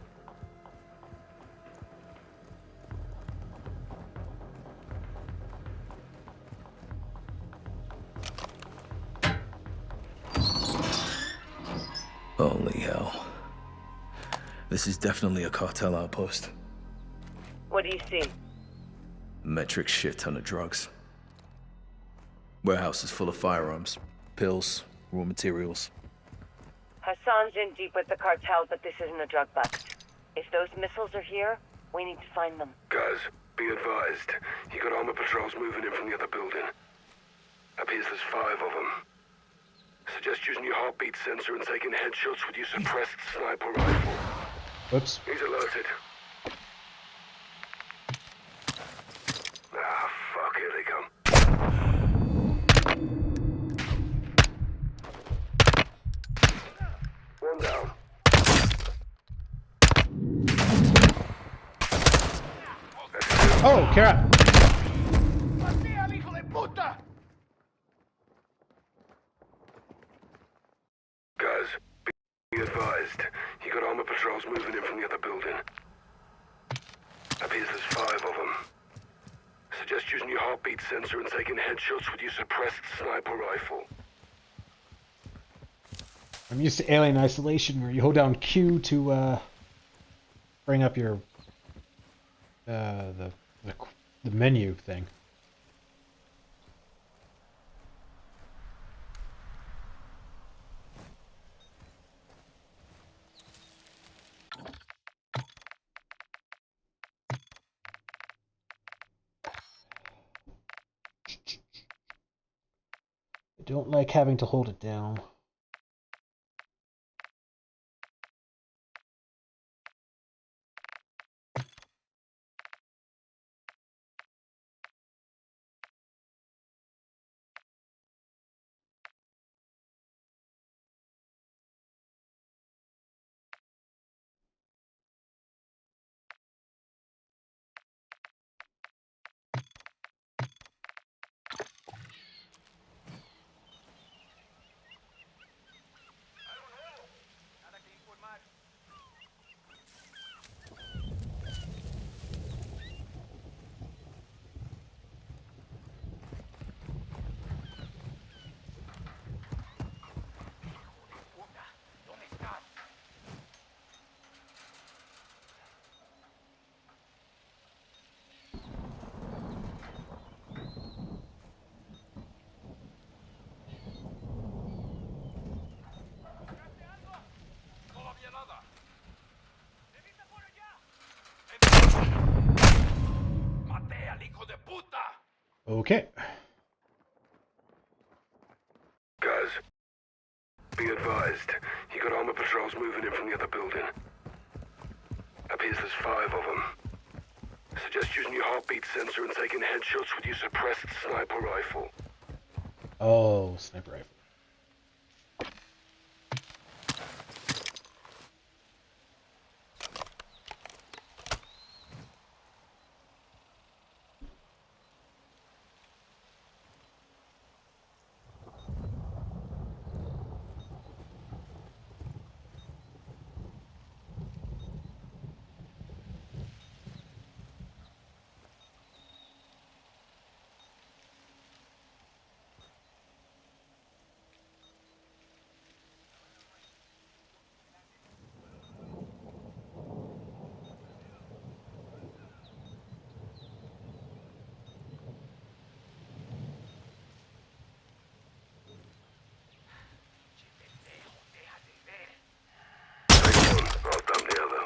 Holy hell. This is definitely a cartel outpost. What do you see? Metric shit ton of drugs. Warehouse is full of firearms, pills, raw materials. Hassan's in deep with the cartel, but this isn't a drug bust. If those missiles are here, we need to find them. Guys, be advised. You got armor patrols moving in from the other building. A there's 5 of them. Suggest using your heartbeat sensor and taking headshots with your suppressed sniper rifle. Whoops. He's alerted. Ah, fuck, here they come. One down. Oh, crap. Guys, be advised. You got armor patrols moving in from the other building. Appears there's 5 of them. Suggest using your heartbeat sensor and taking headshots with your suppressed sniper rifle. I'm used to Alien Isolation, where you hold down Q to bring up your the menu thing. I don't like having to hold it down. Okay. Guys, be advised. You got armor patrols moving in from the other building. Appears there's 5 of them. Suggest using your heartbeat sensor and taking headshots with your suppressed sniper rifle. Oh, sniper rifle.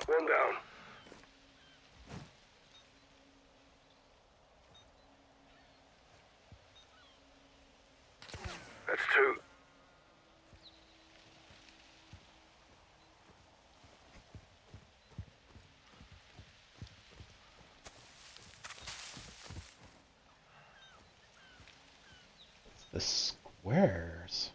One down. That's 2. The squares.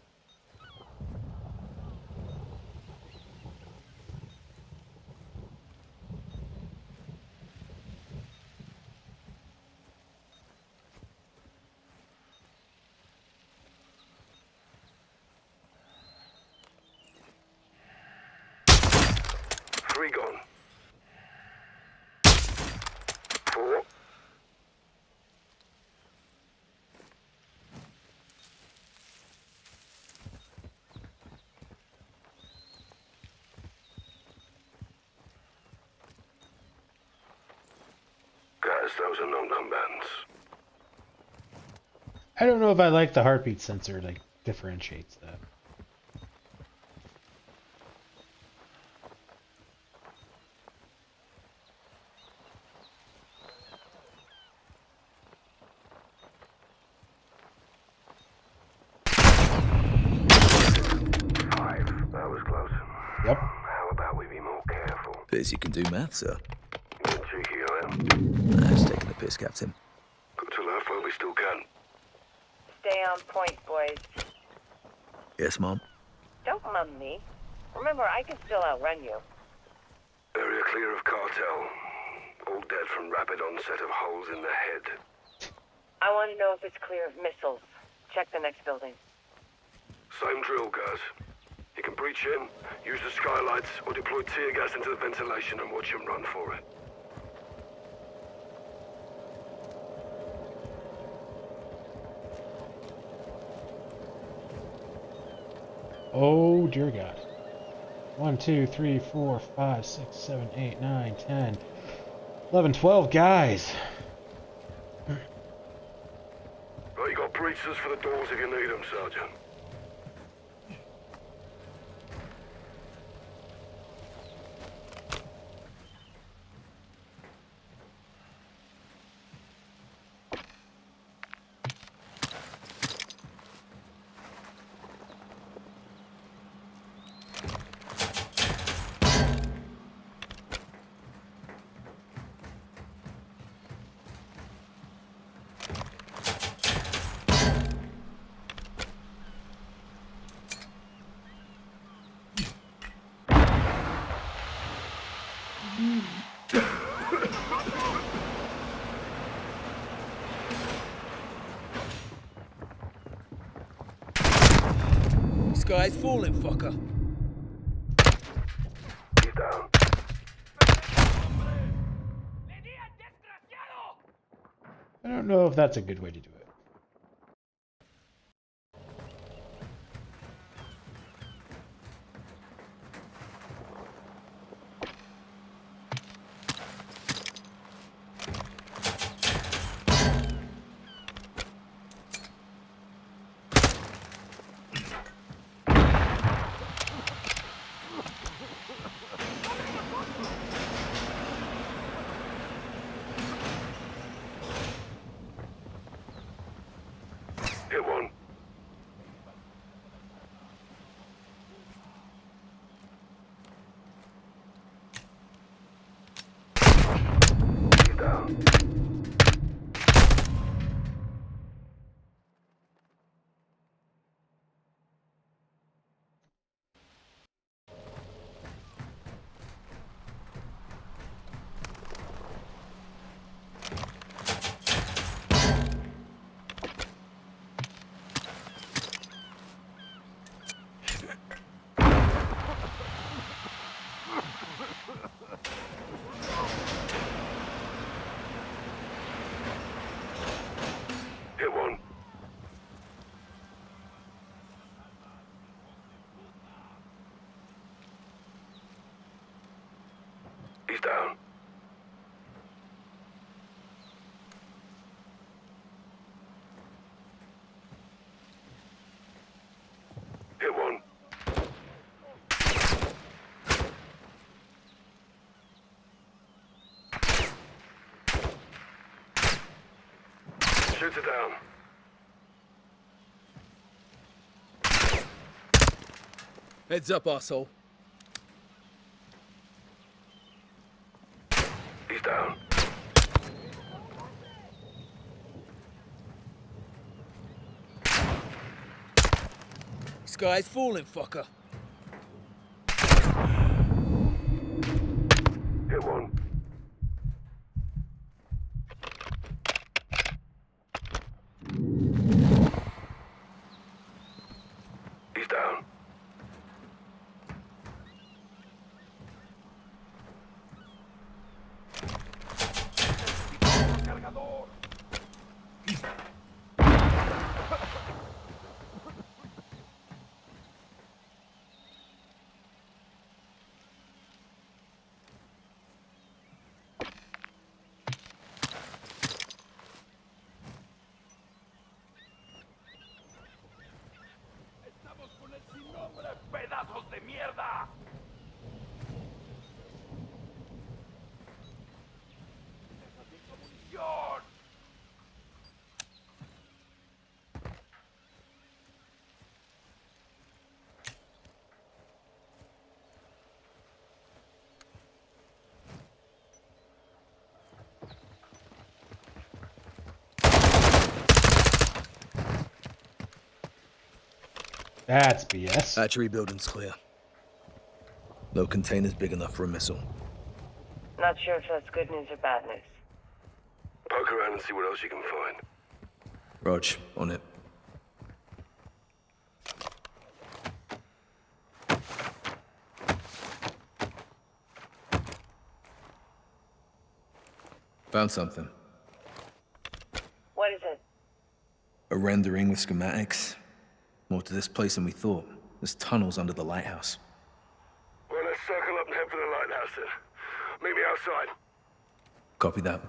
Gone. 4. Guys, those are non-combatants. I don't know if I like the heartbeat sensor that differentiates that. Appears you can do math, sir. Cheeky I am. That's taking the piss, Captain. Got to laugh while we still can. Stay on point, boys. Yes, Mom? Don't mum me. Remember, I can still outrun you. Area clear of cartel. All dead from rapid onset of holes in the head. I want to know if it's clear of missiles. Check the next building. Same drill, guys. You can breach in, use the skylights, or deploy tear gas into the ventilation and watch him run for it. Oh, dear God. 1, 2, 3, 4, 5, 6, 7, 8, 9, 10, 11, 12 guys. Right, you got breaches for the doors if you need them, Sergeant. Sky's falling, fucker. He's down. I don't know if that's a good way to do it. Hit one. He's down. Hit one. He's down. Hit one. Shoots it down. Heads up, asshole. He's down. Sky's falling, fucker. Hit one. He's down. ¡Pedazos de mierda! ¡Necesito munición! That's BS. Hatchery building's clear. No containers big enough for a missile. Not sure if that's good news or bad news. Poke around and see what else you can find. Rog, on it. Found something. What is it? A rendering with schematics. More to this place than we thought. There's tunnels under the lighthouse. Well, let's circle up and head for the lighthouse then. Meet me outside. Copy that.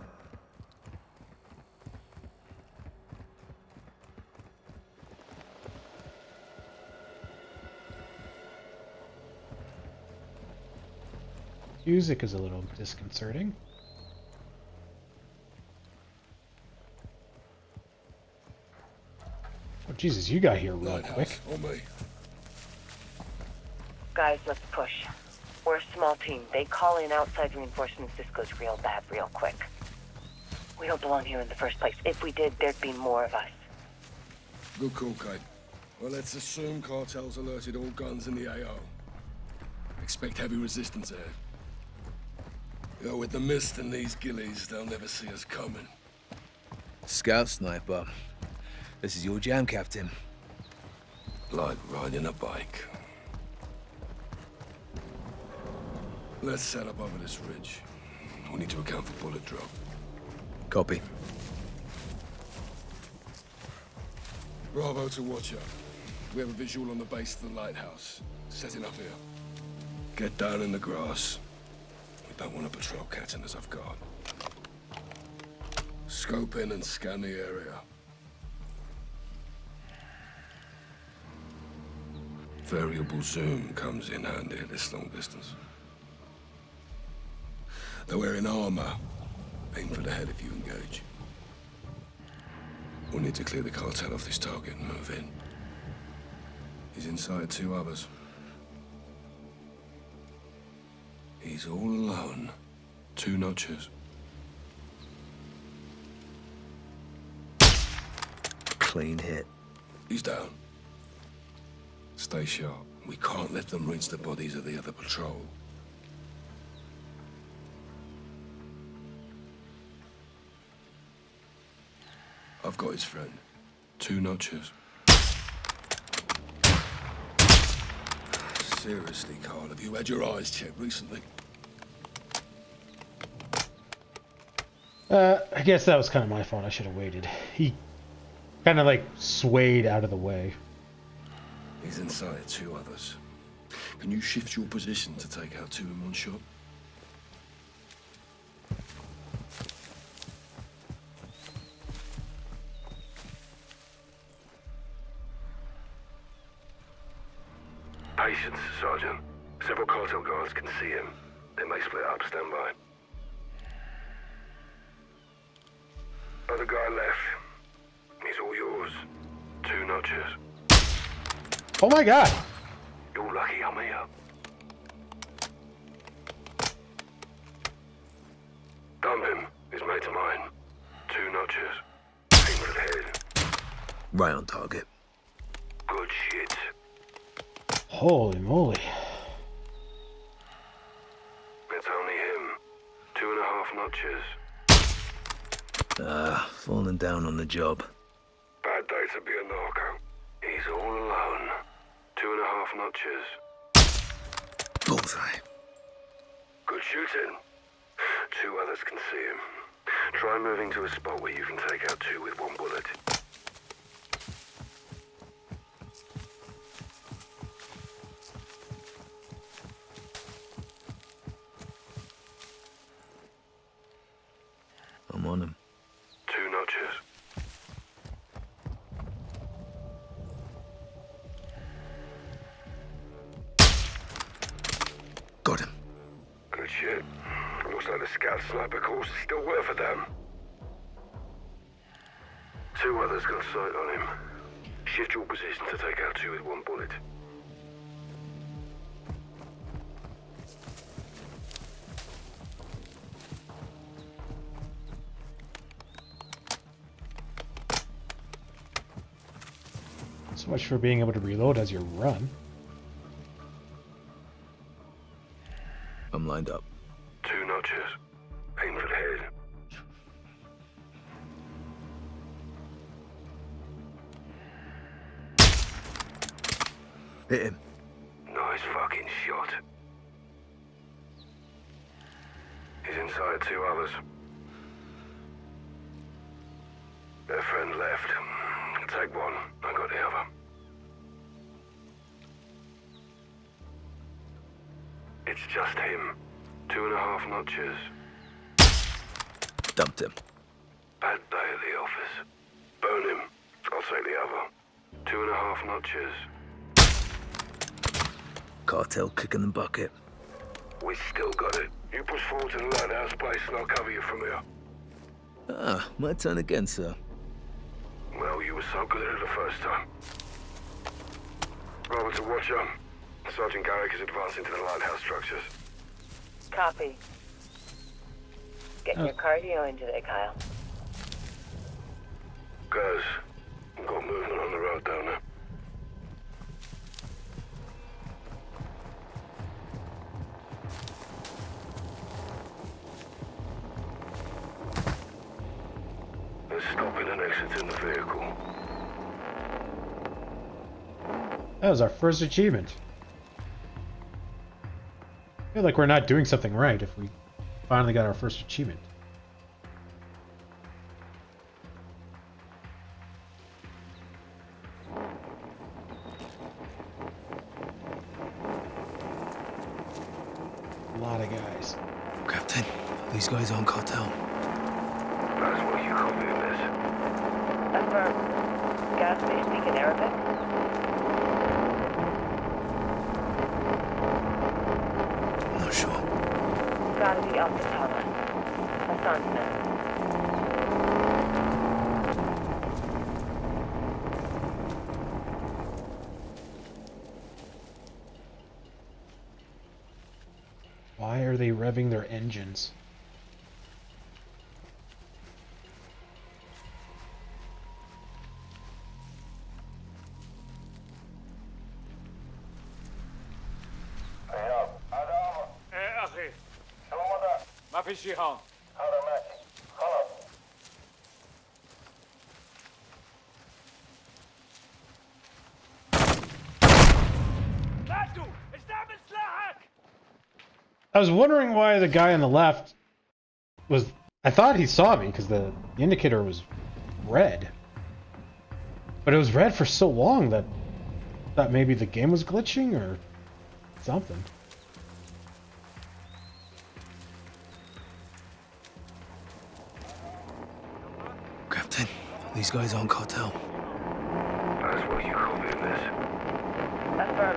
Music is a little disconcerting. Oh, Jesus, you got here real quick. On me. Guys, let's push. We're a small team. They call in outside reinforcements. This goes real bad real quick. We don't belong here in the first place. If we did, there'd be more of us. Good call, Kate. Well, let's assume cartels alerted all guns in the AO. Expect heavy resistance ahead. You know, with the mist and these gillies, they'll never see us coming. Scout sniper. This is your jam, Captain. Like riding a bike. Let's set up over this ridge. We need to account for bullet drop. Copy. Bravo to Watcher. We have a visual on the base of the lighthouse. Setting up here. Get down in the grass. We don't want a patrol catching us off guard. Scope in and scan the area. Variable zoom comes in handy at this long distance. They're wearing armor. Aim for the head if you engage. We'll need to clear the cartel off this target and move in. He's inside 2 others. He's all alone. 2 notches. Clean hit. He's down. Stay sharp. We can't let them rinse the bodies of the other patrol. I've got his friend. 2 notches. Seriously, Carl, have you had your eyes checked recently? I guess that was kind of my fault. I should have waited. He kind of like swayed out of the way. He's inside 2 others. Can you shift your position to take out 2 in one shot? Patience, Sergeant. Several cartel guards can see him. They may split up. Stand by. Other guy left. He's all yours. 2 notches. Oh my God! You're lucky I'm here. Dump him. He's mate of mine. 2 notches. Aim for the head. Right on target. Good shit. Holy moly. It's only him. 2.5 notches. Falling down on the job. Bad day to be a narco. He's all alone. 2.5 notches. Bullseye. Good shooting. 2 others can see him. Try moving to a spot where you can take out 2 with 1 bullet. I'm on him. 2 notches. Got him. Good shit. Looks like the scout sniper course is still worth for them. 2 others got sight on him. Shift your position to take out 2 with 1 bullet. So much for being able to reload as you run. I'm lined up. 2 notches. Aim for the head. Hit him. Nice fucking shot. He's inside 2 others. Their friend left. Take one. I got the other. It's just him. 2.5 notches. Dumped him. Bad day at the office. Burn him. I'll take the other. 2.5 notches. Cartel kicking the bucket. We still got it. You push forward to the lighthouse base and I'll cover you from here. Ah, my turn again, sir. Well, you were so good at it the first time. Robert's a watcher. Sergeant Garrick is advancing to the lighthouse structures. Copy. Getting your cardio in today, Kyle. Guys, we've got movement on the road down there. They're stopping and exiting the vehicle. That was our first achievement. I feel like we're not doing something right if we finally got our first achievement. A lot of guys. Captain, these guys on cartel. That's what you call doing this. Affirm. Guys, they speak in Arabic? Not sure. Gotta be Al Fatala. Hassan's men. Why are they revving their engines? ما في شي هون. I was wondering why the guy on the left was... I thought he saw me because the indicator was red. But it was red for so long that I thought maybe the game was glitching or something. Captain, these guys on cartel. That's what you call doing this. Affirm.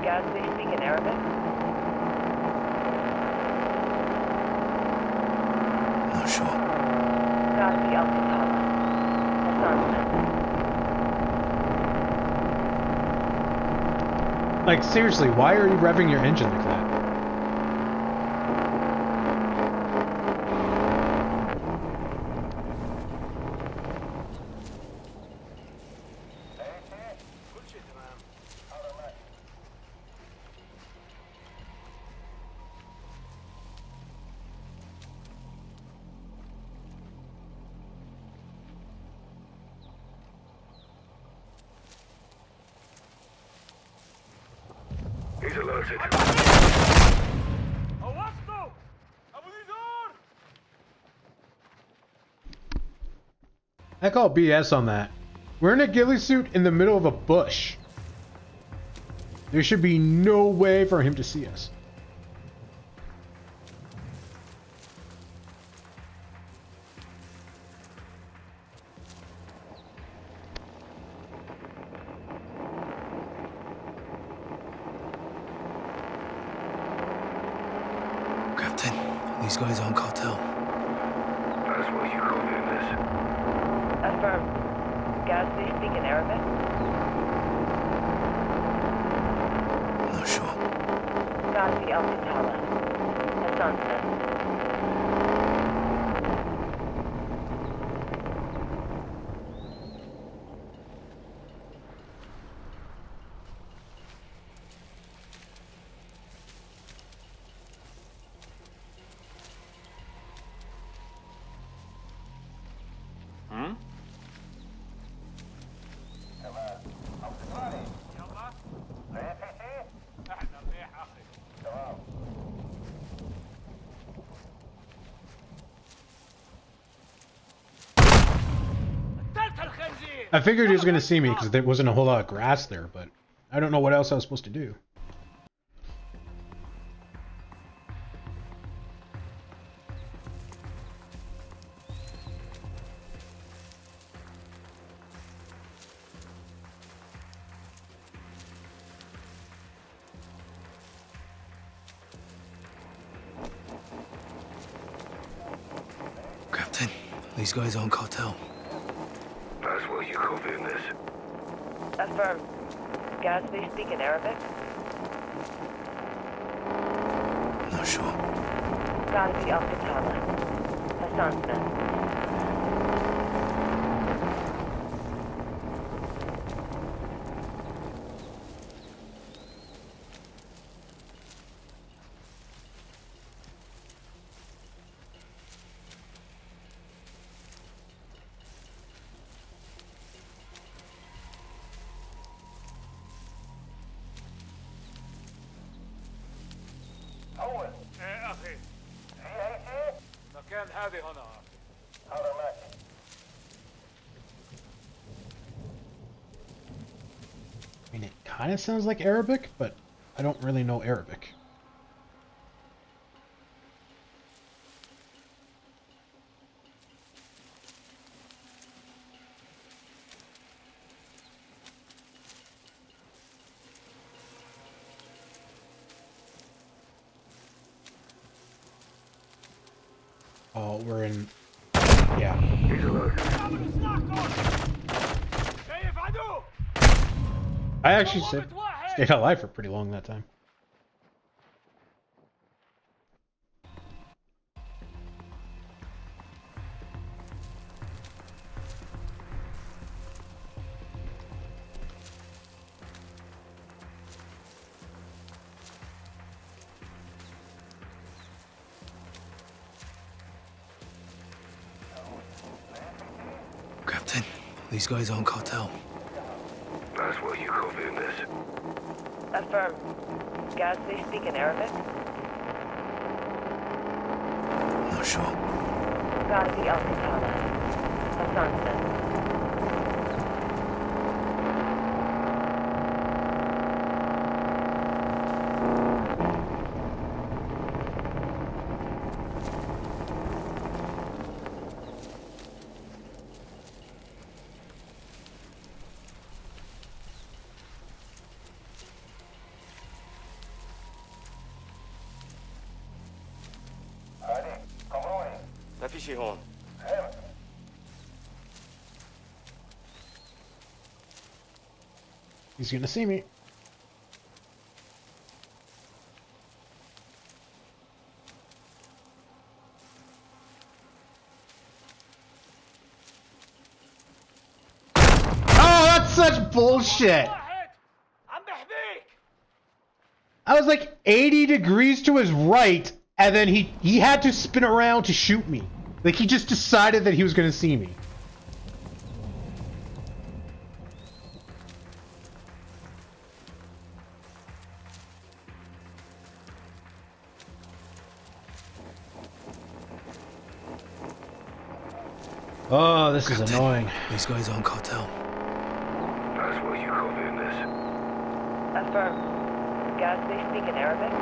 Guys, they speak in Arabic? Not sure. Gotta be Al Fatala. Hassan's men. Like, seriously, why are you revving your engine like that? He's alerted. I call BS on that. We're in a ghillie suit in the middle of a bush. There should be no way for him to see us. Captain, these guys on cartel. That's what you call doing this. Affirm. Guys, they speak in Arabic? Not sure. Gotta be Al Fatala. Hassan's men. I figured he was going to see me because there wasn't a whole lot of grass there, but I don't know what else I was supposed to do. Captain, these guys on cartel. Laswell, you copying this? Affirm. Guys, they speak in Arabic? Not sure. Gotta be Al-Qatala. Hassan's men. I mean, it kind of sounds like Arabic, but I don't really know Arabic. Oh, we're in... Yeah. I actually stayed alive for pretty long that time. Captain, these guys on cartel. Laswell, you copying this? Affirm. Guys, they speak in Arabic? Not sure. Gotta be Al-Qatala. Hassan's men. ما في شي هون. He's gonna see me. Oh, that's such bullshit! I was like 80 degrees to his right, and then he had to spin around to shoot me. Like, he just decided that he was gonna see me. Oh, this is annoying. These guys on cartel. Laswell, you copying this? Affirm. Guys, they speak in Arabic?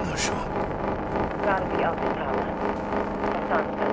Not sure. Gotta be Al-Qatala. Hassan's men.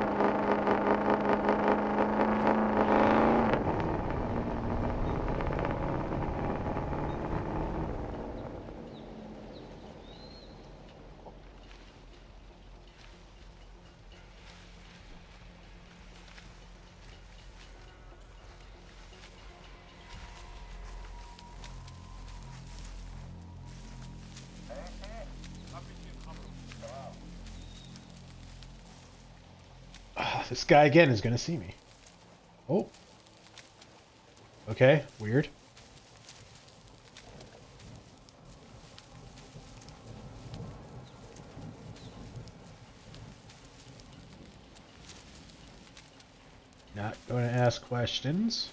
This guy again is gonna see me. Oh. Okay, weird. Not going to ask questions.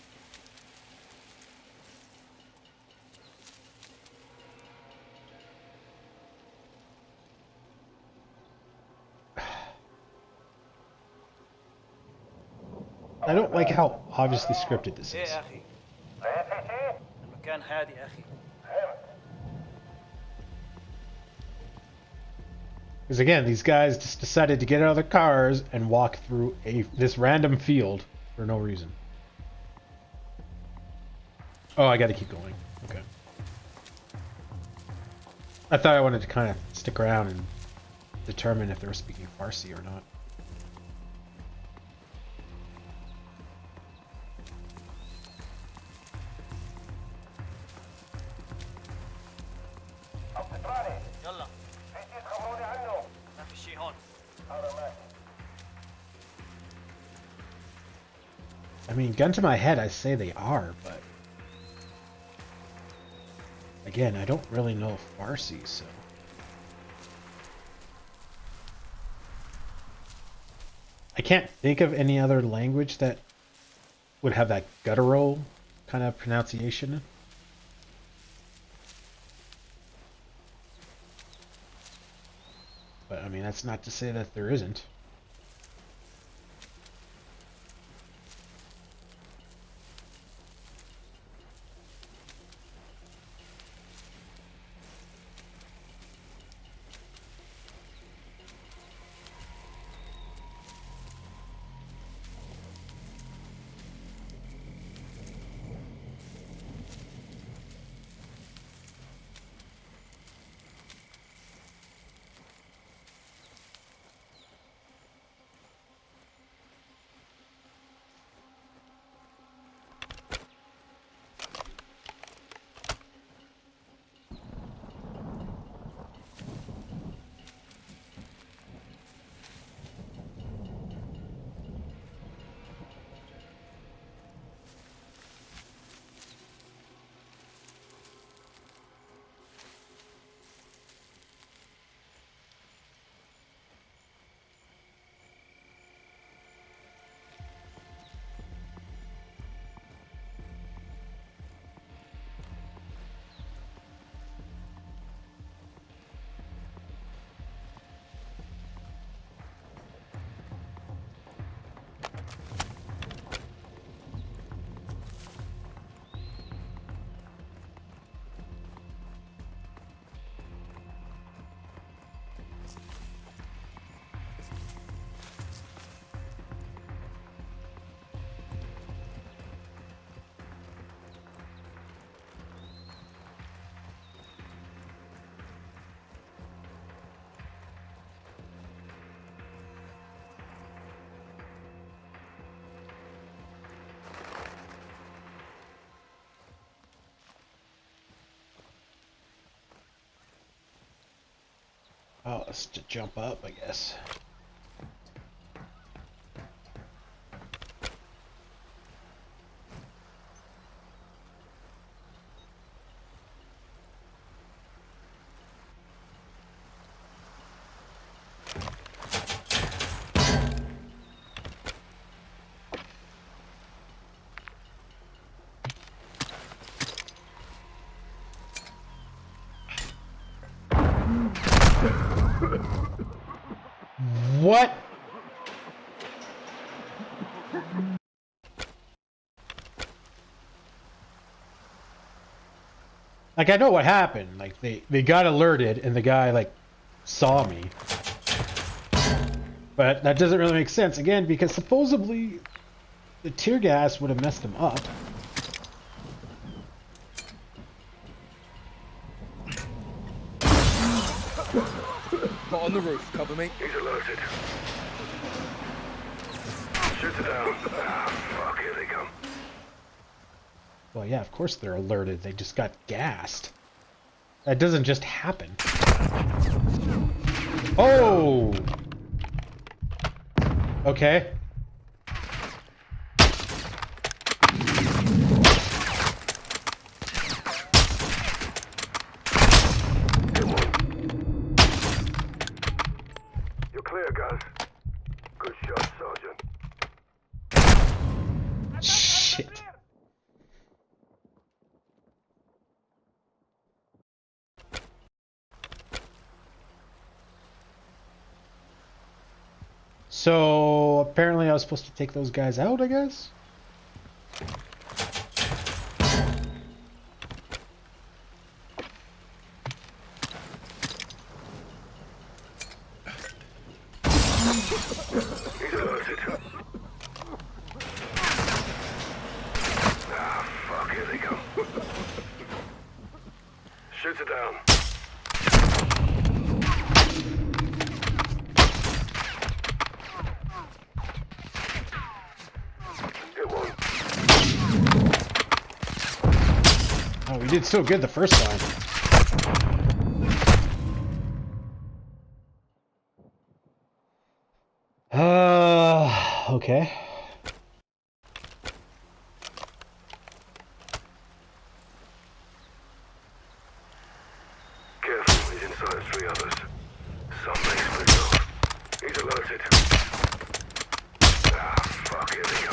I don't like how obviously scripted this is. المكان هادي أخي. Because again, these guys just decided to get out of their cars and walk through this random field for no reason. Oh, I gotta keep going. Okay. I thought I wanted to kind of stick around and determine if they were speaking Farsi or not. يلا. ما في شيء هون. I mean, gun to my head, I say they are, but again, I don't really know Farsi, so I can't think of any other language that would have that guttural kind of pronunciation. But I mean, that's not to say that there isn't. Oh, let's just jump up, I guess. What? Like, I know what happened. Like, they got alerted and the guy, like, saw me. But that doesn't really make sense, again, because supposedly the tear gas would have messed them up. On the roof, cover me. He's alerted. Shoot it down. Ah, fuck, here they come. Well, yeah, of course they're alerted. They just got gassed. That doesn't just happen. Oh! Okay. You're clear, guys. Good shot, Sergeant. Shit. So apparently I was supposed to take those guys out, I guess? He's alerted. Ah, fuck, here they come. Shoot it down. Hit one. Oh, we did so good the first time. Okay. Careful, he's inside 3 others. Some may split off. He's alerted. Ah, fuck, here they go.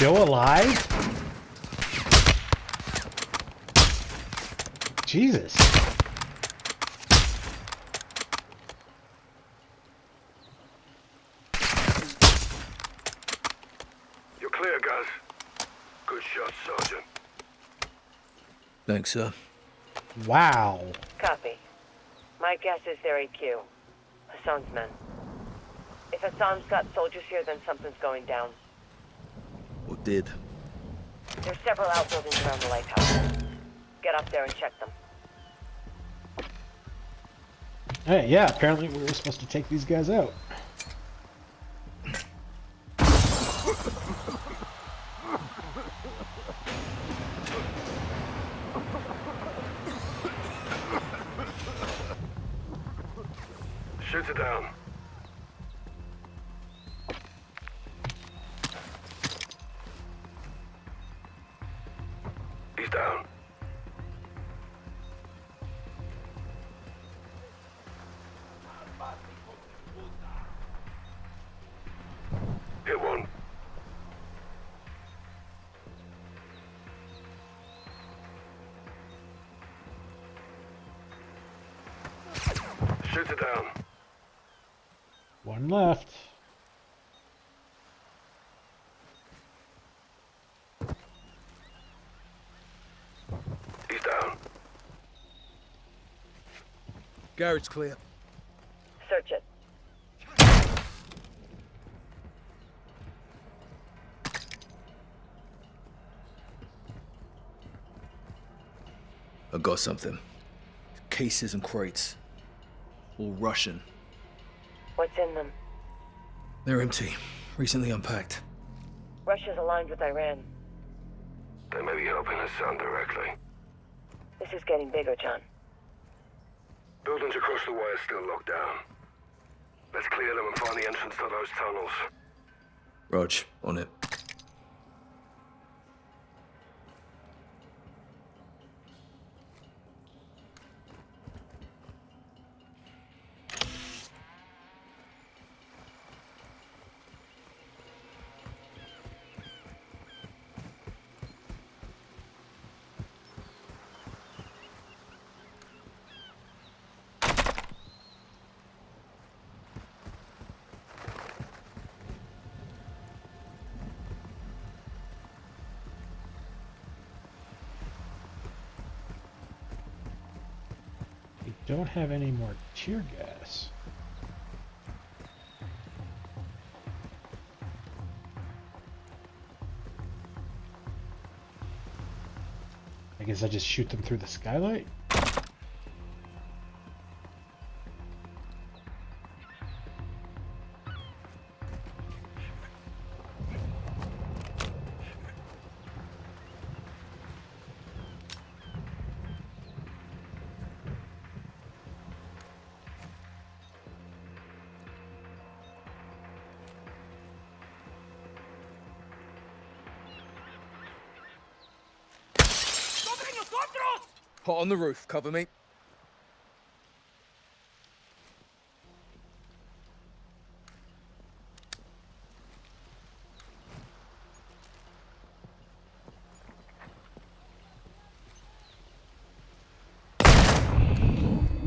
Still alive? Jesus. You're clear, guys. Good shot, Sergeant. Thanks, sir. Wow. Copy. My guess is they're AQ. Hassan's men. If Hassan's got soldiers here, then something's going down. Or did. There's several outbuildings around the lighthouse. Get up there and check them. Hey, yeah, apparently we were supposed to take these guys out. Shoot it down. He's down. Hit one. Shoot it down. One left. He's down. Garage clear. Search it. I got something. Cases and crates. All Russian. What's in them? They're empty. Recently unpacked. Russia's aligned with Iran. They may be helping Hassan directly. This is getting bigger, John. Buildings across the way are still locked down. Let's clear them and find the entrance to those tunnels. Rog, on it. Don't have any more tear gas. I guess I just shoot them through the skylight? Hot on the roof, cover me.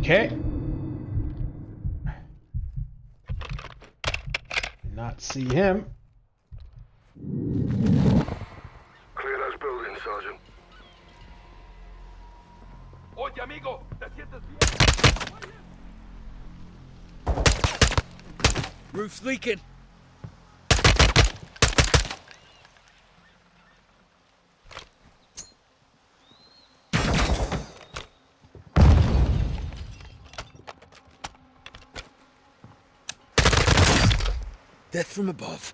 Okay. Did not see him. Clear those buildings, Sergeant. Oye, amigo, ¿te sientes bien? Roof's leaking. Death from above.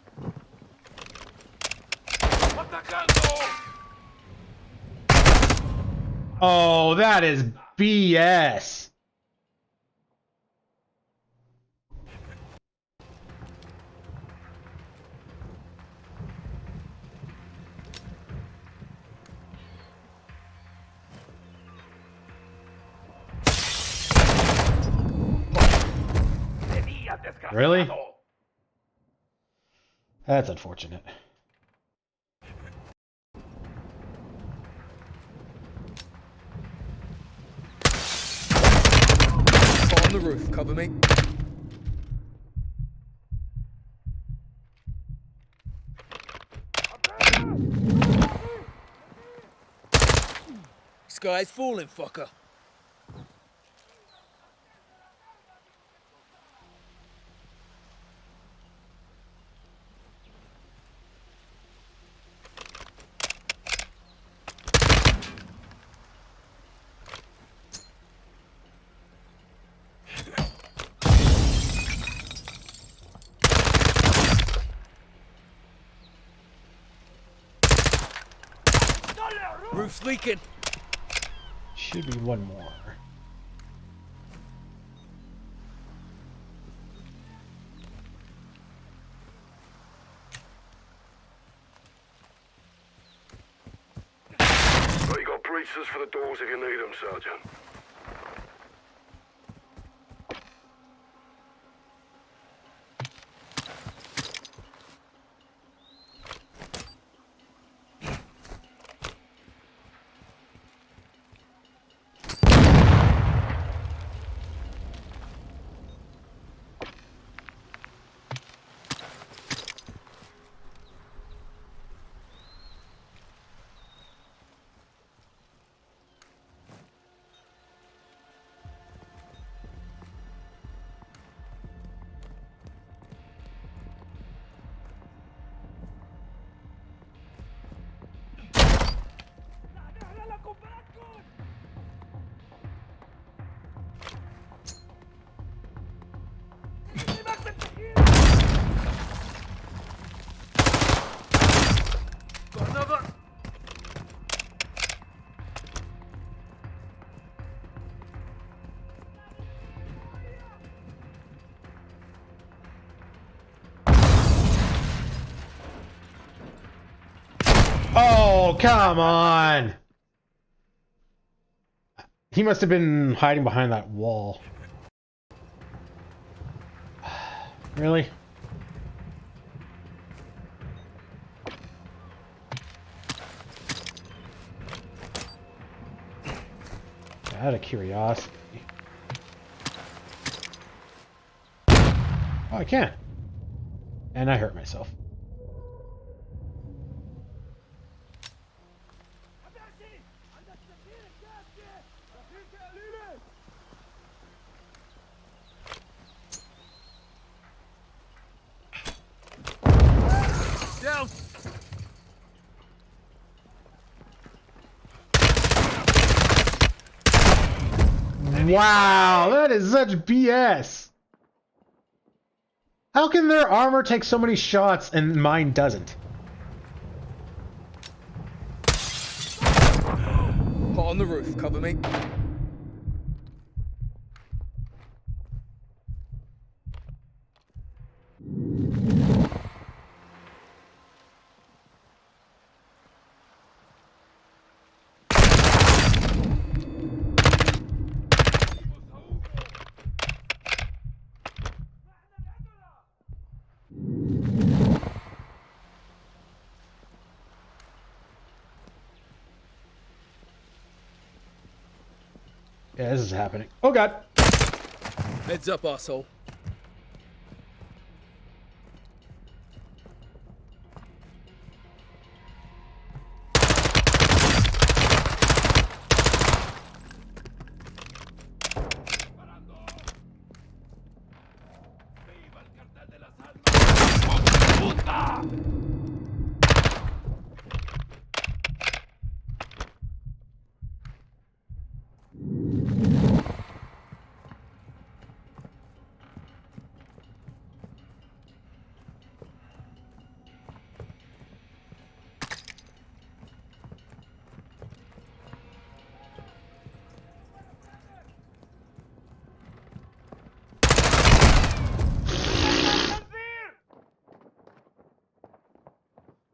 Oh, that is BS. Really? That's unfortunate. On the roof, cover me. Sky's falling, fucker. Roof's leaking. Should be one more. Well, you got breaches for the doors if you need them, Sergeant. Oh, come on! He must have been hiding behind that wall. Really? Out of curiosity. Oh, I can't. And I hurt myself. Down. Wow, that is such BS. How can their armor take so many shots and mine doesn't? Hot on the roof, cover me. Yeah, this is happening. Oh god. Heads up, asshole.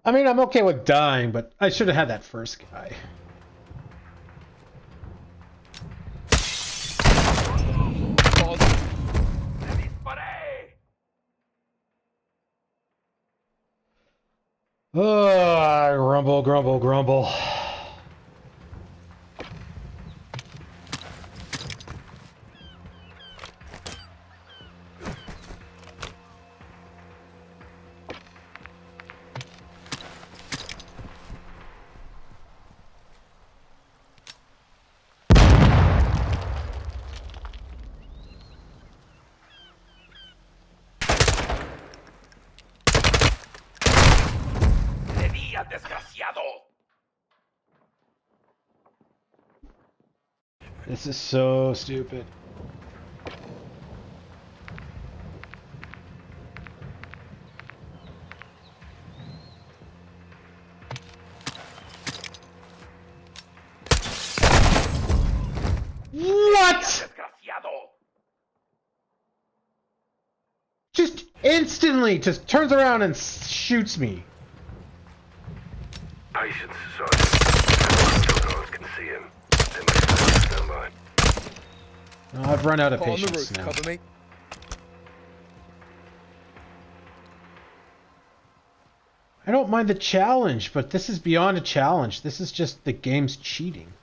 I mean, I'm okay with dying, but I should have had that first guy. Oh, grumble, grumble, grumble. This is so stupid. What? Just instantly just turns around and shoots me. Patience, Sergeant. Guards can see him. They may stand by. Oh, I've run out of On the patience roof, now. cover me. I don't mind the challenge, but this is beyond a challenge. This is just the game's cheating.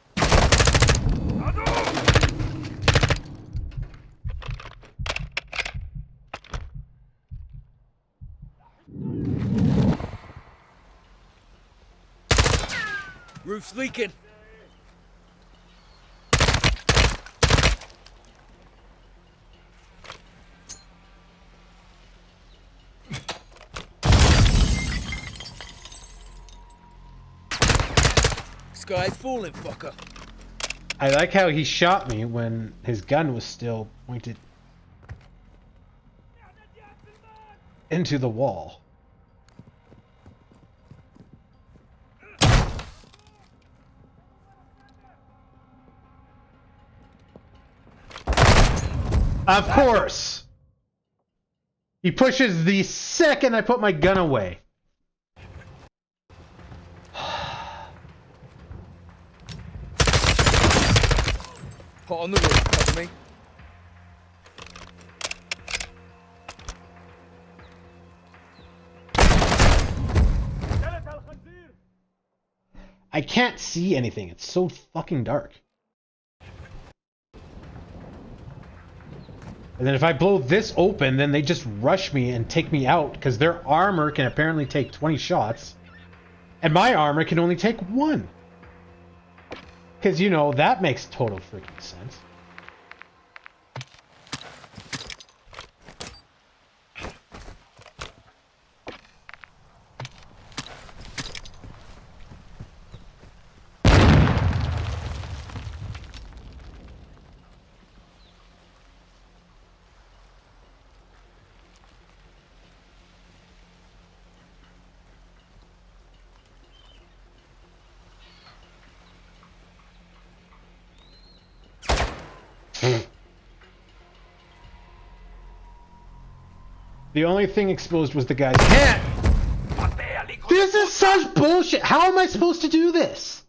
Roof's leaking. Sky's falling, fucker. I like how he shot me when his gun was still pointed into the wall. Of course! He pushes the second I put my gun away. Hot on the roof, cover me. I can't see anything. It's so fucking dark. And then if I blow this open, then they just rush me and take me out because their armor can apparently take 20 shots. And my armor can only take 1. Because, you know, that makes total freaking sense. The only thing exposed was the guy's hand. This is such bullshit. How am I supposed to do this?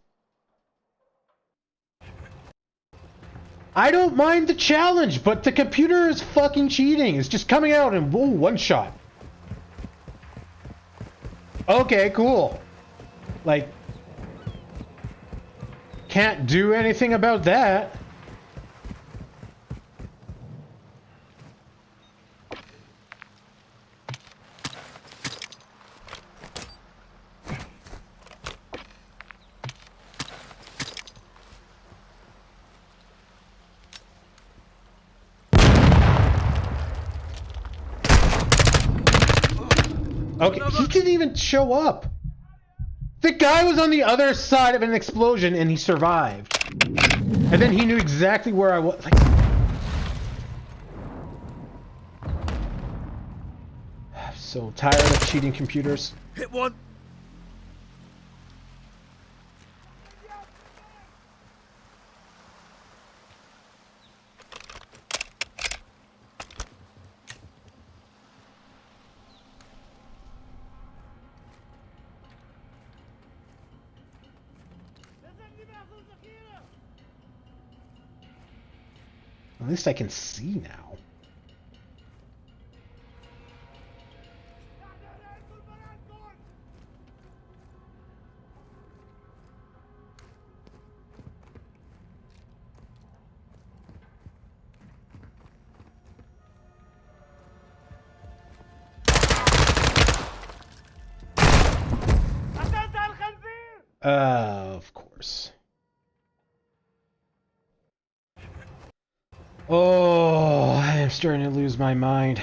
I don't mind the challenge, but the computer is fucking cheating. It's just coming out and whoa, one shot. Okay, cool. Like, can't do anything about that. Okay, he didn't even show up. The guy was on the other side of an explosion and he survived. And then he knew exactly where I was. Like, I'm so tired of cheating computers. Hit one. At least I can see now. Of course. Oh, I am starting to lose my mind.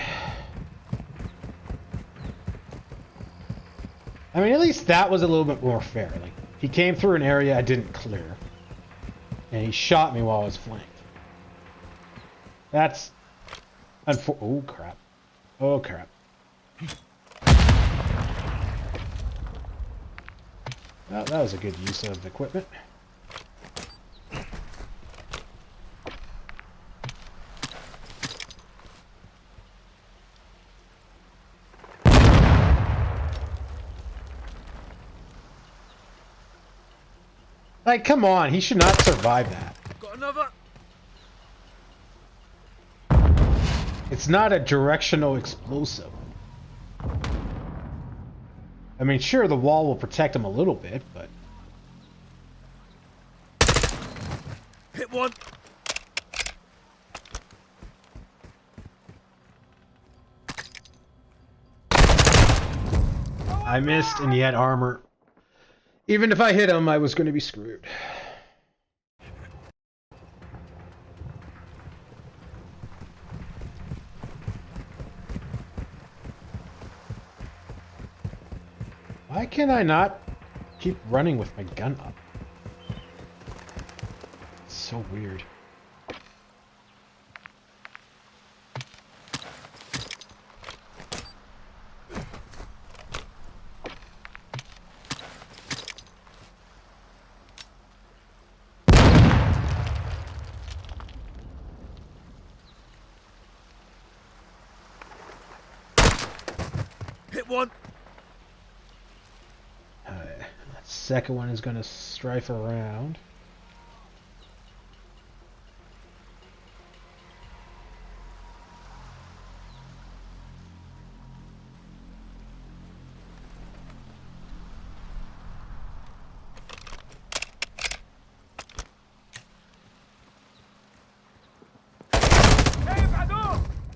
I mean, at least that was a little bit more fair. Like, he came through an area I didn't clear. And he shot me while I was flanked. That's... Oh, crap. Oh, crap. Well, that was a good use of equipment. Like, come on, he should not survive that. Got another. It's not a directional explosive. I mean, sure, the wall will protect him a little bit, but... Hit one. I missed, and he had armor. Even if I hit him, I was going to be screwed. Why can I not keep running with my gun up? It's so weird. Hit one. That second one is going to strafe around.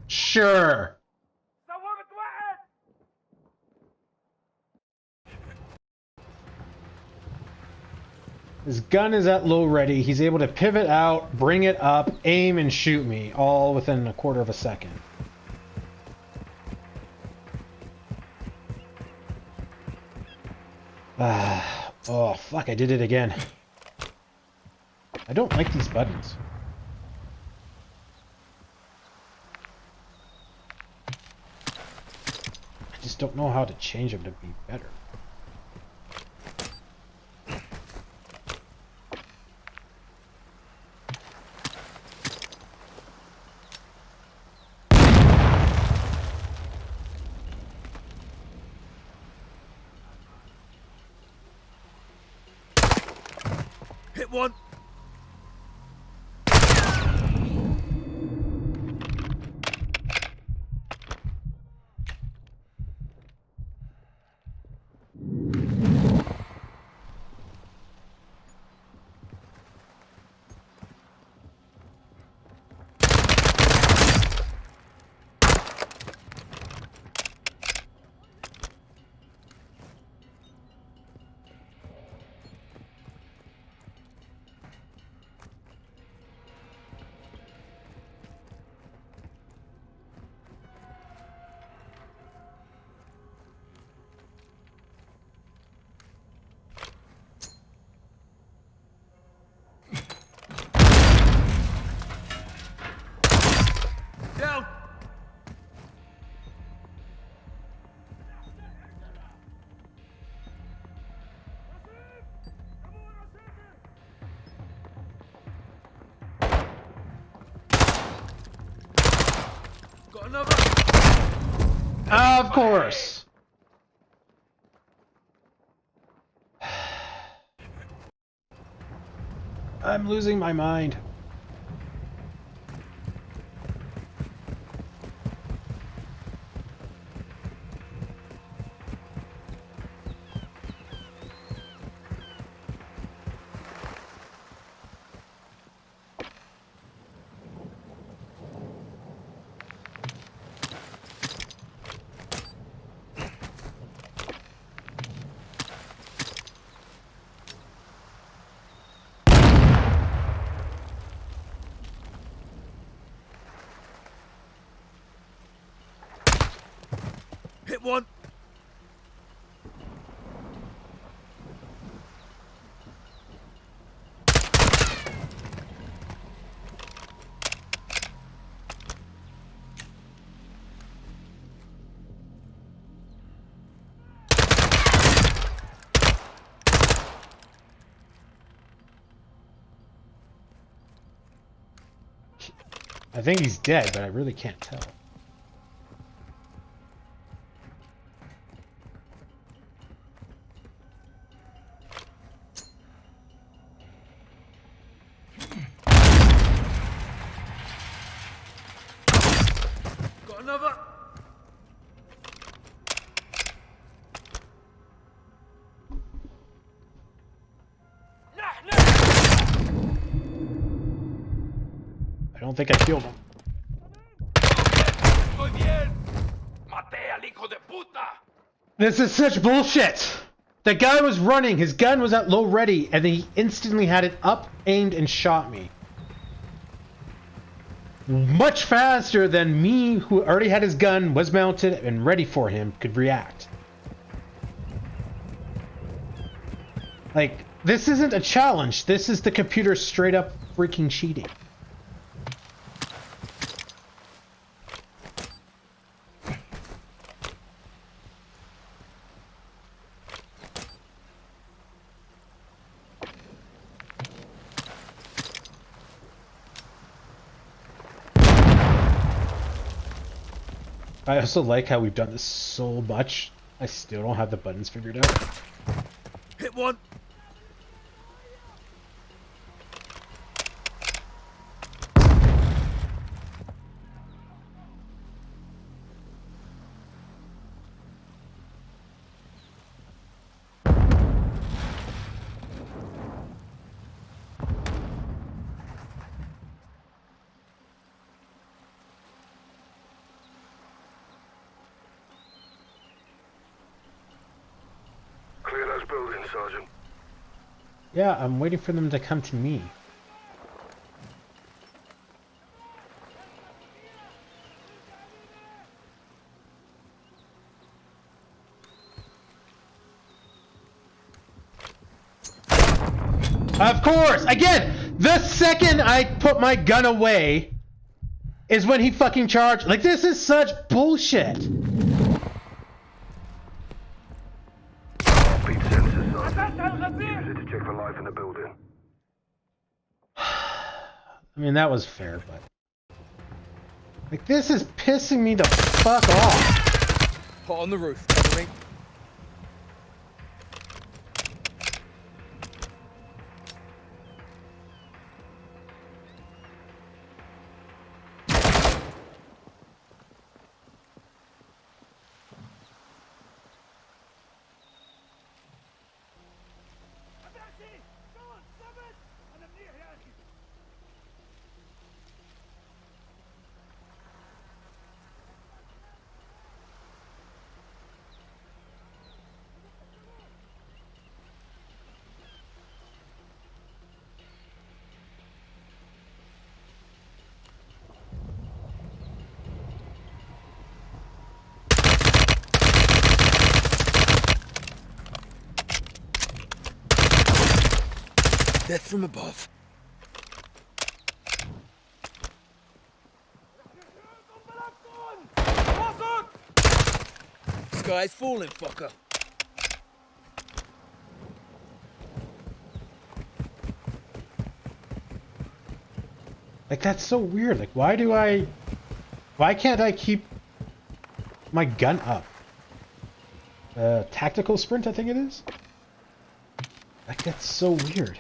Sure. His gun is at low ready. He's able to pivot out, bring it up, aim, and shoot me, all within a quarter of a second. Oh, fuck, I did it again. I don't like these buttons. I just don't know how to change them to be better. Hit one. Of course. I'm losing my mind. Hit one. I think he's dead, but I really can't tell. Got another. I don't think I killed him. This is such bullshit! The guy was running, his gun was at low ready, and then he instantly had it up, aimed, and shot me. Much faster than me, who already had his gun, was mounted, and ready for him, could react. Like, this isn't a challenge, this is the computer straight up freaking cheating. I also like how we've done this so much, I still don't have the buttons figured out. Hit one. Clear those buildings, Sergeant. Yeah, I'm waiting for them to come to me. Of course! Again! The second I put my gun away is when he fucking charged. Like, this is such bullshit! Beat sensors, Sergeant. Use it to check for life in the building. I mean, that was fair, but... Like, this is pissing me the fuck off! Hot on the roof, cover me. Death from above. Sky's falling, fucker. Like, that's so weird. Like, why do I... Why can't I keep my gun up? Tactical sprint, I think it is? Like, that's so weird.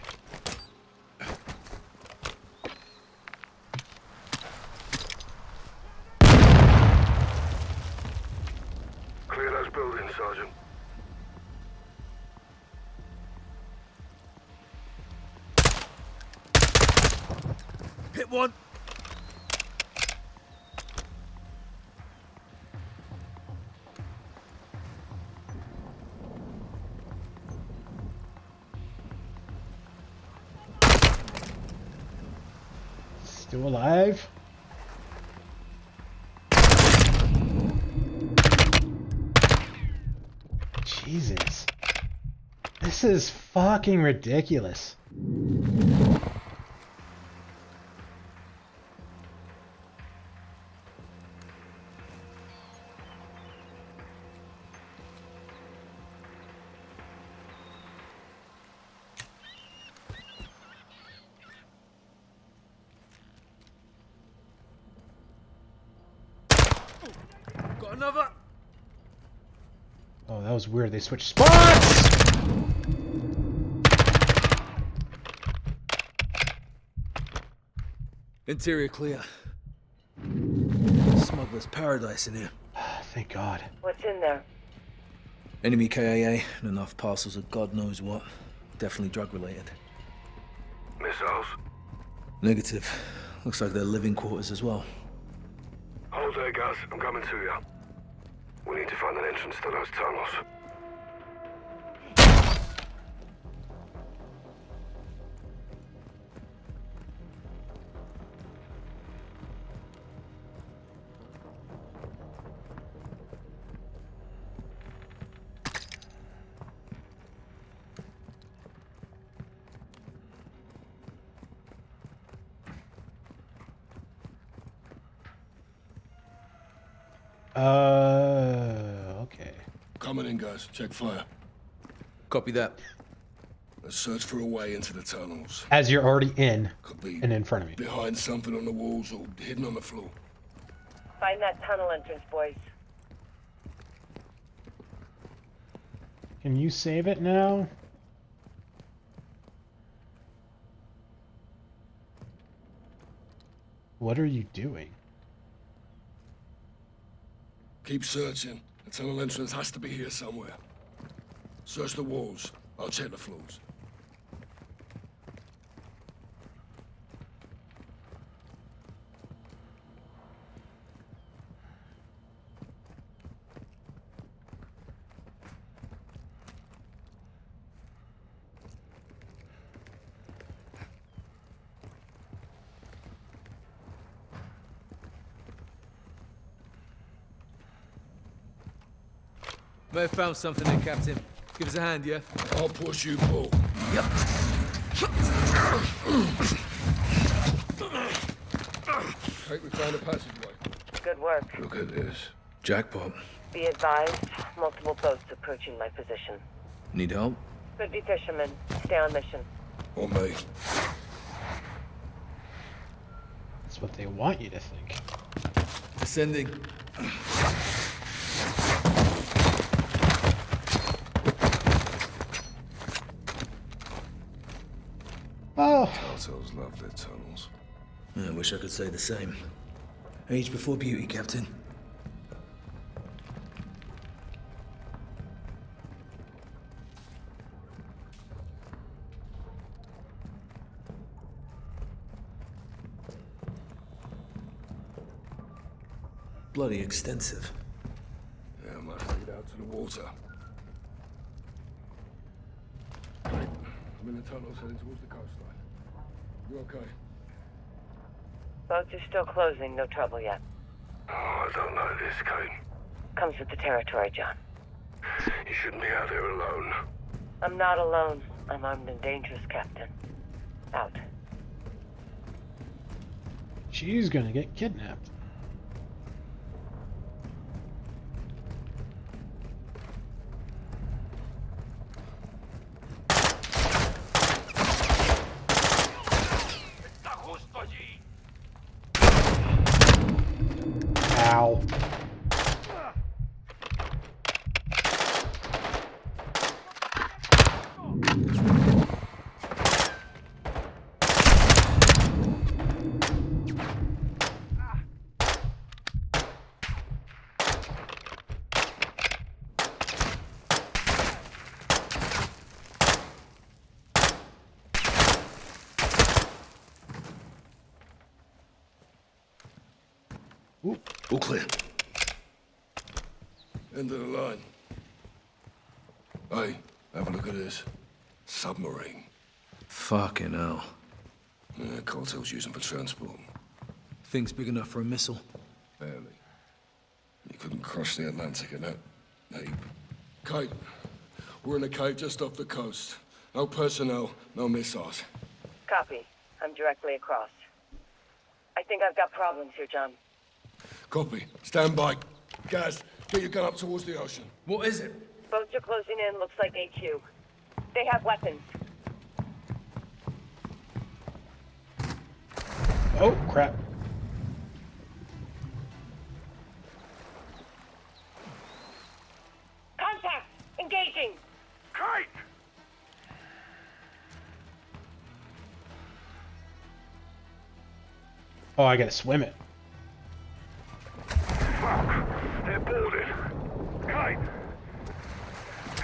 Clear those buildings, Sergeant. Hit one. Still alive? Jesus. This is fucking ridiculous. Got another. Oh, that was weird. They switched spots! Interior clear. Smuggler's paradise in here. Thank God. What's in there? Enemy KIA and enough parcels of God knows what. Definitely drug related. Missiles? Negative. Looks like they're living quarters as well. Hold there, guys. I'm coming to you. We need to find an entrance to those tunnels. Okay. Coming in, guys. Check fire. Copy that. Let's search for a way into the tunnels. As you're already in Could be and in front of me. behind something on the walls or hidden on the floor. Find that tunnel entrance, boys. Can you save it now? What are you doing? Keep searching. The tunnel entrance has to be here somewhere. Search the walls. I'll check the floors. May have found something there, Captain. Give us a hand, yeah? I'll push you, pull. Yep. Kate, we found a passageway. Good work. Look at this. Jackpot. Be advised, multiple boats approaching my position. Need help? Could be fishermen. Stay on mission. On me. That's what they want you to think. Ascending. Oh. Cartels love their tunnels. I wish I could say the same. Age before beauty, Captain. Bloody extensive. Yeah, I must lead out to the water. Kate, I'm in the tunnels heading towards the coastline. You okay? Boats are still closing. No trouble yet. Oh, I don't know this, Kate. Comes with the territory, John. You shouldn't be out there alone. I'm not alone. I'm armed and dangerous, Captain. Out. She's gonna get kidnapped. Ow! All clear. End of the line. Hey, have a look at this. Submarine. Fucking hell. Yeah, cartel's using for transport. Thing's big enough for a missile. Barely. You couldn't cross the Atlantic in that ape. Kate, we're in a cave just off the coast. No personnel, no missiles. Copy. I'm directly across. I think I've got problems here, John. Copy. Stand by. Gaz, get your gun up towards the ocean. What is it? Boats are closing in. Looks like AQ. They have weapons. Oh, crap. Contact! Engaging! Kite! Oh, I gotta swim it. Fuck! They're boarded. Kite!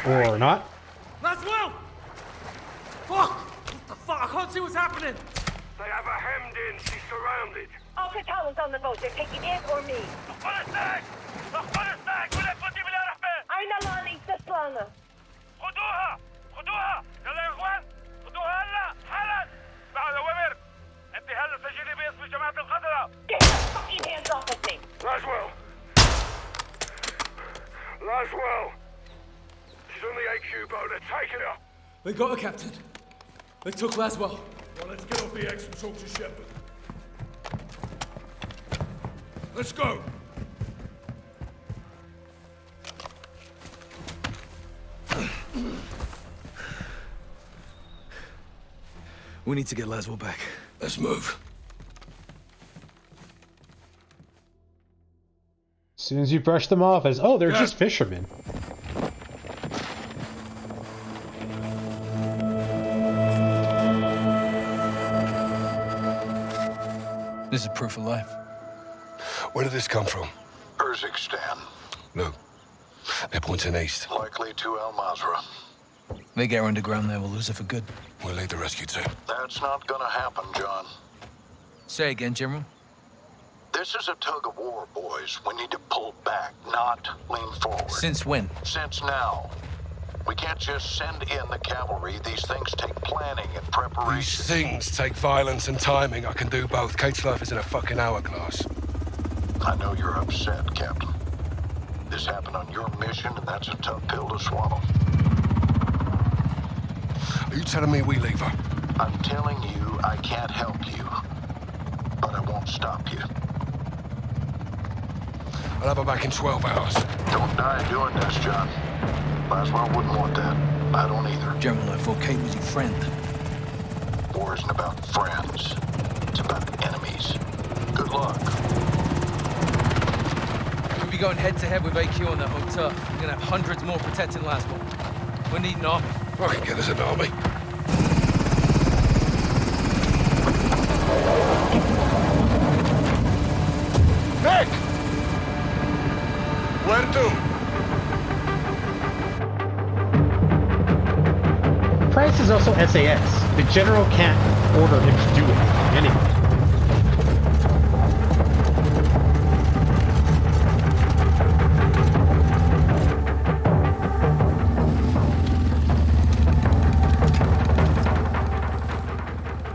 Or not. Laswell! Fuck! What the fuck? I can't see what's happening. They have her hemmed in. She's surrounded. All Catalans on the boat. They're taking it or me. أين لاني تسلانا؟ خدوها! خدوها! يلا يا اخوان! خدوها هلا! حالا! بعد اوامر! انت هلا سجلي باسم جماعة القتلة! Get your fucking hands off of me! Laswell! Laswell! She's on the AQ boat. They're taking her! They got her, Captain. They took Laswell. Well, let's get off the X and talk to Shepard. Let's go. We need to get Laswell back. Let's move. As soon as you brush them off as, oh, they're just fishermen. This is proof of life. Where did this come from? Urzikstan. Look, they're pointing east. Likely to Al Mazrah. They get her underground there, we'll lose her for good. We'll lead the rescue team. That's not gonna happen, John. Say again, General. This is a tug of war, boys. We need to pull back, not lean forward. Since when? Since now. We can't just send in the cavalry. These things take planning and preparation. These things take violence and timing. I can do both. Kate's life is in a fucking hourglass. I know you're upset, Captain. This happened on your mission, and that's a tough pill to swallow. Are you telling me we leave her? I'm telling you I can't help you, but I won't stop you. I'll have her back in 12 hours. Don't die doing this, John. Laswell wouldn't want that. I don't either. General, I thought Kate was your friend. War isn't about friends. It's about enemies. Good luck. We'll be going head-to-head with AQ on that hotel. We're gonna have hundreds more protecting Laswell. We need an army. I can get us an army. Nick! Where to? Price is also SAS. The general can't order him to do it. Anyway.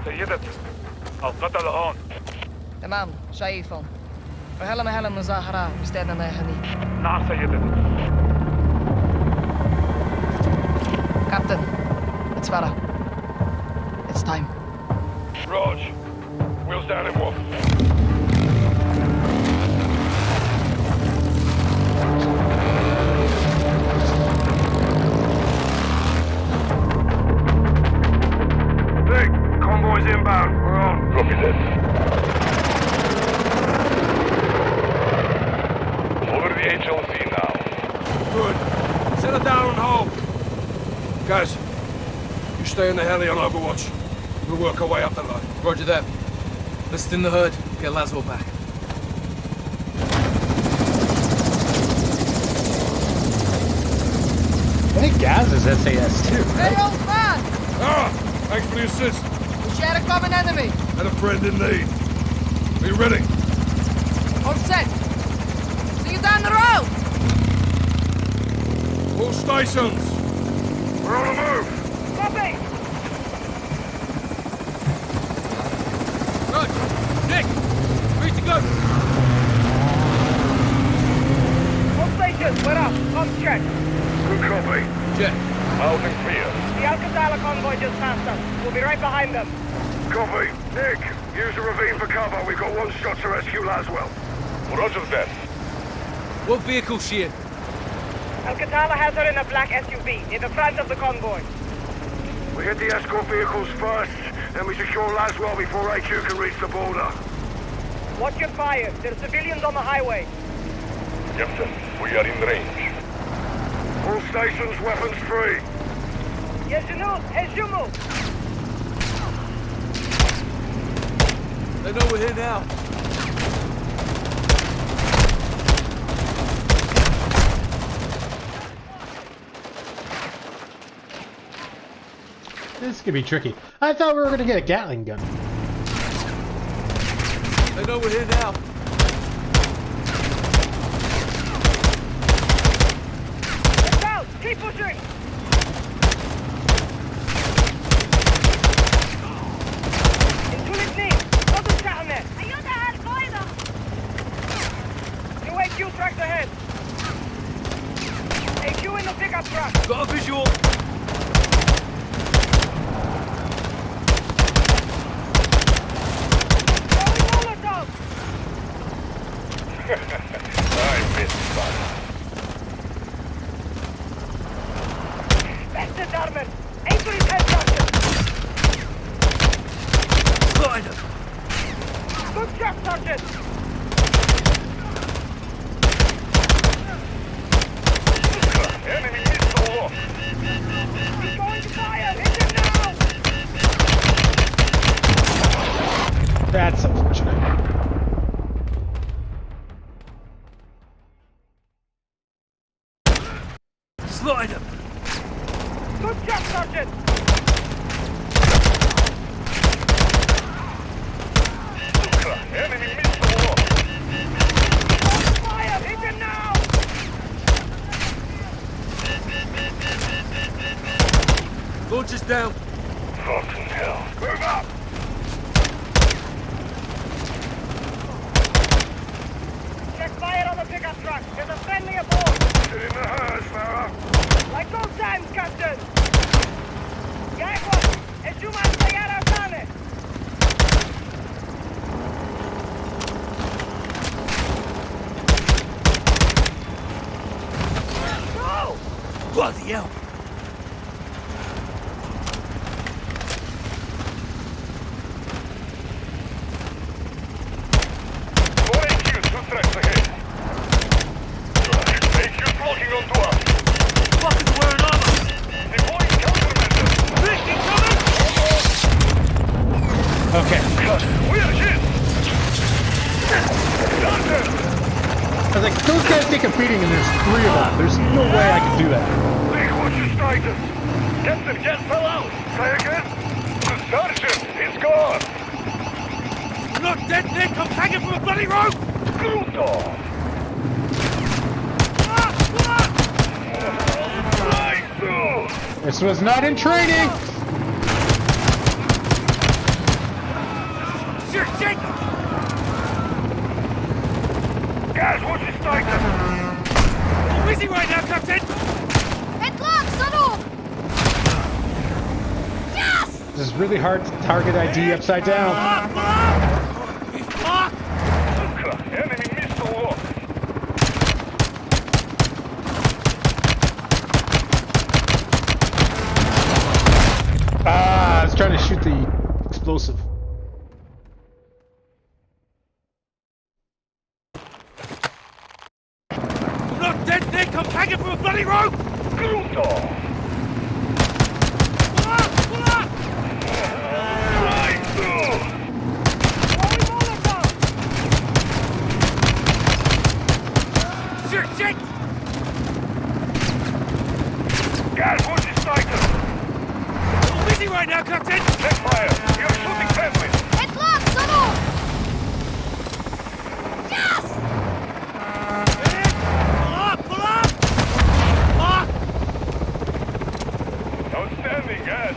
سيدتي القتل هون. تمام شايفهم. وهلا مهلا مظاهرة باستئذان هنيك. نعم سيدتي. Captain, it's Farah. It's time. Raj, we'll stand him off. Nick, convoy's inbound. We're on. Copy that. You stay in the heli on Overwatch. We'll work our way up the line. Roger that. Let's thin the herd. Get Laswell back. I think Gaz is SAS too. Hey, Right? old man! Ah! Thanks for the assist. We share a common enemy. And a friend in need. Are you ready? All set. See you down the road. All stations. We're on the move. Copy. Rog, Nick, free to go. All stations, we're up. Come check. Good copy. Jet. Out and clear. The Alcatala convoy just passed us. We'll be right behind them. Copy. Nick, use the ravine for cover. We've got one shot to rescue Laswell. Roger that. What vehicle's she in? Alcatala has her in a black SUV, in the front of the convoy. We hit the escort vehicles first, then we secure Laswell before AQ can reach the border. Watch your fire. There are civilians on the highway. Captain, we are in range. All stations, weapons free. As you move. They know we're here now. This could be tricky. I thought we were gonna get a Gatling gun. They know we're here now. Let's out! Keep pushing! AQ tracks ahead. AQ in the pickup truck. Got a visual. I missed fire. That's the Darman. Aim for his head, Sergeant. Slider. Good shot, Sergeant. Enemy missile off. He's going to fire. Hit him now. That's unfortunate. Slider. Good shot, Sergeant. Enemy missile off. Fire. Hit him now. Launcher's down. Fucking hell. Move up. Check fire on the pickup truck. There's a friendly aboard. Get in the herd, Farah. Like old times, Captain. Jaguar, es you must llegar a Sane. No! Bloody hell. Okay. I was like, those guys take a beating and there's 3 of them. There's no way I could do that. Nick, what's your status? Captain, jet fell out. Say again? The sergeant, he's gone. You're not dead, Nick. I'm hanging from a bloody rope. Brutal. This was not in training. Shit! Guys, what's your status? I'm busy right now, Captain. Entlag, Sanu! Yes! This is really hard to target ID upside down. Enemy missile off. Ah, I was trying to shoot the explosive. I'm not dead, Nick. I'm hanging from a bloody rope. Brutal. right now, Captain! Check fire! You're shooting friendly! اطلاق صاروخ! Yes! Pull up! Lock! Outstanding, yes!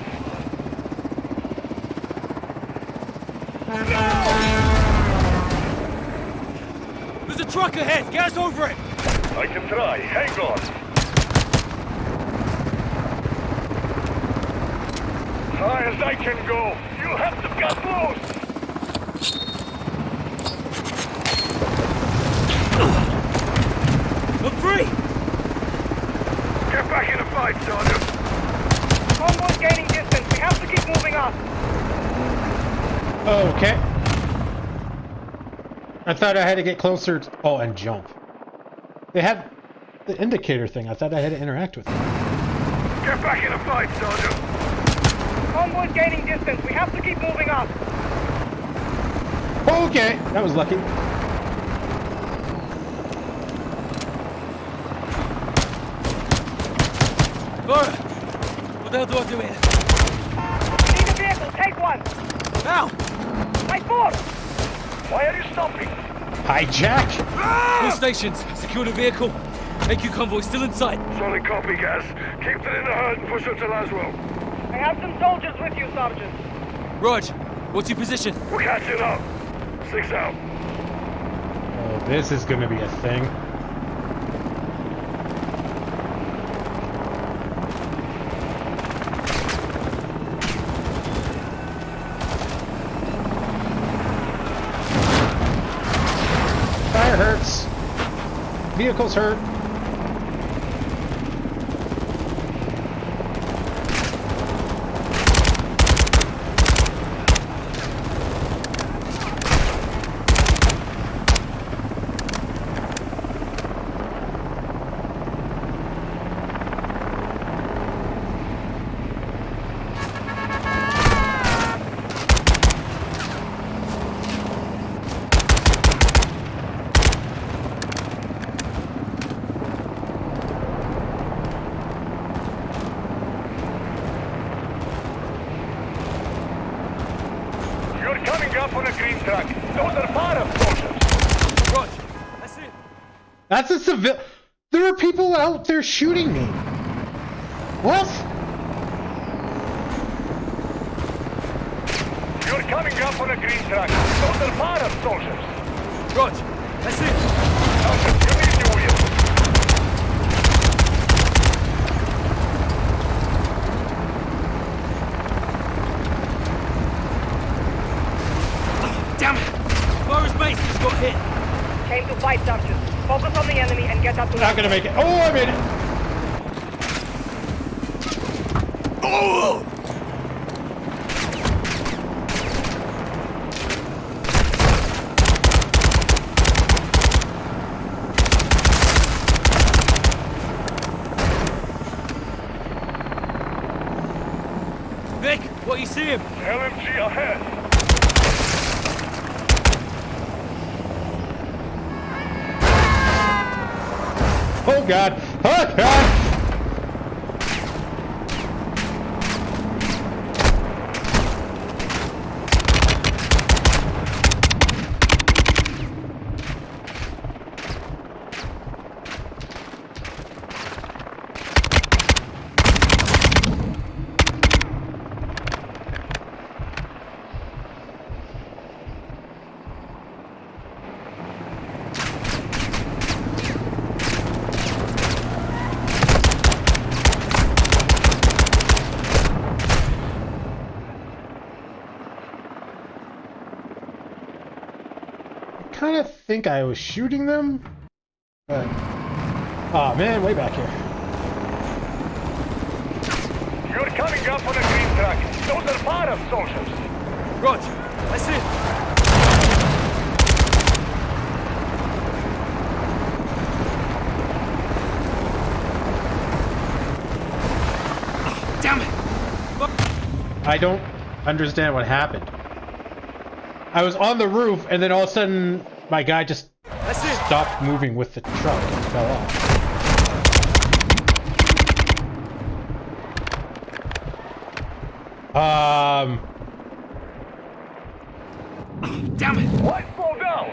There's a truck ahead! Get us over it! I can try. Hang on. High as I can go. You have to cut loose! I'm free! Get back in the fight, Sergeant! Convoy's gaining distance. We have to keep moving up. Okay. I thought I had to get closer. Oh, and jump. They had the indicator thing. I thought I had to interact with it. Get back in the fight, Sergeant! Convoy's gaining distance. We have to keep moving up. Okay, that was lucky. Laura! What the hell do I do here? Need a vehicle. Take one. Now! My force! Why are you stopping? Hijack! All stations, secure the vehicle. AQ convoy still in sight. Solid copy, Gaz. Keep it in the herd and push it to Laswell. I have some soldiers with you, Sergeant. Rog, what's your position? We're catching up. 6 out. Oh, this is gonna be a thing. Tire hurts. Vehicles hurt. You're coming up on a green truck. Those are fire soldiers. Rog, that's it. That's a civil. There are people out there shooting me. What? You're coming up on a green truck. Those are fire soldiers. Rog, that's it. Sergeant, you need your wheel. Damn it! Forest base just got hit. Came to fight, Sergeant. Focus on the enemy and get up to Not gonna make it. Oh, I made it. Oh! Vic, what you see him? LMG ahead. Oh God! Oh God! Kind of think I was shooting them, but oh man, way back here. You're coming up on a green truck. Those are fire soldiers. Rog, that's it. Damn it! I don't understand what happened. I was on the roof, and then all of a sudden, my guy just stopped moving with the truck and fell off. Damn it! Why slow down?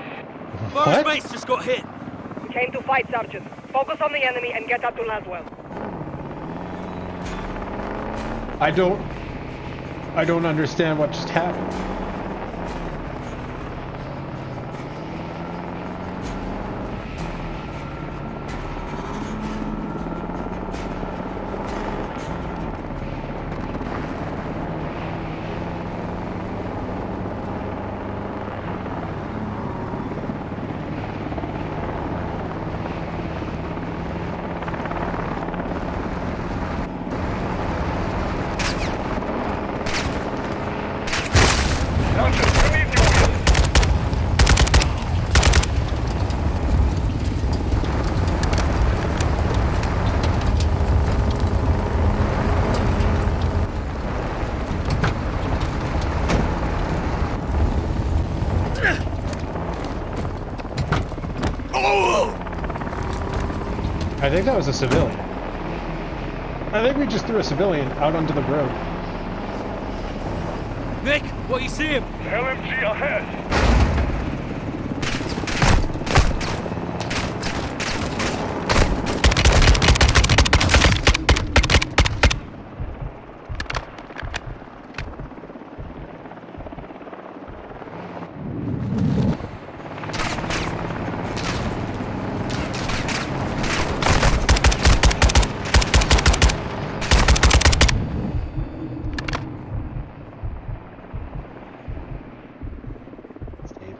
First base just got hit. We came to fight, Sergeant. Focus on the enemy and get up to Laswell. I don't understand what just happened. I think that was a civilian. I think we just threw a civilian out onto the road. Nick, what you see him? LMG ahead.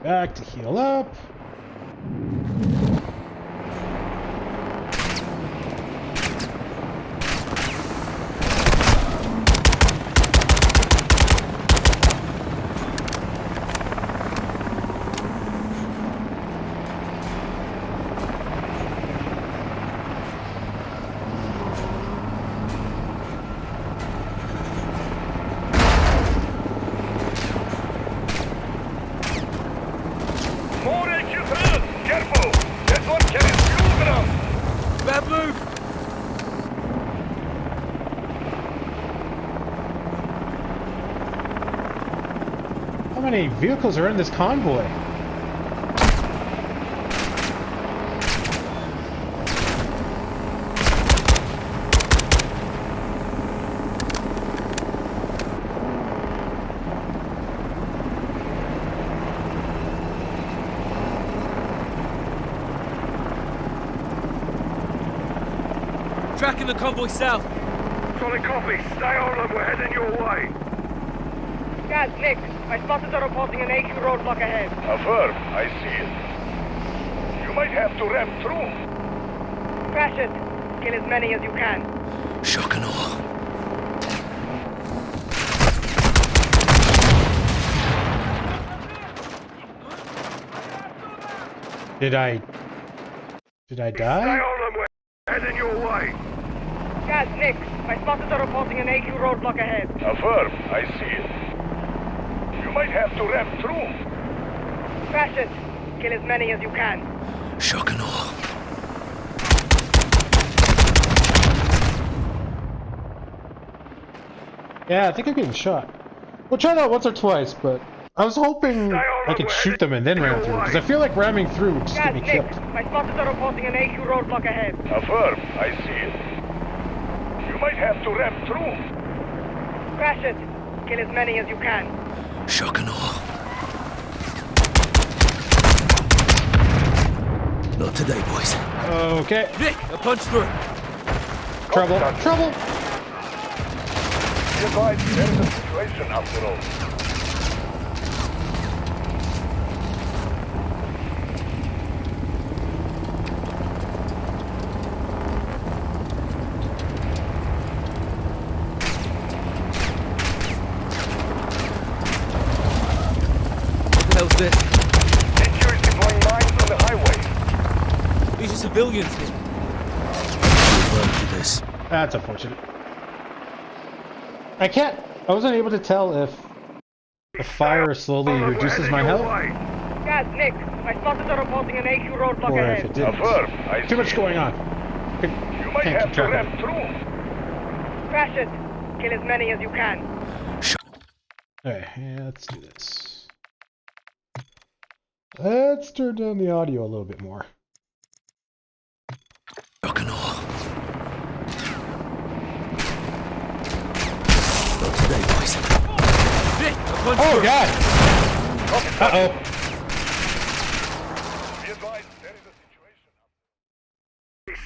Back to heal up. Careful! That one carries fuel ground! Bad move! How many vehicles are in this convoy? Tracking the convoy south. Solid copy. Stay on them. We're heading your way. Guys, Nick, my spotters are reporting an AQ roadblock ahead. Affirm. I see it. You might have to ram through. Crash it. Kill as many as you can. Shock and awe. Did I die? Stay on them. We're heading your way. Guys, Nick, my spotters are reporting an AQ roadblock ahead. Affirm. I see it. You might have to ram through. Crash it. Kill as many as you can. Shock and awe. Yeah, I think I'm getting shot. We'll try that once or twice, but I was hoping I could shoot them and then ram through, because I feel like ramming through would just get me Nick, killed. my spotters are reporting an AQ roadblock ahead. Affirm. I see it. You might have to ram through. Crash it. Kill as many as you can. Shock and awe. Not today, boys. Okay. Nick, a punch through. Trouble. Trouble. Be advised, there is a situation after all. What the hell's this? NQ is deploying mines on the highway. These are civilians here. This. That's unfortunate. I wasn't able to tell if the fire slowly reduces my health, Guys, Nick, my spotters are reporting an AQ roadblock or ahead. if it didn't. Affirm. I Too much see. going on. You might Can't have keep to track of ram it. through. Crash it. Kill as many as you can. Alright, yeah, let's do this. Let's turn down the audio a little bit more. Rock and roll. Oh god! Uh-oh.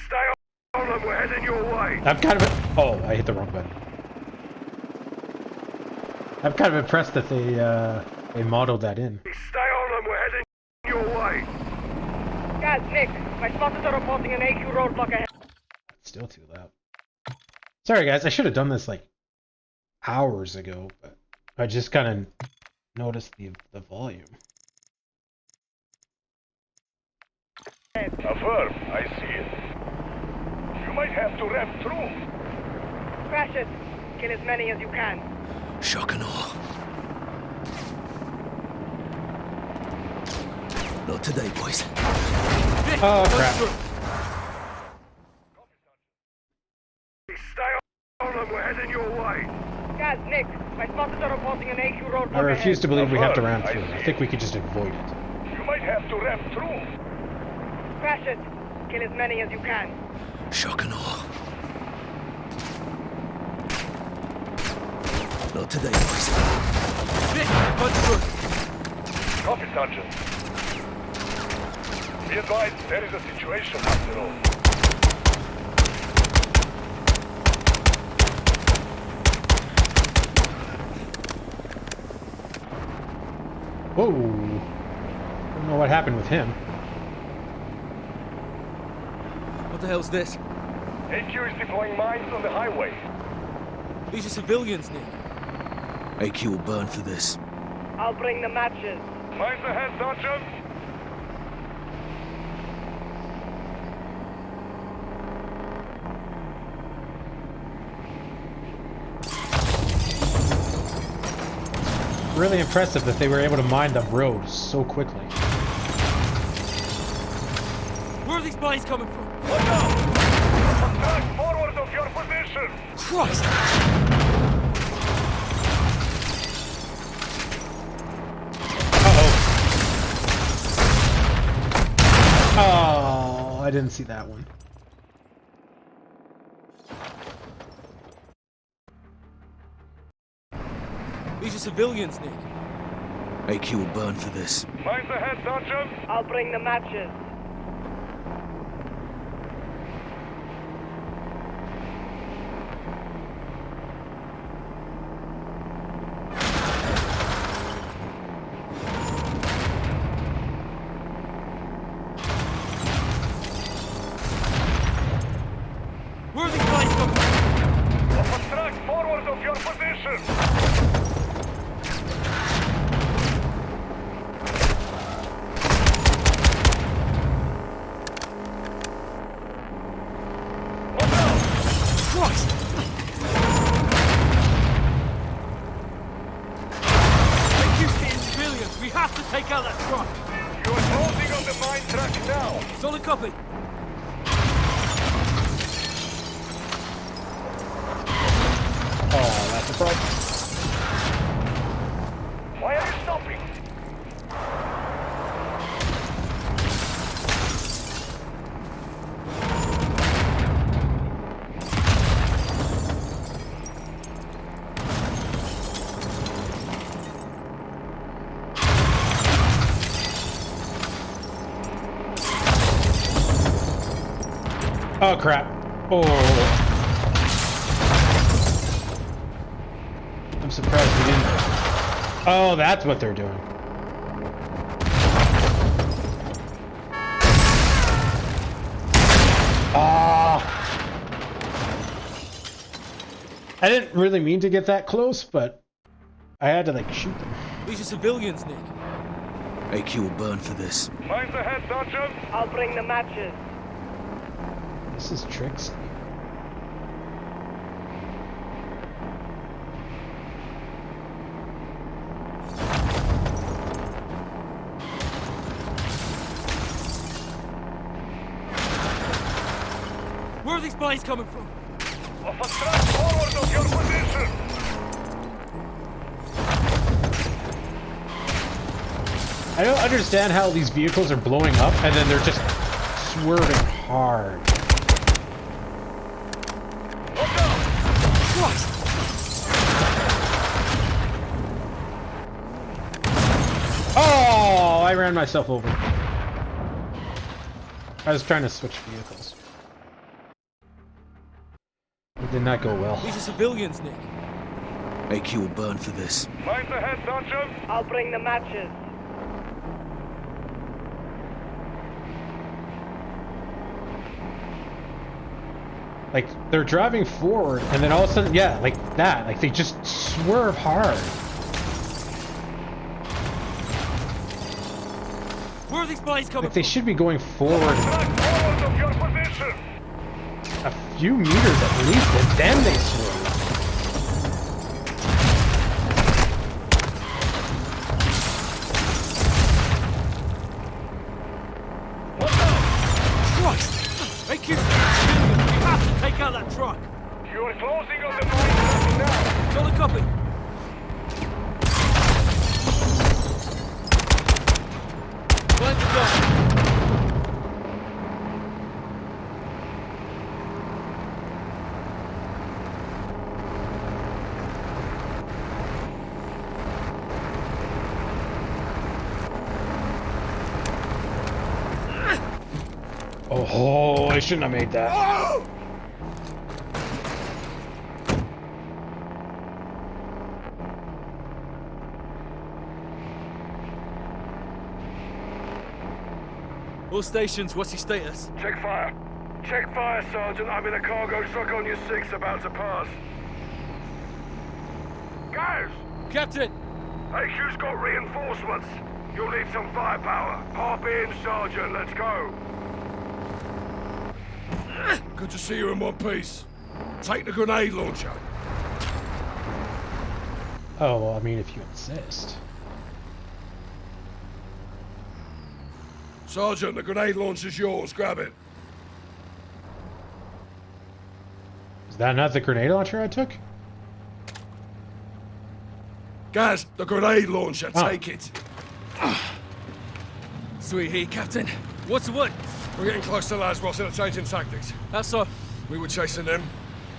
Stay on them, we're heading your way. I'm kind of... Oh, I hit the wrong button. I'm kind of impressed that they modeled that in. Stay on them, we're heading your way. Guys, Nick, my spotters are reporting an AQ roadblock ahead. Still too loud. Sorry guys, I should have done this like hours ago, but I just kind of noticed the volume. Affirm, I see it. You might have to ramp through. Crash it. Kill as many as you can. Shock and awe. Not today, boys. Oh crap. Stay on them, we're heading your way. Guys, Nick, my spotters are reporting an AQ roadblock I refuse to believe we have to Affirm, ramp through. I think we could just avoid it. You might have to ramp through. Crash it. Kill as many as you can. Shock and awe. Not today, boys. Copy, Sergeant. Be advised, there is a situation after all. Whoa! I don't know what happened with him. What the hell's this? AQ is deploying mines on the highway. These are civilians, Nick. AQ will burn for this. I'll bring the matches. Mines ahead, Sergeant. Really impressive that they were able to mine the road so quickly. Where are these bodies coming from? Look out! Attack forward of your position! Christ! Oh, I didn't see that one. These are civilians, Nick. AQ will burn for this. Mines ahead, Sergeant. I'll bring the matches. Where are these bodies coming from? Up on track forward of your position! We have to take out that truck! You are closing on the mine track now! Solid copy! Oh, that's a problem. Why are you stopping? Oh crap. Oh. I'm surprised we didn't. Oh, that's what they're doing. Ah. I didn't really mean to get that close, but I had to like shoot them. These are civilians, Nick. AQ will burn for this. Mines ahead, Sergeant. I'll bring the matches. This is Trixie. Where are these bodies coming from? Off a track forward of your position! I don't understand how these vehicles are blowing up and then they're just swerving hard. Oh, I ran myself over. I was trying to switch vehicles. It did not go well. These are civilians, Nick. AQ will burn for this. Mine's ahead, Sanchez. I'll bring the matches. Like, they're driving forward, and then all of a sudden, yeah, like that. Like, they just swerve hard. Where are these planes coming Like, they should be going forward a few meters at least, and then they swerve. Christ! AQ, you have to take out that truck. You're closing on the mine now. Solid copy. Plan to go. Oh, I shouldn't have made that. Oh! All stations, what's your status? Check fire. Check fire, Sergeant. I'm in a cargo truck on your 6 about to pass. Guys! Captain! AQ's got reinforcements. You'll need some firepower. Hop in, Sergeant. Let's go. Good to see you in one piece. Take the grenade launcher. Oh, well, I mean, if you insist. Sergeant, the grenade launcher's yours. Grab it. Is that not the grenade launcher I took? Gaz, the grenade launcher. Oh. Take it. Sweet heat, Captain. What's the word? We're getting close to Lasros and are changing tactics. How so? We were chasing them.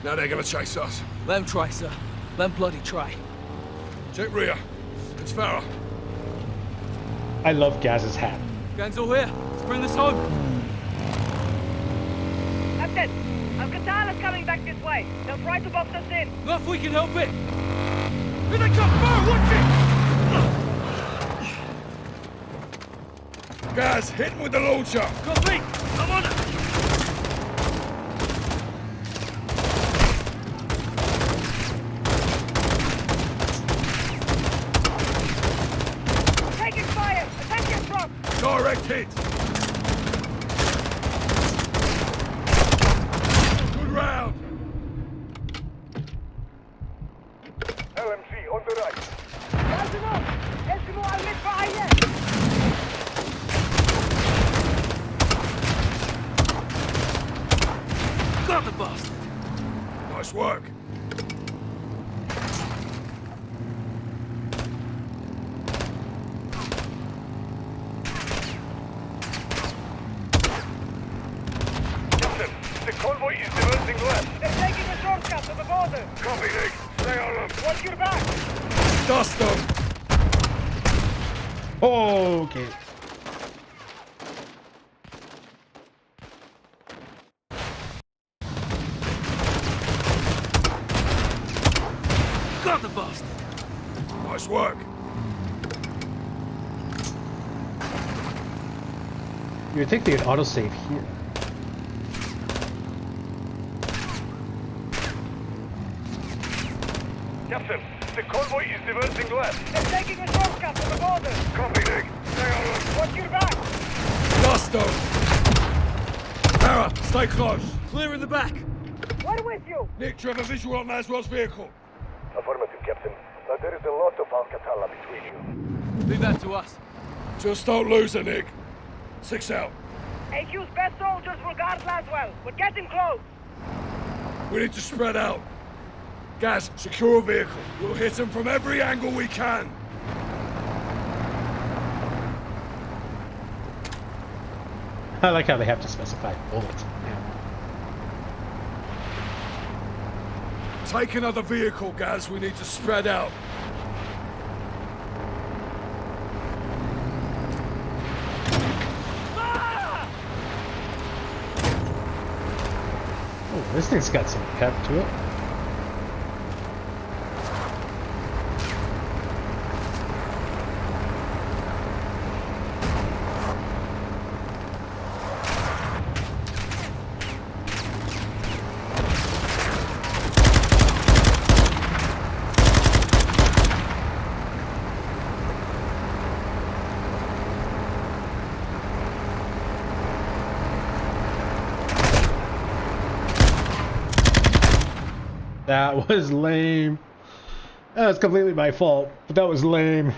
Now they're gonna chase us. Let them try, sir. Let them bloody try. Check rear. It's Farah. I love Gaz's hat. Gang's all here. Let's bring this home. Captain, Alcatala's coming back this way. They'll try to box us in. Not if we can help it. Here they come! Fire! Watch it! Gaz, hit him with the launcher. Copy! I'm on it! Taking fire! Attention, truck! Direct hit. Good round. LMG on the right. لازم اسمه على المدفعية. Got the bastard! Nice work. Captain, the convoy is diverting left. They're taking a shortcut to the border. Copy, Nick. Stay on them. Watch your back. Dust them. Oh, okay. Got the bastard! Nice work. You would think they'd autosave here. Captain, the convoy is diverting left. They're taking a shortcut to the border. Copy, Nick. Stay on them. Watch your back. Dust them. Farah, stay close. Clear in the back. We're with you. Nick, do you have a visual on Laswell's vehicle? Affirmative, Captain. But there is a lot of Alcatala between you. Leave that to us. Just don't lose her, Nick. 6 out. AQ's best soldiers will guard Laswell. We're getting close. We need to spread out. Gaz, secure a vehicle. We'll hit them from every angle we can. I like how they have to specify bullets. Take another vehicle, Gaz. We need to spread out. Oh, this thing's got some pep to it. That was lame. That was completely my fault, but that was lame.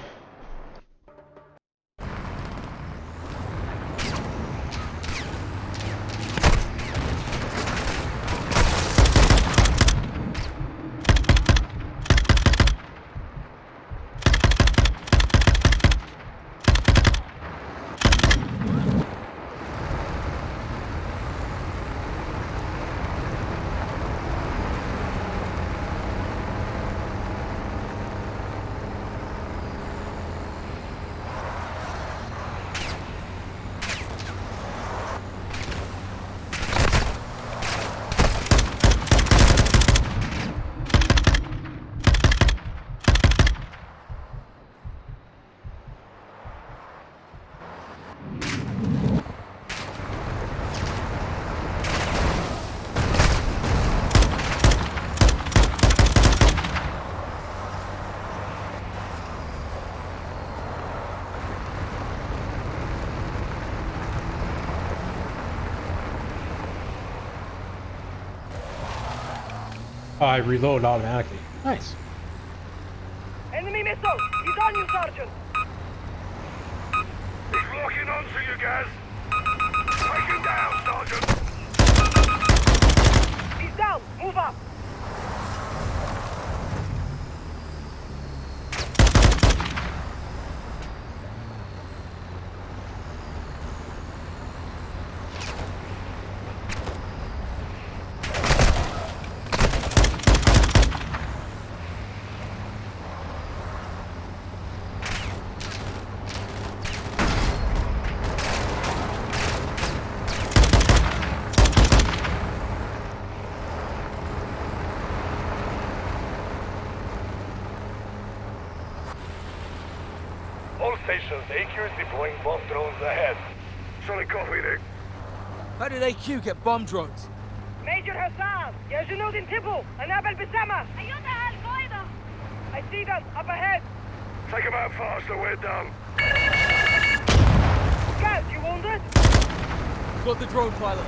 Oh, I reload automatically. Nice. Enemy missile! He's on you, Sergeant! He's locking onto you, guys. Take him down, Sergeant. He's down! Move up! All stations, AQ is deploying bomb drones ahead. Solid copy, Nick. How did AQ get bomb drones? Major Hassan! يا جنود انتبهوا! أنابل بالسما! أيدها القاعدة! I see them! Up ahead! Take them out faster, we're done. Gaz, you wounded? Got the drone pilot.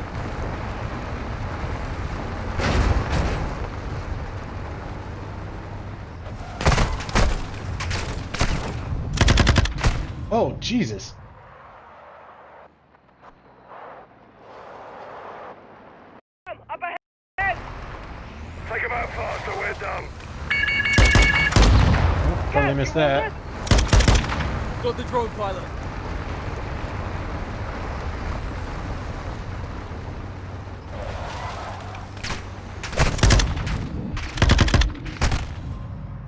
Oh, Jesus. Up ahead! Take them out faster, we're done. Oh, probably missed that. Got the drone pilot.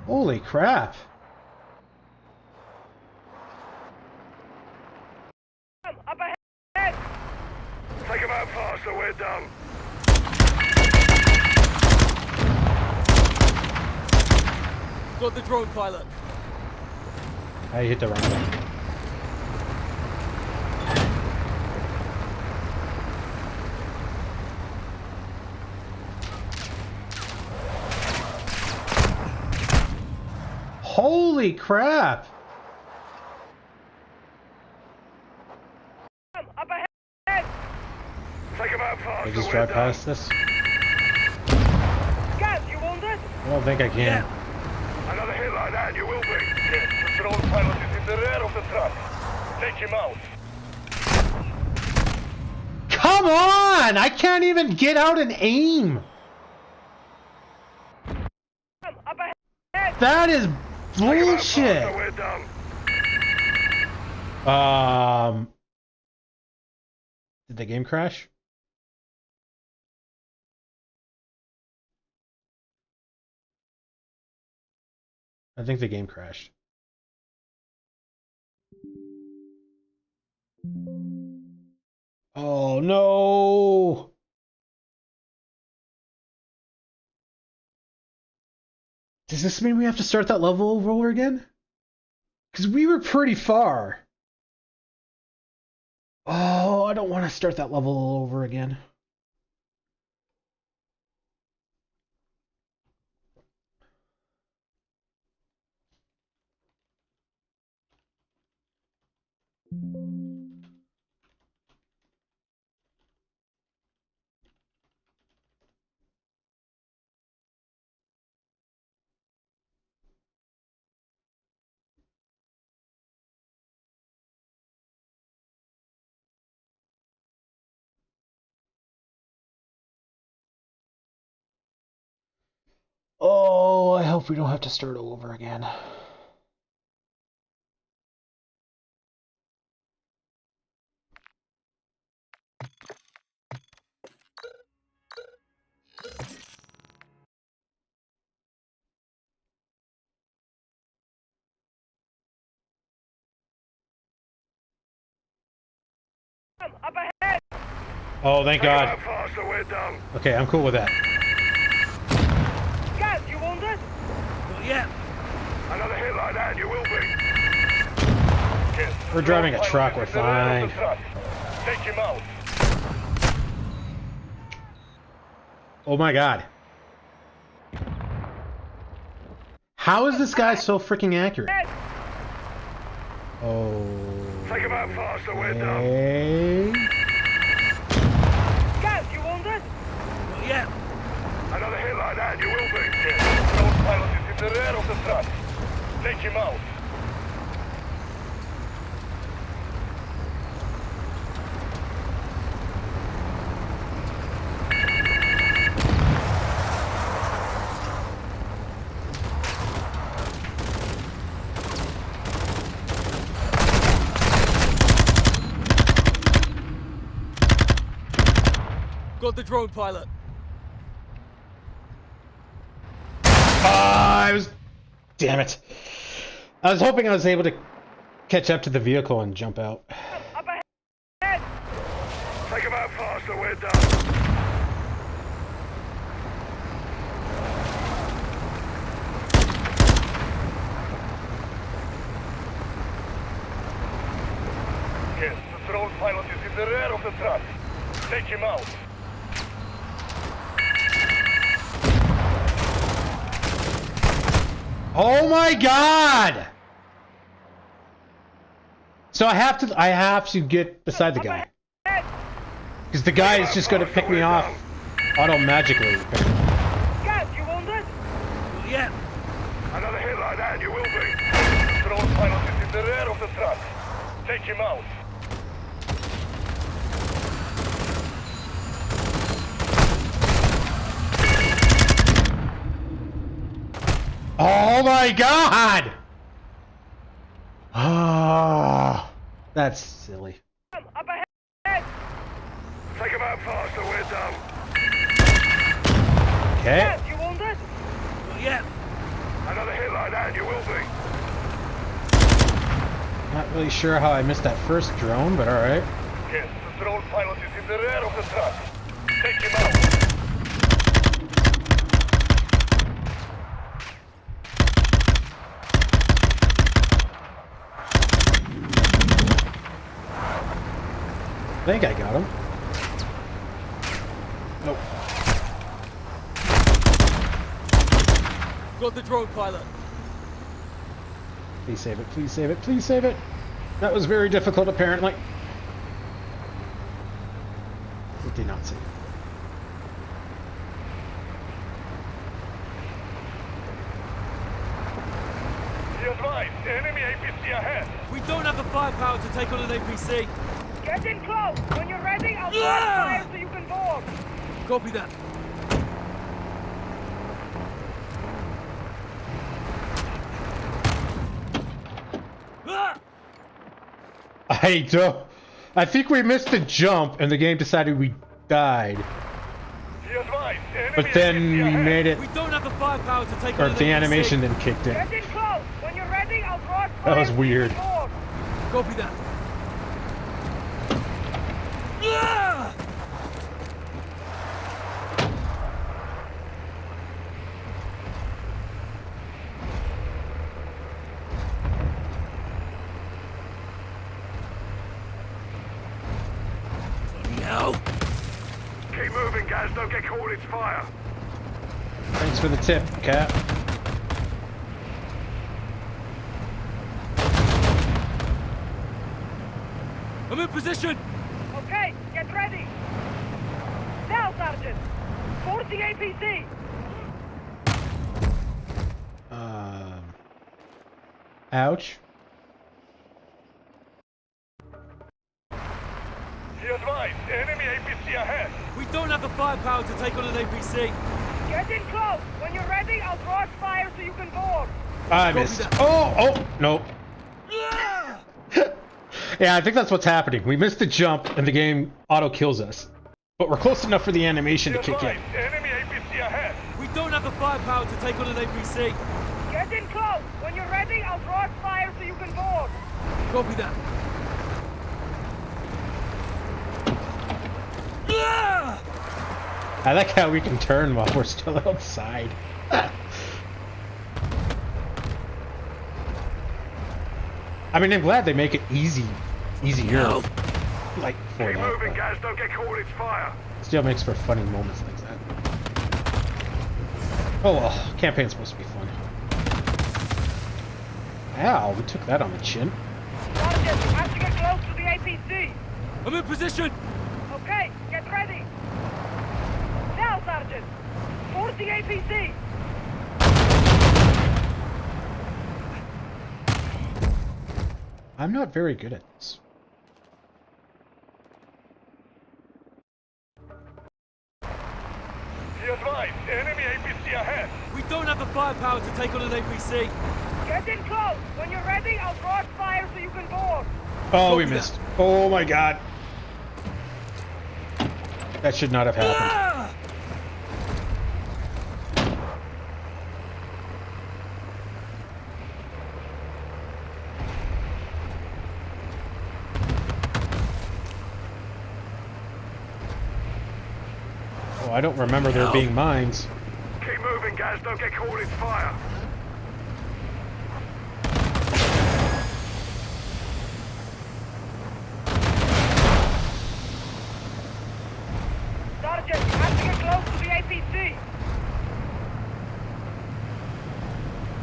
Holy crap. Up ahead! Take them out faster, we're done. Got the drone pilot. I hit the wrong one. Holy crap! Up ahead! Take them out faster, I just we're drive done. past this? Gaz, you wounded? I don't think I can. Another hit like that, you will be. Yes, the drone pilot is in the rear of the truck. Take him out. Come on! I can't even get out and aim! Up ahead! That is bullshit! We're done. Did the game crash? I think the game crashed. Oh no! Does this mean we have to start that level over again? Because we were pretty far. Oh, I don't want to start that level all over again. Oh, I hope we don't have to start over again. Up ahead! Oh, thank God. Faster, we're done. Okay, I'm cool with that. Gaz, you wounded? Not yet. Another hit like that, and you will be. We're driving a truck, we're fine. Take him out. Oh my God. How is this guy so freaking accurate? Oh. Take him out faster, we're done. Okay. Gaz, you wounded? Not yet. Another hit like that, and you will be. Drone pilot is in the rear of the truck. Take him out. Got the drone pilot. Damn it. I was hoping I was able to catch up to the vehicle and jump out. Up ahead! Take him out faster, we're done. Yes, the drone pilot is in the rear of the truck. Take him out. Oh my God! So I have to get beside the guy. Because the guy is just gonna pick me off auto-magically. Gaz, you wounded? Not yet. Another hit like that, and you will be. The drone pilot is in the rear of the truck. Take him out. Oh my God! Ah, that's silly. Up ahead! Take him out faster, we're done. Okay. Gaz, you wounded? Not yet. Another hit like that, and you will be. Not really sure how I missed that first drone, but alright. Yes, the drone pilot is in the rear of the truck. Take him out. I think I got him. Nope. Got the drone pilot. Please save it, please save it, please save it! That was very difficult, apparently. It did not save it. Be advised, the enemy APC ahead. We don't have the firepower to take on an APC. Get in close! When you're ready, I'll fire so you can board! Copy that. I think we missed a jump and the game decided we died. But then we made it. We don't have the firepower to take Or on the an animation then kicked in. Get in close. When you're ready, I'll cross That was weird. Copy that. Keep moving, guys. Don't get caught in its fire. Thanks for the tip, Cap. I'm in position. Okay, get ready. Now, Sergeant. 40 APC. Ouch. Be advised, enemy APC ahead. We don't have the firepower to take on an APC. Get in close. When you're ready, I'll cross fire so you can board. I missed. Oh, no. Yeah, I think that's what's happening. We missed the jump and the game auto kills us. But we're close enough for the animation to kick in. Enemy APC ahead. We don't have the firepower to take on an APC. Get in close. When you're ready, I'll cross fire so you can board. Copy that. I like how we can turn while we're still outside. I mean, I'm glad they make it easier. Like, for Keep that. moving, guys. Don't get caught in its fire. Still makes for funny moments like that. Oh well, campaign's supposed to be fun. Ow, we took that on the chin. Sergeant, you have to get close to the APC. I'm in position. Okay, get ready. Now, Sergeant. 40 APC. I'm not very good at this. Be advised, enemy APC ahead. We don't have the firepower to take on an APC. Get in close. When you're ready, I'll cross fire so you can board. Oh, we missed. Oh my god. That should not have happened. Oh, I don't remember there being mines. Keep moving, guys. Don't get caught in its fire. Sergeant, you have to get close to the APC.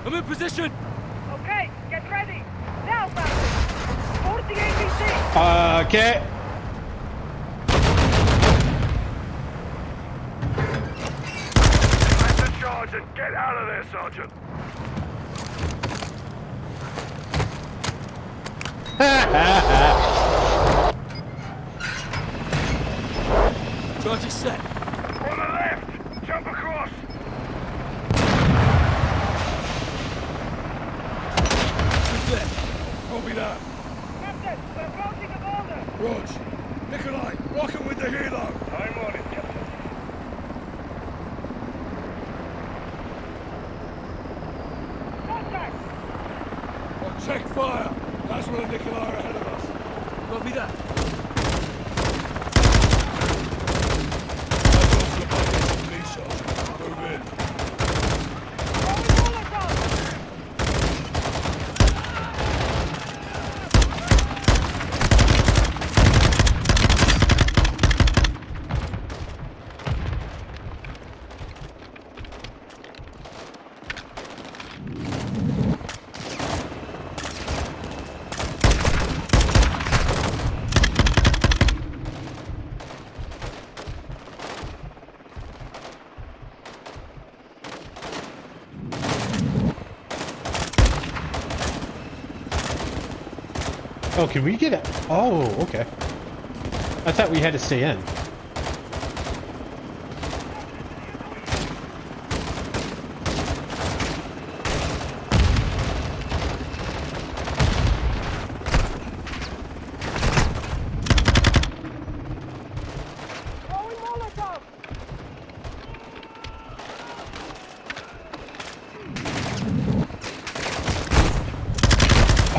I'm in position. Okay, get ready. Now, Sergeant. 40 APC. Okay. Let the charge and get out of there, Sergeant. Charge is set. On the left. Jump across. Who's there? Copy that. Captain, we're approaching the border. Rog. Nikolai, rocking with the helo. I'm on it, Captain. Contact. Well, check fire. That's where Nikolai are ahead of us. Copy that. Move in. Oh, can we get it? Oh, okay. I thought we had to stay in.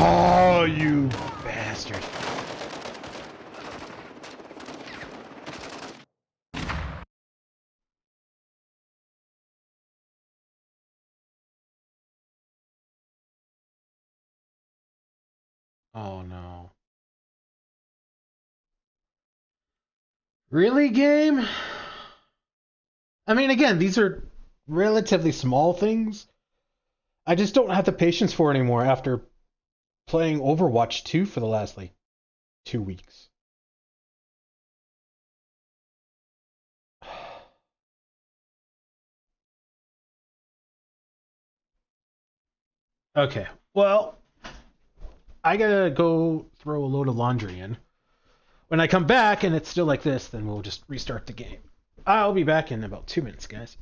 Oh, you bastard. Oh no. Really, game? I mean, again, these are relatively small things. I just don't have the patience for it anymore after playing Overwatch 2 for the last, like, 2 weeks. Okay, well, I gotta go throw a load of laundry in. When I come back and it's still like this, then we'll just restart the game. I'll be back in about 2 minutes, guys.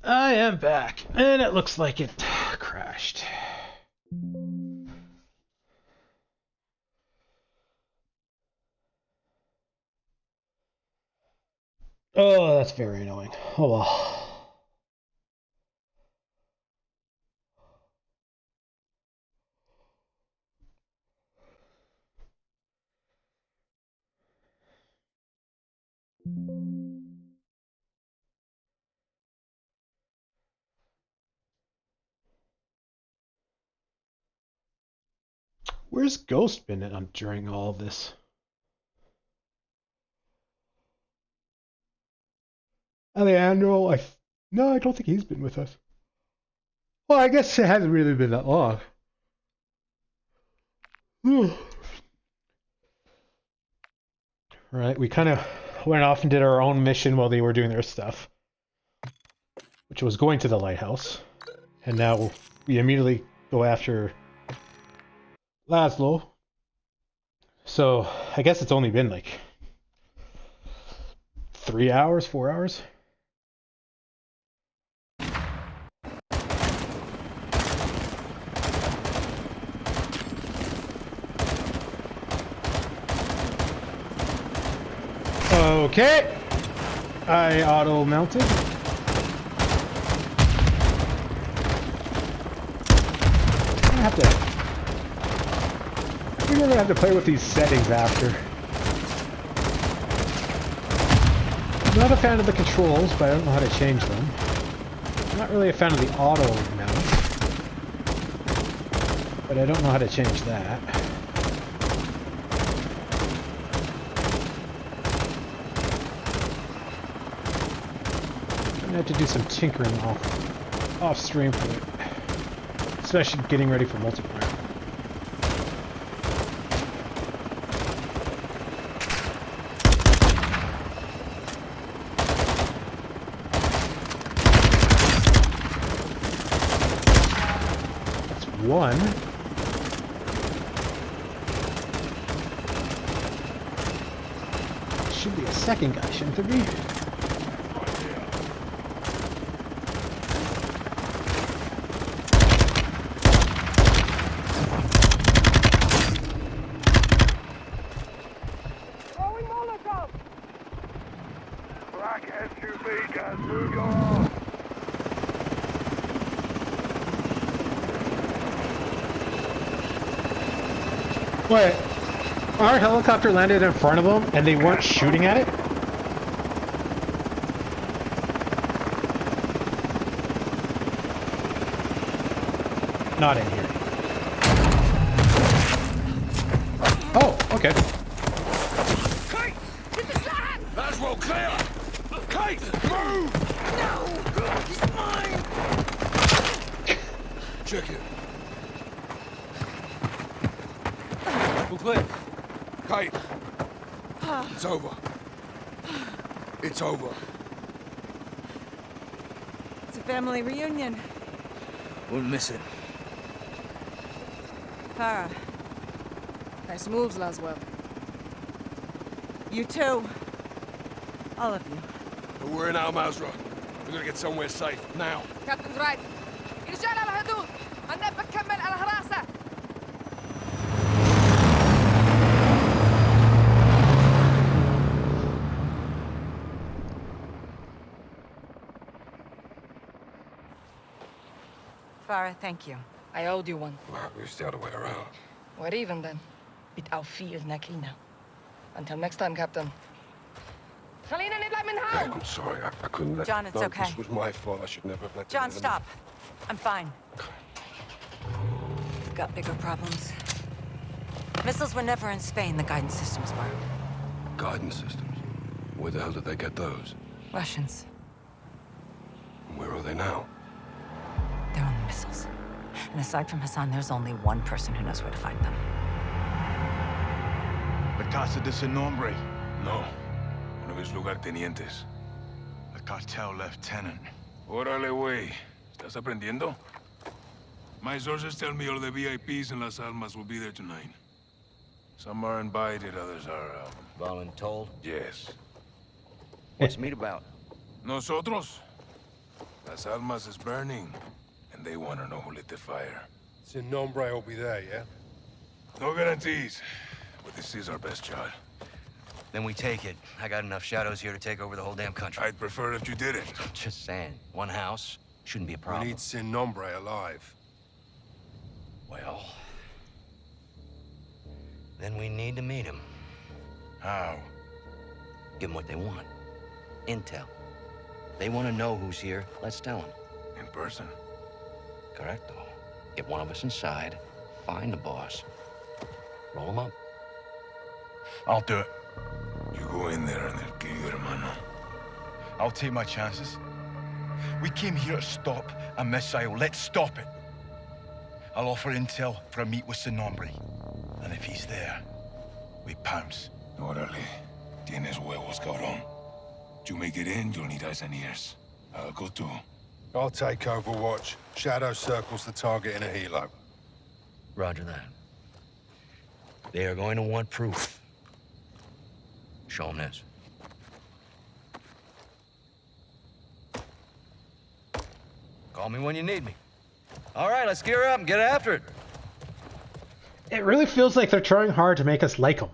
I am back, and it looks like it crashed. Oh, that's very annoying. Oh well. Where's Ghost been during all of this? Alejandro, no, I don't think he's been with us. Well, I guess it hasn't really been that long. Right, we kind of went off and did our own mission while they were doing their stuff, which was going to the lighthouse, and now we immediately go after Laszlo. So I guess it's only been like 3 hours, 4 hours. Okay. I auto-mounted. I think I'm gonna have to play with these settings after. I'm not a fan of the controls, but I don't know how to change them. I'm not really a fan of the auto mount, but I don't know how to change that. I'm gonna have to do some tinkering off stream for it, especially getting ready for multiplayer. One. Should be a second guy, shouldn't there be? Throwing Molotov! Black SUV, guys, move your arms. Wait, our helicopter landed in front of them and they weren't shooting at it? Not in here. Oh, okay. Laswell, clear! Kate, move! No! He's mine! Check it. We're clear. Kate, it's over. It's over. It's a family reunion. We'll miss it. Farah, Nice moves, Laswell. you too. All of you. We're in Al Mazrah. We're gonna get somewhere safe, now. Captain's right. رجال على الحدود. أنا بكمل على الحراسة. Farah, thank you. I owed you one. It's the other way around. We're even then. بالتوفيق نكينا. Until next time, Captain. خلينا نطلع من هون. I'm sorry, I couldn't let... John, it's no, okay. This was my fault. I should never have let... John, stop. I'm fine. We've got bigger problems. Missiles were never in Spain. The guidance systems were. Guidance systems? Where the hell did they get those? Russians. Where are they now? They're on the missiles. And aside from Hassan, there's only one person who knows where to find them. La Casa de Sin Nombre. No. Uno de mis lugartenientes. A cartel lieutenant. Órale, güey. ¿Estás aprendiendo? My sources tell me all the VIPs in Las Almas will be there tonight. Some are invited, others are, Voluntold? Yes. What's the meet about? Nosotros? Las Almas is burning, and they want to know who lit the fire. Sin Nombre will be there, yeah? No guarantees, but this is our best shot. Then we take it. I got enough shadows here to take over the whole damn country. I'd prefer if you didn't. Just saying. One house shouldn't be a problem. We need Sin Nombre alive. Well... then we need to meet him. How? Give them what they want. Intel. They want to know who's here. Let's tell them. In person? Correcto. Get one of us inside, find the boss, roll him up. I'll do it. You go in there and they'll kill you, hermano. I'll take my chances. We came here to stop a missile. Let's stop it. I'll offer intel for a meet with Sin Nombre. And if he's there, we pounce. Órale. Tienes huevos, cabrón. You make it in, you'll need eyes and ears. I'll go too. I'll take Overwatch. Shadow circles the target in a helo. Roger that. They are going to want proof. Show them this. Call me when you need me. All right, let's gear up and get after it. It really feels like they're trying hard to make us like them.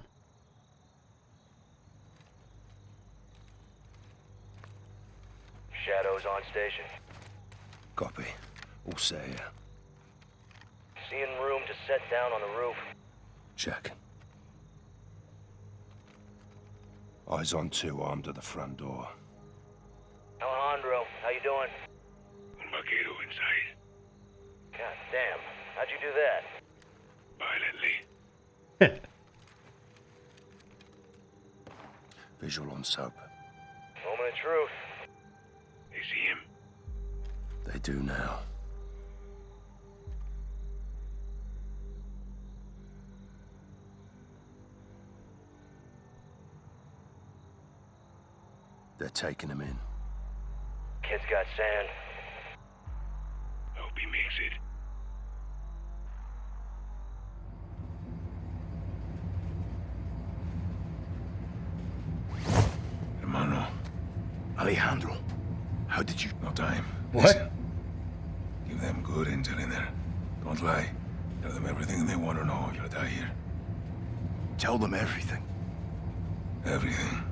Shadows on station. Copy. All set here. Seeing room to set down on the roof. Check. Eyes on two, armed at the front door. Alejandro, how you doing? Un vaquero inside. God damn. How'd you do that? Violently. Visual on soap. Moment of truth. They see him. They do now. They're taking him in. Kid's got sand. Hope he makes it. Hermano. Alejandro, how did you... No time. What? Listen. Give them good intel in there. Don't lie. Tell them everything they want to know. You'll die here. Tell them everything. Everything.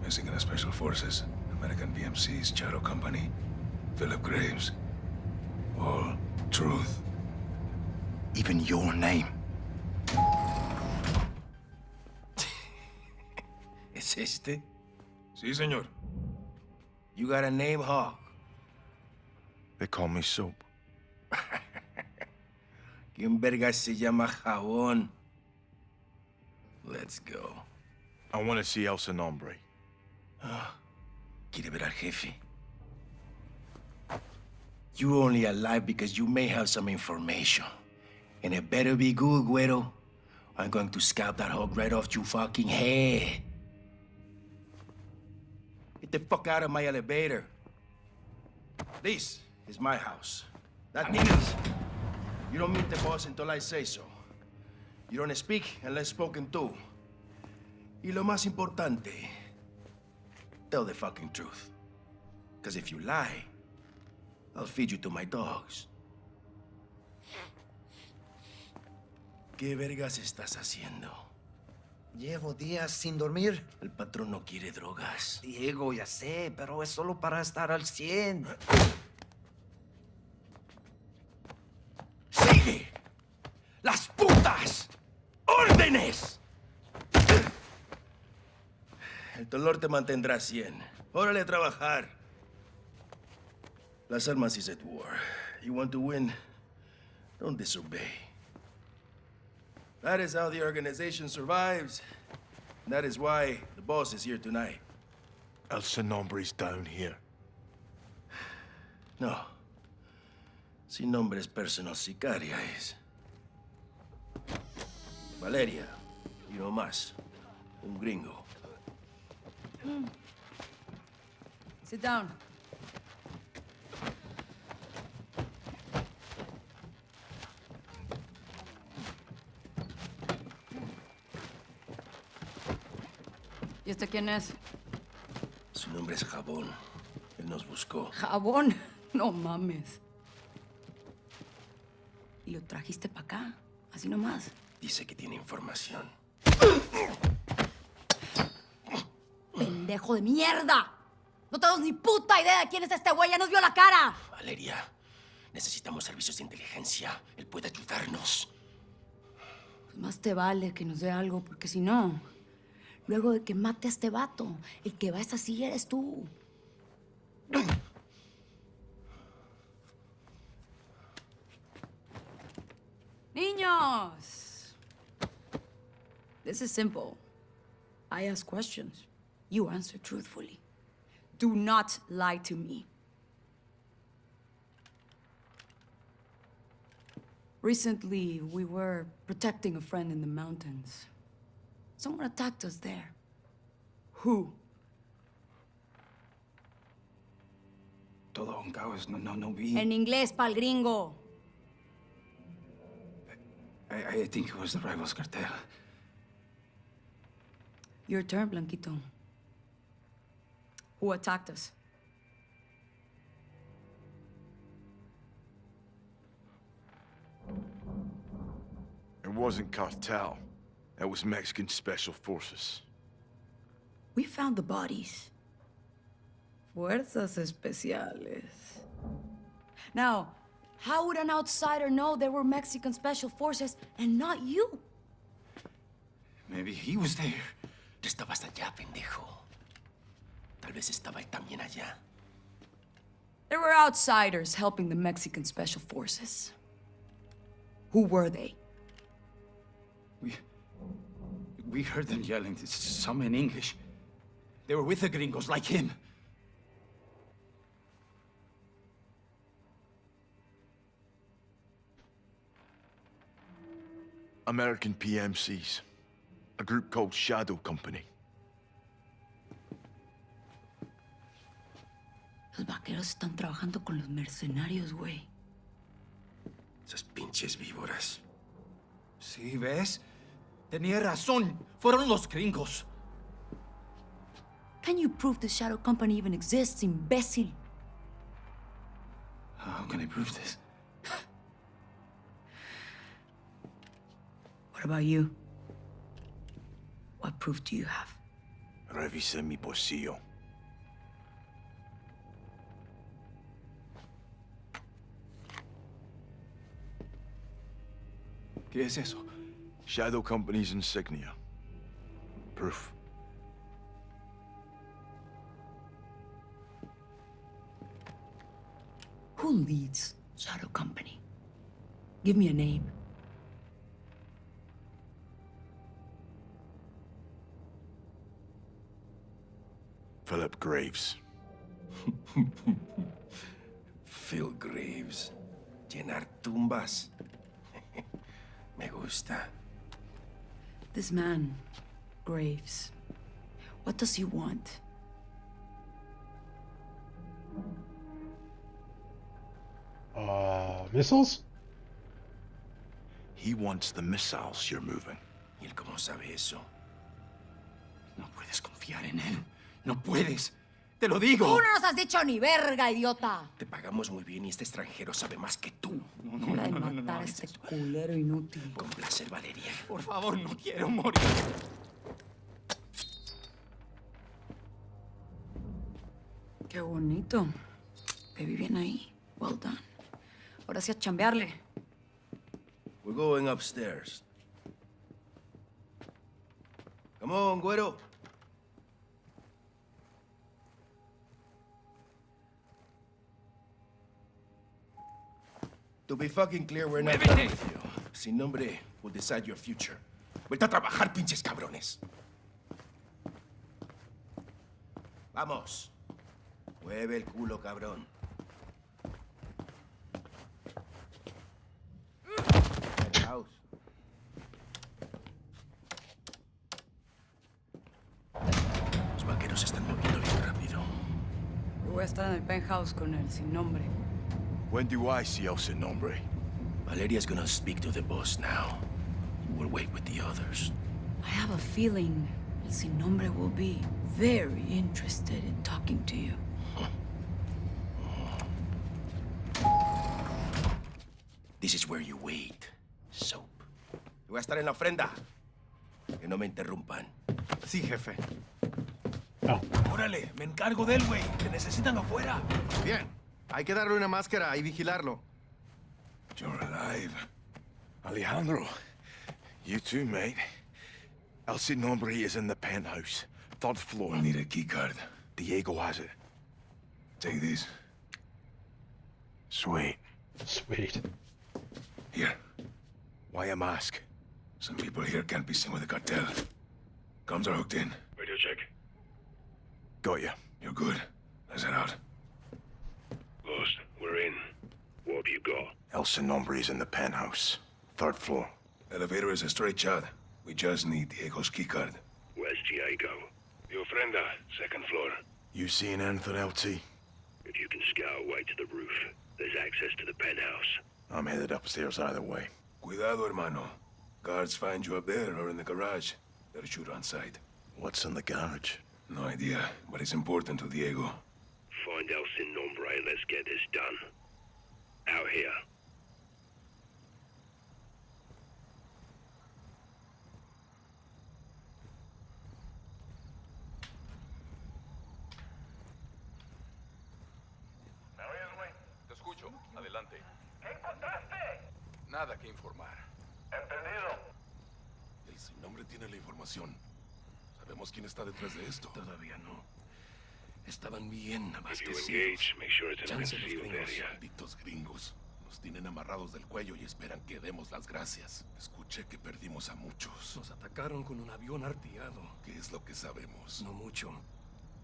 Mexican Special Forces, American BMC's Shadow Company, Philip Graves. All truth. Even your name. ¿Es este? Sí, señor. You got a name, Hawk? They call me Soap. ¿Quién verga se llama Jabón? Let's go. I want to see El Nombre. ¿Quiere ver al jefe? You're only alive because you may have some information. And it better be good, Güero. I'm going to scalp that hog right off your fucking head. Get the fuck out of my elevator. This is my house. That means you don't meet the boss until I say so. You don't speak unless spoken to. Y lo más importante, tell the fucking truth. Because if you lie, I'll feed you to my dogs. ¿Qué vergas estás haciendo? Llevo días sin dormir. El patrón no quiere drogas. Diego, ya sé, pero es solo para estar al 100. ¡Sigue! ¡Las putas! ¡Órdenes! El dolor te mantendrá 100. Órale a trabajar. Las Almas is at war. You want to win? Don't disobey. That is how the organization survives. And that is why the boss is here tonight. El Nombre's down here. No. Sin nombre es personal sicaria es. Valeria, y no más. Un gringo. Sit down. ¿Y este quién es? Su nombre es Jabón. Él nos buscó. Jabón. No mames. ¿Y lo trajiste para acá? Así nomás. Dice que tiene información. ¡Pendejo de mierda! No tenemos ni puta idea de quién es este güey. ¡Ya nos vio la cara! Valeria, necesitamos servicios de inteligencia. Él puede ayudarnos. Pues más te vale que nos dé algo, porque si no, luego de que mate a este vato, el que va a esta silla eres tú. Niños! This is simple. I ask questions. You answer truthfully. Do not lie to me. Recently, we were protecting a friend in the mountains. Someone attacked us there. Who? Todo un caos. No vi. En inglés, pa'l gringo. I think it was the Rivals Cartel. Your turn, Blanquito. Who attacked us? It wasn't cartel. It was Mexican Special Forces. We found the bodies. Fuerzas especiales. Now, how would an outsider know there were Mexican special forces and not you? Maybe he was there. Tú estabas allá, pendejo. Tal vez estaba él también allá. There were outsiders helping the Mexican special forces. Who were they? We heard them yelling, some in English. They were with the gringos, like him. American PMCs. A group called Shadow Company. Los vaqueros están trabajando con los mercenarios, güey. Esas pinches víboras. Sí, ¿ves? Tenía razón. Fueron los gringos. Can you prove the Shadow Company even exists, imbécil? How can I prove this? What about you? What proof do you have? Revisé mi bolsillo. ¿Qué es eso? Shadow Company's insignia. Proof. Who leads Shadow Company? Give me a name. Philip Graves. Phil Graves. Llenar tumbas. Me gusta. This man, Graves, what does he want? Missiles? He wants the missiles you're moving. ¿Y él cómo sabe eso? No puedes confiar en él. No puedes. Te lo digo. ¡Tú no nos has dicho ni verga, idiota! Te pagamos muy bien y este extranjero sabe más que tú. Hora de matar a este culero inútil. Con placer, Valeria. Por favor, no quiero morir. Qué bonito. Te vi bien ahí. Well done. Ahora sí a chambearle. We're going upstairs. Come on, güero. To be fucking clear, we're not done with you. Sin nombre will decide your future. Vuelta a trabajar, pinches cabrones. Vamos. Mueve el culo, cabrón. House. Los vaqueros se están moviendo bien rápido. Yo voy a estar en el penthouse con él, sin nombre. When do I see El Sin Nombre? Valeria's gonna speak to the boss now. We'll wait with the others. I have a feeling El Sin Nombre will be very interested in talking to you. This is where you wait. Soap. Yo voy a estar en la ofrenda. Que no me interrumpan. Sí, jefe. Oh. Órale, me encargo de él, güey. Te necesitan afuera. Bien. Hay que darle una máscara y vigilarlo. You're alive. Alejandro. You too, mate. El Sin Nombre is in the penthouse. 3rd floor. We'll need a keycard. Diego has it. Take this. Sweet. Sweet. Here. Why a mask? Some people here can't be seen with the cartel. Comms are hooked in. Radio check. Got you. You're good. Let's head out. Ghost, we're in. What have you got? El Sin Nombre is in the penthouse. 3rd floor. Elevator is a straight shot. We just need Diego's keycard. Where's Diego? The ofrenda, 2nd floor. You seeing anything, LT? If you can scout way to the roof, there's access to the penthouse. I'm headed upstairs either way. Cuidado, hermano. Guards find you up there or in the garage. They'll shoot on sight. What's in the garage? No idea, but it's important to Diego. Find El Sin Nombre and let's get this done. Out here. Adelante. ¿Qué encontraste? Nada que informar. Entendido. El sin nombre tiene la información. ¿Sabemos quién está detrás de esto? Todavía no. Estaban bien If you abastecidos. engage, make sure it's in a Chance los concealed gringos. area. Malditos gringos. Nos tienen amarrados del cuello y esperan que demos las gracias. Escuché que perdimos a muchos. Nos atacaron con un avión artillado. ¿Qué es lo que sabemos? No mucho.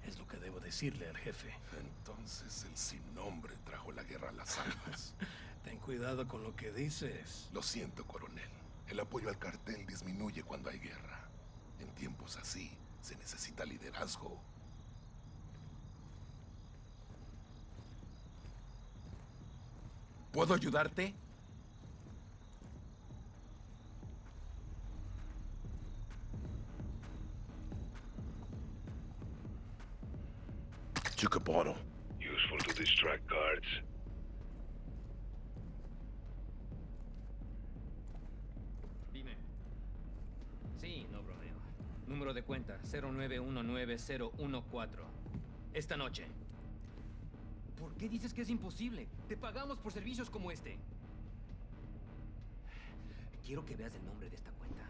Es lo que debo decirle al jefe. Entonces el sin nombre trajo la guerra a las armas. Ten cuidado con lo que dices. Lo siento, coronel. El apoyo al cartel disminuye cuando hay guerra. En tiempos así, se necesita liderazgo. ¿Puedo ayudarte? Took a bottle. Useful to distract guards. Dime. Sí, no bromeo. Número de cuenta 0919014. Esta noche. ¿Por qué dices que es imposible? Te pagamos por servicios como este. Quiero que veas el nombre de esta cuenta.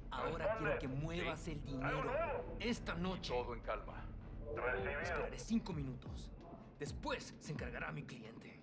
Ahora quiero que muevas el dinero. Esta noche. Todo en calma. Esperaré 5 minutos. Después se encargará mi cliente.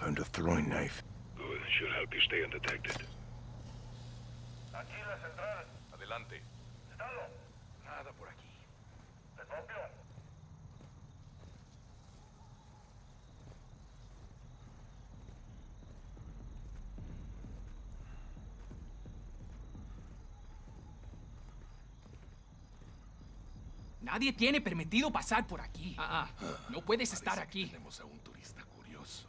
Found a throwing knife. Good. Should help you stay undetected. Aquí la central. Adelante. Estado. Nada por aquí. Te copio. Nadie tiene permitido pasar por aquí. No puedes estar aquí. Tenemos a un turista curioso.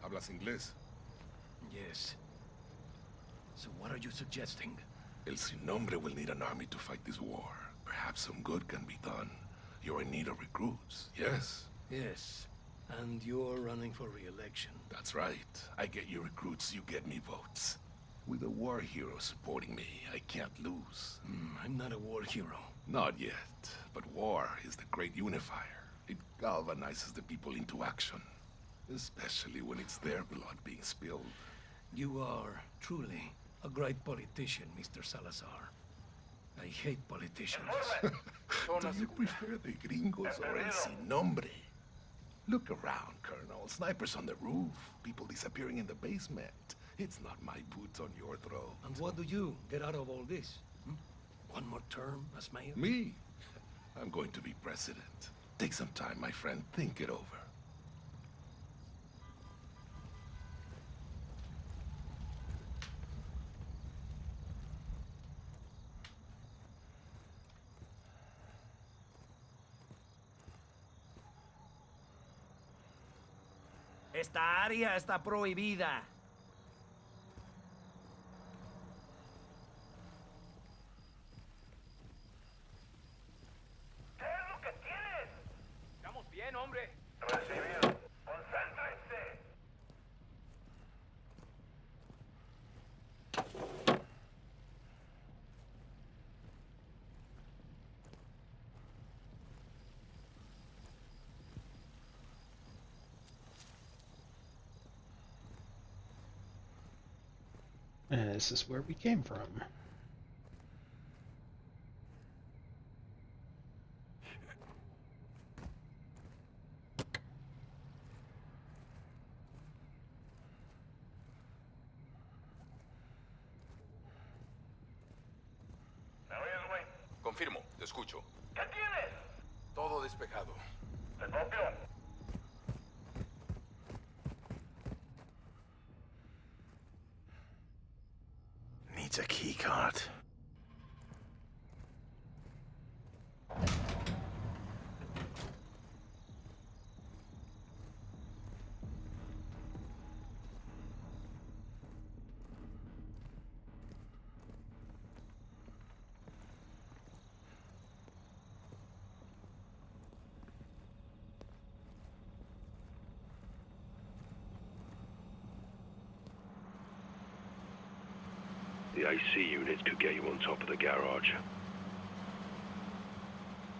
¿Hablas inglés? Yes. So what are you suggesting? El sin nombre will need an army to fight this war. Perhaps some good can be done. You're in need of recruits, yes? Yes. And you're running for re-election. That's right. I get you recruits, you get me votes. With a war hero supporting me, I can't lose. I'm not a war hero. Not yet, but war is the great unifier. It galvanizes the people into action, especially when it's their blood being spilled. You are truly a great politician, Mr. Salazar. I hate politicians. Do you prefer the gringos or el sin nombre? Look around, Colonel. Snipers on the roof, people disappearing in the basement. It's not my boots on your throat. And what do you get out of all this? One more term as mayor? Me? I'm going to be president. Take some time, my friend. Think it over. Esta área está prohibida. ¿Qué es lo que tienes? Estamos bien, hombre. Recibido. Concéntrense. This is where we came from. ¿Me oyes, güey? Confirmo, te escucho. ¿Qué tienes? Todo despejado. Te copio. It's a keycard. The AC units could get you on top of the garage.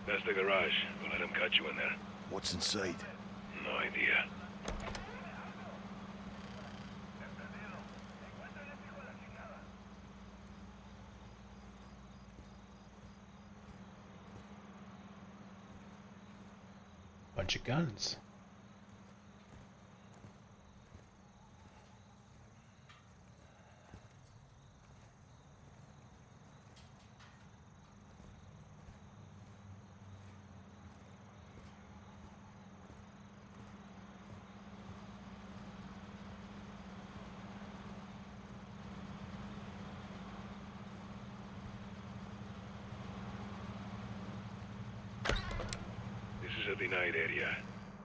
That's the garage. We'll let them cut you in there. What's inside? No idea. Bunch of guns. This is a denied area.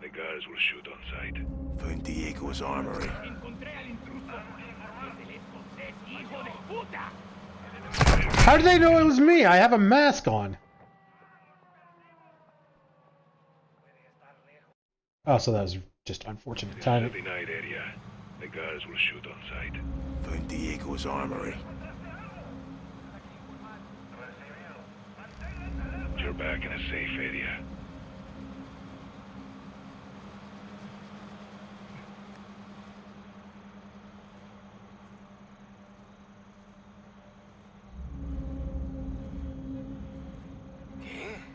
The guards will shoot on sight. Found Diego's armory. How do they know it was me? I have a mask on. Oh, so that was just unfortunate This timing. is a denied area. The guards will shoot on sight. Found Diego's armory. You're back in a safe area.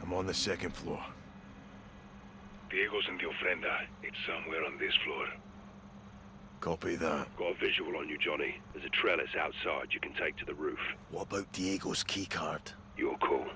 I'm on the second floor. Diego's in the ofrenda. It's somewhere on this floor. Copy that. Got a visual on you, Johnny. There's a trellis outside you can take to the roof. What about Diego's keycard? You're cool.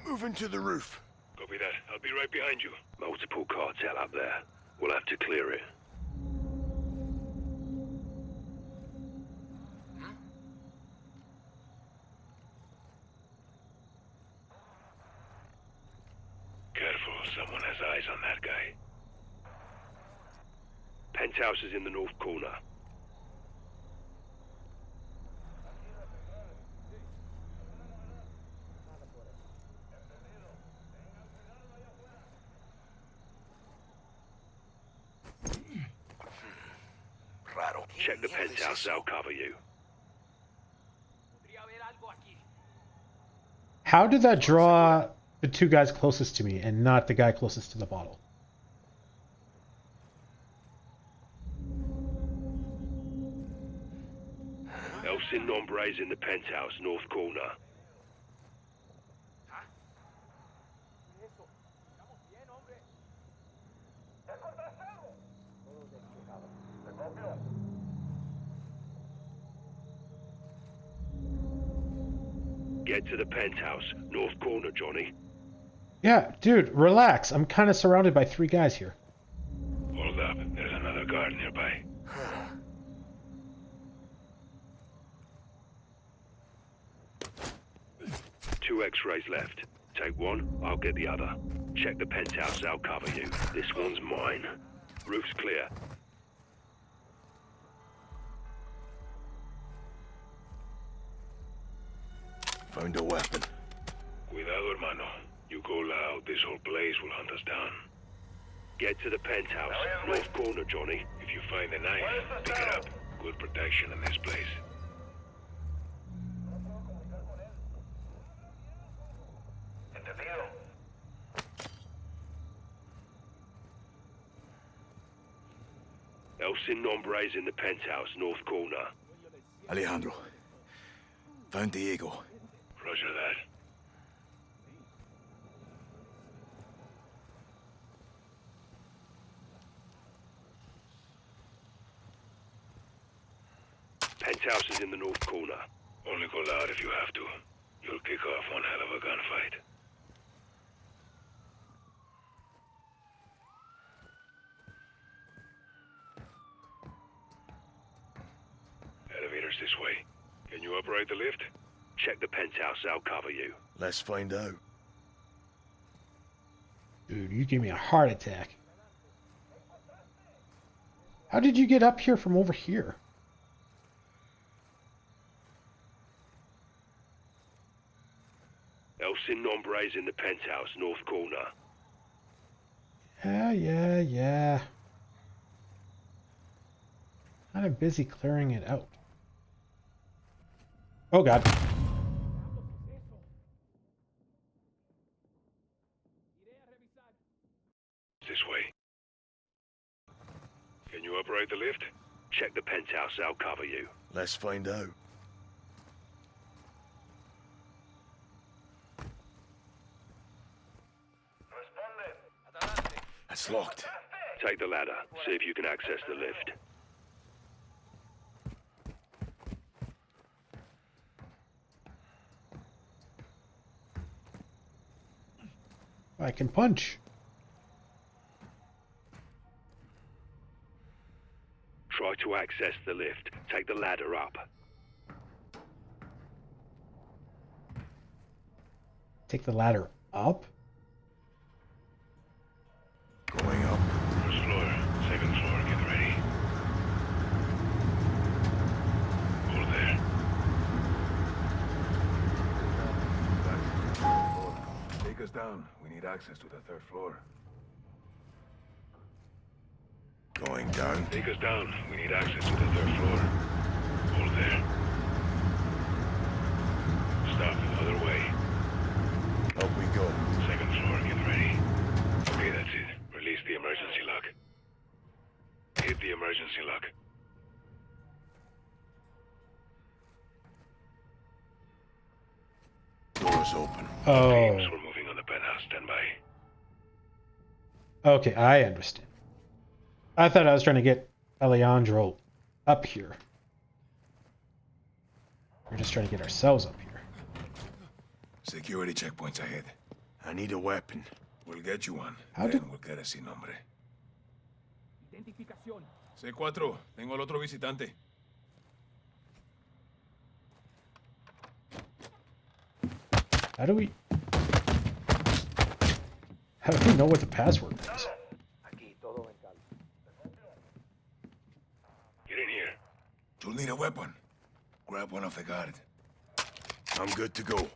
Moving to the roof. Copy that. I'll be right behind you. Multiple cartel up there. We'll have to clear it. Careful, someone has eyes on that guy. Penthouse is in the north corner. Check the penthouse, I'll cover you. How did that draw the two guys closest to me and not the guy closest to the bottle? El Sin Nombre's in the penthouse, north corner. Get to the penthouse, north corner, Johnny. Yeah, dude, relax. I'm kind of surrounded by three guys here. Hold up, there's another guard nearby. Two X-rays left. Take one, I'll get the other. Check the penthouse, I'll cover you. This one's mine. Roof's clear. Found a weapon. Cuidado, hermano. You go loud, this whole place will hunt us down. Get to the penthouse, north corner, Johnny. If you find a knife, pick it up. Good protection in this place. El Sin Nombre's in the penthouse, north corner. Alejandro. Found Diego. Roger that. Penthouse is in the north corner. Only go loud if you have to. You'll kick off one hell of a gunfight. Elevator's this way. Can you operate the lift? Check the penthouse, I'll cover you. Let's find out. Dude, you gave me a heart attack. How did you get up here from over here? El Sin Nombre's in the penthouse, north corner. Yeah. Kind of busy clearing it out. Oh god. This way. Can you operate the lift? Check the penthouse, I'll cover you. Let's find out. It's locked. Take the ladder. See if you can access the lift. I can punch. Try to access the lift. Take the ladder up. Take the ladder up? Going up. First floor. Second floor. Get ready. Hold there. Take us down. We need access to the third floor. Going down. Take us down. We need access to the third floor. Hold there. Stop. Other way. Up we go. Second floor. Get ready. Okay, that's it. Release the emergency lock. Hit the emergency lock. Doors open. Oh. Teams, we're moving on the penthouse. Stand by. Okay, I understand. I thought I was trying to get Alejandro up here. We're just trying to get ourselves up here. Security checkpoints ahead. I need a weapon. We'll get you one. How Then did... we'll get a sin nombre. Identificación. C4, tengo al otro visitante. How do we know what the password is? Get in here. You'll need a weapon. Grab one off the guard. I'm good to go.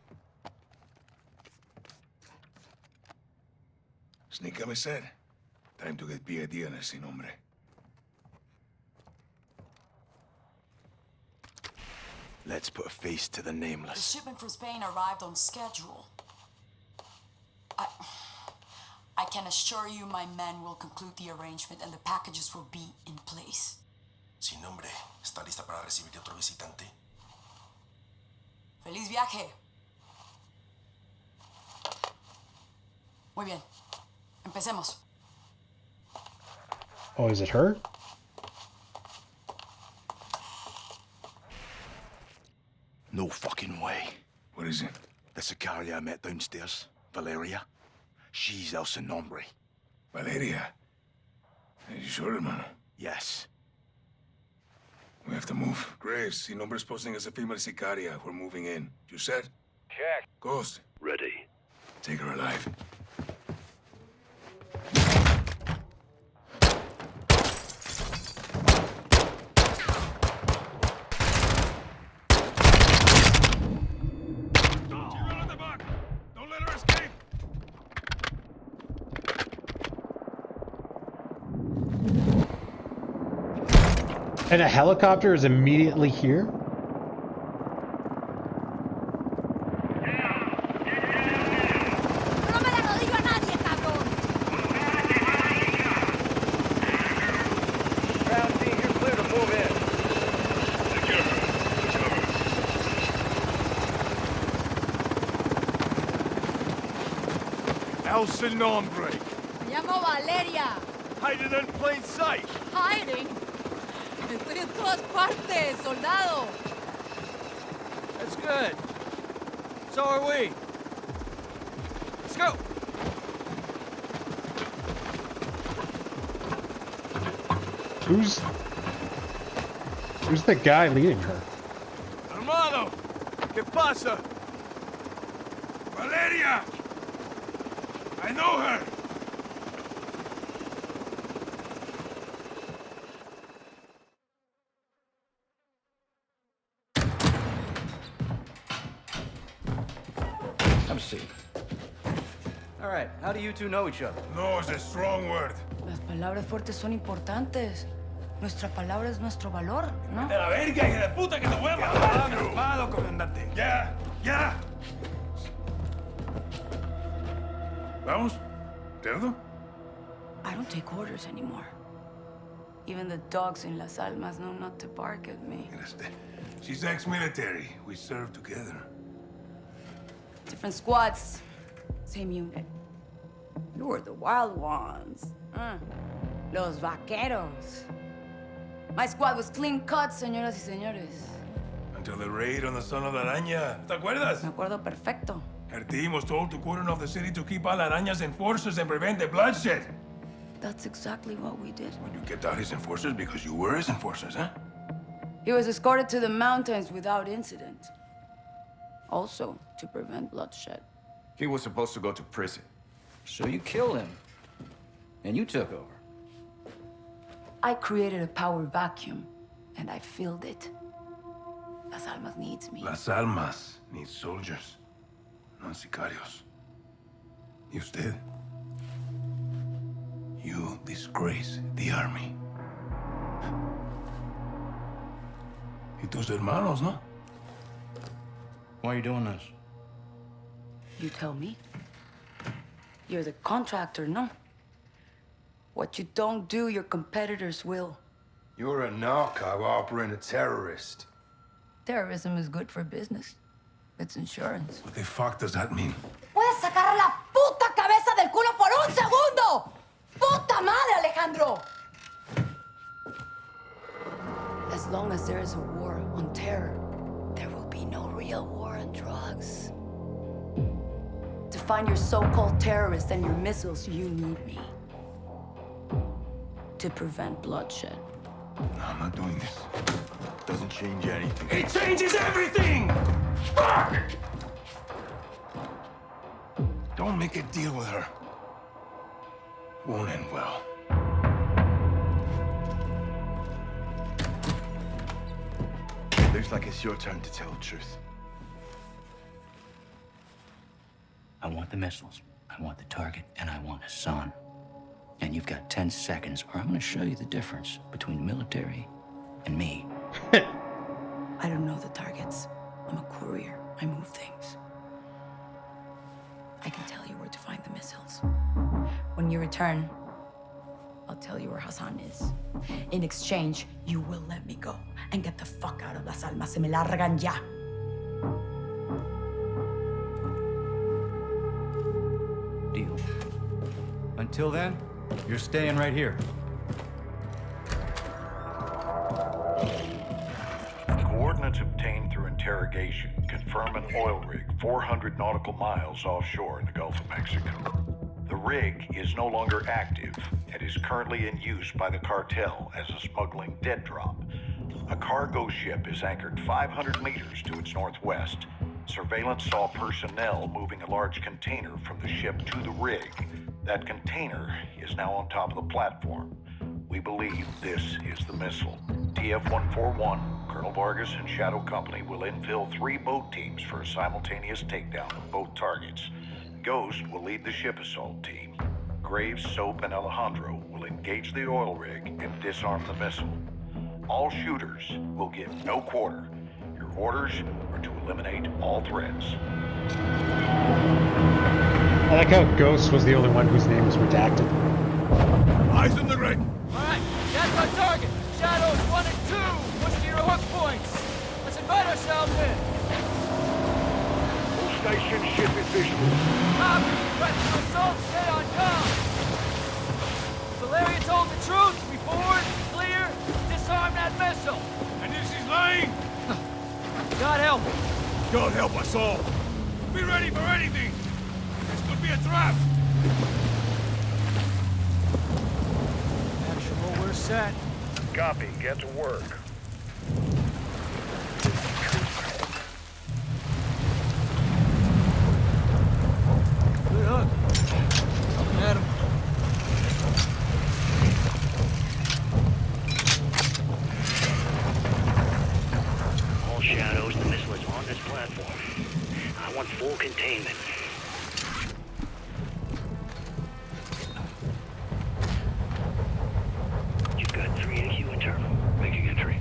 Sneaker said. Time to get PID on el sin nombre. Let's put a face to the The nameless. shipment for Spain arrived on schedule. I can assure you my men will conclude the arrangement and the packages will be in place. Sin nombre, ¿está lista para recibir otro visitante? ¡Feliz viaje! Muy bien. Empecemos. Oh, is it her? No fucking way. What is it? The Sicaria I met downstairs. Valeria. She's El Sin Nombre. Valeria? Are you sure, hermano? Yes. We have to move. Graves, sin nombre's posting as a female Sicaria. We're moving in. You set? Check. Ghost. Ready. Take her alive. And a helicopter is immediately here? Ground team, hell's Sin Nombre? Me llamo Valeria. Hiding in plain sight. Hiding. Estoy en todas partes, soldado. That's good. So are we. Let's go. Who's the guy leading her? Hermano, ¿qué pasa? Valeria! I know her! Have a seat. All right, how do you two know each other? No is a strong word. Las palabras fuertes son importantes. Nuestra palabra es nuestro valor, ¿no? ¡De la verga, hija de puta, que te voy a matar! Calmado, comandante. ¡Ya! ¡Ya! ¿Vamos? ¿Cerdo? I don't take orders anymore. Even the dogs in Las Almas know not to bark at me. She's ex-military. We served together. Different squads, same unit. You were the wild ones. Los vaqueros. My squad was clean cut, señoras y señores. Until the raid on the Son of la Araña. ¿Te acuerdas? Me acuerdo perfecto. Her team was told to cordon off the city to keep all Araña's enforcers and prevent the bloodshed. That's exactly what we did. You kept out his enforcers because you were his enforcers, huh? He was escorted to the mountains without incident. Also, to prevent bloodshed. He was supposed to go to prison. So you killed him. And you took over. I created a power vacuum, and I filled it. Las Almas needs me. Las Almas needs soldiers, not sicarios. Y usted? You disgrace the army. Y tus hermanos, ¿no? Why are you doing this? You tell me. You're the contractor, no? What you don't do, your competitors will. You're a narco harboring a terrorist. Terrorism is good for business. It's insurance. What the fuck does that mean? ¡Puedes sacar la puta cabeza del culo por un segundo! ¡Puta madre, Alejandro! As long as there is a war on terror, there will be no real war on drugs. To find your so-called terrorists and your missiles, you need me. To prevent bloodshed. No, I'm not doing this. Doesn't change anything. It changes everything! Fuck! Don't make a deal with her. Won't end well. Looks like it's your turn to tell the truth. I want the missiles, I want the target, and I want Hassan. And you've got 10 seconds, or I'm gonna show you the difference between the military and me. I don't know the targets. I'm a courier. I move things. I can tell you where to find the missiles. When you return, I'll tell you where Hassan is. In exchange, you will let me go and get the fuck out of Las Almas. Se me largan ya. Deal. Until then, you're staying right here. Coordinates obtained through interrogation confirm an oil rig 400 nautical miles offshore in the Gulf of Mexico. The rig is no longer active and is currently in use by the cartel as a smuggling dead drop. A cargo ship is anchored 500 meters to its northwest. Surveillance saw personnel moving a large container from the ship to the rig. That container is now on top of the platform. We believe this is the missile. TF-141, Colonel Vargas and Shadow Company will infill 3 boat teams for a simultaneous takedown of both targets. Ghost will lead the ship assault team. Graves, Soap, and Alejandro will engage the oil rig and disarm the missile. All shooters will get no quarter. Your orders are to eliminate all threats. I like how Ghost was the only one whose name was redacted. Eyes on the rig! Alright, that's our target. Shadows 1 and 2. Push to your hook points. Let's invite ourselves in. station shipping visuals. Copy. Threats assault. Stay on comm. Valeria told the truth. We forward, clear, disarm that missile. And this is lying? God help. God help us all. Be ready for anything. This could be a trap. Actual, we're set. Copy. Get to work. Good hook. Coming at him. All shadows, the missile is on this platform. I want full containment. You've got 3 AQ internal. Making entry.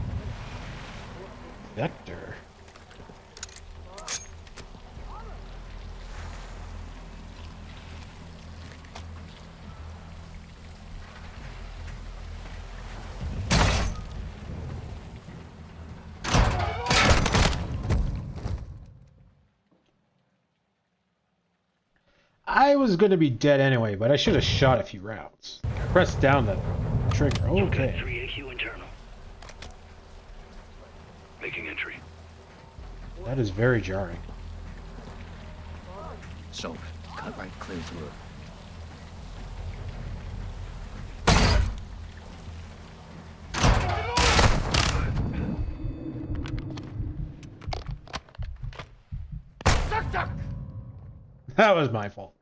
Vector. I was going to be dead anyway, but I should have shot a few rounds. Press down the trigger. Okay. 3 AQ internal. Making entry. That is very jarring. So, cut right clear through it. That was my fault.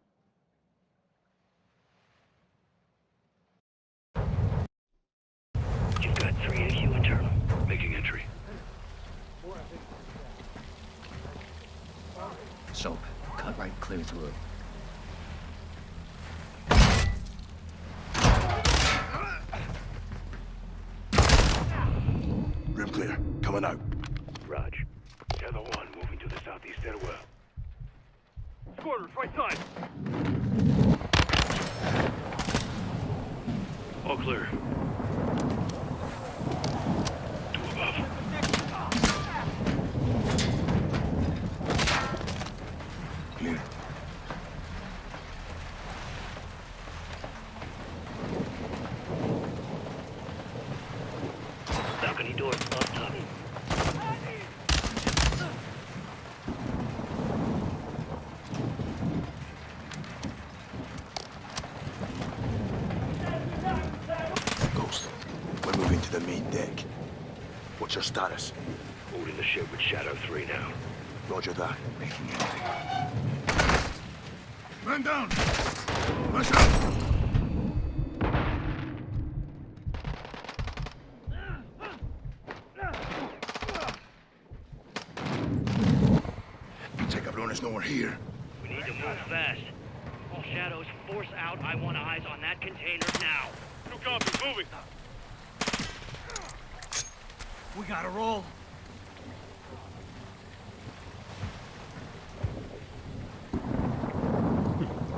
You've got 3 AQ internal. Making entry. So, cut right clear through it. Room clear. Coming out. Raj. Tether 1 moving to the southeast stairwell. Squadron, right side. All clear. 2 above. Clear. Balcony door up top. Ghost. We're moving to the main deck. What's your status? Holding the ship with Shadow 3 now. Roger that. Making entry. Man down. Rush out. Take everyone is nowhere here. We need to move fast. All shadows, force out. I want eyes on that container now. No copy, moving. We gotta roll.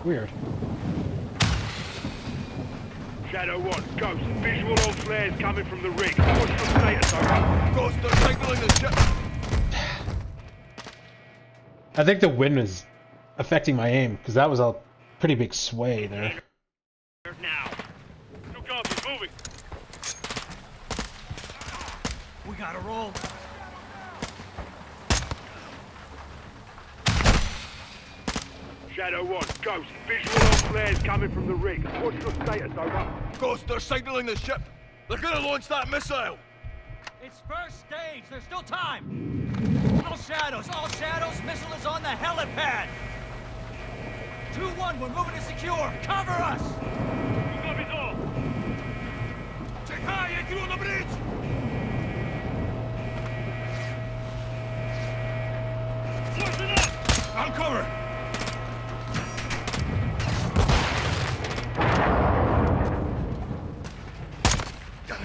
Weird. Shadow 1, Ghost. Visual on flares coming from the rig. What's the status, over? Ghost, they're signaling the ship. I think the wind was affecting my aim, because that was a pretty big sway there. Now. No copy, moving. We gotta roll. Shadow 1, Ghost. Visual on flares coming from the rig. What's your status, over? Ghost, they're signaling the ship. They're gonna launch that missile. It's first stage. There's still time. All shadows. Missile is on the helipad. 2-1, we're moving to secure. Cover us. No copies all. Check high, and crew on the bridge. Listen up. I'll cover.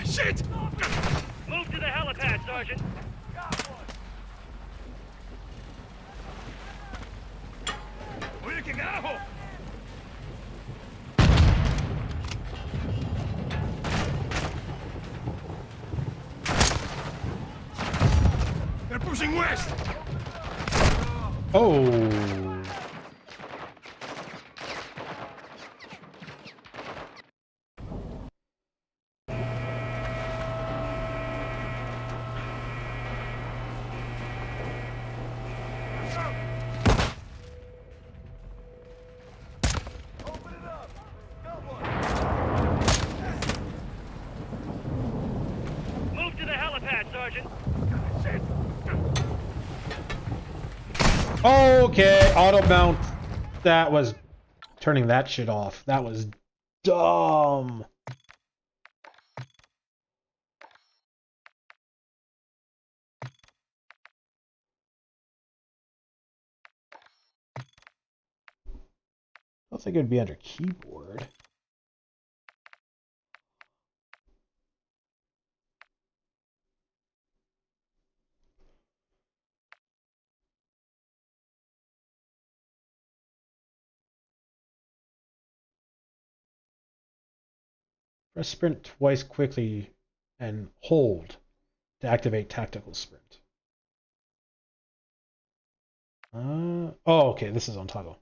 Shit! Move to the helipad, Sergeant. Oye, ¿qué carajo? They're pushing west. Oh. Sergeant. Okay, auto mount. That was turning that shit off. That was dumb. I don't think it would be under keyboard. Press sprint twice quickly and hold to activate tactical sprint. Oh, okay, this is on toggle.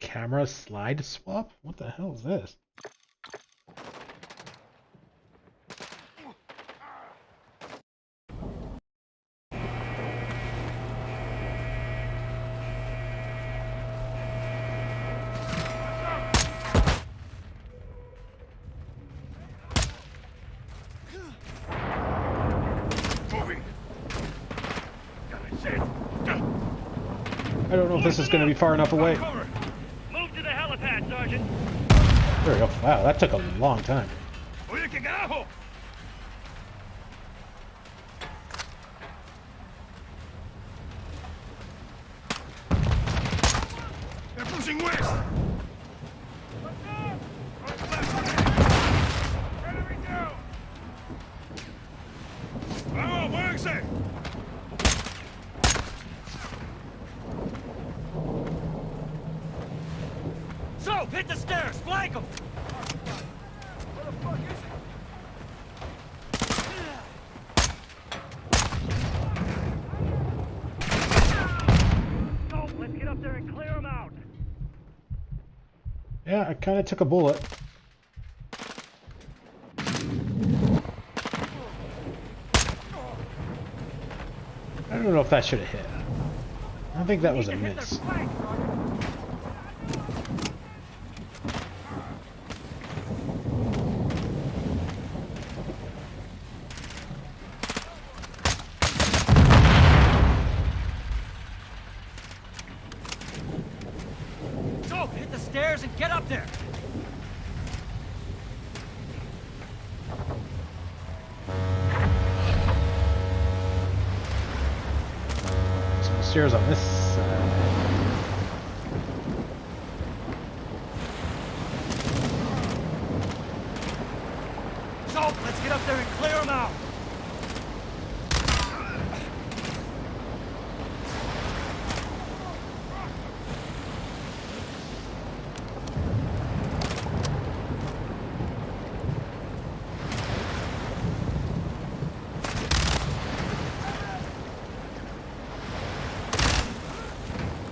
Camera slide swap? What the hell is this? I don't know if this is going to be far enough away. Move to the helipad, Sergeant. There we go. Wow, that took a long time. Oye, ¿qué carajo? They're pushing west. Vamos, muévanse. So, hit the stairs, flank them. Where the fuck is it? Go, let's get up there and clear them out. Yeah, I kind of took a bullet. I don't know if that should have hit. I think that was a miss. So, hit the stairs and get up there. Some stairs on this side. So, let's get up there and clear them out.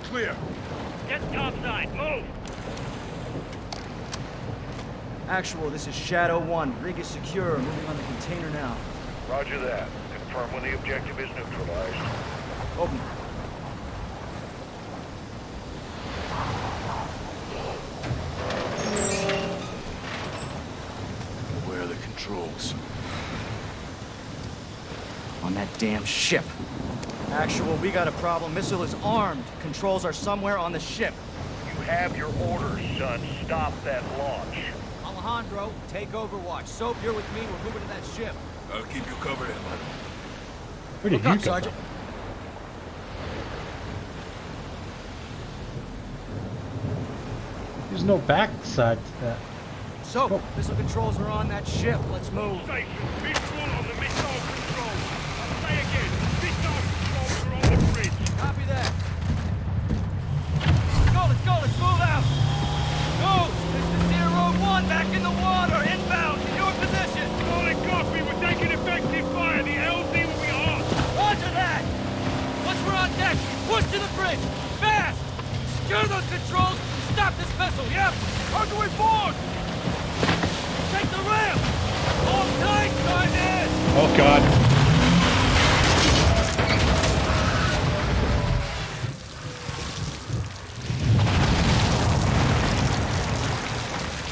Clear. Get topside, move. Actual, this is Shadow 1. Rig is secure. Moving on the container now. Roger that. Confirm when the objective is neutralized. Open. Where are the controls? that damn ship. Actual, we got a problem. Missile is armed. Controls are somewhere on the ship. You have your orders, son. Stop that launch. Alejandro, take Overwatch. Soap, you're with me. We're moving to that ship. I'll keep you covered, hermano. Where did Look you up, go? Sergeant. There's no backside to that. Soap, missile controls are on that ship. Let's move. Station, visual on the missile controls. I'll say again, missile controls are on the bridge. Copy that. Let's go, let's move out. Ghost, this is Zero 1 back in the water, inbound, in your position. Solid copy, we're taking effective fire. The LZ will be on. Roger that. Once we're on deck, push to the bridge, fast. Secure those controls, stop this vessel, yep. How do we board? Take the ramp. Hold tight, time in. Oh God.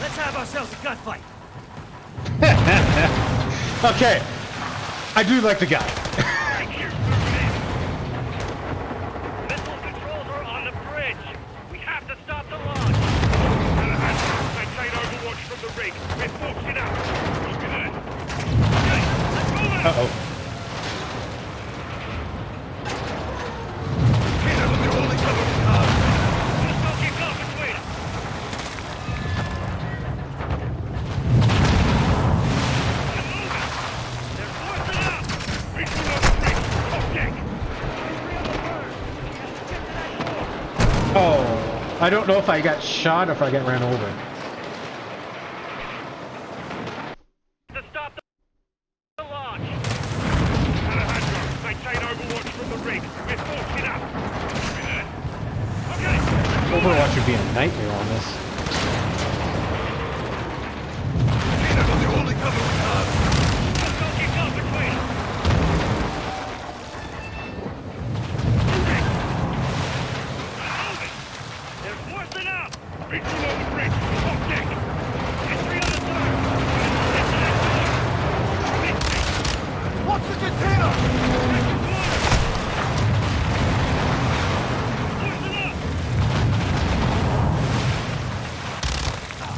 Let's have ourselves a gunfight. Okay. I do like the guy. Missile controls are on the bridge. We have to stop the launch. Maintain overwatch from the rig. We're forcing out. Copy that. Okay, let's move out. Uh-oh. Peter, look at all the cover we have. Just don't keep going between us. They're moving. They're forcing out. Reaching on the bridge. Top deck. Oh. I don't know if I got shot or if I got ran over. To stop the launch. Alejandro, maintain overwatch from the rig. We're forcing out. Copy that. Okay. Overwatch would be a nightmare on this. Peter, look at all the cover we have. Just don't keep going between us. Moving. They're forcing out. Reaching on the bridge. Top deck. Entry on the third. Get to that door. Watch the container.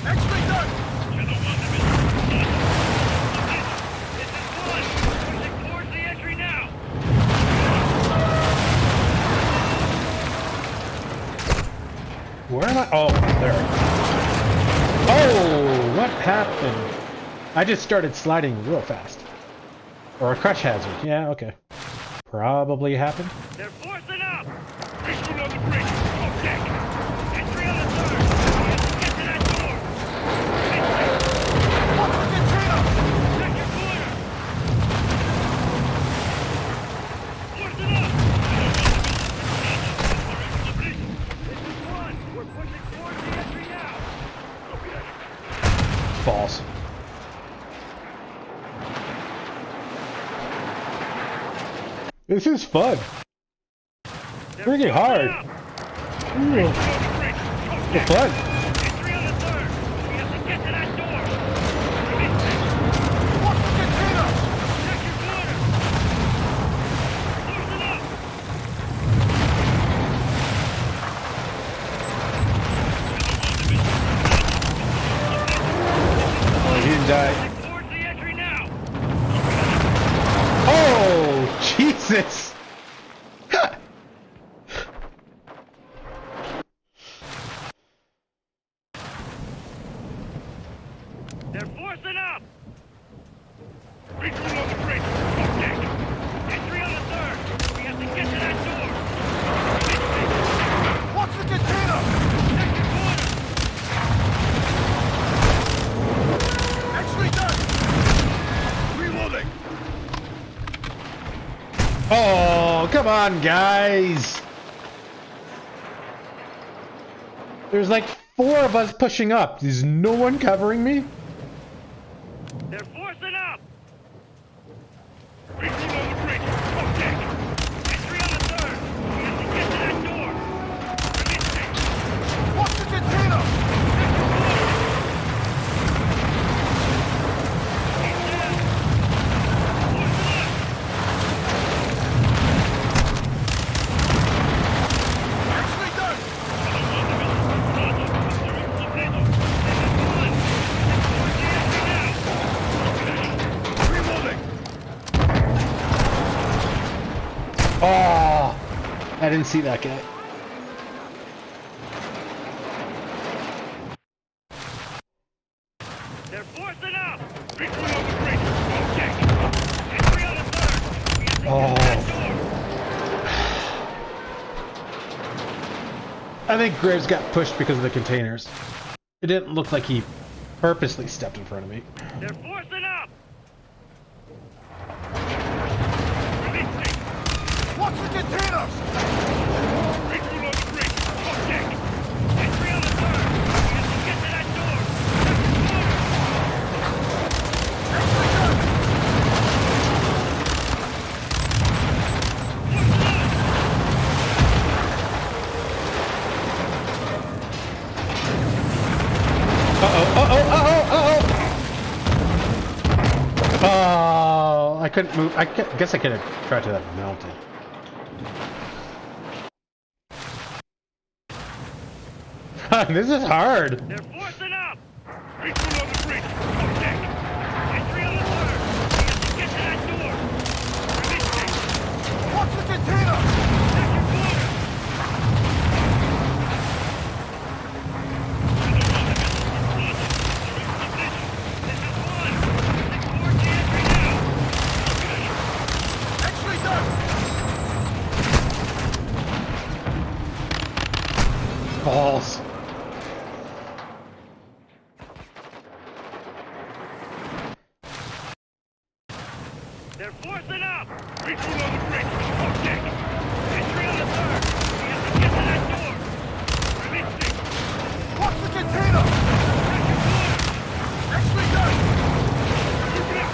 Actually done. To the one that is this is one. Pushing towards the entry now. Where am I? Oh, there. Oh, what happened? I just started sliding real fast. Or a crash hazard. Yeah, okay. Probably happened. They're forcing up. Reaching on the bridge. Top deck. Entry on the third. Get to that door. Watch the container. Check your corner. Forcing up. This is one. We're pushing towards the entry now. Copy that. False. This is fun. Freaking hard. Ooh. It's fun. Entry on the third. We have to get to that door. Watch the container. Check your corner. Forcing up. Oh, he didn't die. Towards the entry now. Oh, Jesus. They're forcing up. Reaching on the bridge. Top deck. Entry on the third. We have to get to that door. Watch the container. Check your corner. Actually done. Reloading. Oh, come on, guys. There's like 4 of us pushing up. Is no one covering me? They're forcing up. Reaching on the bridge. Top deck. Entry on the third. We have to get to that door. Releasing. Watch the container. He's down. Forcing up. I didn't see that guy. They're forcing up! Retreat on the bridge! Okay! Entry on the third! We have to get that door! I think Graves got pushed because of the containers. It didn't look like he purposely stepped in front of me. They're forcing up! Watch the containers! Retreat on the bridge! Okay! Entry on the third! We have to get to that door! Oh, I couldn't move. I guess I could have tried to that mountain. This is hard. They're forcing up! Retreat on the bridge! Okay! Entry on the third! We have to get to that door! Releasing! Watch the container! Check your corner! Actually done! Balls. They're forcing up! Retreat on the bridge! Okay! Entry on the third! We have to get to that door! Releasing! Watch the container! Actually done! Move it up!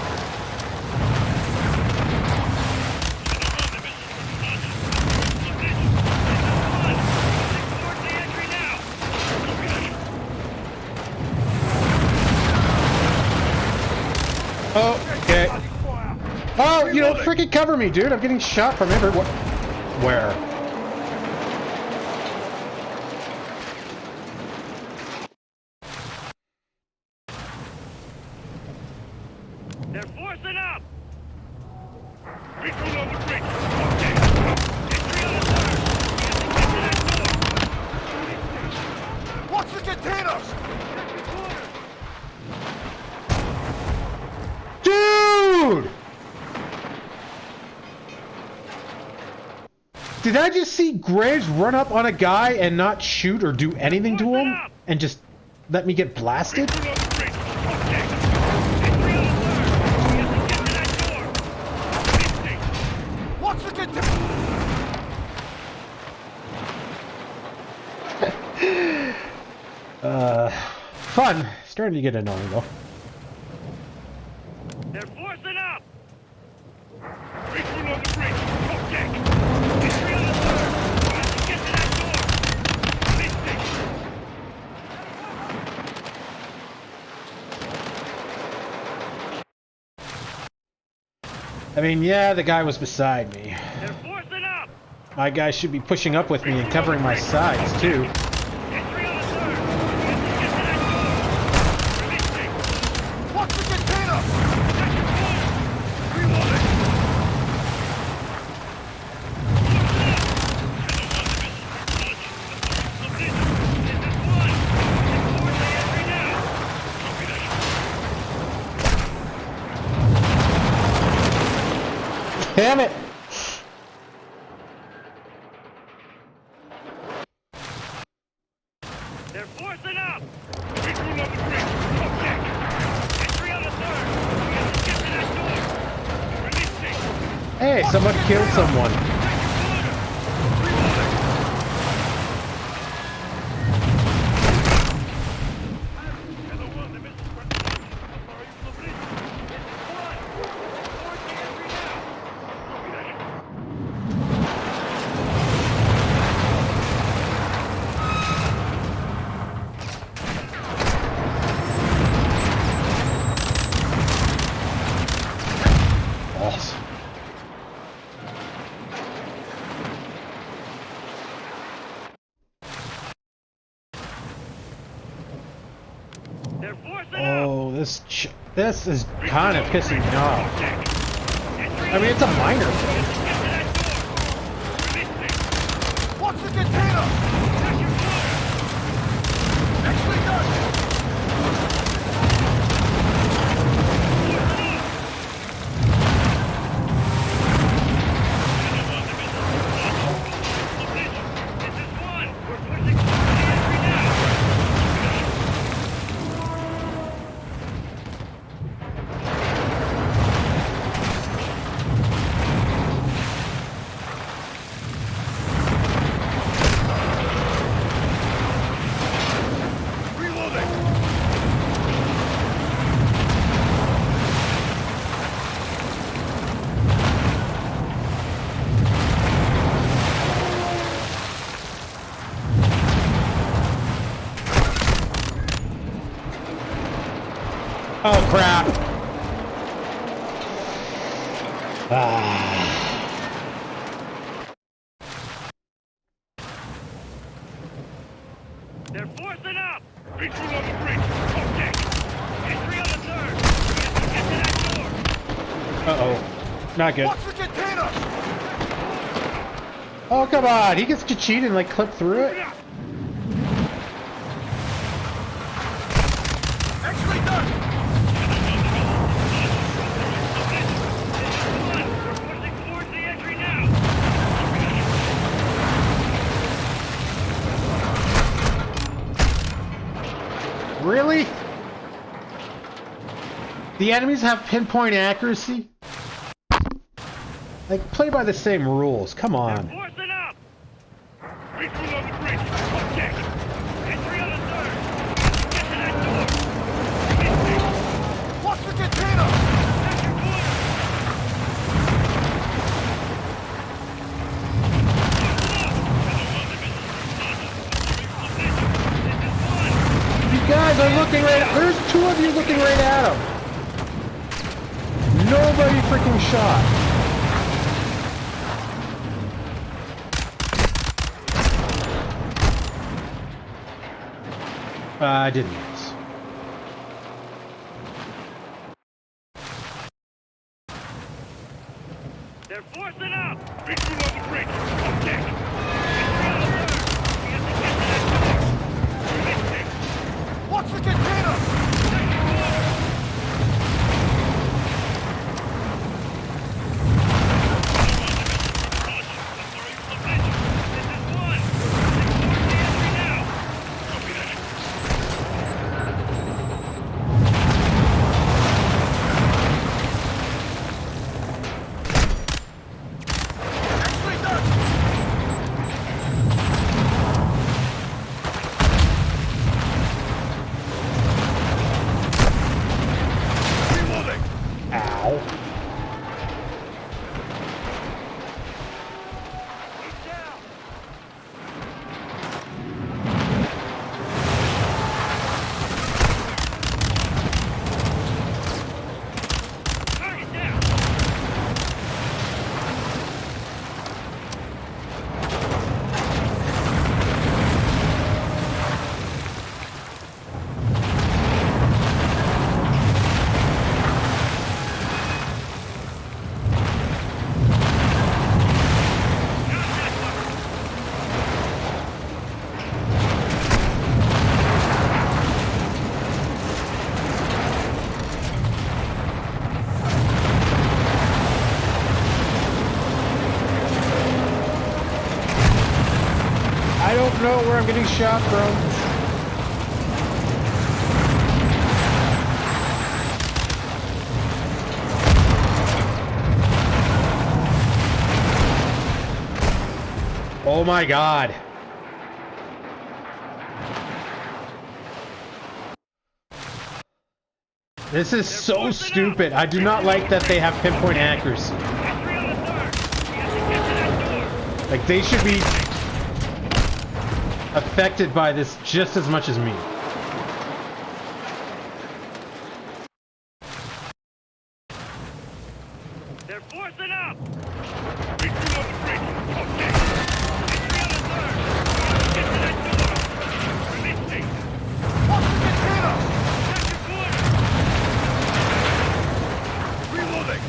Oh, okay. Oh, you know, freaking cover me, dude. I'm getting shot from everywhere. Where? They're forcing up! Retreat on the bridge! Okay! Entry on the third! We have to get to that door! Watch the containers! Dude! Did I just see Graves run up on a guy and not shoot or do anything to him? And just let me get blasted? Watch the container! Fun. Starting to get annoying though. They're forcing up! Retreat on the bridge! Okay! Entry on the third! We have to get to that door! Releasing! I mean, yeah, the guy was beside me. They're forcing up! My guy should be pushing up with me and covering my sides, too. Entry on the third! We have to get to that door! Releasing! Watch the container! Check your corner! Reloading! Damn it! They're forcing up! Retreat on the bridge! Okay! Entry on the third! We have to get to that door! Releasing! Hey, someone killed someone. Awesome. They're forcing Oh, this is kind of pissing me off. I mean, it's a minor thing. Oh, crap. Ah. They're forcing up! Retreat on the bridge! Okay! Entry on the third! Get to that door! Uh-oh. Not good. Watch the container! Oh, come on. He gets to cheat and, like, clip through it? Actually done! We're pushing towards the entry now! Really? The enemies have pinpoint accuracy? Like, play by the same rules. Come on. Forcing up! Retreat on the bridge! Okay! Entry on the third! Get to that door! Watch the container! That's your corner! You guys are looking right at... There's two of you looking right at him. Nobody freaking shot. I didn't miss. They're forcing up! Retreat on the bridge! Okay! Entry on the third! We have to get to that door! Watch the container! That's your corner! I don't know where I'm getting shot from. Oh my god. This is so stupid. I do not like that they have pinpoint accuracy. Like, they should be affected by this just as much as me. They're forcing up! Retreat on the bridge! Okay! Entry on the third! Get to that door! Releasing! Watch the container! That's your corner! Reloading!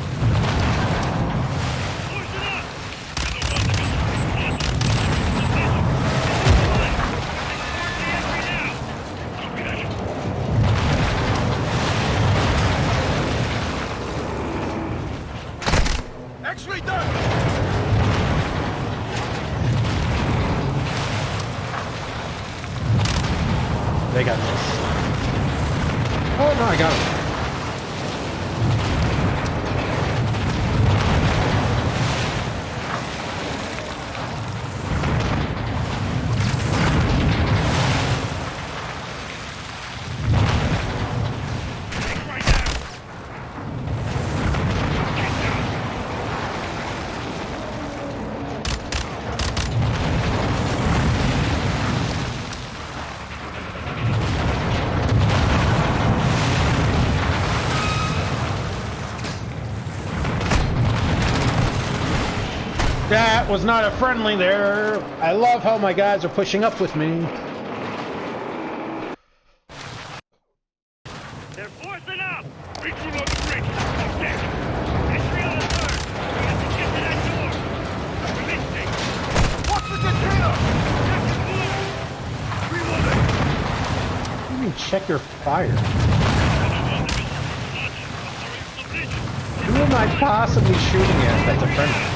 Forcing up! Actually done! They got this. Oh no, I got him. That was not a friendly there. I love how my guys are pushing up with me. They're forcing up! Recruit on the bridge! Okay. Entry on the third! We have to get to that door! Releasing! What's the container? What do you mean check your fire? Who am I possibly shooting at that's a friendly?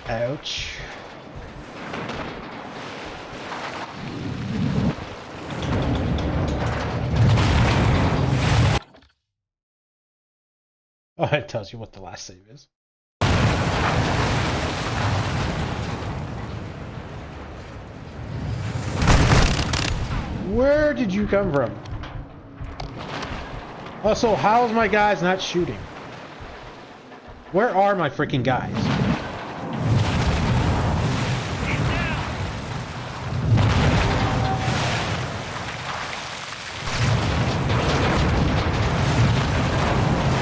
Ouch. Oh, it tells you what the last save is. Where did you come from? Also, how's my guys not shooting? Where are my freaking guys?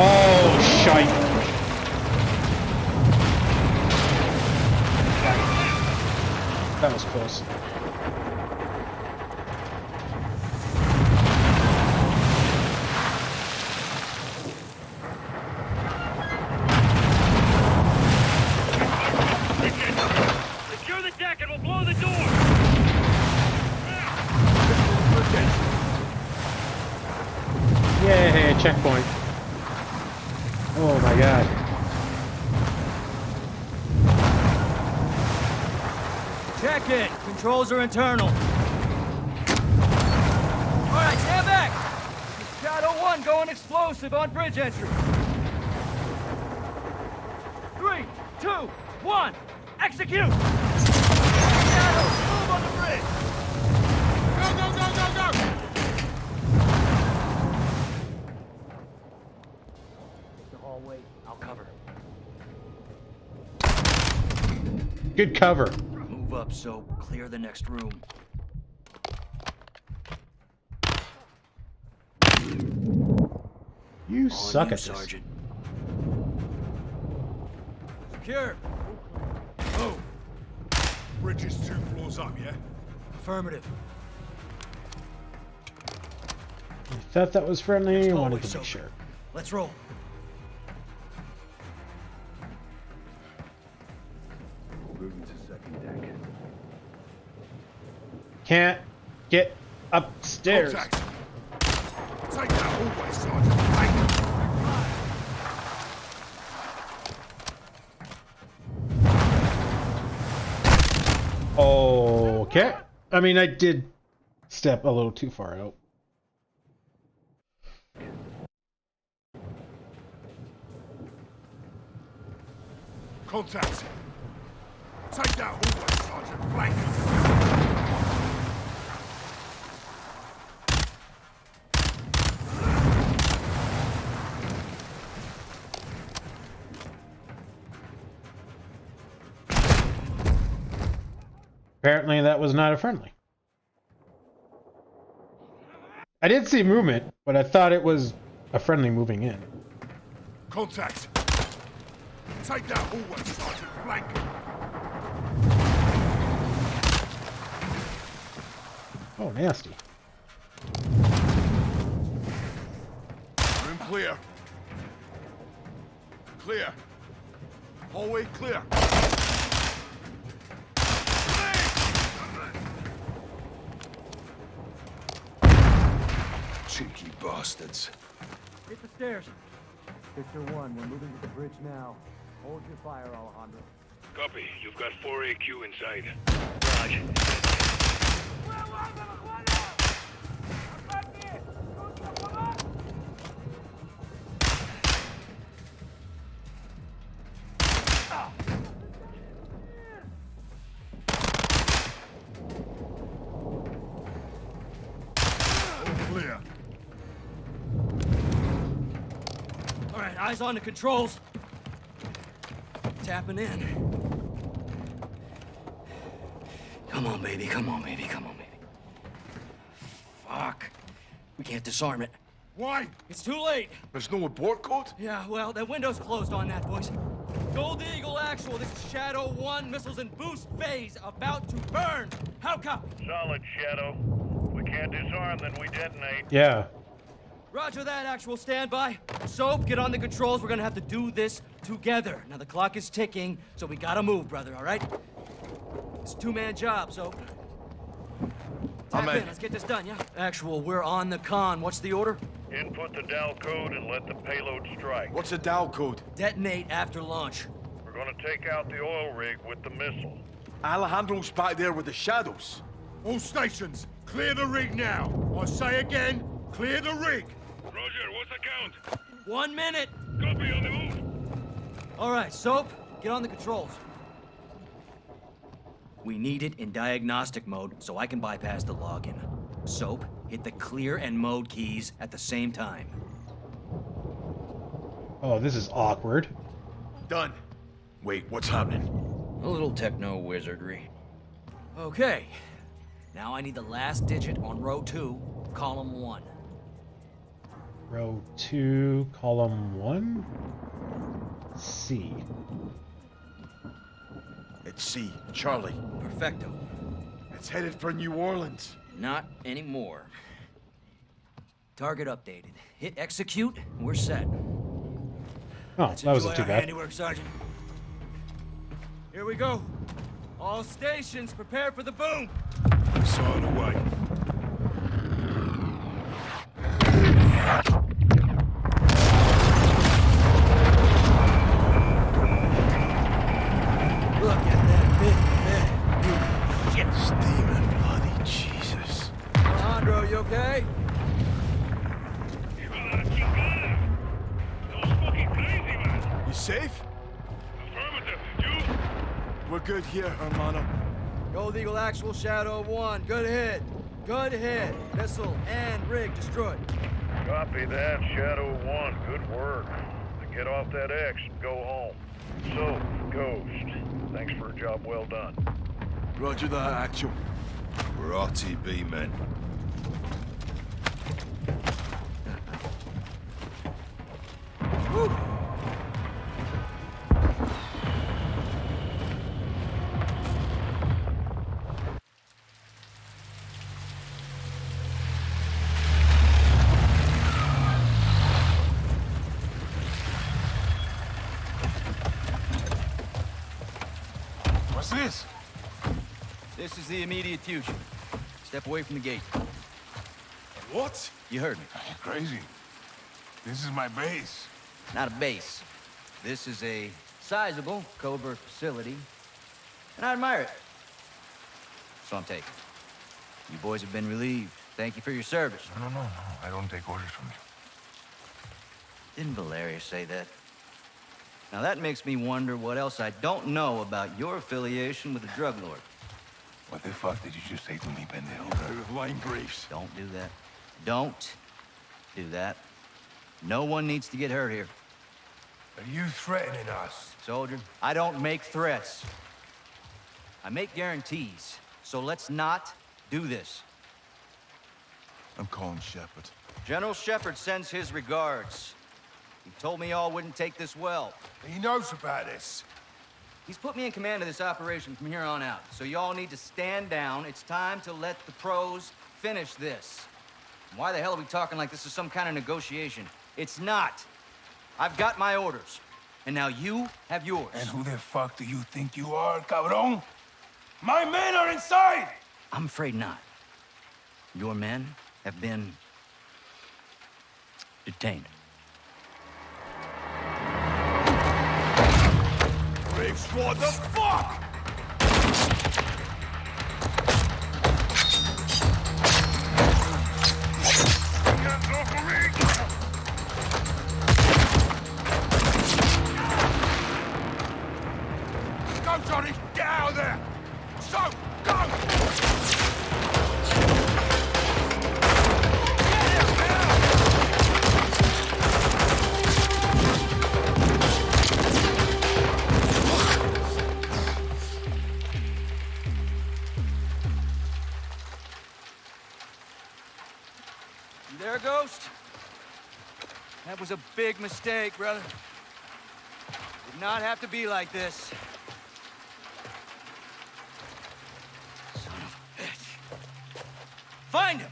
Oh, shite. That was close. Secure the deck and we'll blow the door! Yay, checkpoint. Oh my god. Check it. Controls are internal. All right, stand back. Shadow 1 going explosive on bridge entry. 3, 2, 1, execute! Shadow, move on the bridge! Go, go, go, go, go! Take the hallway, I'll cover. Good cover. Move up, so clear the next room. You suck at this. Sergeant. Secure. Oh. Bridge is 2 floors up, yeah? Affirmative. I thought that was friendly. I wanted to make sure. Let's roll. Moving to second deck. Can't get upstairs. Contact. Take that hallway, Sergeant. Okay. I mean, I did step a little too far out. Contact. Take that hallway, Sergeant. Flank. Apparently that was not a friendly. I did see movement, but I thought it was a friendly moving in. Contact. Take that hallway, Sergeant. Flank. Oh, nasty. Room clear. Clear. Hallway clear. Cheeky bastards. Hit the stairs. Victor 1, we're moving to the bridge now. Hold your fire, Alejandro. Copy. You've got 4 AQ inside. Raj. Clear. All right, eyes on the controls. Tapping in. Come on, baby. Come on, baby. Come on, baby. Fuck. We can't disarm it. Why? It's too late. There's no abort code? Yeah, well, that window's closed on that, boys. Gold Eagle Actual, this is Shadow 1, missiles in boost phase, about to burn. How copy? Solid, Shadow. We can't disarm, then we detonate. Yeah. Roger that, Actual, standby. Soap, get on the controls. We're gonna have to do this together. Now, the clock is ticking, so we gotta move, brother, all right? It's a two-man job, Soap. Tap in, let's get this done, yeah? Actual, we're on the con. What's the order? Input the DAL code and let the payload strike. What's a DAL code? Detonate after launch. We're gonna take out the oil rig with the missile. Alejandro's back there with the shadows. All stations, clear the rig now. I say again, clear the rig. Roger, what's the count? 1 minute. Copy, on the move. All right, Soap, get on the controls. We need it in diagnostic mode so I can bypass the login. Soap, hit the clear and mode keys at the same time. Oh, this is awkward. Done. Wait, what's happening? A little techno wizardry. Okay. Now I need the last digit on row 2, column 1. Row 2, column 1? C. It's C. Charlie. Perfecto. It's headed for New Orleans. Not anymore. Target updated. Hit execute, and we're set. Oh, Let's that wasn't enjoy too our bad. handiwork, Sergeant. Here we go. All stations, prepare for the boom. Sawing away. Look at that big shit. Steaming bloody Jesus. Alejandro, you okay? You safe? Affirmative. You? We're good here, hermano. Gold Eagle Actual, Shadow 1. Good hit. Good hit. Missile and rig destroyed. Copy that, Shadow 1. Good work. Now get off that X and go home. So, Ghost, thanks for a job well done. Roger that, Actual. We're RTB men. Woo. What's this? This is the immediate future. Step away from the gate. What? You heard me. You're crazy. This is my base. Not a base. This is a sizable covert facility, and I admire it. So I'm taking. You boys have been relieved. Thank you for your service. No. I don't take orders from you. Didn't Valeria say that? Now that makes me wonder what else I don't know about your affiliation with the drug lord. What the fuck did you just say to me, pendejo? Line briefs. Don't do that. Don't do that. No one needs to get hurt here. Are you threatening us? Soldier, I don't make threats. I make guarantees. So let's not do this. I'm calling Shepard. General Shepard sends his regards. He told me y'all wouldn't take this well. He knows about this. He's put me in command of this operation from here on out. So y'all need to stand down. It's time to let the pros finish this. Why the hell are we talking like this is some kind of negotiation? It's not. I've got my orders. And now you have yours. And who the fuck do you think you are, cabrón? My men are inside! I'm afraid not. Your men have been detained. Graves, what the fuck? Go, Johnny! Get out of there! So, go! You there, Ghost? That was a big mistake, brother. Did not have to be like this. Son of a bitch. Find him!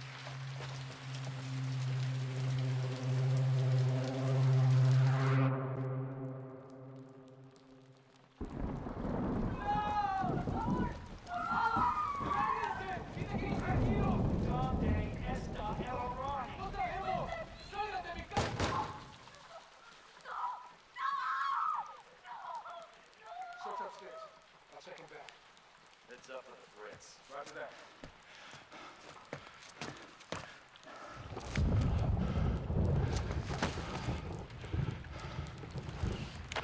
Heads up on the threats. Roger that.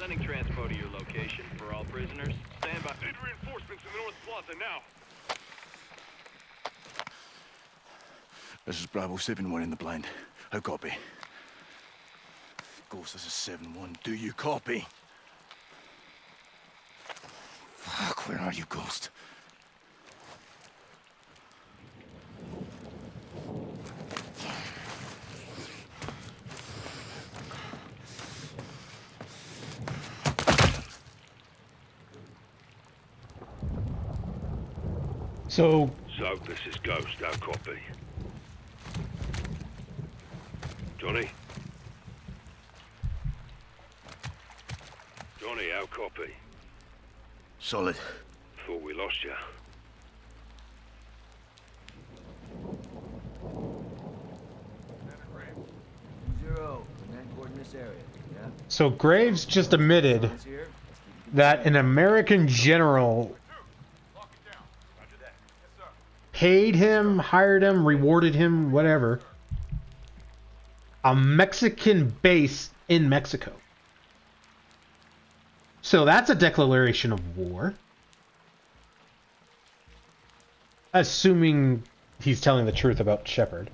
Sending transpo to your location for all prisoners. Stand by. Need reinforcements in the North Plaza now. This is Bravo 7-1 in the blind. How copy? Ghost, this is 7-1. Do you copy? Fuck, where are you, Ghost? So, this is Ghost, how copy? Johnny? Johnny, how copy? Solid. Thought we lost you. Zero. Command coordinates area. Yeah. so Graves just admitted Here. that an American general paid him, hired him, rewarded him, whatever, a Mexican base in Mexico. So that's a declaration of war. Assuming he's telling the truth about Shepard.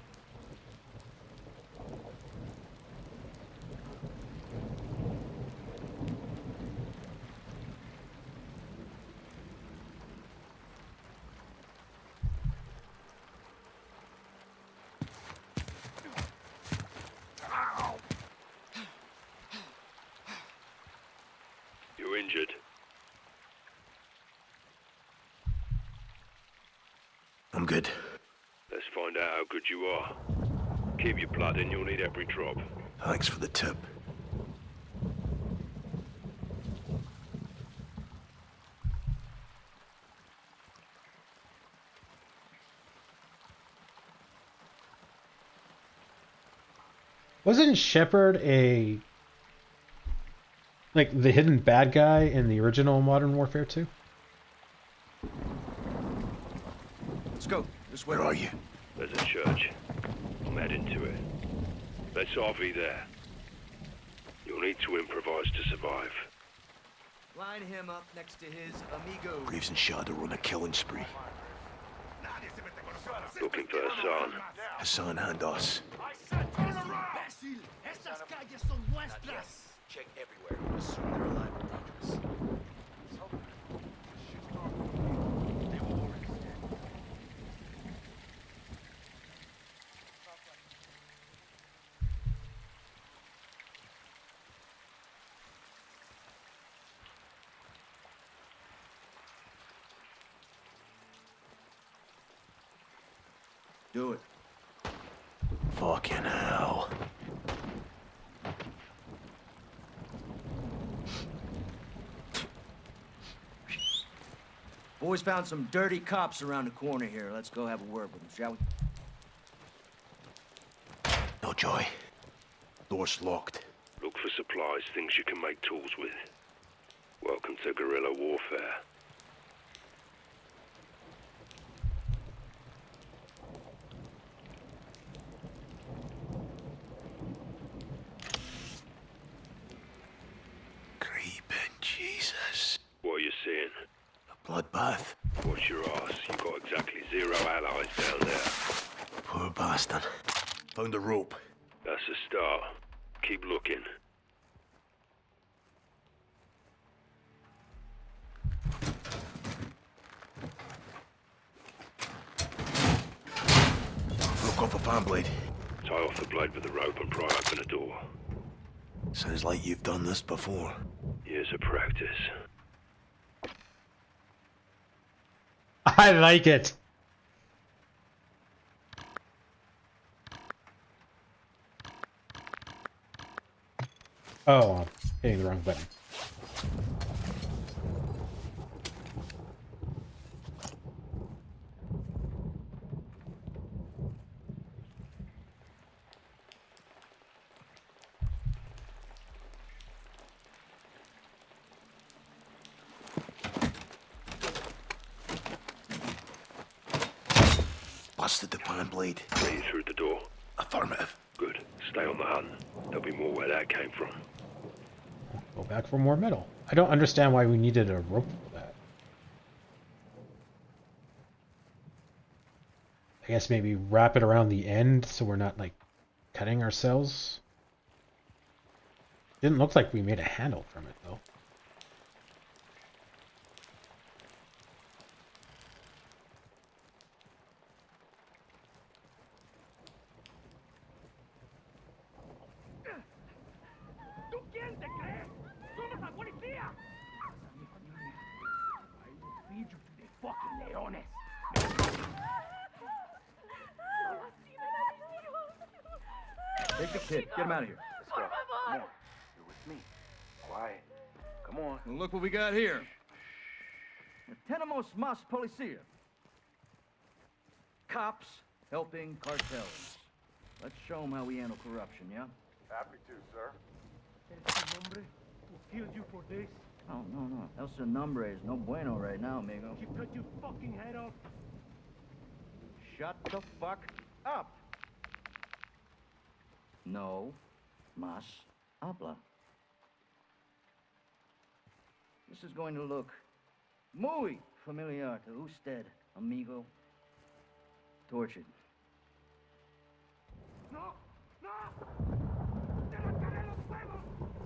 You injured? I'm good. Let's find out how good you are. Keep your blood in, you'll need every drop. Thanks for the tip. Wasn't Shepard like the hidden bad guy in the original Modern Warfare 2? Let's go. This way. Where are you? There's a church. I'm heading to it. Let's RV there. You'll need to improvise to survive. Line him up next to his amigo. Graves and Shadow are on a killing spree. Looking for Hassan. Hassan and us. Check everywhere. Assume they're alive and dangerous. Do it. Fucking hell. Boys found some dirty cops around the corner here. Let's go have a word with them, shall we? No joy. Door's locked. Look for supplies, things you can make tools with. Welcome to guerrilla warfare. Creeping Jesus. What are you seeing? A bloodbath. Watch your ass. You got exactly 0 allies down there. Poor bastard. Found a rope. That's a start. Keep looking. Broke off a fan blade. Tie off the blade with a rope and pry open a door. Sounds like you've done this before. Years of practice. I like it. Oh, I'm hitting the wrong button. Busted the fan blade. Get you through the door. Affirmative. Good. Stay on the hunt. There'll be more where that came from. Go back for more metal. I don't understand why we needed a rope for that. I guess maybe wrap it around the end so we're not, like, cutting ourselves. Didn't look like we made a handle from it, though. Take the kid. Get him out of here. Let's go. Come on. You're with me. Quiet. Come on. Well, look what we got here. Tenemos más policía. Cops helping cartels. Let's show them how we handle corruption, yeah? Happy to, sir. Who killed you for this? Oh, no. El nombre is no bueno right now, amigo. You cut your fucking head off. Shut the fuck up. No más habla. This is going to look muy familiar to usted, amigo. Tortured. No!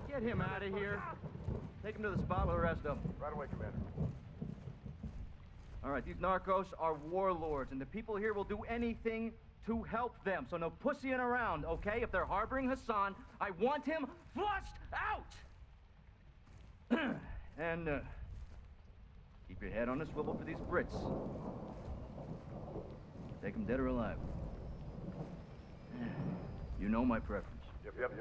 Get him out of here. Take him to the spot with the rest of them. Right away, Commander. All right, these narcos are warlords, and the people here will do anything to help them. So no pussying around, okay? If they're harboring Hassan, I want him flushed out! And, keep your head on a swivel for these Brits. Take them dead or alive. You know my preference. Yep.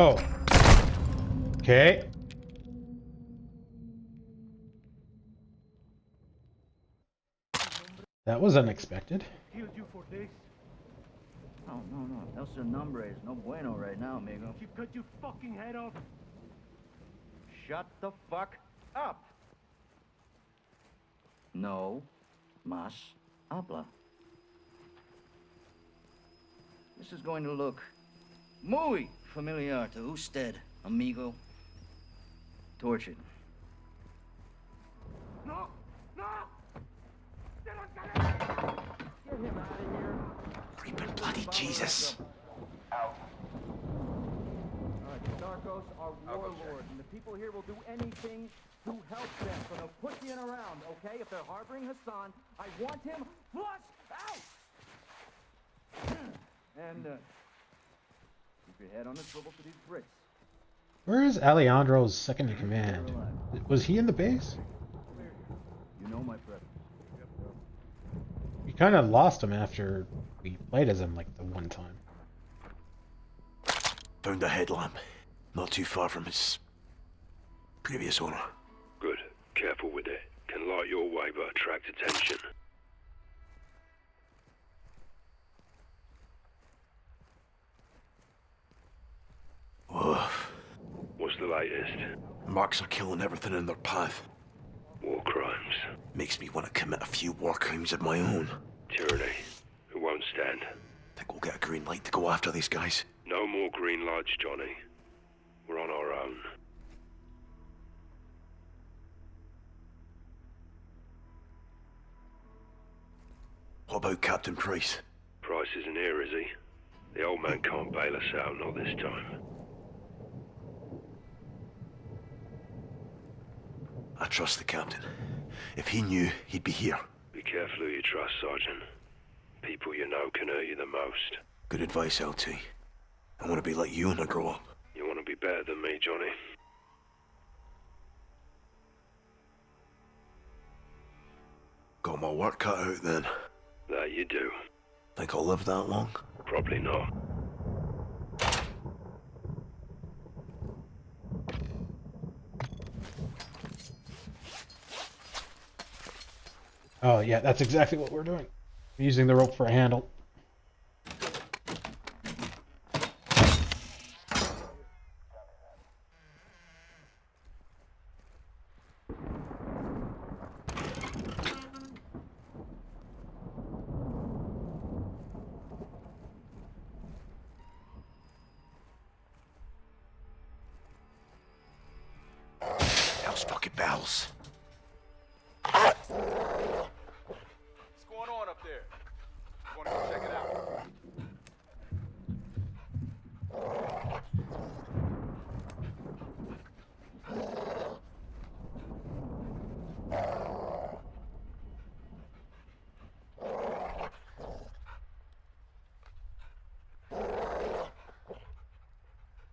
Oh. Okay. That was unexpected. Killed you for this? Oh, no. El nombre is no bueno right now, amigo. You cut your fucking head off. Shut the fuck up. No más habla. This is going to look muy familiar to usted, amigo. Tortured. No! Get him out of here. Creeping bloody Jesus. Out. All right, the narcos are warlords, and the people here will do anything to help them. So no pussying around, okay? If they're harboring Hassan, I want him flushed and keep your head on the swivel for these Brits. Where is Alejandro's second in command? Was he in the base? You know my preference. We kind of lost him after we played as him like the one time. Found a headlamp. Not too far from his previous owner. Good. Careful with it. Can light your way but attract attention. Woof. What's the latest? Marks are killing everything in their path. War crimes. Makes me want to commit a few war crimes of my own. Tyranny. It won't stand. Think we'll get a green light to go after these guys? No more green lights, Johnny. We're on our own. What about Captain Price? Price isn't here, is he? The old man can't bail us out, not this time. I trust the captain. If he knew, he'd be here. Be careful who you trust, Sergeant. People you know can hurt you the most. Good advice, LT. I want to be like you when I grow up. You want to be better than me, Johnny? Got my work cut out then. That you do. Think I'll live that long? Probably not. Oh yeah, that's exactly what we're doing. We're using the rope for a handle. Those fucking bells. What's going on up there? I want to go check it out.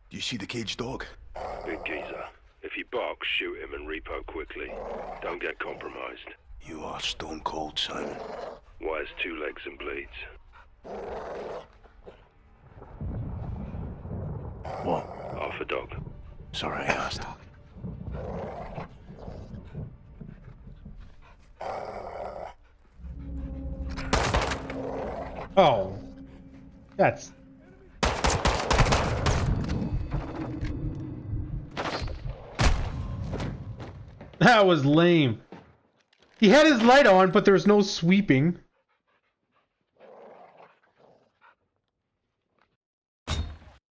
Do you see the caged dog? Big geezer. If he barks, shoot him and repo quickly. Don't get compromised. You are stone cold, Simon. Wires 2 legs and bleeds. What? Half a dog. Sorry, I asked. Oh, that's... That was lame. He had his light on, but there was no sweeping.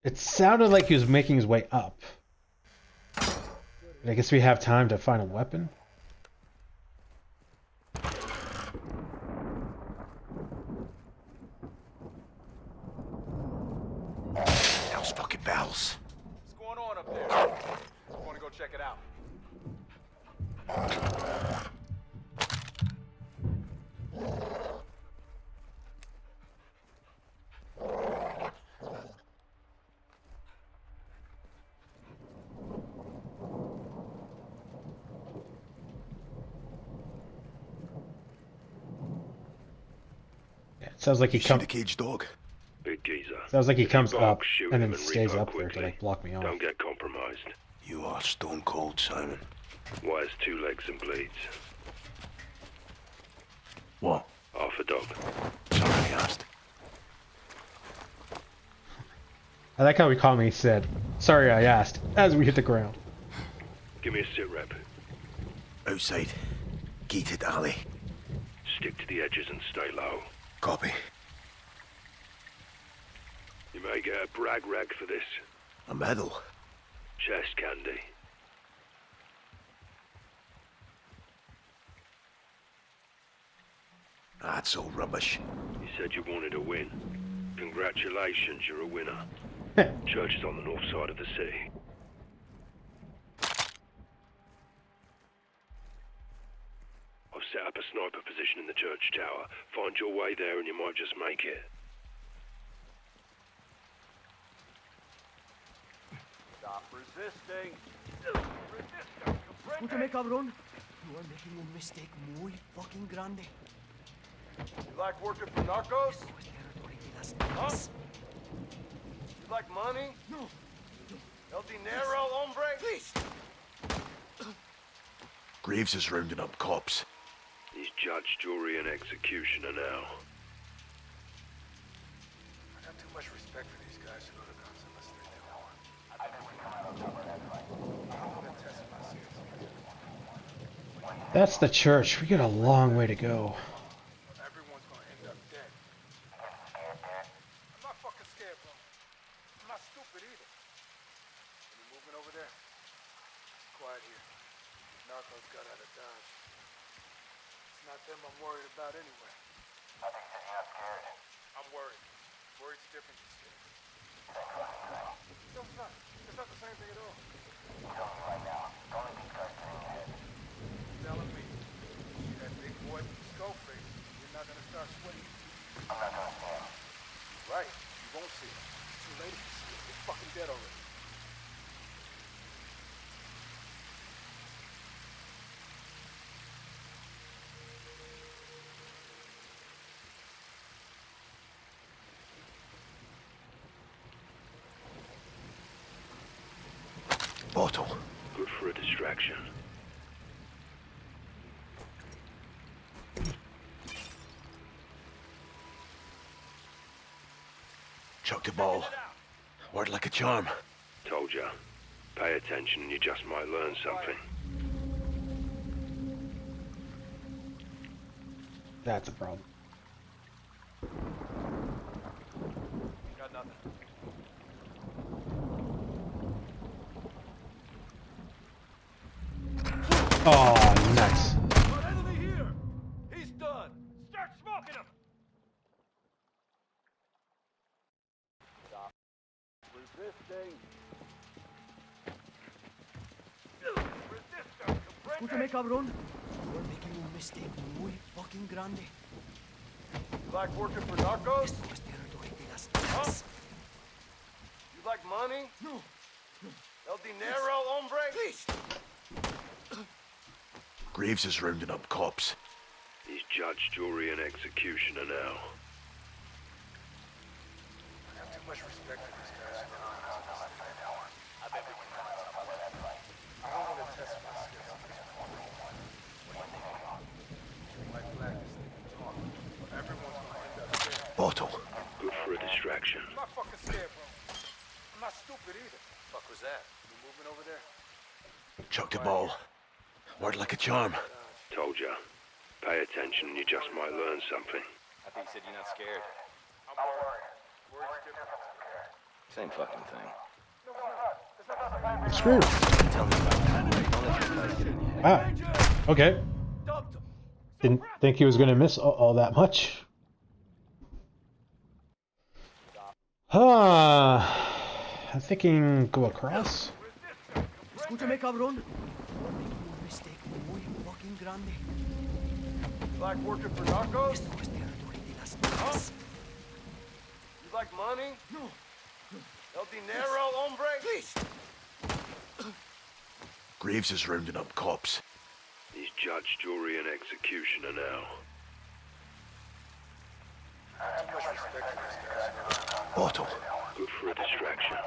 It sounded like he was making his way up. I guess we have time to find a weapon. Those fucking bells. What's going on up there? I want to go check it out. Sounds like he comes. The caged dog. Big geezer. Sounds like he If comes you up bark, shoot and him then stays repo up there to quickly. like block me off. Don't get compromised. You are stone cold, Simon. Wires 2 legs and bleeds. What? Half a dog. Sorry, I asked. I like how he called me. He said, "Sorry, I asked," as we hit the ground. Give me a sit rep. Outside. Gated alley. Stick to the edges and stay low. Copy. You may get a brag rag for this. A medal. Chest candy. That's all rubbish. You said you wanted a win. Congratulations, you're a winner. Church is on the north side of the city. I've set up a sniper position in the church tower. Find your way there and you might just make it. Resisting. Escúchame, cabrón. You are making un mistake muy fucking grande. You like working for narcos? Huh? You like money? No. El dinero, hombre? Please. Graves is rounding up cops. He's judge, jury, and executioner now. I got too much respect for these guys who know the guns unless they do. I don't want to test my skills. That's the church. We got a long way to go. Everyone's gonna end up dead. I'm not fucking scared, bro. I'm not stupid either. When you're moving over there, it's quiet here. These narcos got out of Dodge. It's not them I'm worried about anyway. I think you're not scared. I'm worried. Worried's different than scared. No, it's not. It's not the same thing at all. Tell me right now. Don't let these guys get in your head. Telling me. You see that big boy with the skull face. You're not gonna start sweating. I'm not gonna see him. Right. You won't see him. It's too late if you see him. You're fucking dead already. Bottle. Good for a distraction. Chuck the ball. Word like a charm. Told ya. Pay attention and you just might learn something. That's a problem. Got nothing. Oh, nice. Got enemy here! He's done! Start smoking him! Stop. Resisting. Escúchame, cabrón. You are making un mistake muy fucking grande. You like working for narcos? Huh? You like money? No. El dinero, hombre? Please. Graves is rounding up cops. He's judge, jury, and executioner now. I have too much respect for these guys. I bet we can find somewhere that's right. I don't want to test my skills. Like Black is thinking talk. Everyone's gonna end up dead. Bottle. Good for a distraction. I'm not fucking scared, bro. I'm not stupid either. Fuck was that? You moving over there? Chuck the ball. Word like a charm. Told ya. Pay attention and you just might learn something. I think you said you're not scared. I'm worried. Worried's different than scared. Same fucking thing. No, it's not. Screw. Tell me about that. Don't let these guys get in your head. Ah. Okay. Didn't think he was going to miss all that much. I'm thinking go across. Escúchame, cabrón. You are making un mistake muy fucking grande. You like working for narcos? Huh? You like money? No. El dinero, hombre? Please. Graves is rounding up cops. He's judge, jury, and executioner now. I have too much respect for these guys. Bottle. Good for a distraction. I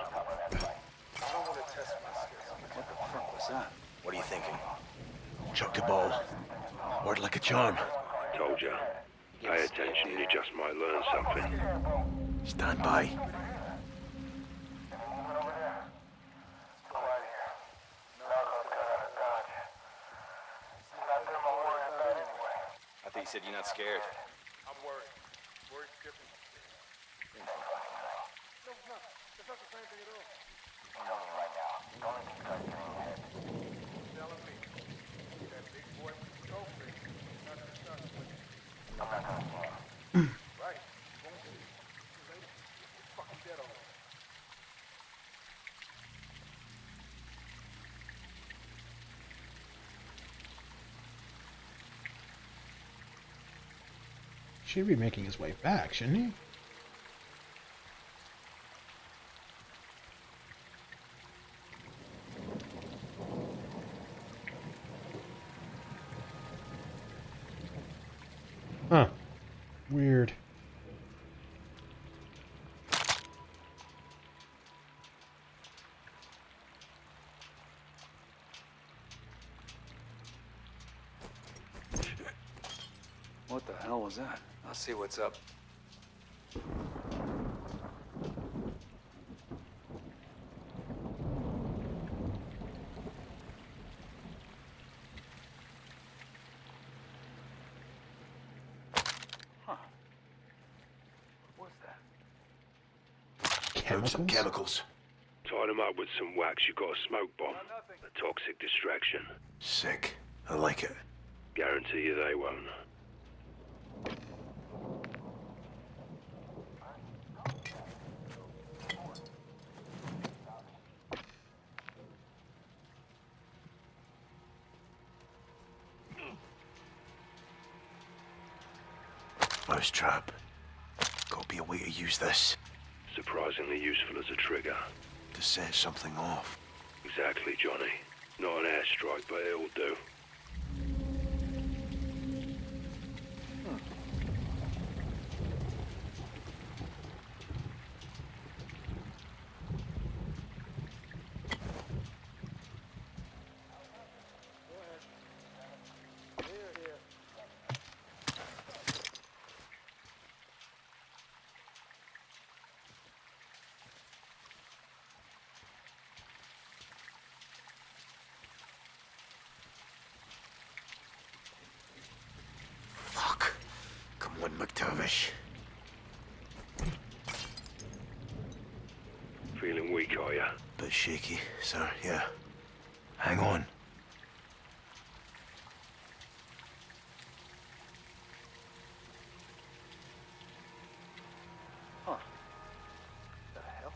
don't want to test my skills. What the fuck was that? What are you thinking? Chuck the ball. Word like a charm. Told ya. Pay attention and you just might learn something. Stand by. I think you said you're not scared. I'm worried. Worried's different than scared. No, it's not. It's not the same thing at all. Tell me right now. Don't let these guys get in your head. Telling me. See that big boy with the skull face. You're not gonna start sweating. I'm not gonna see him. Right. You won't see him. It's too late. You're fucking dead already. Should be making his way back, shouldn't he? Weird. What the hell was that? I'll see what's up. Found some chemicals. Tied them up with some wax. You got a smoke bomb. A toxic distraction. Sick. I like it. Guarantee you they won't. Mousetrap. Gotta be a way to use this. Surprisingly useful as a trigger. To set something off. Exactly, Johnny. Not an airstrike, but it'll do. Fuck. Come on, McTavish. Feeling weak, are ya? Bit shaky, sir, yeah. Hang on. Huh. The hell?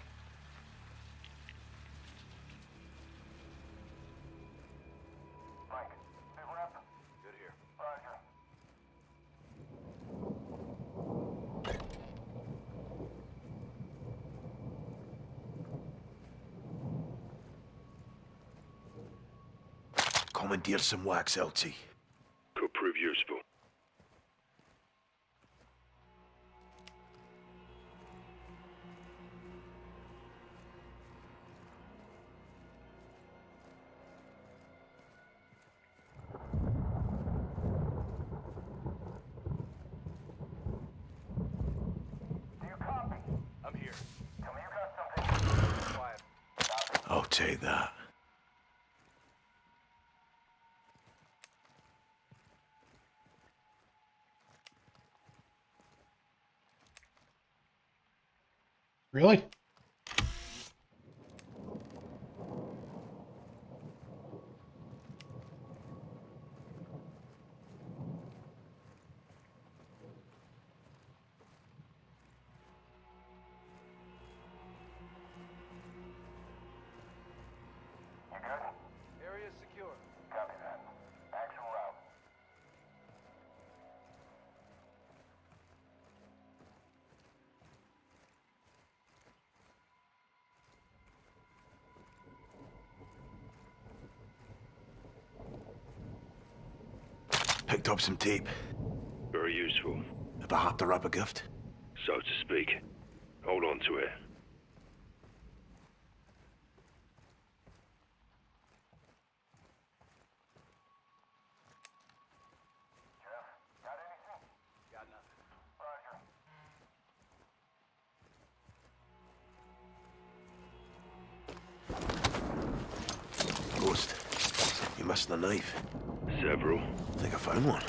Mike, big rep. Good here. Roger. Commandeer some wax, LT. Could prove useful. Do you copy? I'm here. Tell me you got something. Quiet. I'll take that. Really? You good? Area secure. Copy that. Actual route. Picked up some tape. Very useful. Have I had to wrap a gift? So to speak. Hold on to it. Got anything? Got nothing. Roger. Ghost. You missing a knife? Several. Think I found one.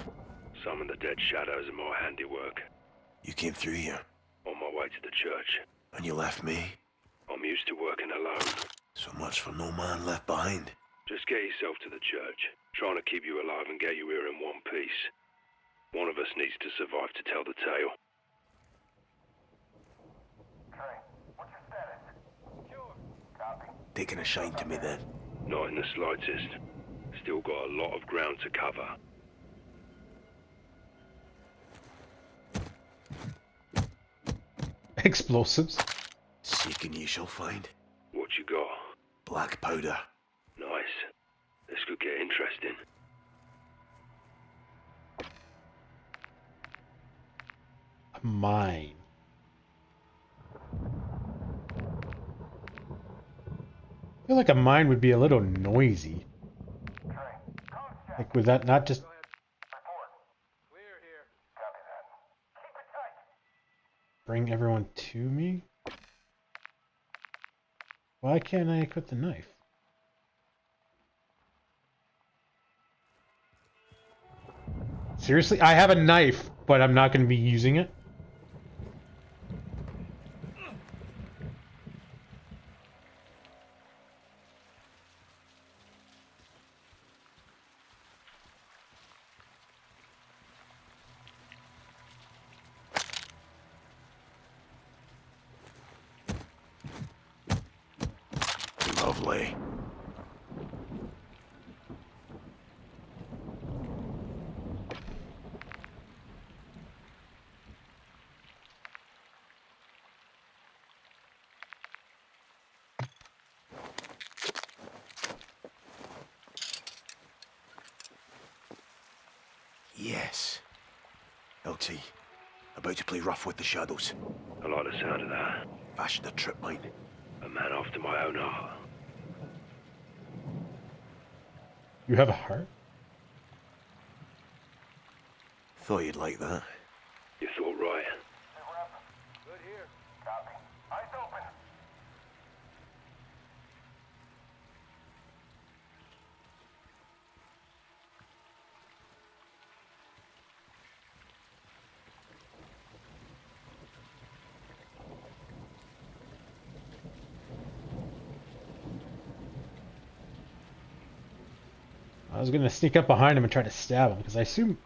Some of the dead shadows are my handiwork. You came through here, On my way to the church. and you left me. I'm used to working alone. So much for no man left behind. Just get yourself to the church. Trying to keep you alive and get you here in one piece. One of us needs to survive to tell the tale. Trey, what's your status? Secure. Copy. Taking a shine to me then. Not in the slightest. Still got a lot of ground to cover. Explosives. Seek and ye shall find. What you got? Black powder. Nice. This could get interesting. mine. I feel like a mine would be a little noisy. Like, would that not just... bring everyone to me? Why can't I equip the knife? Seriously? I have a knife, but I'm not going to be using it? Lovely. Yes. LT, about to play rough with the shadows. I like the sound of that. Fashioned a trip mine. A man after my own heart. You have a heart? Thought you'd like that. You thought right. Good here. Copy. Eyes open. I was gonna sneak up behind him and try to stab him, because I assume...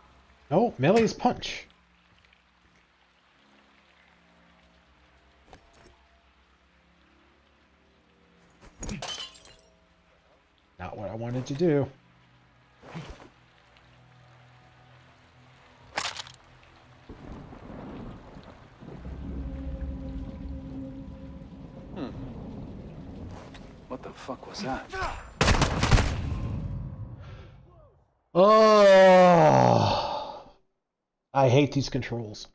No, melee's punch. Not what I wanted to do. What the fuck was that? Oh, I hate these controls.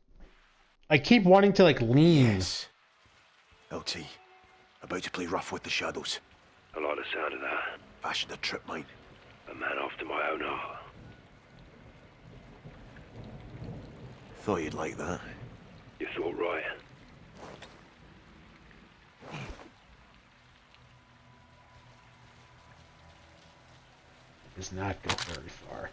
I keep wanting to like lean. Yes. LT, about to play rough with the shadows. I like the sound of that. Fashioned a trip mine. A man after my own heart. Thought you'd like that. You thought right. Does not go very far.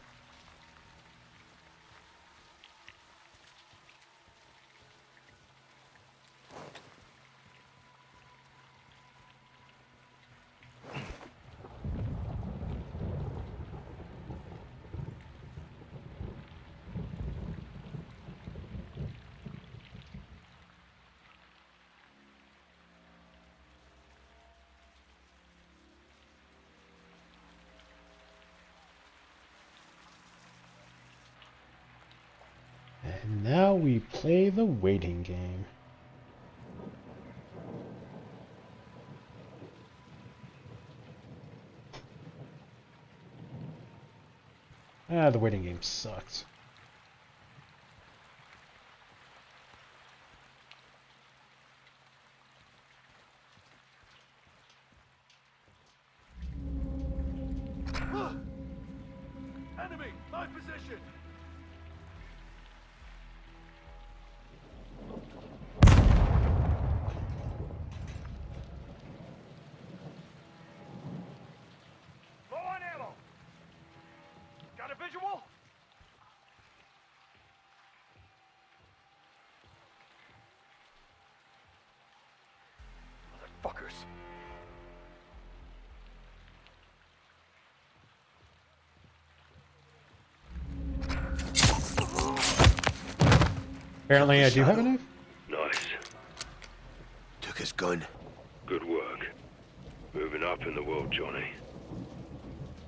And now we play the waiting game. Ah, the waiting game sucks. Enemy! My position! Low on ammo! Got a visual? Motherfuckers. Apparently I do have a knife. Nice. Took his gun. Good work. Moving up in the world, Johnny.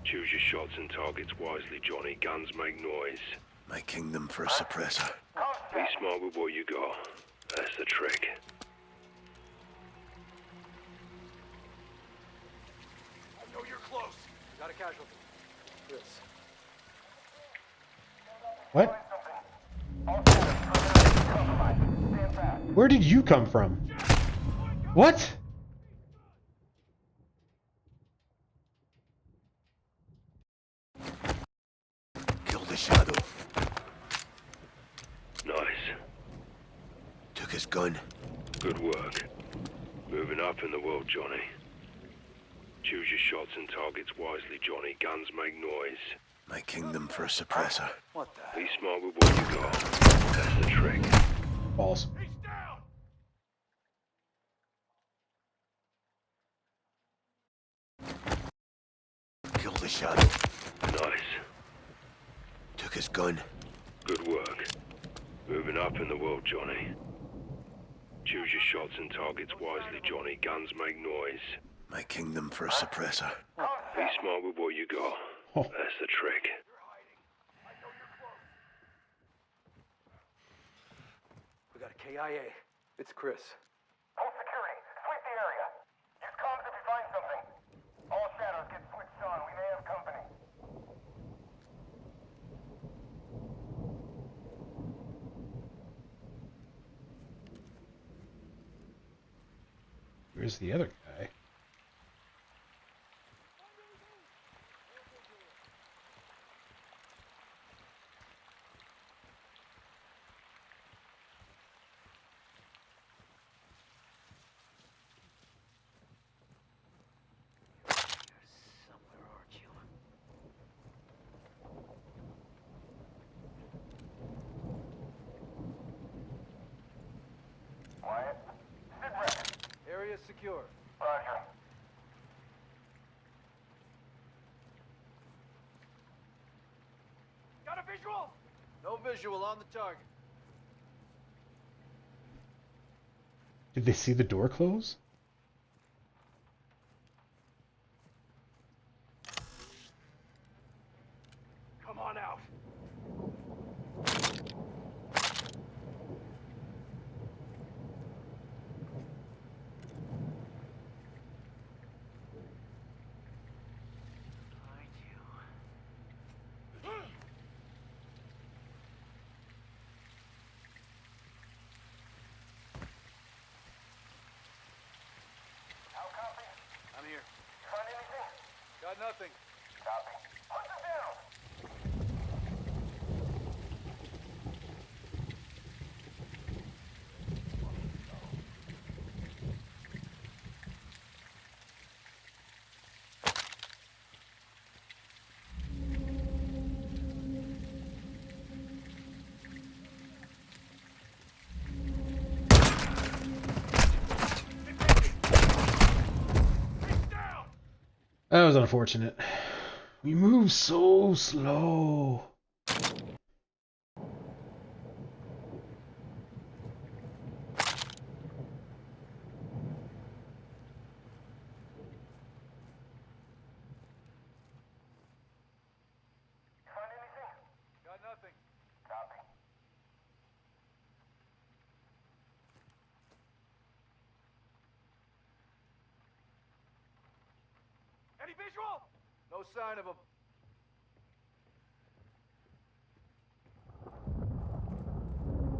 Choose your shots and targets wisely, Johnny. Guns make noise. My kingdom for a suppressor. Be smart with what you got. That's the trick. I know you're close. Got a casualty. Chris. What? All citizens, compromised. Where did you come from? What? Kill the shadow. Nice. Took his gun. Good work. Moving up in the world, Johnny. Choose your shots and targets wisely, Johnny. Guns make noise. My kingdom for a suppressor. Be smart with what you got. That's the trick. Balls. Kill the shadow. Nice. Took his gun. Good work. Moving up in the world, Johnny. Choose your shots and targets wisely, Johnny. Guns make noise. My kingdom for a suppressor. Be smart with what you got. That's the trick. We got a KIA. It's Chris. Hold security. Sweep the area. Use comms if you find something. All shadows get switched on. We may have company. Where's the other guy? Wyatt? Sit rep. Area secure. Roger. Got a visual? No visual on the target. Did they see the door close? Come on out. I'm here. You find anything? Got nothing. Copy. Hunt them down. That was unfortunate. We move so slow. Got nothing. Copy. Any visual? No sign of him.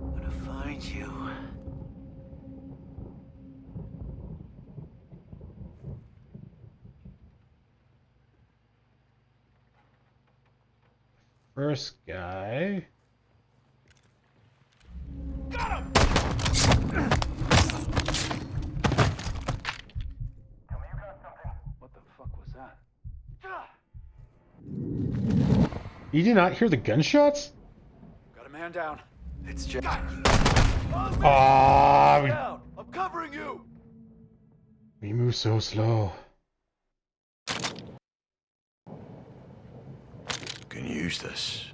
I'm gonna find you. First guy. Got him! What the fuck was that? You did not hear the gunshots? Got a man down. It's Jack. Ah, Down. I'm covering you. we move so slow. Can use this.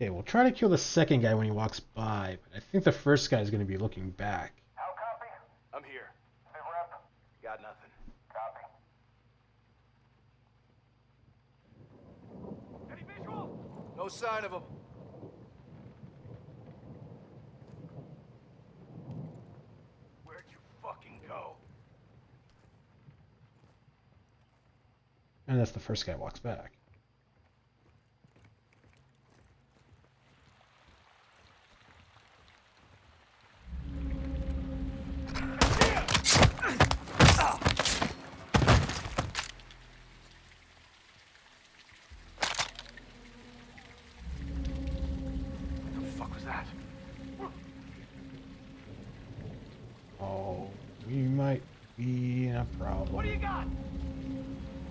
Okay, we'll try to kill the second guy when he walks by, but I think the first guy is going to be looking back. How copy? I'm here. Sit rep. Got nothing. Copy. Any visual? No sign of him. Where'd you fucking go? as the first guy walks back. Oh, we might be in a problem. What do you got?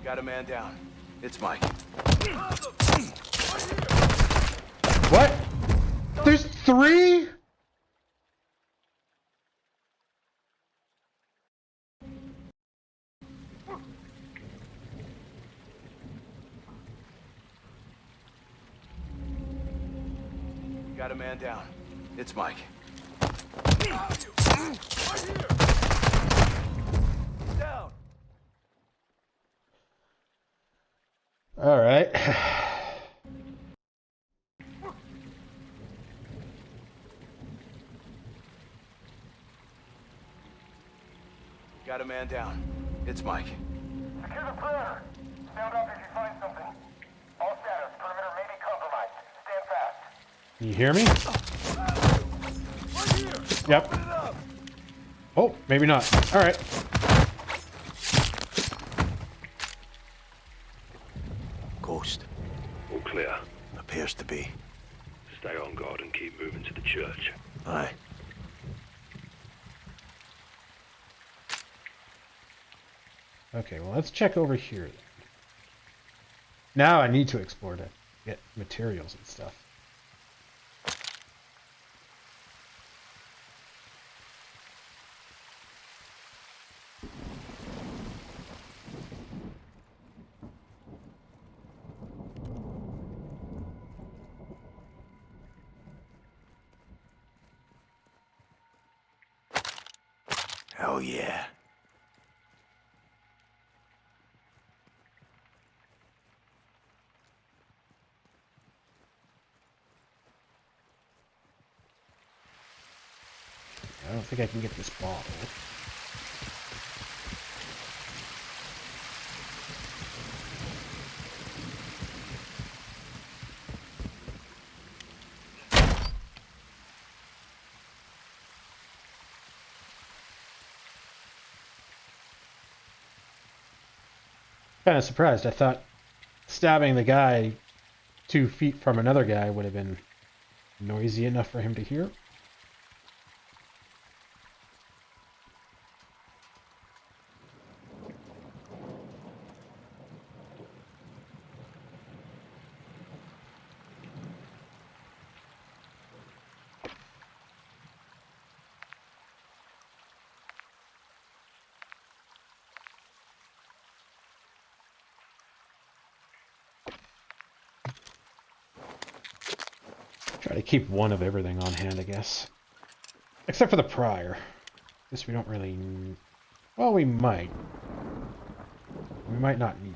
Got a man down. It's Mike. What? There's 3? Got a man down. It's Mike. Down. All right. Got a man down. It's Mike. Secure the perimeter. Sound off if you find something. All shadows. Perimeter may be compromised. Stand fast. Can you hear me? Yep. Oh, maybe not. All right. Ghost. All clear. Appears to be. Stay on guard and keep moving to the church. Aye. Okay, well, let's check over here then. Now I need to explore to get materials and stuff. Oh yeah. I don't think I can get this bottle. Kind of surprised. I thought stabbing the guy 2 feet from another guy would have been noisy enough for him to hear. Try to keep one of everything on hand, I guess. Except for the prior. This we don't really... Well, we might. We might not need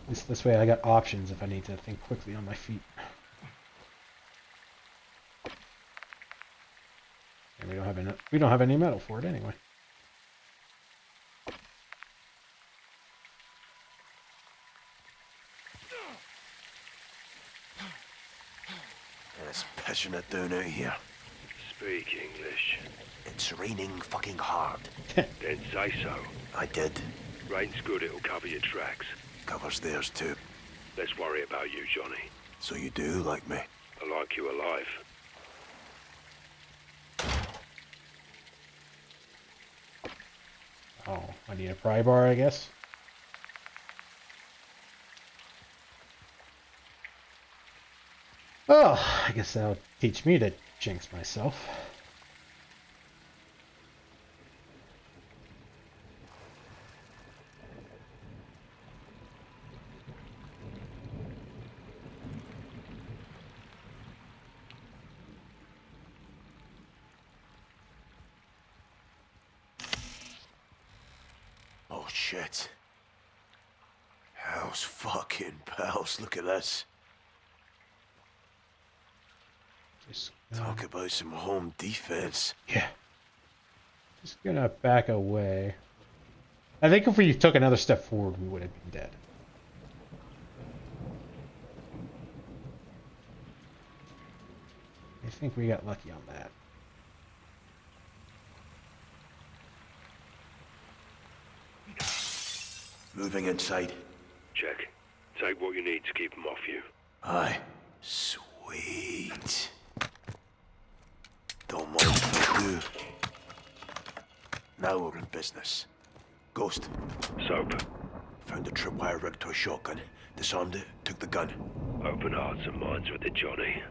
it. This way I got options if I need to think quickly on my feet. And we don't have any metal for it anyway. It's pissing it down out here. Speak English. It's raining fucking hard. Then say so. I did. Rain's good, it'll cover your tracks. Covers theirs too. Let's worry about you, Johnny. So you do like me? I like you alive. Oh, I need a pry bar, I guess. Oh, I guess that'll teach me to jinx myself. Oh shit. House fucking pals, look at this. Talk about some home defense. Yeah. Just gonna back away. I think if we took another step forward, we would have been dead. I think we got lucky on that. Moving inside. Check. Take what you need to keep them off you. Aye. Sweet. Don't mind if I do. Now we're in business. Ghost. Soap. Found a tripwire rigged to a shotgun. Disarmed it, took the gun. Open hearts and minds with it, Johnny.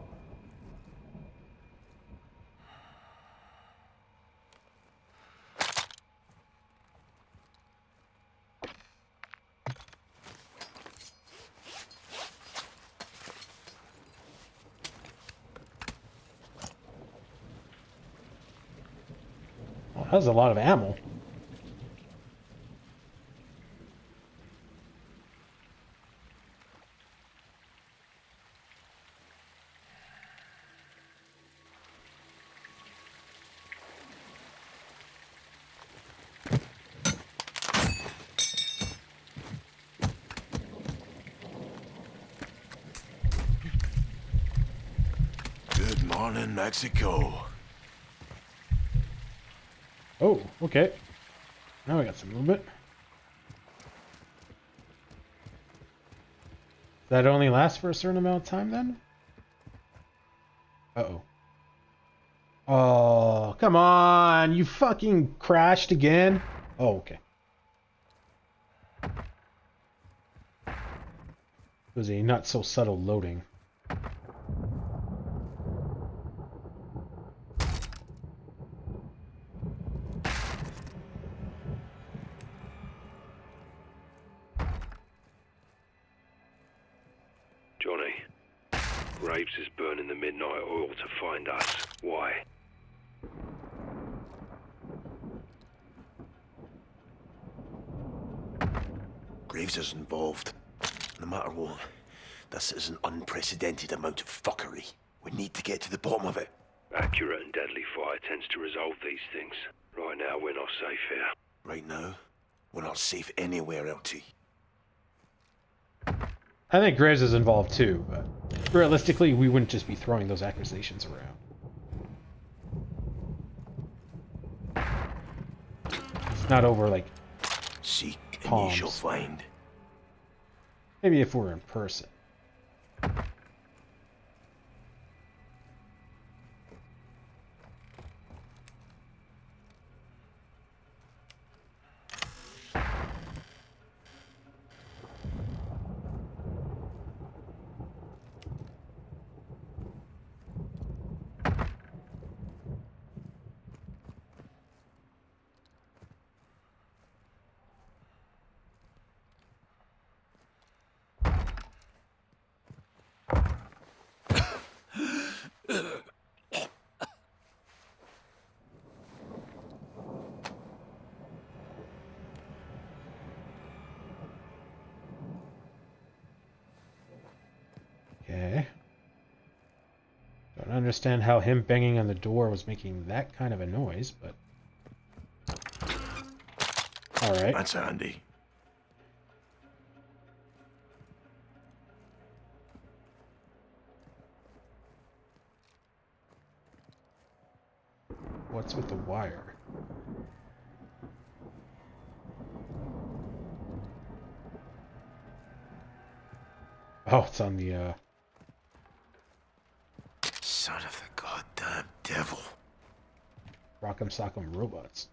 Well, that was a lot of ammo. Good morning, Mexico. Oh, okay. Now we got some movement. That only lasts for a certain amount of time then? Uh-oh. Oh, come on! You fucking crashed again? Oh, okay. It was a not so subtle loading. Johnny, Graves is burning the midnight oil to find us. Why? Graves is involved. No matter what, this is an unprecedented amount of fuckery. We need to get to the bottom of it. Accurate and deadly fire tends to resolve these things. Right now, we're not safe here. Right now, we're not safe anywhere, LT. I think Graves is involved too, but realistically, we wouldn't just be throwing those accusations around. It's not over like seek and palms. ye shall find. Maybe if we're in person. Okay. Don't understand how him banging on the door was making that kind of a noise, but... Alright. That's handy. What's with the wire? Oh, it's on the, Son of the goddamn devil. Rock'em Sock'em Robots.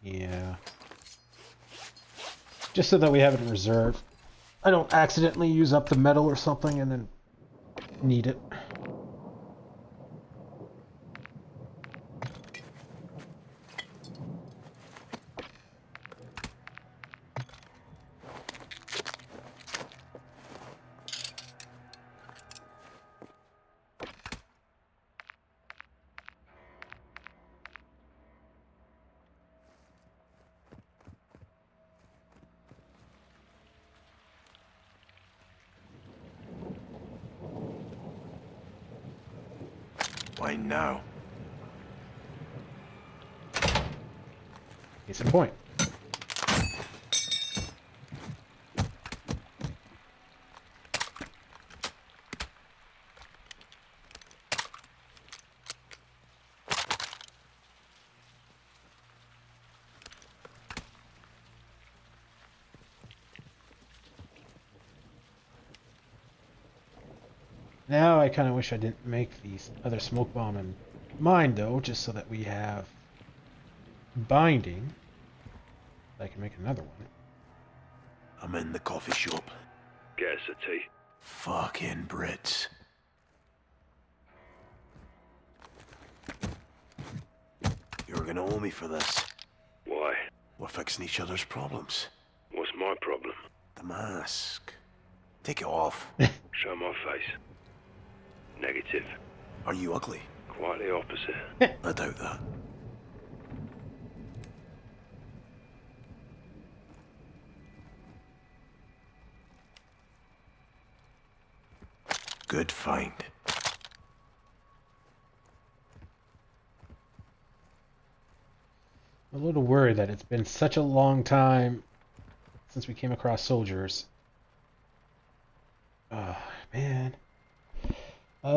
Yeah. Just so that we have it in reserve. I don't accidentally use up the metal or something and then need it. Why now? Case in point. Now I kind of wish I didn't make these other smoke bomb and mine though, just so that we have binding. I can make another one. I'm in the coffee shop. Get us a tea. Fucking Brits. You're gonna owe me for this. Why? We're fixing each other's problems. What's my problem? The mask. Take it off. Show my face. Negative. Are you ugly? Quite the opposite. I doubt that. Good find. I'm a little worried that it's been such a long time since we came across soldiers. Oh, man.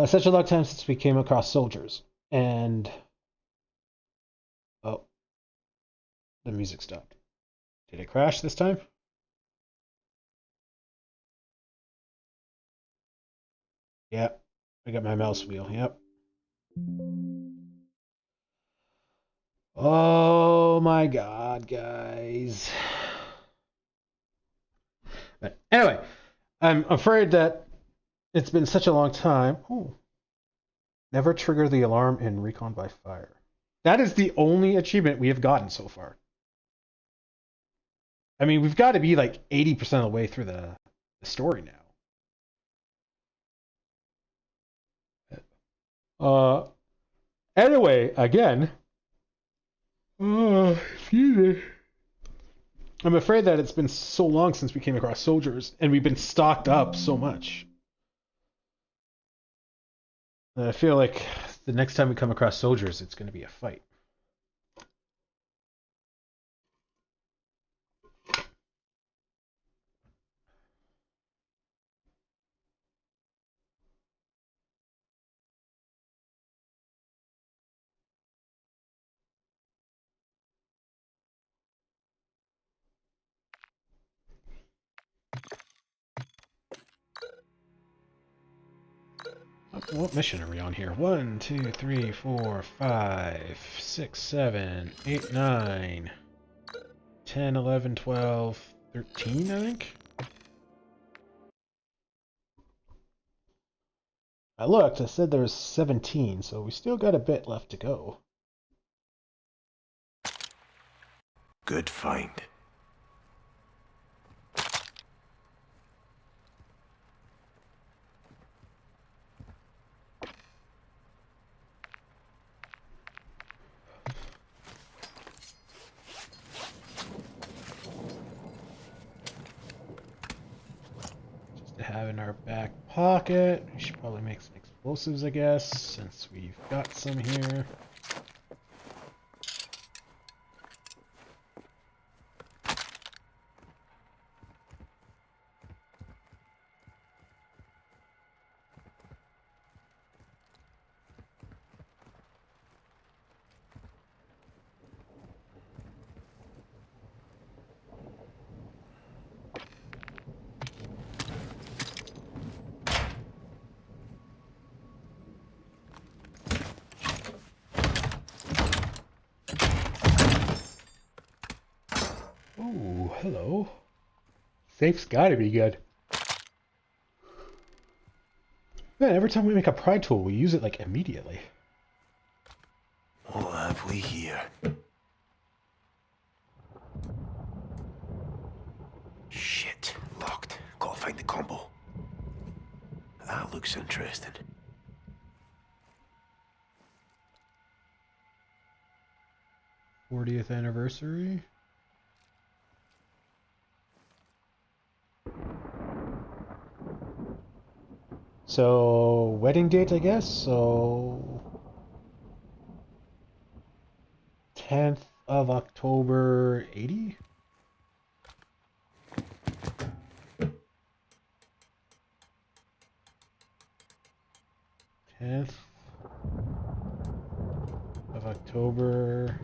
Such a long time since we came across soldiers. And... oh. The music stopped. Did it crash this time? Yep. I got my mouse wheel. Yep. Oh my god, guys. But anyway, I'm afraid that it's been such a long time. Oh. Never trigger the alarm in recon by fire. That is the only achievement we have gotten so far. I mean, we've got to be like 80% of the way through the story now. Anyway, again, excuse me. I'm afraid that it's been so long since we came across soldiers, and we've been stocked up so much. And I feel like the next time we come across soldiers, it's going to be a fight. What mission are we on here? 1, 2, 3, 4, 5, 6, 7, 8, 9, 10, 11, 12, 13, I think? I looked, I said there was 17, so we still got a bit left to go. Good find. Have in our back pocket. We should probably make some explosives, I guess, since we've got some here. Oh, hello. Safe's gotta be good. Man, every time we make a pry tool, we use it like immediately. What have we here? Shit, locked. Gotta find the combo. That looks interesting. '40th anniversary. So, wedding date, I guess. So, 10th of October, 80? Of October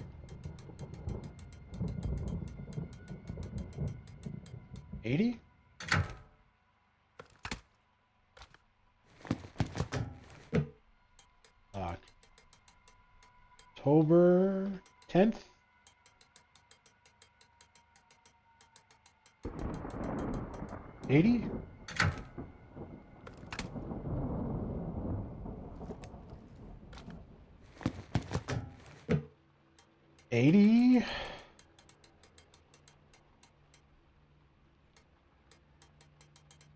80? October 10th? $80? $80?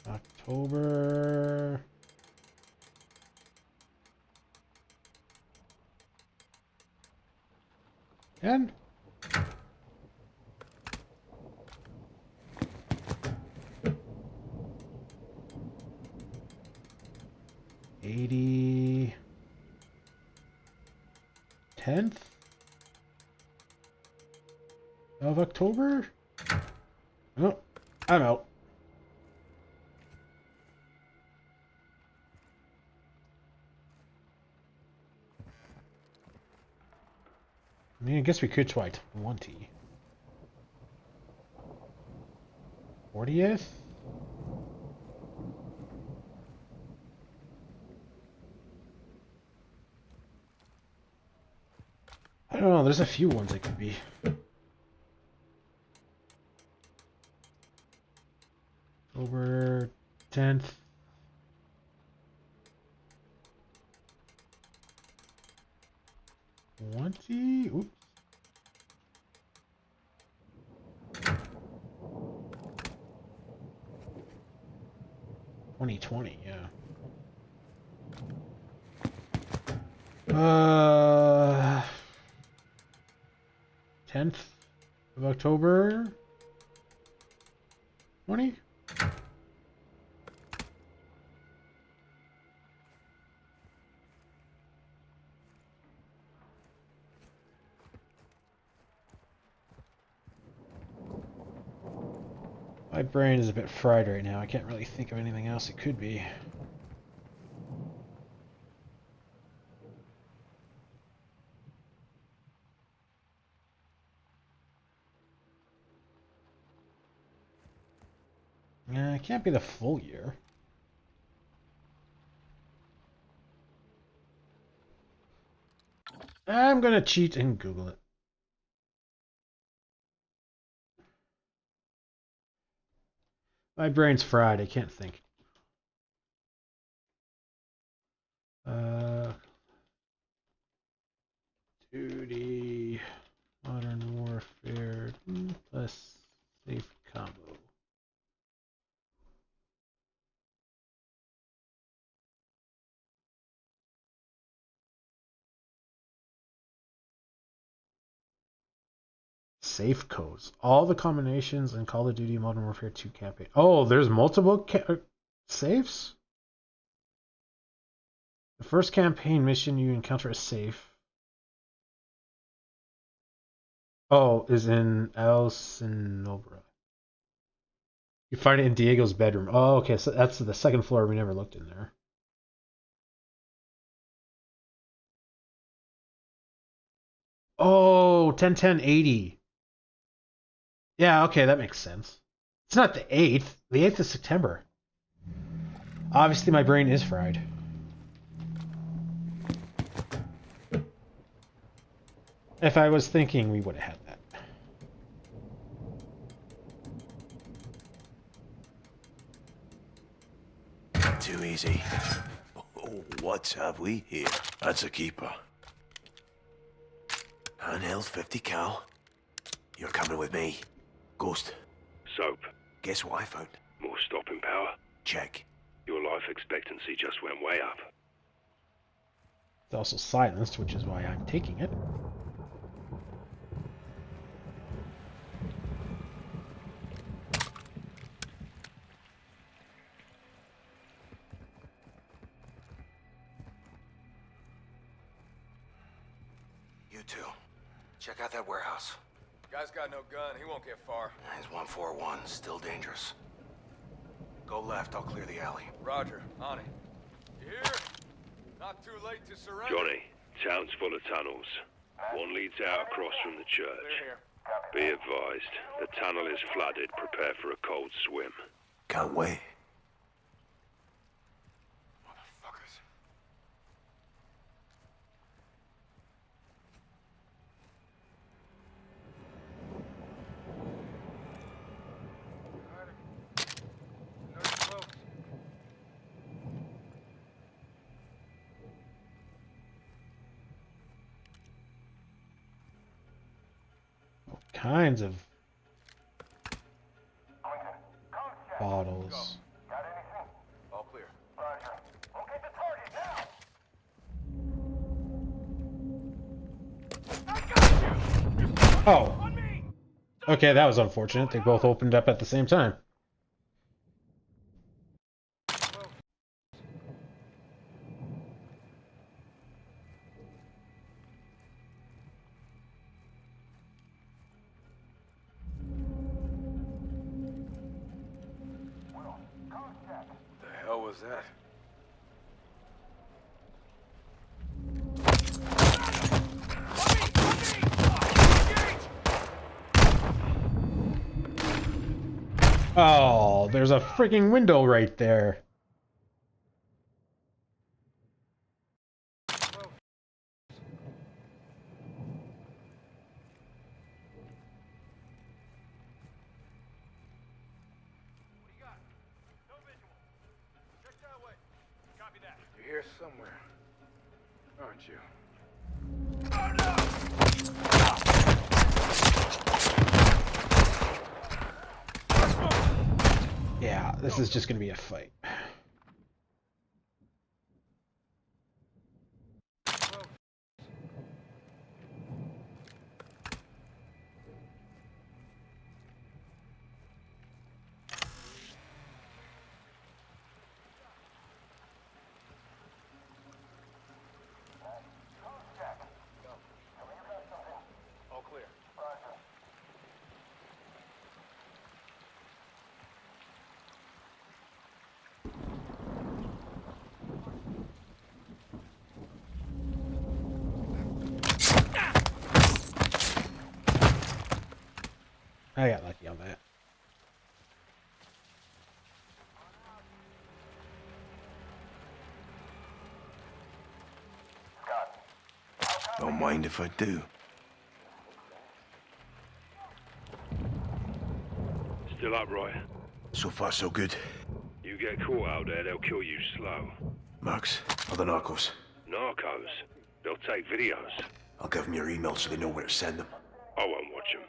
October 10? $80 10th of October? Oh, I'm out. I mean, I guess we could try 20. 40th? I don't know, there's a few ones it could be. October 10th. Oops. 2020, yeah. 10th of October 20? My brain is a bit fried right now. I can't really think of anything else it could be. It can't be the full year. I'm gonna cheat and Google it. My brain's fried. I can't think. Duty, Modern Warfare, plus safe combo. Safe codes. All the combinations in Call of Duty Modern Warfare 2 campaign. Oh, there's multiple safes? The first campaign mission you encounter a safe. Oh, is in El Sinobra. You find it in Diego's bedroom. Oh, okay, so that's the second floor. We never looked in there. Oh, 10-10-80. Yeah, okay, that makes sense. It's not the 8th. The 8th is September. Obviously, my brain is fried. If I was thinking, we would have had that. Too easy. Oh, what have we here? That's a keeper. Handheld 50 cal. You're coming with me. Ghost. Soap. Guess what I found? More stopping power. Check. Your life expectancy just went way up. It's also silenced, which is why I'm taking it. You two. Check out that warehouse. Guy's got no gun. He won't get far. He's 141, still dangerous. Go left, I'll clear the alley. Roger. On it. You hear? Not too late to surrender. Johnny, town's full of tunnels. One leads out across from the church. Be advised, the tunnel is flooded. Prepare for a cold swim. Can't wait. Kinds of bottles. All clear. Oh. Okay, that was unfortunate. They both opened up at the same time. The hell was that? Oh, there's a freaking window right there. You're here somewhere, aren't you? Yeah, this is just gonna be a fight. All clear. I got lucky on that. Don't mind if I do. Still up, Roy? So far, so good. You get caught out there, they'll kill you slow. Max, other narcos. Narcos? They'll take videos. I'll give them your email so they know where to send them. I won't watch them.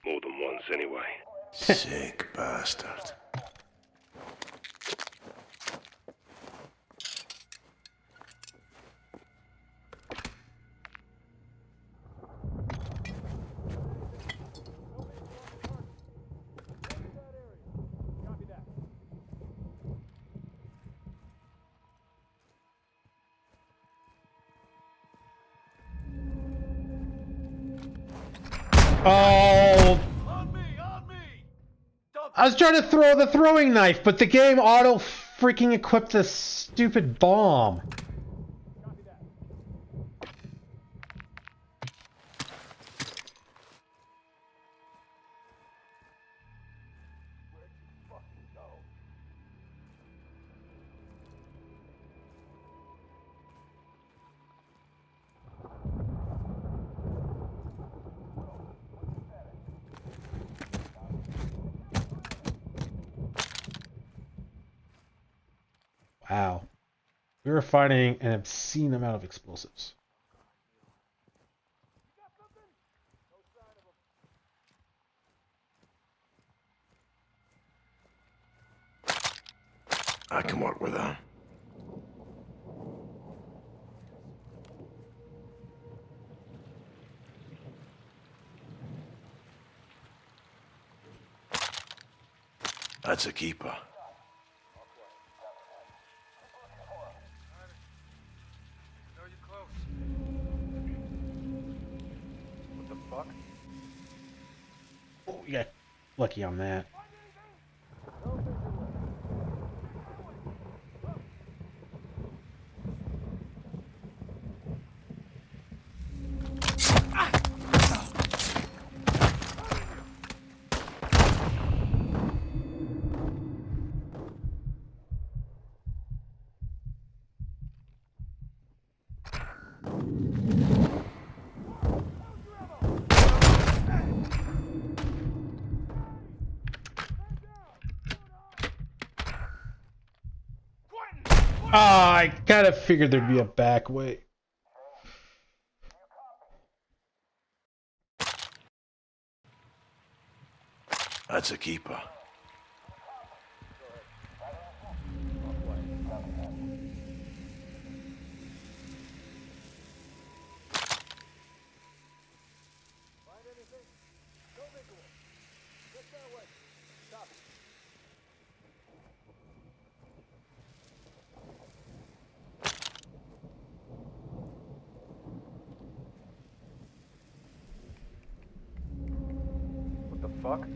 More than once, anyway. Sick bastard. Oh! I was trying to throw the throwing knife, but the game auto freaking equipped this stupid bomb. Wow. We were finding an obscene amount of explosives. I can work with that. That's a keeper. fuck? Oh, you got lucky on that. Oh, I kind of figured there'd be a back way. That's a keeper. What the fuck?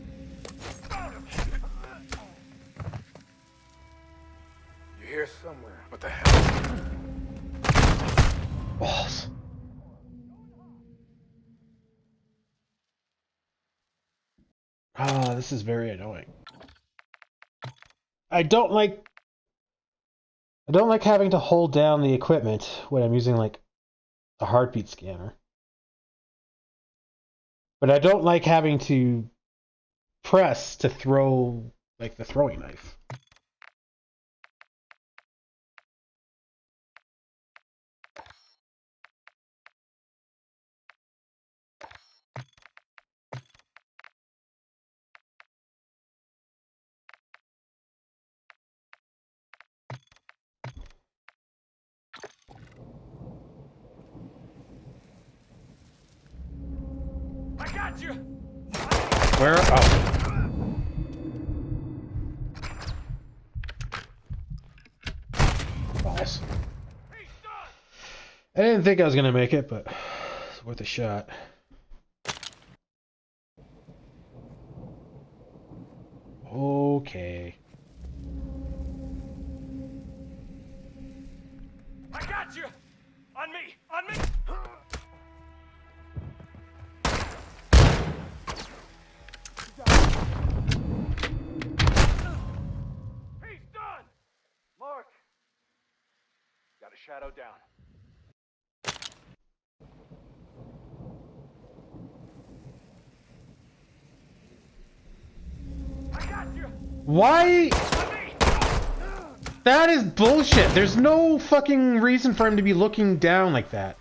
You're here somewhere. What the hell? Balls. Ah, this is very annoying. I don't like having to hold down the equipment when I'm using like a heartbeat scanner. But I don't like having to press to throw like the throwing knife. I got you! Where? Oh. Balls. I didn't think I was gonna make it, but it's worth a shot. Okay. I got you! On me! On me! He's done! Mark! Got a shadow down. I got you! Why? That is bullshit. There's no fucking reason for him to be looking down like that.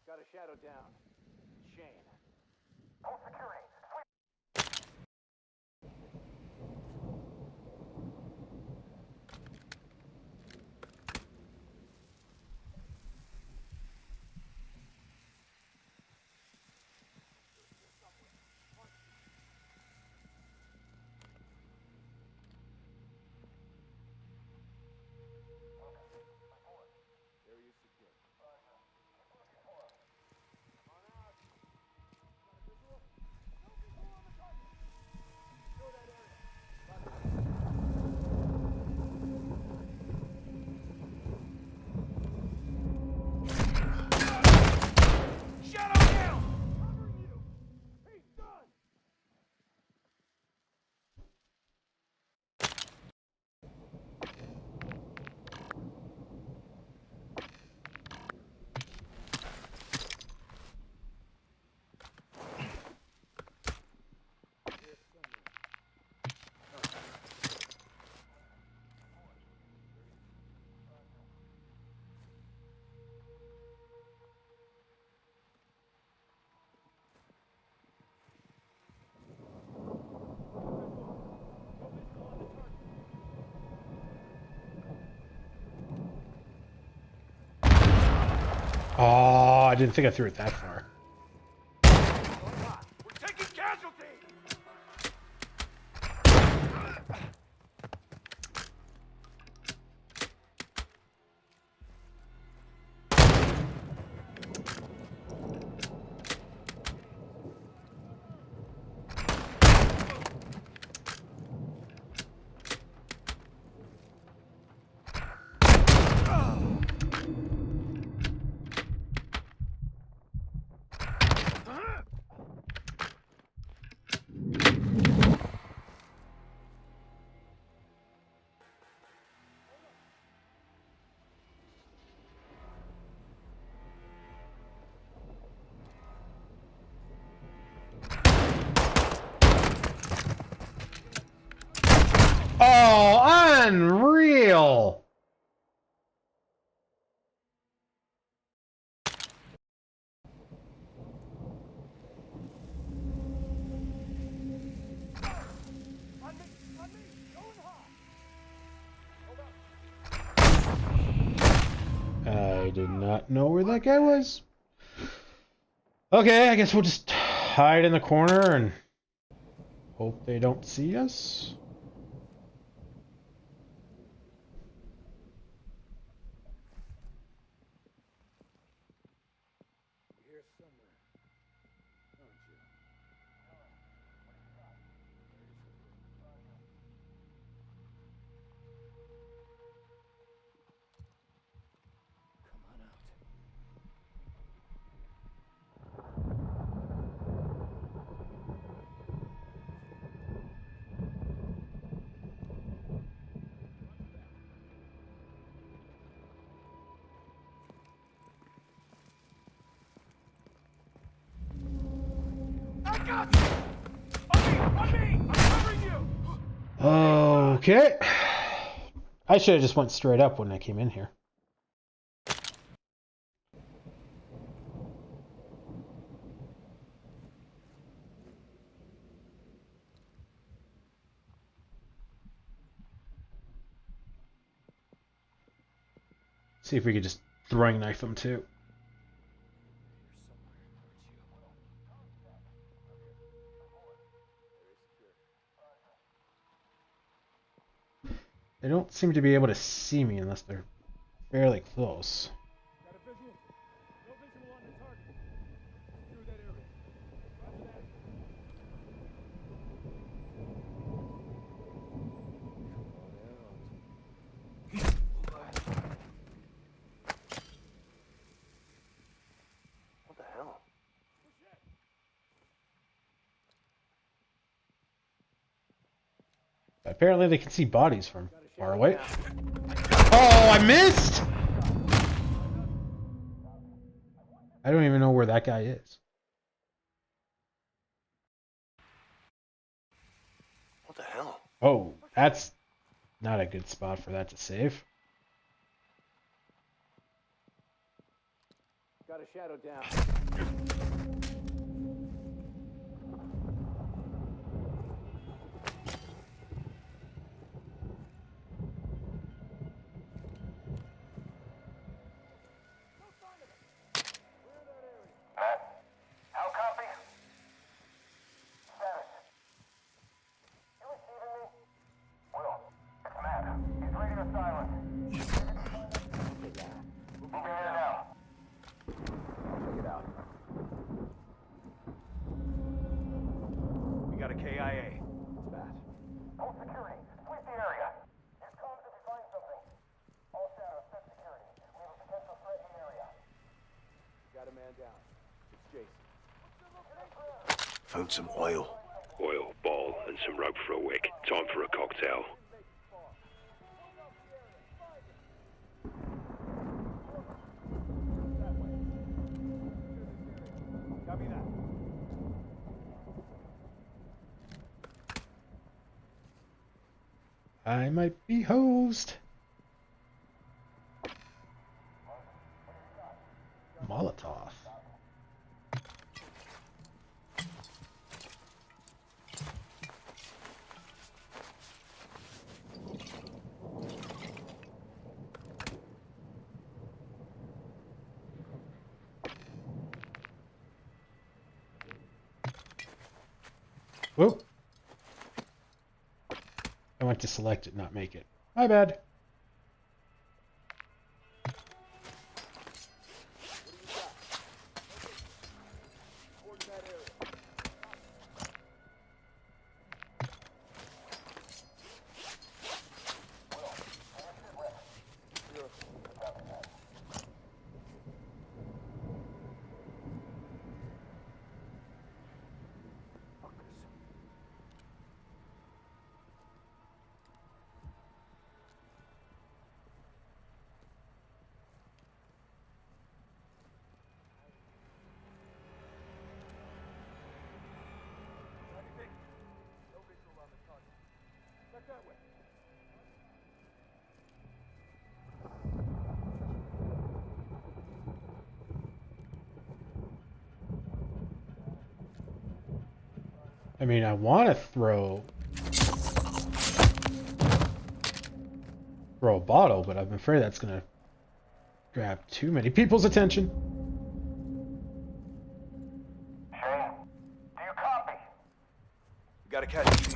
Got a shadow down. Shane. All securing. Oh, I didn't think I threw it that far. We're taking casualties! Oh, unreal! I did not know where that guy was. Okay, I guess we'll just hide in the corner and hope they don't see us. Okay. I should have just went straight up when I came in here. See if we could just throwing knife them too. They don't seem to be able to see me unless they're fairly close. What the hell? Apparently they can see bodies from far away. Oh, I missed! I don't even know where that guy is. What the hell? Oh, that's not a good spot for that to save. Got a shadow down. How copy? Status. You receiving me? Will, it's Matt. He's radio silent. Moving in now. Check it out. We got a KIA. It's bad. Hold security. Sweep the area. Use comms if you find something. All shadows, set security. We have a potential threat in the area. Got a man down. It's Jason. Found some oil. Oil, ball, and some rope for a wick. Time for a cocktail. Copy that. I might be hosed. Molotov. Whoop. I went to select it, not make it. My bad. No visual on the target. Back that way. I mean, I want to throw a bottle, but I'm afraid that's gonna grab too many people's attention. Shane, do you copy? We gotta catch TV.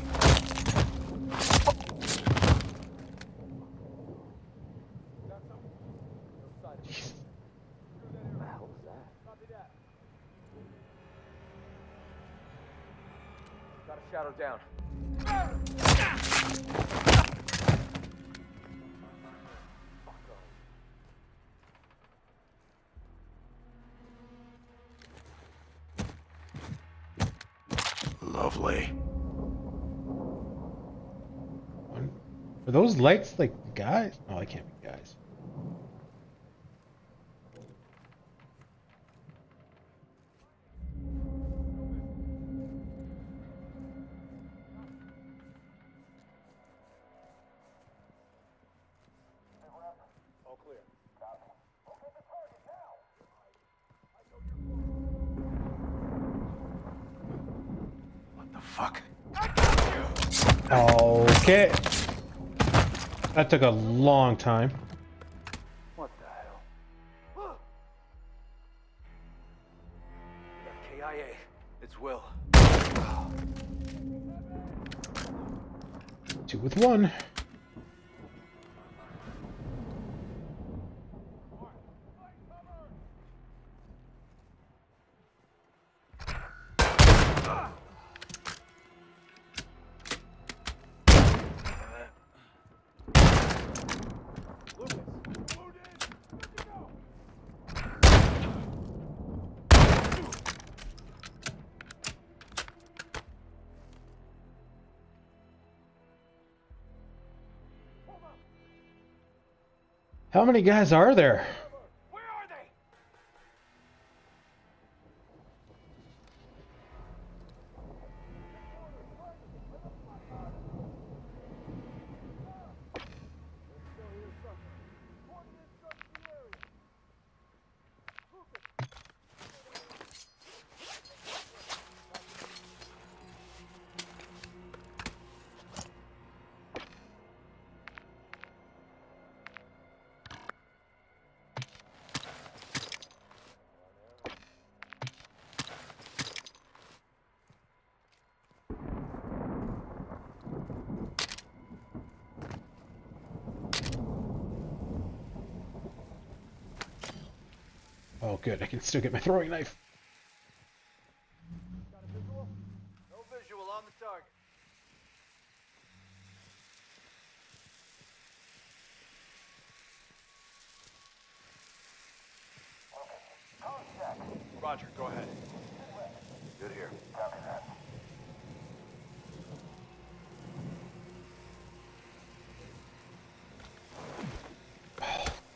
Got a shadow down. Lovely. Are those lights like guys? Oh, I can't be guys. All clear. What the fuck? Okay. That took a long time. What the hell? We got KIA. It's Will. 2 with 1. How many guys are there? Oh, good. I can still get my throwing knife. No visual on the target. Roger, go ahead. Good here. Copy that.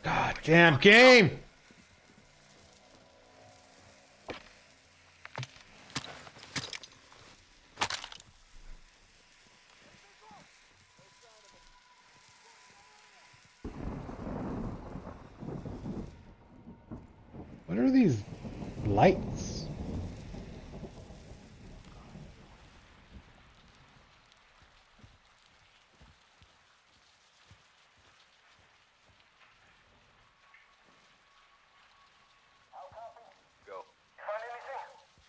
God damn game! What are these lights? Go. You find anything?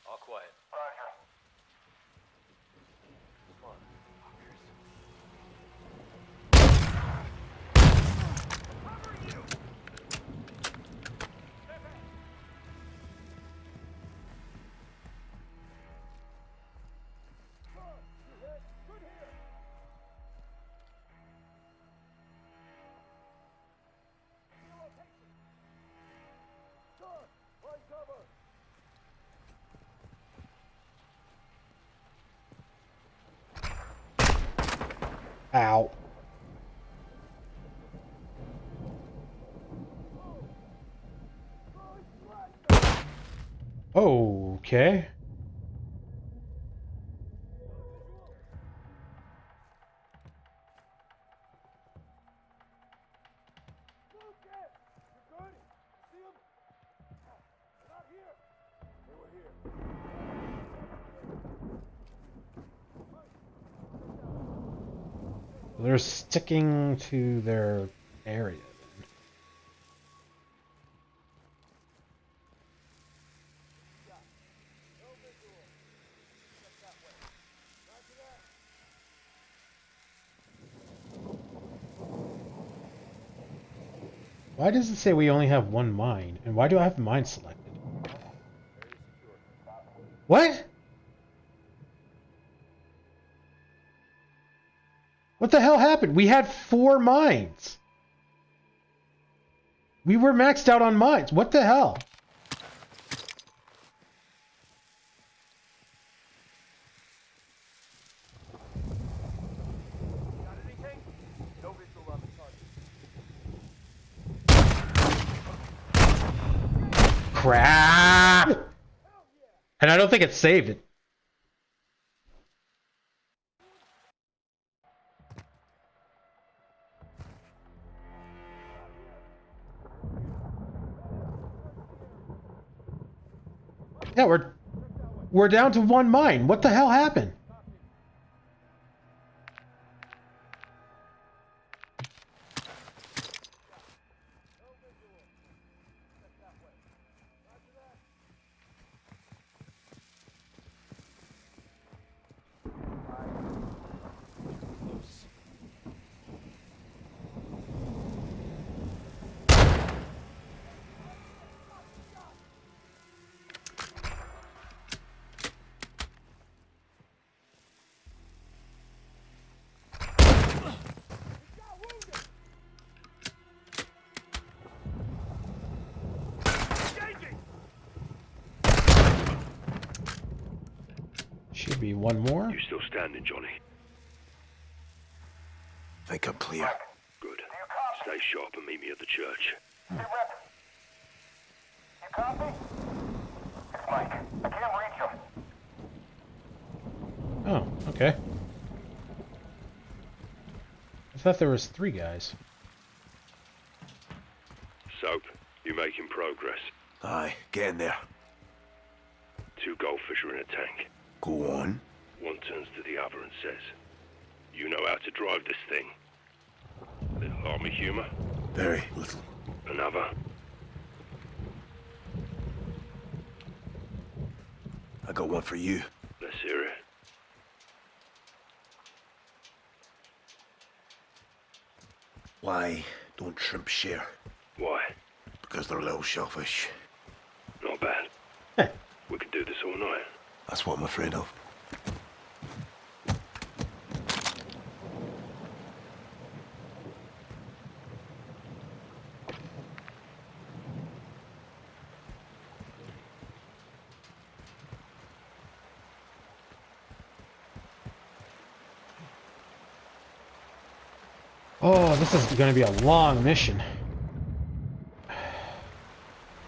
All quiet. Roger. Come on. Ow. Okay. They're sticking to their area. Why does it say we only have one mine? And why do I have mine selected? What? What the hell happened? We had 4 mines. We were maxed out on mines. What the hell? Crap! And I don't think it saved it. Yeah, we're down to 1 mine. What the hell happened? Should be 1 more. You still standing, Johnny? Think I'm clear. Good. Stay sharp and meet me at the church. Hey, Rep. You copy? It's Mike. I can't reach him. Oh, okay. I thought there was 3 guys. Soap, you making progress? Aye, getting there. 2 goldfish are in a tank. Go on. One turns to the other and says, "You know how to drive this thing." Little army humor. Very little. Another. I got one for you. Let's hear it. Why don't shrimp share? Why? Because they're a little shellfish. Not bad. We could do this all night. That's what I'm afraid of. Oh, this is going to be a long mission.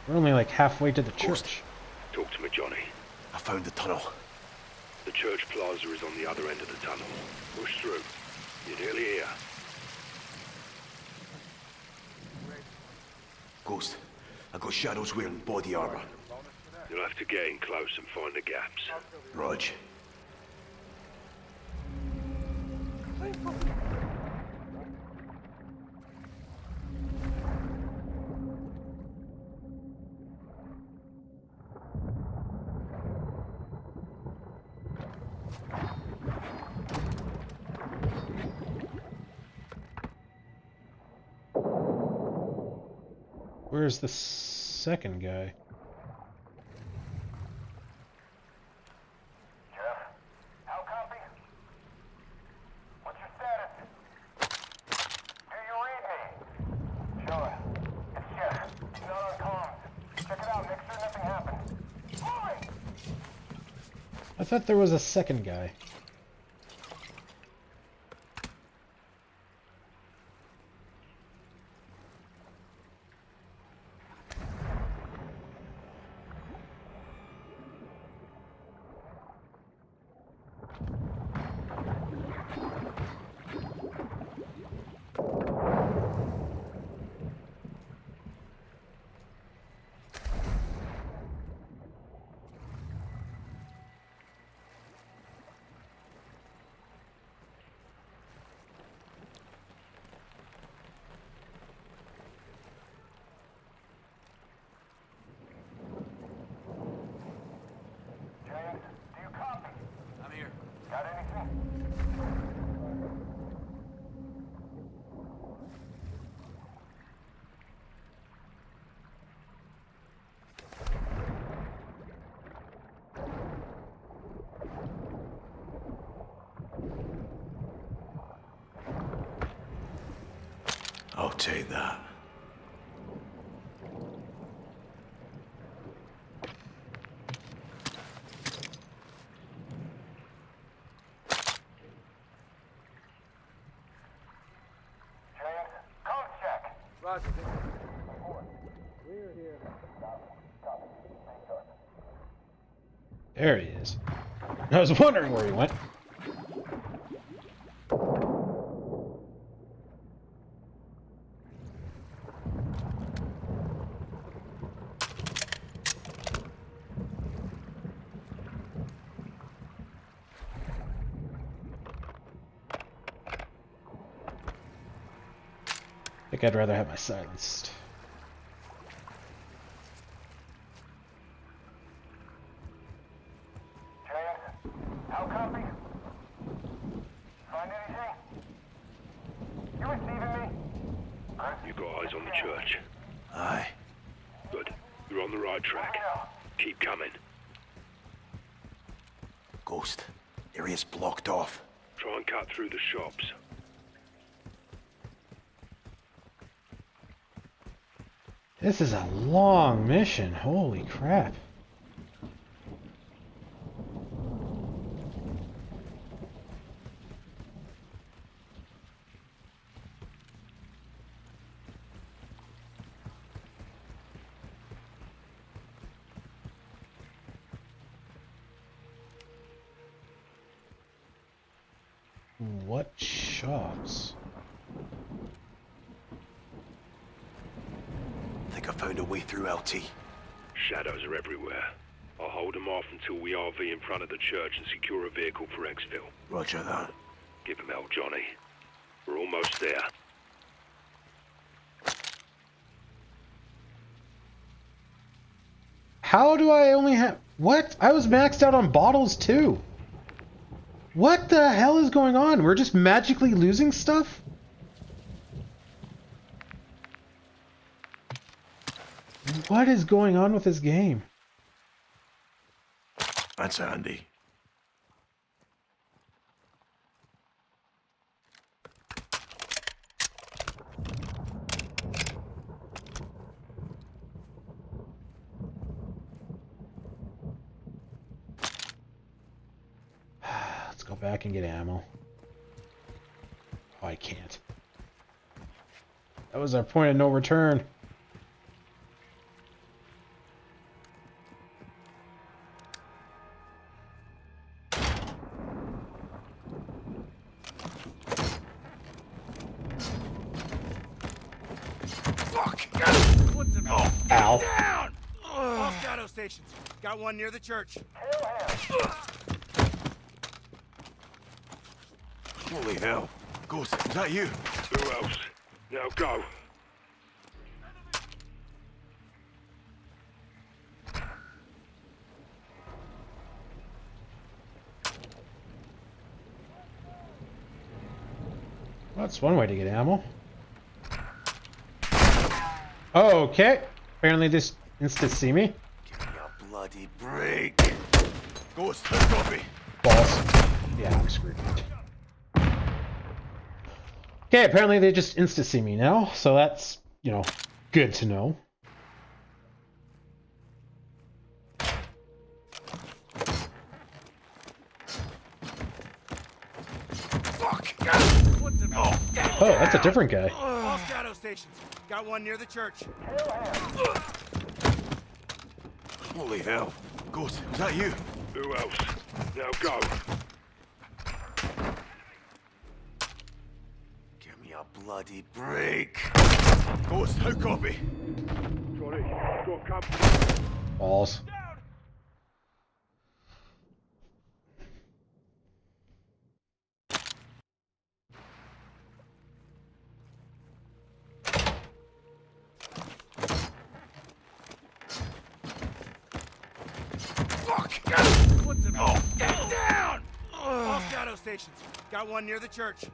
We're only like halfway to the church. Talk to me, Johnny. I found the tunnel. The church plaza is on the other end of the tunnel. Push through. You're nearly here. Ghost, I got shadows wearing body armor. You'll have to get in close and find the gaps. Rog. Where's the second guy? Jeff, how copy? What's your status? Do you read me? Sure. It's Jeff. He's not on comms. Check it out. Make sure nothing happens. Moving! I thought there was a second guy. I'll take that. Roger. There he is. I was wondering where he went. I think I'd rather have my silenced. How copy? Find anything? You receiving me? You got eyes on the church. Aye. Good. You're on the right track. Keep coming. Ghost, area's blocked off. Try and cut through the shops. This is a long mission. Holy crap. What shops? Think I found a way through, LT. Shadows are everywhere. I'll hold them off until we RV in front of the church and secure a vehicle for exfil. Roger that. Give him hell, Johnny. We're almost there. How do I only have... What? I was maxed out on bottles too. What the hell is going on? We're just magically losing stuff? What is going on with this game? That's handy. Let's go back and get ammo. Oh, I can't. That was our point of no return. Ow. Down! All shadow stations. Got one near the church. Holy hell. Ghost, is that you? Who else? Now go. Well, that's one way to get ammo. Okay. Apparently this insta see me. Give me a bloody break. Ghost, copy. Balls. Yeah, I'm screwed. Okay, apparently they just insta see me now, so that's, you know, good to know. Fuck! What the... Oh, that's a different guy. All shadow stations. Got one near the church. Holy hell. Ghost, is that you? Who else? Now go. Give me a bloody break. Ghost, how copy? Johnny, got company. Balls. What the... Get down! All shadow stations. Got one near the church.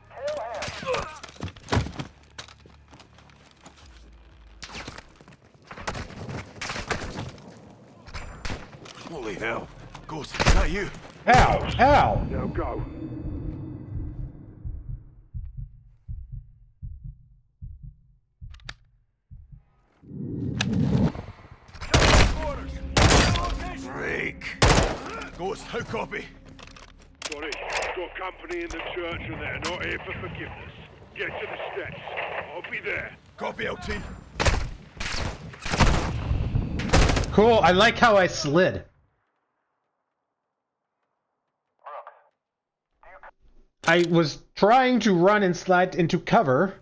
Holy hell. Ghost, is that you? Ow! Ow! Now go. break. Ghost, how copy? Sorry, got company in the church and they're not here for forgiveness. Get to the steps. I'll be there. Copy, LT. Cool, I like how I slid. I was trying to run and slide into cover,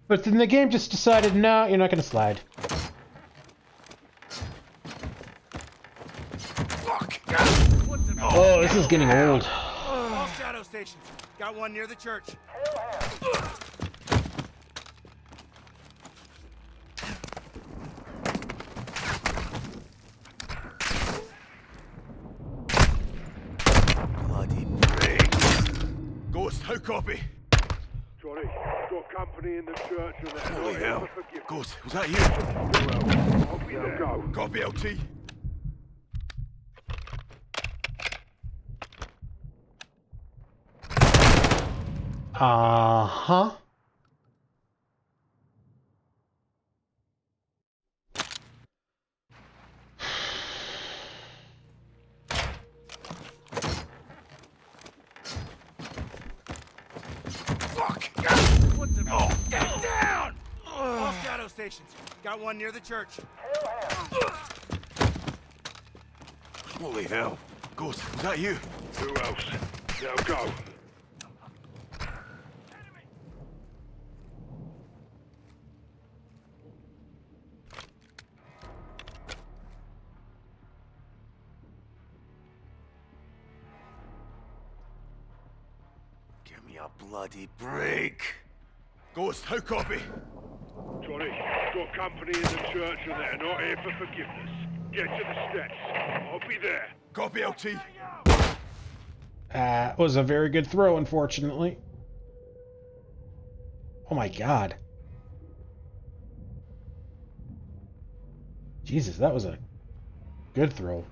but then the game just decided, no, you're not gonna slide. Fuck! Oh, this is getting old. All shadow stations. Got one near the church. Bloody break. Ghost, how copy? Sorry, got company in the church and they're Holy not hell. here for forgiveness. Ghost, was that you? I'll be there. Go. Copy, LT. Uh-huh. Fuck! What the? Oh. Get down! All shadow stations. Got one near the church. Holy hell. Ghost, was that you? Who else? Now go. Give me a bloody break. Ghost, how copy? Sorry, got company in the church and they're not here for forgiveness. Get to the steps. I'll be there. Copy, LT. Was a very good throw, unfortunately. Oh my god. Jesus, that was a good throw.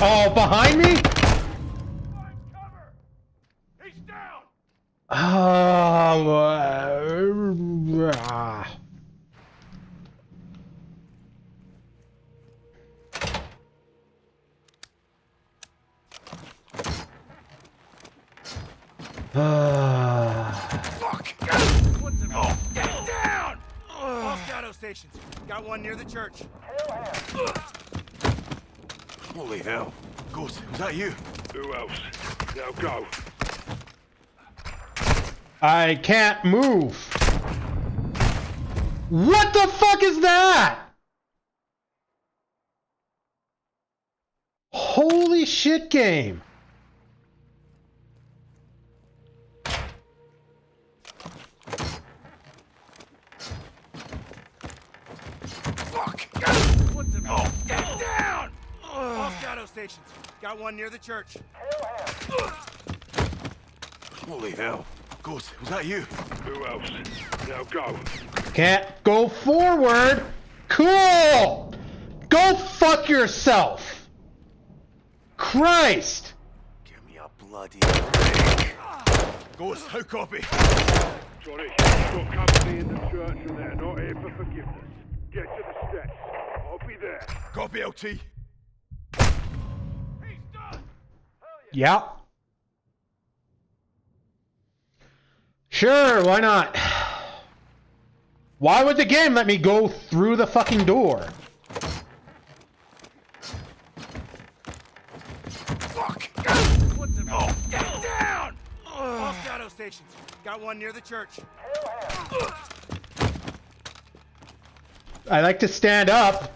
Oh, behind me? He's down. Fuck! What the? Get down! All shadow stations. Got one near the church. Holy hell. Ghost, was that you? Who else? Now go. I can't move. What the fuck is that? Holy shit game. Fuck! What the? Get down! All shadow stations. Got one near the church. Holy hell. Ghost, was that you? Who else? Now go. Can't go forward. Cool. Go fuck yourself. Christ. Give me a bloody break. Ghost, how copy? Sorry, got company in the church and they're not here for forgiveness. Get to the steps. I'll be there. Copy, LT. Yeah. Sure, why not? Why would the game let me go through the fucking door? Fuck! What the? Get down! All shadow stations. Got one near the church. I like to stand up.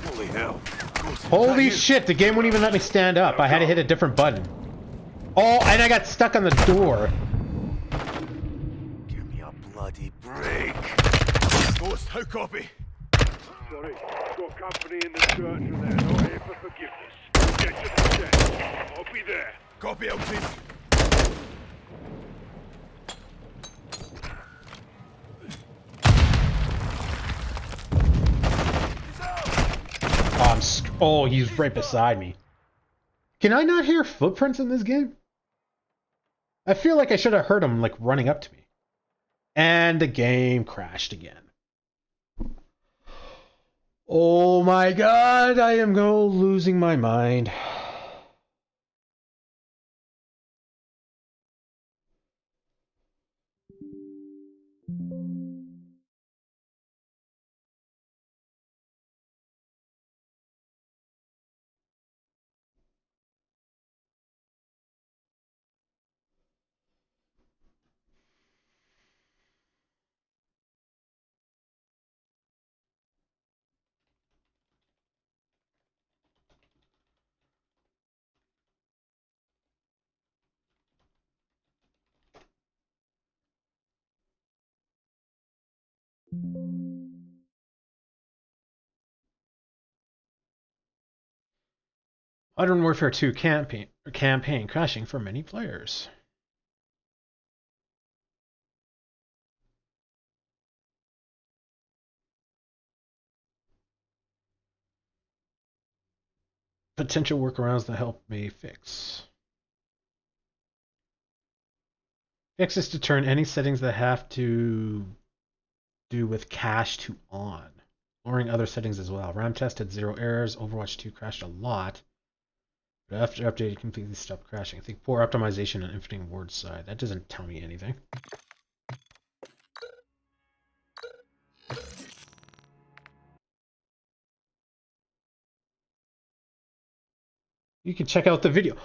Holy hell. Ghost, Holy shit, the game wouldn't even let me stand up. I had to hit a different button. Oh, and I got stuck on the door. Ghost, how copy? Sorry, got company in the church and they're not here for forgiveness. Get to the church. I'll be there. Copy, LT. Oh, he's right beside me. Can I not hear footprints in this game? I feel like I should have heard him, like, running up to me. And the game crashed again. Oh my god, I am losing my mind. Modern Warfare 2 campaign crashing for many players. Potential workarounds that help me fix. Fix is to turn any settings that have to do with cache to on. Lowering other settings as well. RAM test had 0 errors. Overwatch 2 crashed a lot. But after update, it completely stopped crashing. I think poor optimization on Infinite Ward side. That doesn't tell me anything. You can check out the video.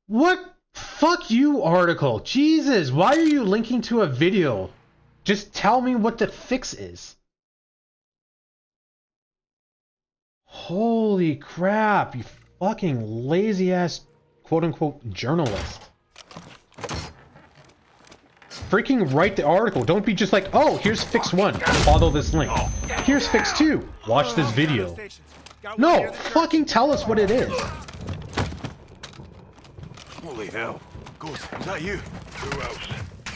What? Fuck you, article. Jesus, why are you linking to a video? Just tell me what the fix is. Holy crap, you fucking lazy ass quote-unquote journalist. Freaking write the article. Don't be just like, oh, here's fix 1. Follow this link. Here's fix 2. Watch this video. No, fucking tell us what it is. Holy hell. Ghost, is that you? Who else?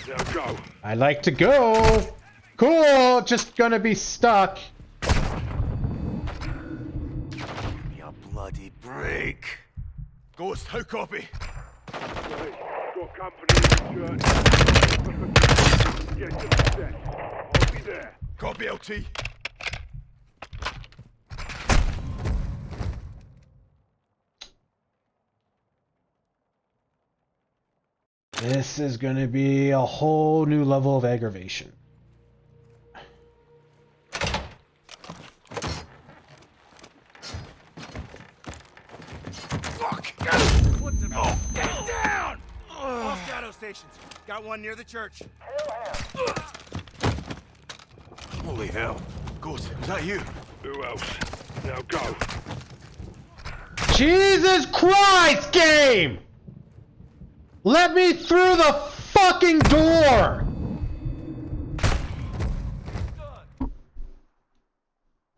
Now go. I like to go. Cool, just gonna be stuck. Give me a bloody break. Ghost, how copy? Sorry, got company in the church. Get to the church. I'll be there. Copy, LT. This is going to be a whole new level of aggravation. Fuck! What the? Oh. Get down! All shadow stations. Got one near the church. Holy hell. Ghost, is that you? Who else? Now go. Jesus Christ, game! Let me through the fucking door!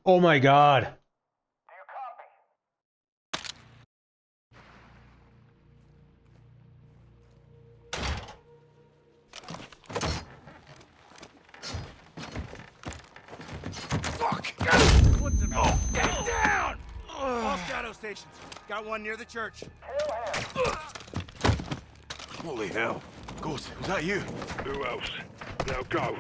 Oh my god. Fuck! What the? Oh. Get down! All shadow stations. Got one near the church. Holy hell. Ghost, is that you? Who else? Now go.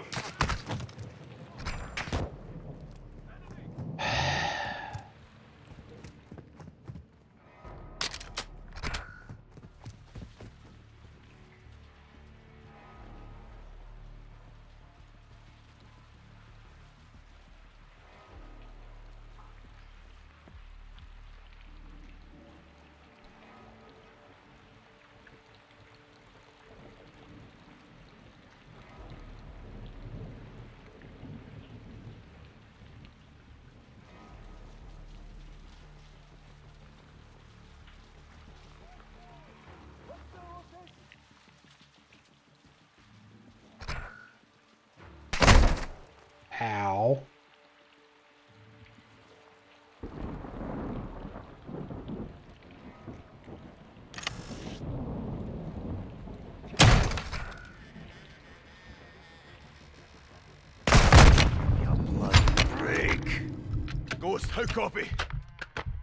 Ghost, how copy?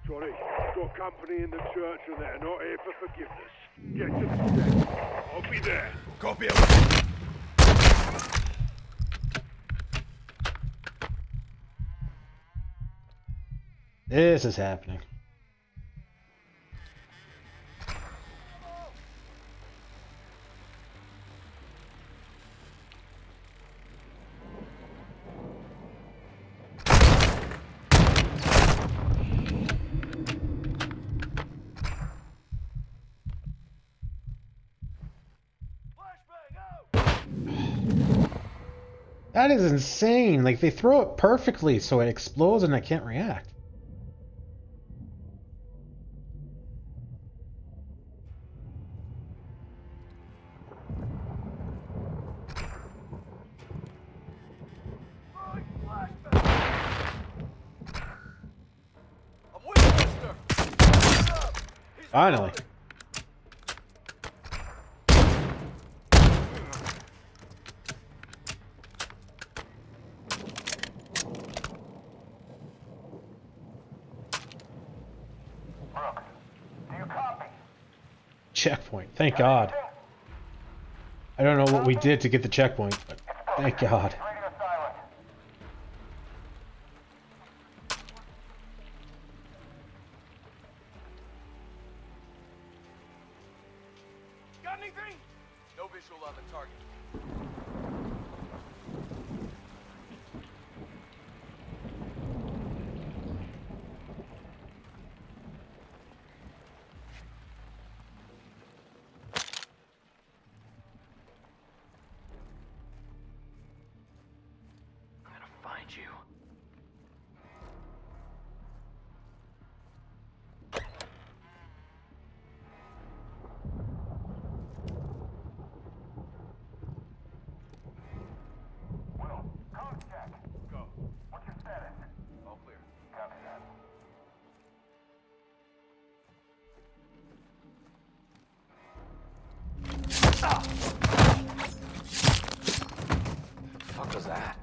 Johnny, got company in the church and they're not here for forgiveness. Get to the steps. I'll be there. Copy. This is happening. That is insane. Like, they throw it perfectly so it explodes and I can't react. Finally. Checkpoint. Thank God. I don't know what we did to get the checkpoint, but thank God. Got anything? No visual on the target. Find you. Will, code check. Go. What's your status? All clear. Copy that. Fuck was that?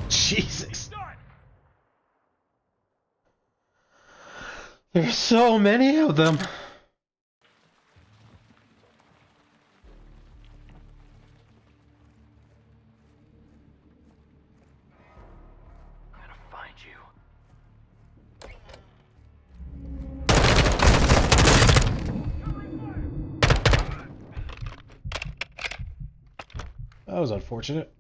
Jesus. There's so many of them. Find you. That was unfortunate.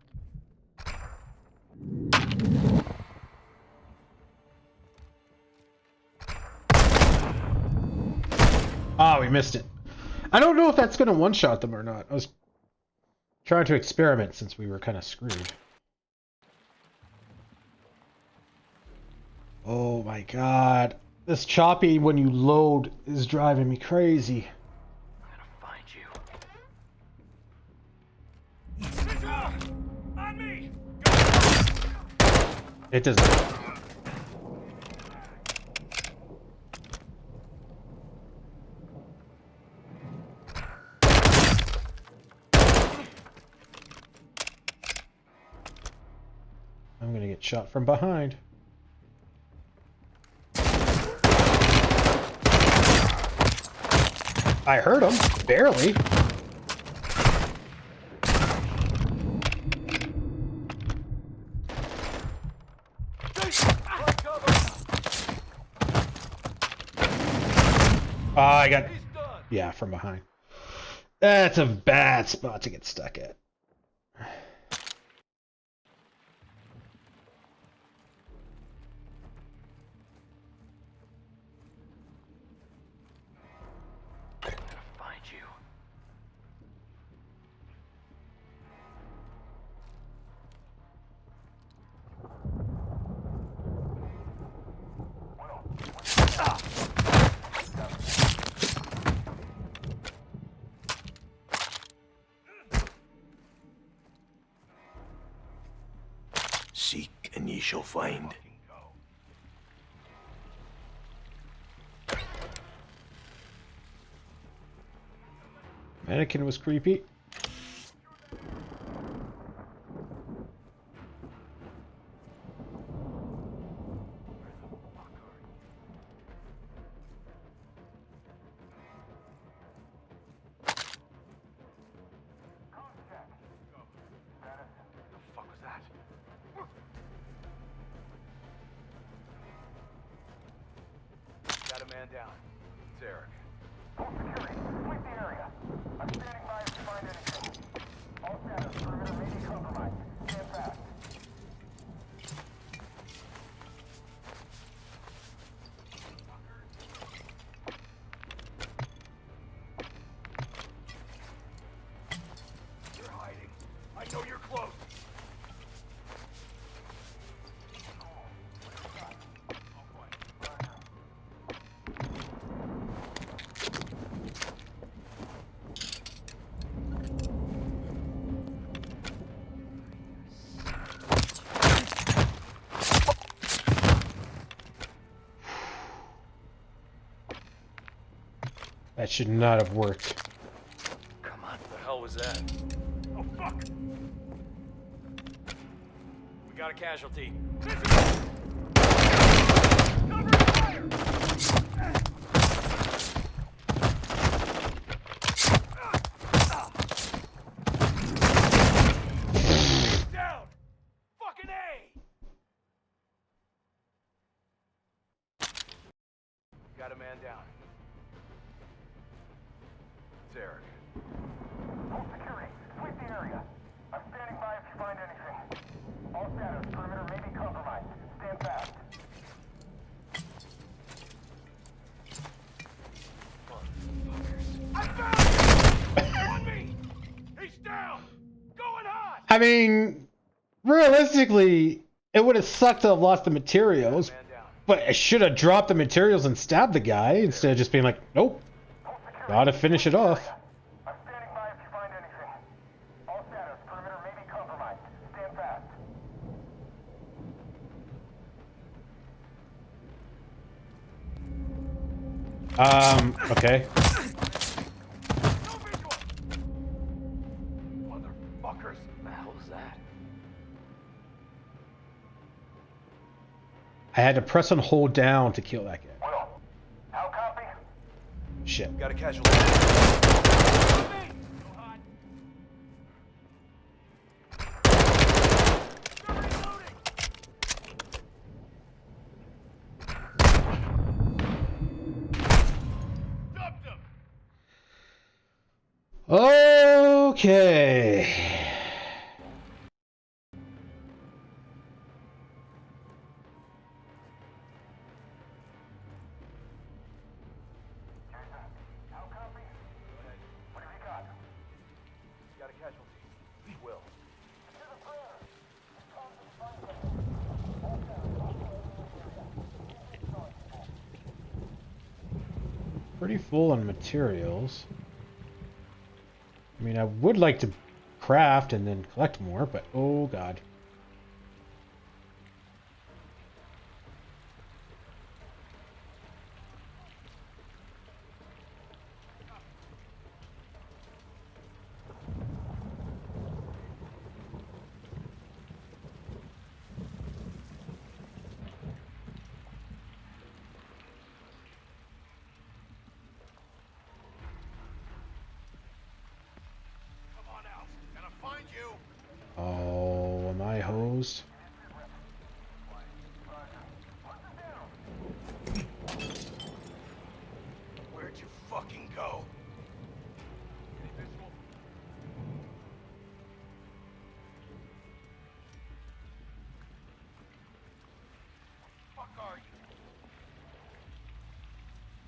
Ah, we missed it. I don't know if that's going to one-shot them or not. I was trying to experiment since we were kind of screwed. Oh my god. This choppy when you load is driving me crazy. Find you. On me! It doesn't. I'm gonna get shot from behind. I heard him, barely. I got... Yeah, from behind. That's a bad spot to get stuck at. Find you. Seek and ye shall find. Mannequin was creepy. Got a man down. It's Eric. You're hiding. I know you're close. That should not have worked. Come on. What the hell was that? Oh, fuck! We got a casualty. Down! Fucking A! Got a man down. It's Eric. All security, sweep the area. I'm standing by if you find anything. All status, perimeter may be compromised. Stand fast. I found him! On me! He's down! Going hot! I mean, realistically, it would have sucked to have lost the materials, but I should have dropped the materials and stabbed the guy instead of just being like, nope, gotta finish it off. I'm standing by if you find anything. All status, perimeter may be compromised. Stand fast. Okay. Motherfuckers! The hell was that? I had to press and hold down to kill that guy. How copy? Shit. Got a casualty. Okay. Got a casualty. Will. Pretty full on materials. I mean, I would like to craft and then collect more, but oh god. Oh, am I hosed? Where'd you fucking go? Fuck are you?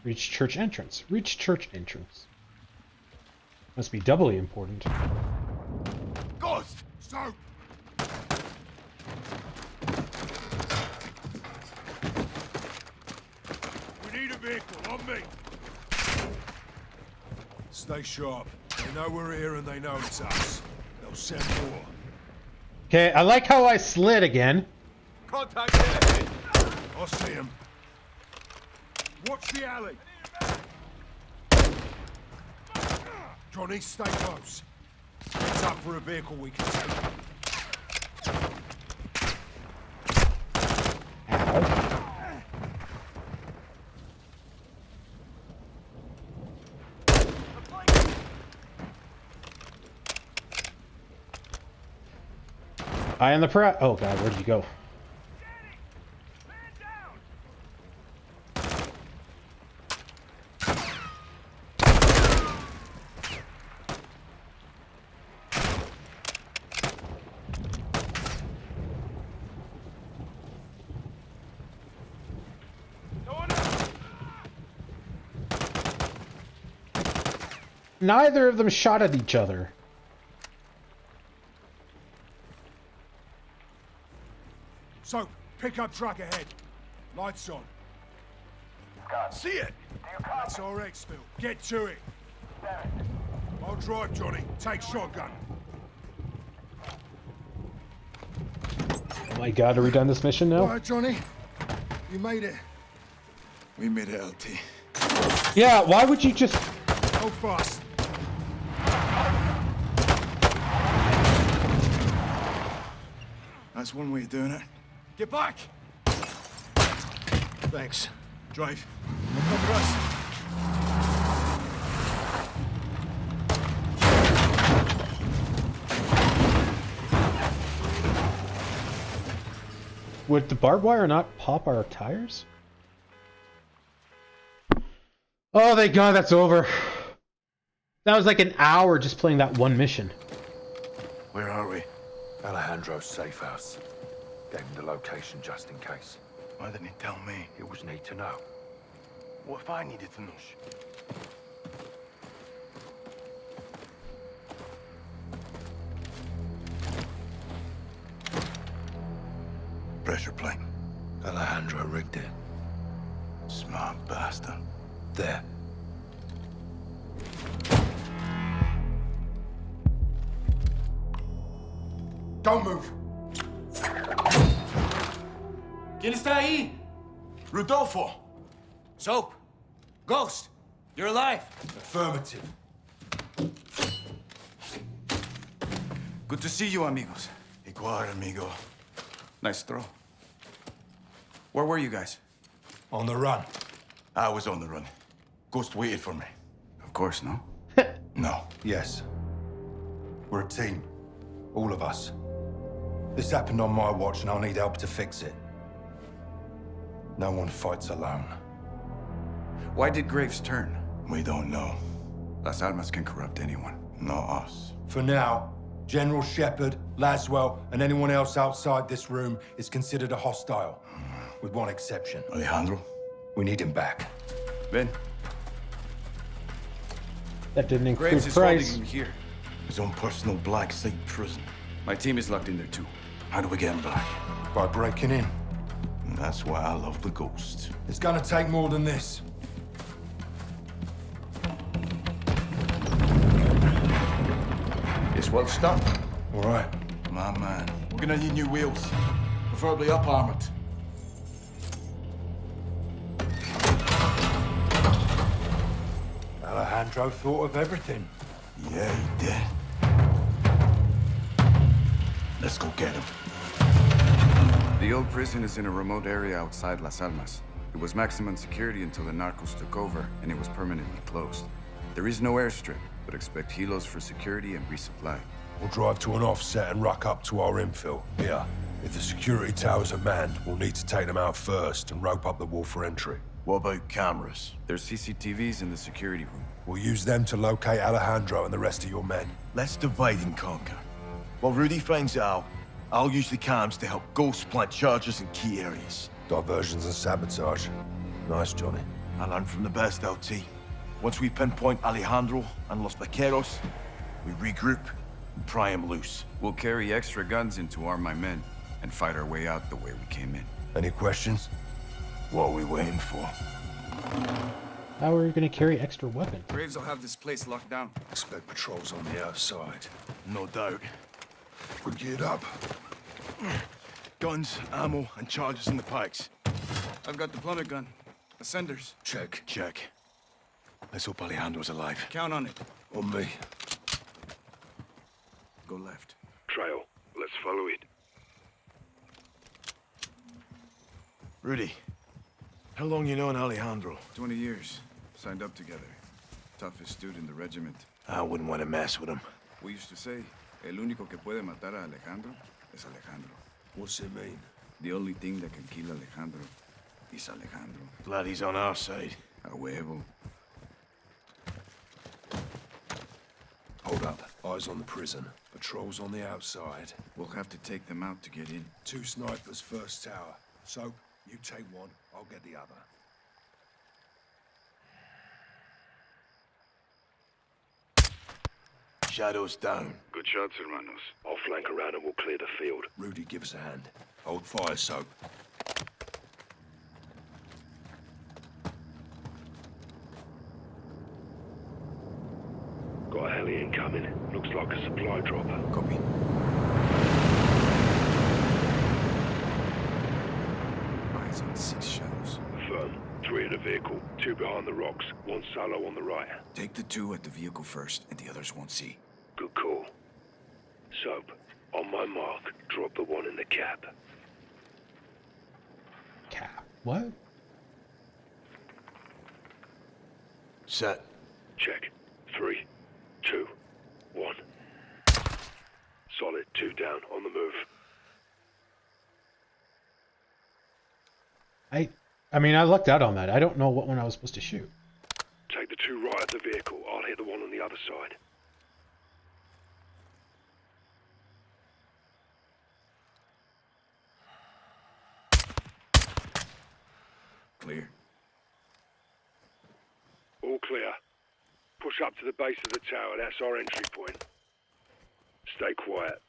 Reach church entrance. Reach church entrance. Must be doubly important. Ghost! Start! We need a vehicle, on me! Stay sharp. They know we're here and they know it's us. They'll send more. Okay, I like how I slid again. Contact there. I see him. Watch the alley. Johnny, stay close. It's up for a vehicle we can take. Eye on the prize. Oh god, where did you go? Neither of them shot at each other. So, pickup truck ahead. Lights on. See it? That's our exfil. Get to it. I'll drive, Johnny. Take shotgun. Oh my god, are we done this mission now? All right, Johnny. You made it. We made it, LT. Yeah, why would you just... Go fast. That's one way of doing it. Get back! Thanks. Drive. Cover us. Would the barbed wire not pop our tires? Oh, thank God that's over. That was like an hour just playing that one mission. Where are we? Alejandro's safe house. Gave him the location just in case. Why didn't he tell me? It was need to know. What if I needed to know? Pressure plate. Alejandro rigged it. Smart bastard. There. Don't move. ¿Quién está ahí? Rodolfo. Soap. Ghost. You're alive. Affirmative. Good to see you, amigos. Igual, amigo. Nice throw. Where were you guys? On the run. I was on the run. Ghost waited for me. Of course, no? No. Yes. We're a team. All of us. This happened on my watch and I'll need help to fix it. No one fights alone. Why did Graves turn? We don't know. Las Almas can corrupt anyone. Not us. For now, General Shepard, Laswell, and anyone else outside this room is considered a hostile. With one exception. Alejandro, we need him back. Ben. That didn't include Graves is price. holding him here. His own personal black site prison. My team is locked in there too. How do we get him back? By breaking in. And that's why I love the Ghost. It's gonna take more than this. It's well done. All right, my man. We're gonna need new wheels. Preferably up-armored. Alejandro thought of everything. Yeah, he did. Let's go get him. The old prison is in a remote area outside Las Almas. It was maximum security until the narcos took over, and it was permanently closed. There is no airstrip, but expect helos for security and resupply. We'll drive to an offset and ruck up to our infill. Here. If the security towers are manned, we'll need to take them out first and rope up the wall for entry. What about cameras? There's CCTVs in the security room. We'll use them to locate Alejandro and the rest of your men. Let's divide and conquer. While Rudy finds it out, I'll use the cams to help Ghost plant charges in key areas. Diversions and sabotage. Nice, Johnny. I learned from the best, LT. Once we pinpoint Alejandro and Los Vaqueros, we regroup and pry him loose. We'll carry extra guns in to arm my men and fight our way out the way we came in. Any questions? What are we waiting for? How are we gonna carry extra weapons? Graves will have this place locked down. Expect patrols on the outside. No doubt. We're geared up. Guns, ammo, and charges in the pikes. I've got the plummet gun. Ascenders. Check. Check. Let's hope Alejandro's alive. Count on it. On me. Go left. Trail. Let's follow it. Rudy, how long you known Alejandro? 20 years. Signed up together. Toughest dude in the regiment. I wouldn't want to mess with him. We used to say, el único que puede matar a Alejandro es Alejandro. What's it mean? The only thing that can kill Alejandro is Alejandro. Glad he's on our side. A huevo. Hold up. Eyes on the prison. Patrols on the outside. We'll have to take them out to get in. 2 snipers first tower. So, you take one, I'll get the other. Shadows down. Good shots, hermanos. I'll flank around and we'll clear the field. Rudy, give us a hand. Hold fire, Soap. Got a heli incoming. Looks like a supply drop. Copy. Eyes on 6 shadows. Affirm. 3 in the vehicle. 2 behind the rocks. 1 solo on the right. Take the 2 at the vehicle first, and the others won't see. Good call. Soap. On my mark, drop the 1 in the cab. Cap. What? Set. Check. 3, 2, 1. Solid. 2 down. On the move. I mean, I lucked out on that. I don't know what one I was supposed to shoot. Take the 2 right at the vehicle. I'll hit the 1 on the other side. Clear. All clear. Push up to the base of the tower. That's our entry point. Stay quiet.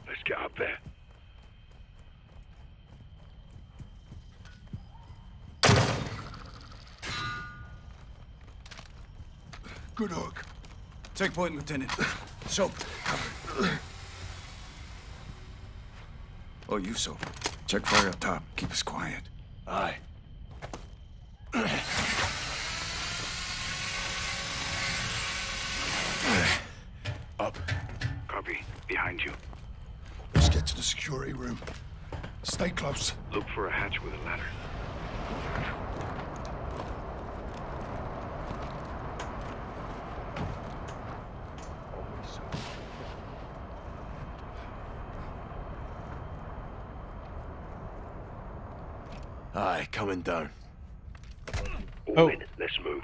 Let's get up there. Good hook. Take point, Lieutenant. Soap, cover. Oh, you, Soap. Check fire up top. Keep us quiet. Aye. Up. Copy. Behind you. Let's get to the security room. Stay close. Look for a hatch with a ladder. Aye, coming down. All in. Let's move.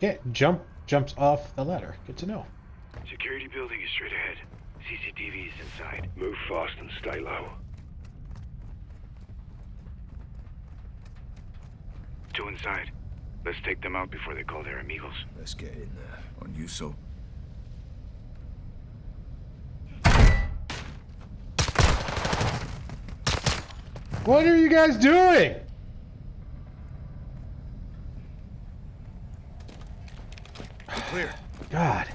Yeah, jumps off the ladder. Good to know. Security building is straight ahead. CCTV is inside. Move fast and stay low. 2 inside. Let's take them out before they call their amigos. Let's get in there. On you, Soap. What are you guys doing? Clear. God.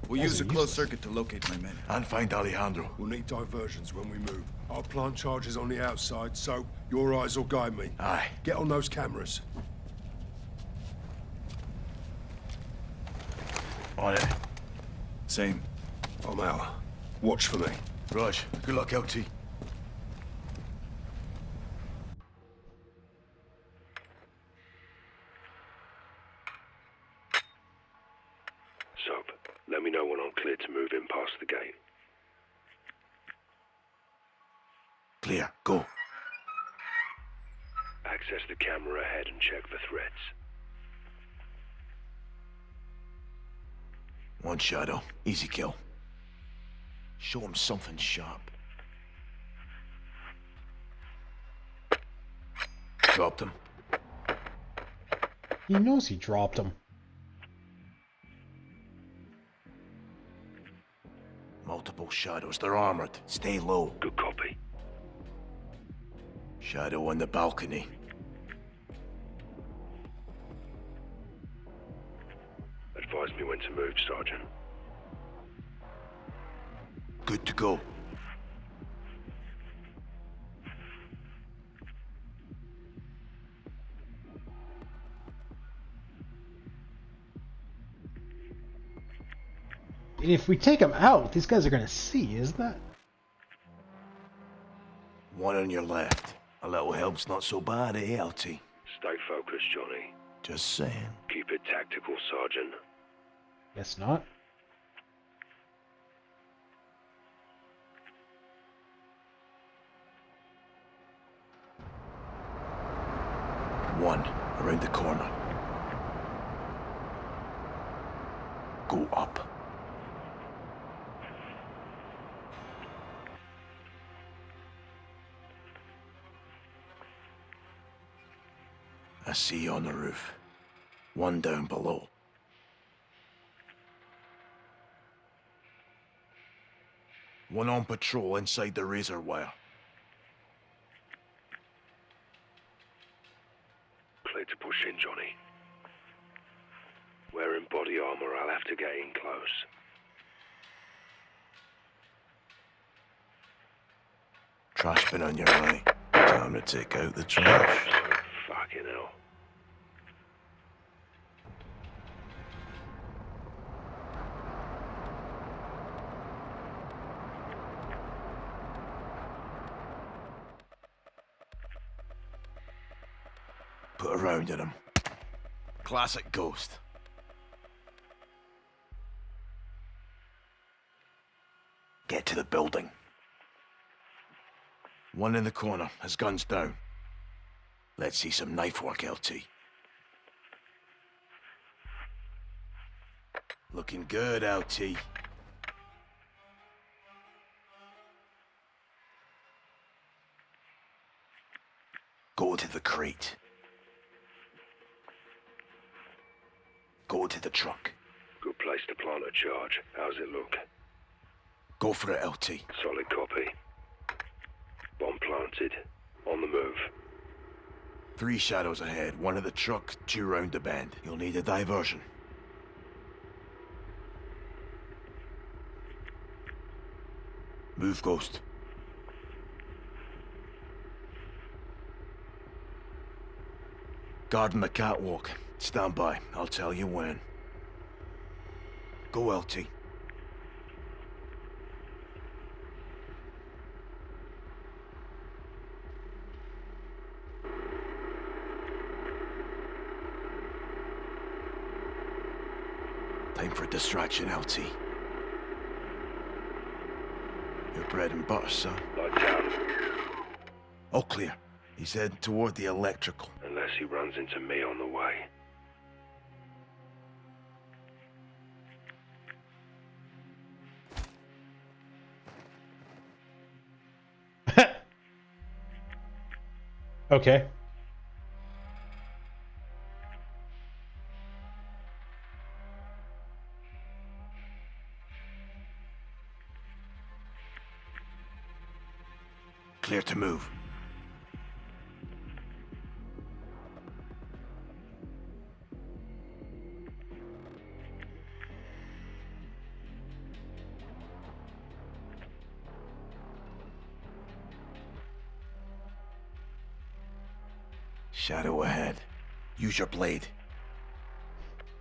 We'll use a closed circuit to locate my men. And find Alejandro. We'll need diversions when we move. I'll plant charges on the outside, so your eyes will guide me. Aye. Get on those cameras. On it. Same. I'm out. Watch for me. Raj, good luck, LT. Soap, let me know when I'm cleared to move in past the gate. Clear. Go. Access the camera ahead and check for threats. 1 shadow. Easy kill. Show him something sharp. Dropped him. He knows he dropped him. Multiple shadows. They're armored. Stay low. Good copy. Shadow on the balcony. Advise me when to move, Sergeant. Good to go. If we take them out, these guys are gonna see, isn't that? One on your left. A little help's not so bad, eh, LT? Stay focused, Johnny. Just saying. Keep it tactical, Sergeant. Guess not. One around the corner. Go up. I see you on the roof. One down below. One on patrol inside the razor wire. Clear to push in, Johnny. Wearing body armor, I'll have to get in close. Trash bin on your right. Time to take out the trash. Fucking hell. Put a round in him. Classic Ghost. Get to the building. One in the corner, his gun's down. Let's see some knife work, LT. Looking good, LT. Go to the crate. Go to the truck. Good place to plant a charge. How's it look? Go for it, LT. Solid copy. Bomb planted. On the move. 3 shadows ahead. 1 at the truck, 2 round the bend. You'll need a diversion. Move, Ghost. Guarding the catwalk. Stand by. I'll tell you when. Go, LT. Time for distraction, LT. Your bread and butter, son. Light down. All clear. He's heading toward the electrical. Unless he runs into me on the way. Okay. Clear to move. Shadow ahead. Use your blade.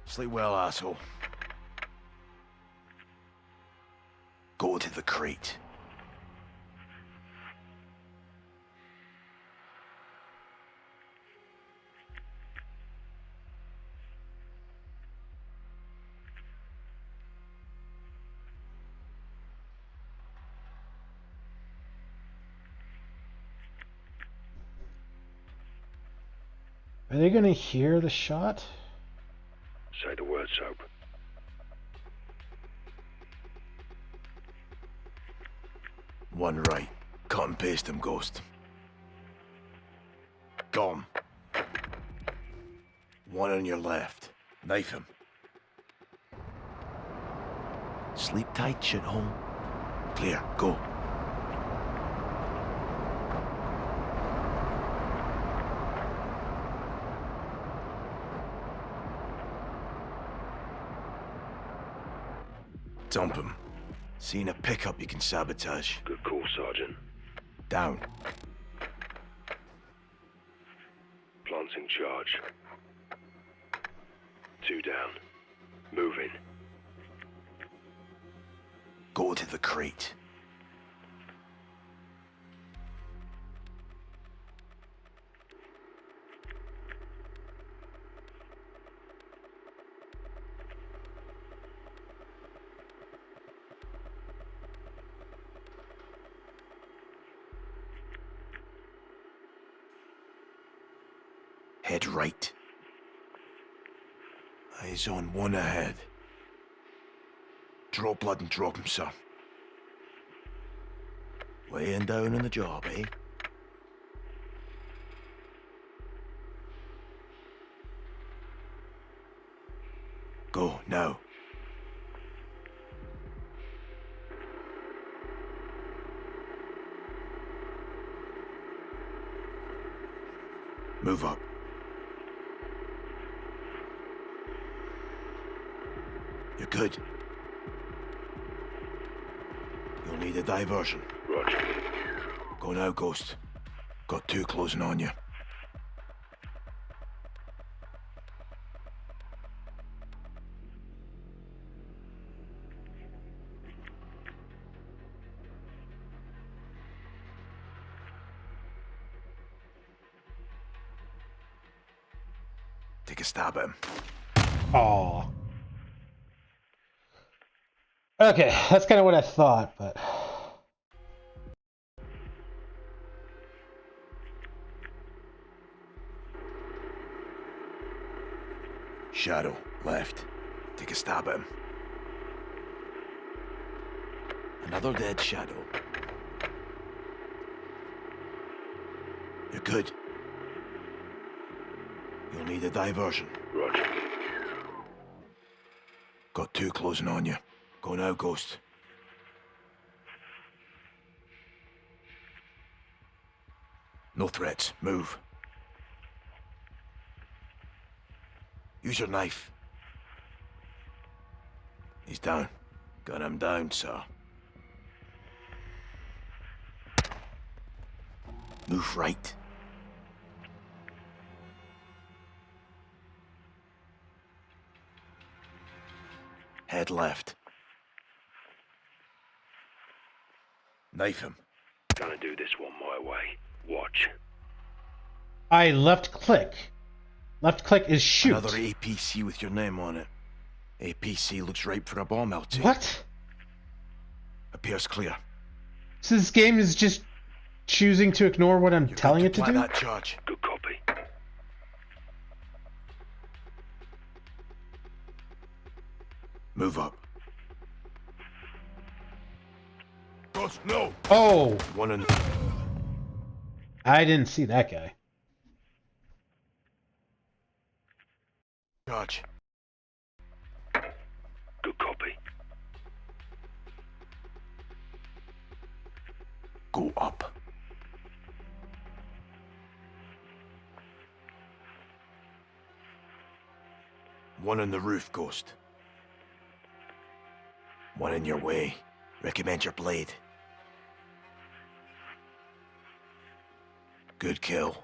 Sleep well, asshole. Go to the crate. Are they gonna hear the shot? Say the word, Soap. One right. Cut and paste him, Ghost. Got him. One on your left. Knife him. Sleep tight, shithole. Clear. Go. Dump him. Seeing a pickup you can sabotage. Good call, Sergeant. Down. Planting charge. 2 down. Moving. Go to the crate. Head right. Eyes on one ahead. Draw blood and drop him, sir. Laying down on the job, eh? Go, now. Move up. You're good. You'll need a diversion. Roger. Go now, Ghost. Got 2 closing on you. Take a stab at him. Aw. Okay, that's kind of what I thought, but... Shadow, left. Take a stab at him. Another dead Shadow. You're good. You'll need a diversion. Roger. Got 2 closing on you. Go now, Ghost. No threats. Move. Use your knife. He's down. Gun him down, sir. Move right. Head left. Knife him. Gonna do this one my way. Watch. I left click. Left click is shoot. Another APC with your name on it. APC looks ripe for a bomb, LT. What? Appears clear. So this game is just choosing to ignore what I'm telling it to do? That charge. Good copy. Move up. Ghost, no! Oh! One in... I didn't see that guy. Charge. Good copy. Go up. One on the roof, Ghost. One in your way. Recommend your blade. Good kill.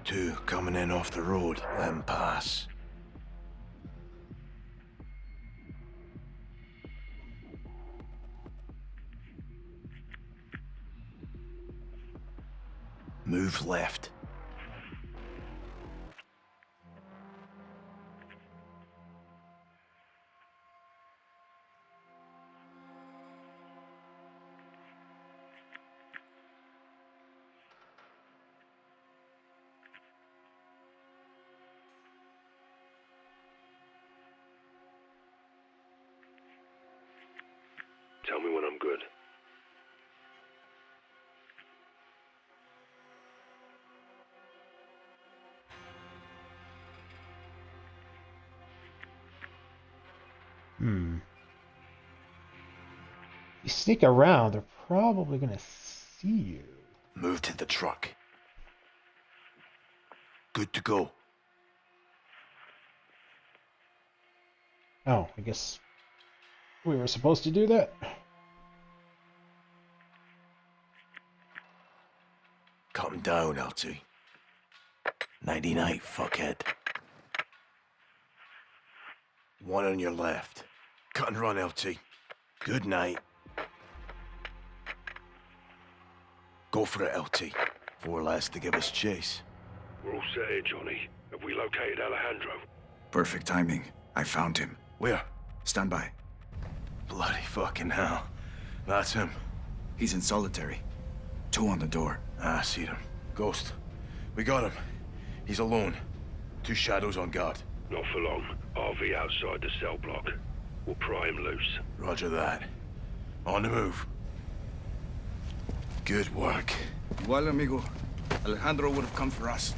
Two coming in off the road. Let 'em pass. Move left. Tell me when I'm good. You sneak around, they're probably gonna see you. Move to the truck. Good to go. Oh, I guess we were supposed to do that. Cut him down, LT. 99, fuckhead. One on your left. Cut and run, LT. Good night. Go for it, LT. 4 less to give us chase. We're all set here, Johnny. Have we located Alejandro? Perfect timing. I found him. Where? Stand by. Bloody fucking hell. That's him. He's in solitary. 2 on the door. I see him. Ghost. We got him. He's alone. 2 shadows on guard. Not for long. RV outside the cell block. We'll pry him loose. Roger that. On the move. Good work. Igual, amigo. Alejandro would have come for us.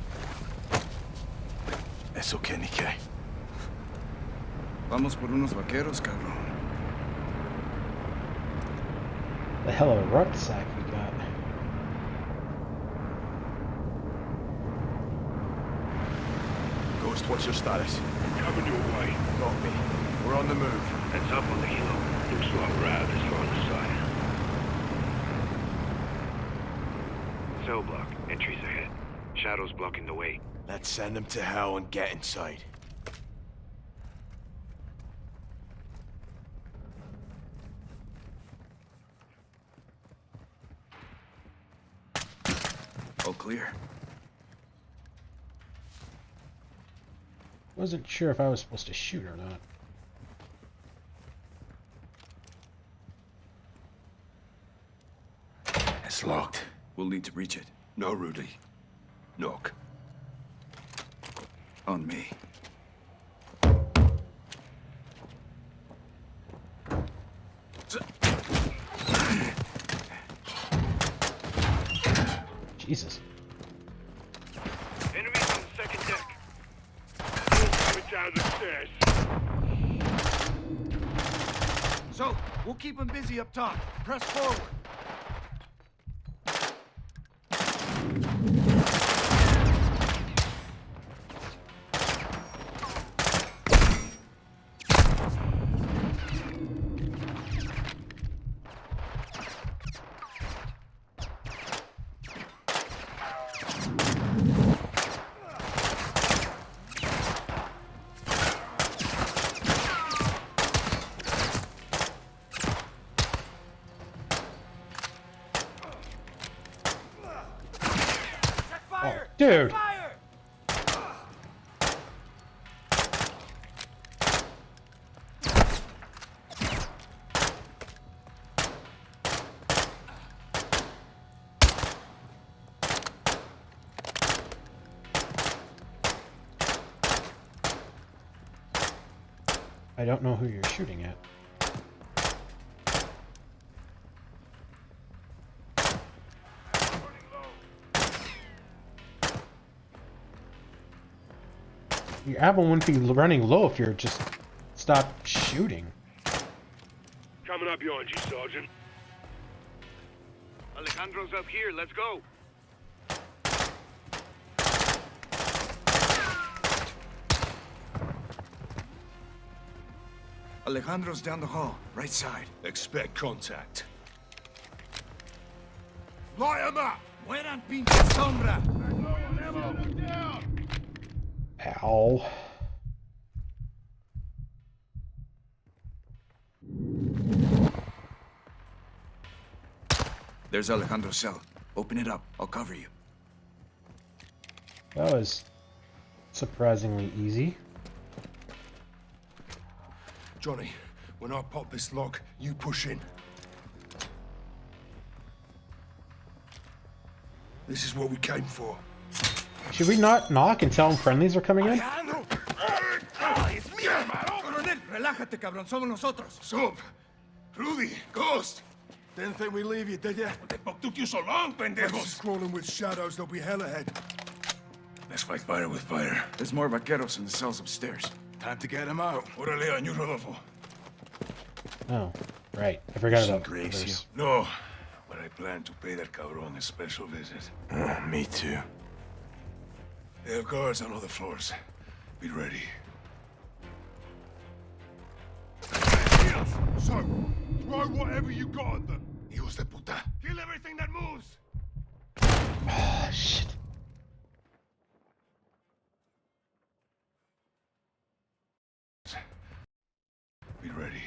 Eso que ni que. Vamos por unos vaqueros, cabrón. The hell of a rucksack we got. Ghost, what's your status? Coming your way. Got me. We're on the move. Heads up on the helo. Looks like we're out of this line of sight. Cell block. Entries ahead. Shadows blocking the way. Let's send them to hell and get inside. All clear. Wasn't sure if I was supposed to shoot or not. It's locked. We'll need to reach it. No, Rudy. Knock. On me. Jesus. Enemies on the second deck. Coming down the stairs. So, we'll keep them busy up top. Press forward. Dude! I don't know who you're shooting at. Your ammo wouldn't be running low if you're just stopped shooting. Coming up behind you, Sergeant. Alejandro's up here. Let's go. Alejandro's down the hall, right side. Expect contact. Light him up! Mueran pinche sombra! Ow. There's Alejandro's cell. Open it up. I'll cover you. That was surprisingly easy. Johnny, when I pop this lock, you push in. This is what we came for. Should we not knock and tell them friendlies are coming in? ¡Es mi hermano! Coronel, relájate, cabrón. Somos nosotros. Sub, Rudy, Ghost. Didn't think we'd leave you, did ya? What the fuck took you so long, pendejos? Crawling with shadows, there'll be hell ahead. Let's fight fire with fire. There's more vaqueros in the cells upstairs. Time to get them out. Órale, on you, Rodolfo. Oh, right. I forgot Some about Graves Graves. here? No, but I plan to pay that cabron a special visit. Me too. They have guards on all the floors. Be ready. So, throw whatever you got at them. Hijos de puta. Kill everything that moves. Oh, shit. Be ready.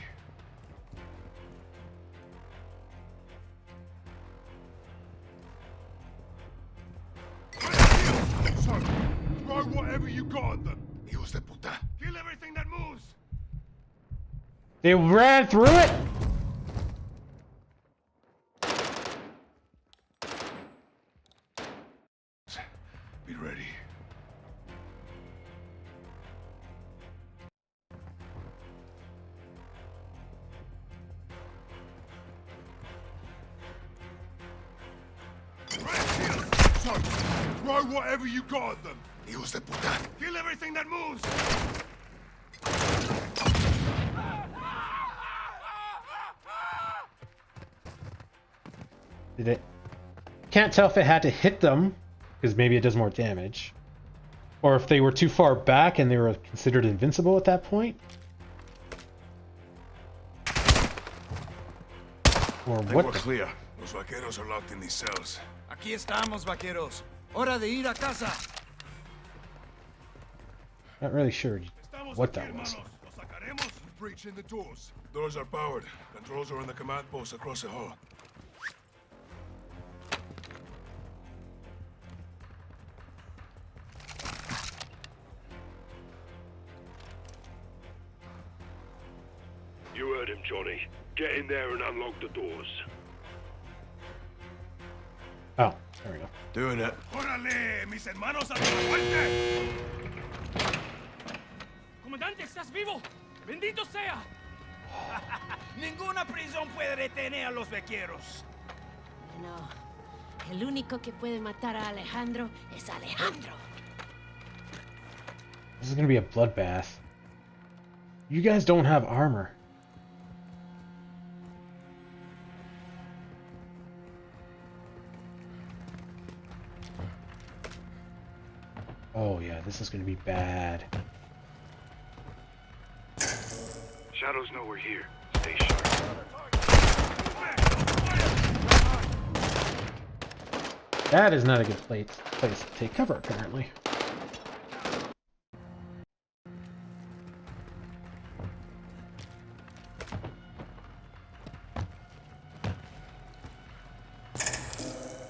So, throw whatever you got at them. Hijos de puta. Kill everything that moves. They ran through it? Be ready. So, throw whatever you got at them. Hijos de puta. Kill everything that moves. Did it? Can't tell if it had to hit them, because maybe it does more damage. Or if they were too far back and they were considered invincible at that point. Or what? We're clear. Los vaqueros are locked in these cells. Aquí estamos, vaqueros. Hora de ir a casa. Not really sure what that was. Breach in the doors. Doors are powered. Controls are in the command post across the hall. You heard him, Johnny. Get in there and unlock the doors. Oh, there we go. Doing it. ¡Órale! ¡Mis hermanos a la muerte! Comandante, ¿estás vivo? ¡Bendito sea! Ninguna prisión puede detener a los vaqueros. No. El único que puede matar a Alejandro es Alejandro. This is gonna be a bloodbath. You guys don't have armor. Oh yeah, this is gonna be bad. Shadows know we're here. Stay sharp. That is not a good place to take cover, apparently.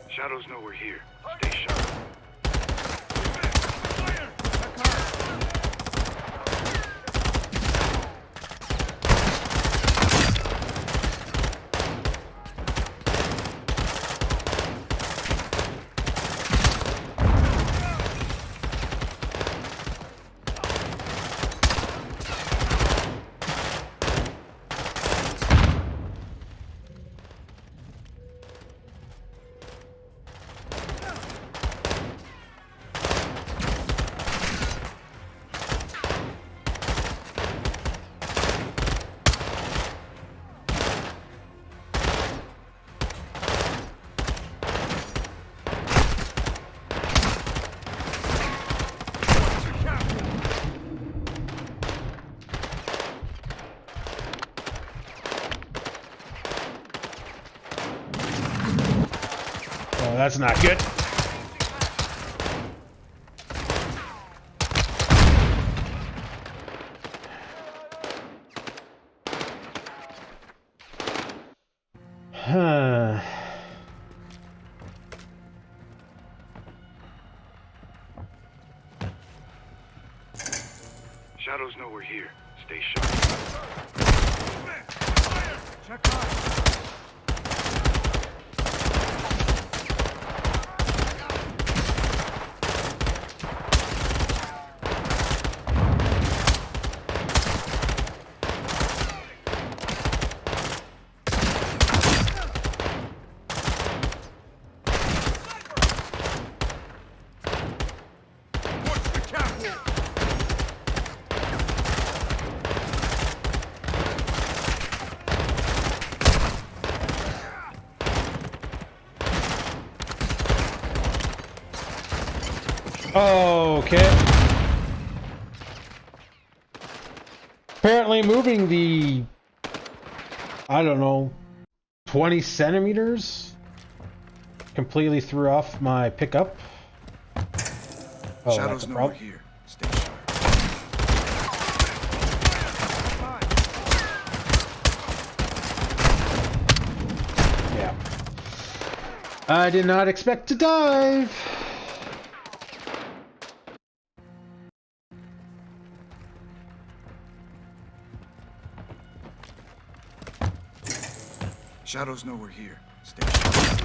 Shadows know we're here. Stay sharp. Oh, that's not good. Huh. Shadows know we're here. Stay sharp. Check out. Okay. Apparently moving the, I don't know, 20 centimeters completely threw off my pickup. Oh, Shadows know we're here. Stay sharp. Yeah. I did not expect to dive. Shadows know we're here. Stay sharp.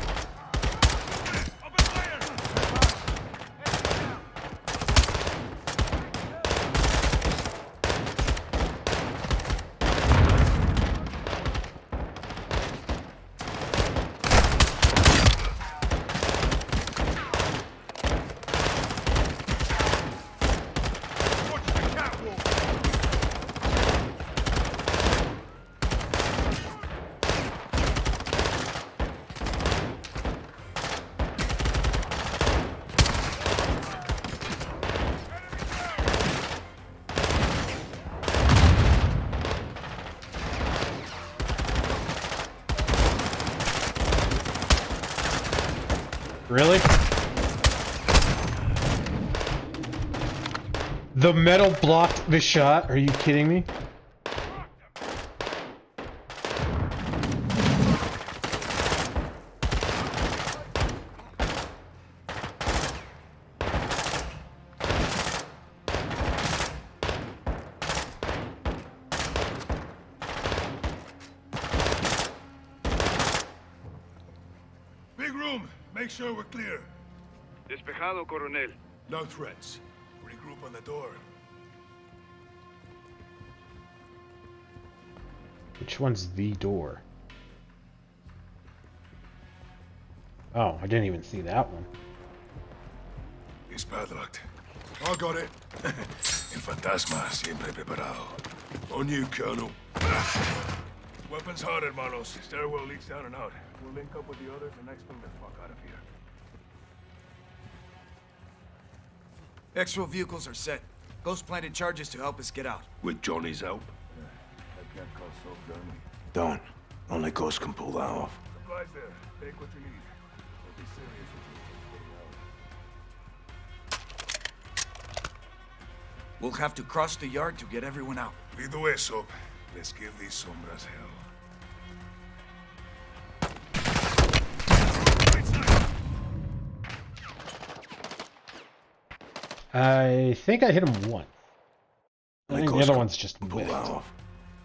Really? The metal blocked the shot? Are you kidding me? Big room. Make sure we're clear. Despejado, Coronel. No threats. Regroup on the door. Which one's the door? Oh, I didn't even see that one. It's padlocked. I got it. El fantasma siempre preparado. On you, Colonel. Weapons hot, hermanos. Stairwell leads down and out. We'll link up with the others and expel the fuck out of here. Exfil vehicles are set. Ghost planted charges to help us get out. With Johnny's help? I can't call so Johnny. Don't. Only Ghost can pull that off. Supplies there. Take what you need. Don't be serious with you. We'll have to cross the yard to get everyone out. Lead the way, Soap. Let's give these sombras hell. I think I hit him once. I think the other one's just pull whiffed. off.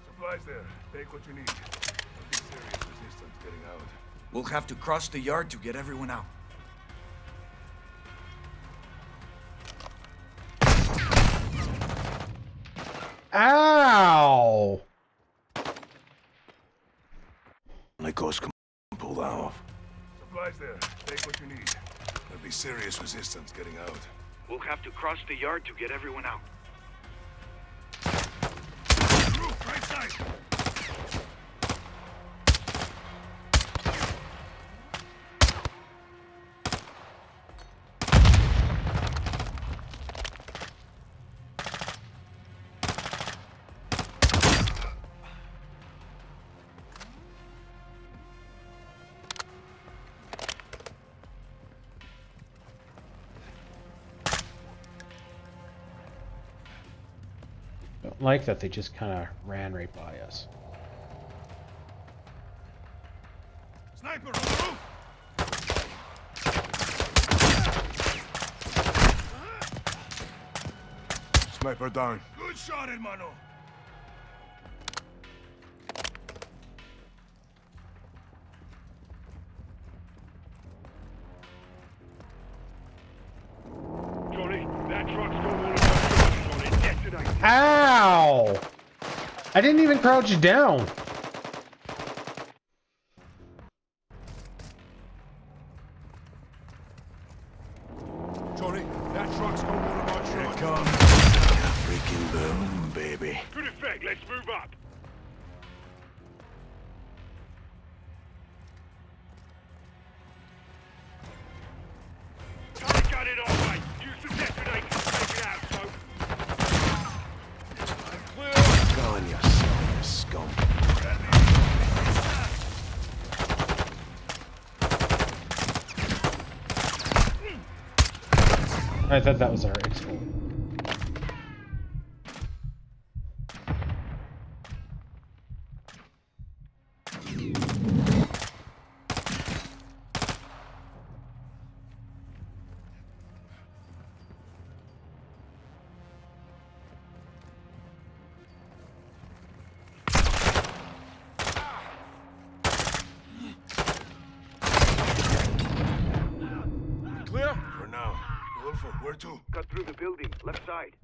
Supplies there. Take what you need. Don't be serious resistance getting out. We'll have to cross the yard to get everyone out. Ow! Only Ghost can pull that off. Supplies there. Take what you need. There'll be serious resistance getting out. We'll have to cross the yard to get everyone out. Roof, right side. Don't like that they just kind of ran right by us. Sniper on the roof! Sniper down. Good shot, hermano. Johnny, that truck's got all of those on it. Detonate. Ow! I didn't even crouch down. Johnny, that truck's got one of our trucks. Here it comes. Freaking boom, baby. Good effect. Let's move up. I got it all right. Use the detonator. I thought that was our X-Goal. Clear? For now. Wolfer, where to? Cut through the building, left side.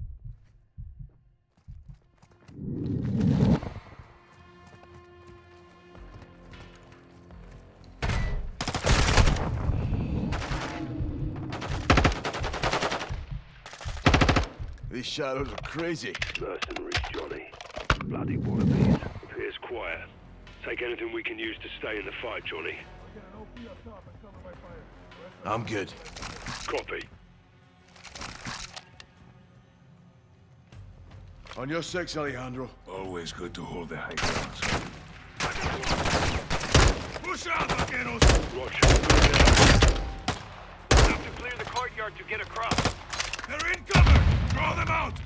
These shadows are crazy. Mercenaries, Johnny. Bloody wannabes. Appears quiet. Take anything we can use to stay in the fight, Johnny. I'm good. Copy. On your six, Alejandro. Always good to hold the high ground. Push out, vaqueros! Roger. We'll have to clear the courtyard to get across. They're in cover! Draw them out!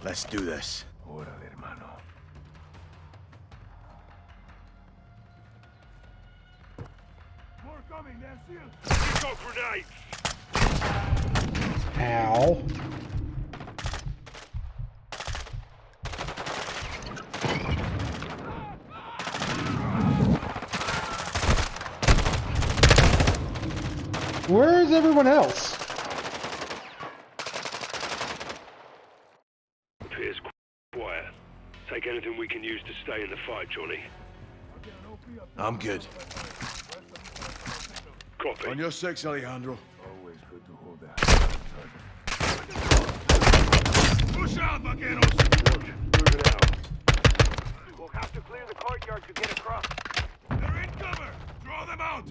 Let's do this. Órale, hermano. More coming, they're sealed. We got grenades! Ow. Where is everyone else? Appears quiet. Take anything we can use to stay in the fight, Johnny. I'm good. Copy. On your six, Alejandro. Always good to hold that. Push out, vaqueros! Roger. Moving out. We'll have to clear the courtyard to get across. They're in cover! Draw them out!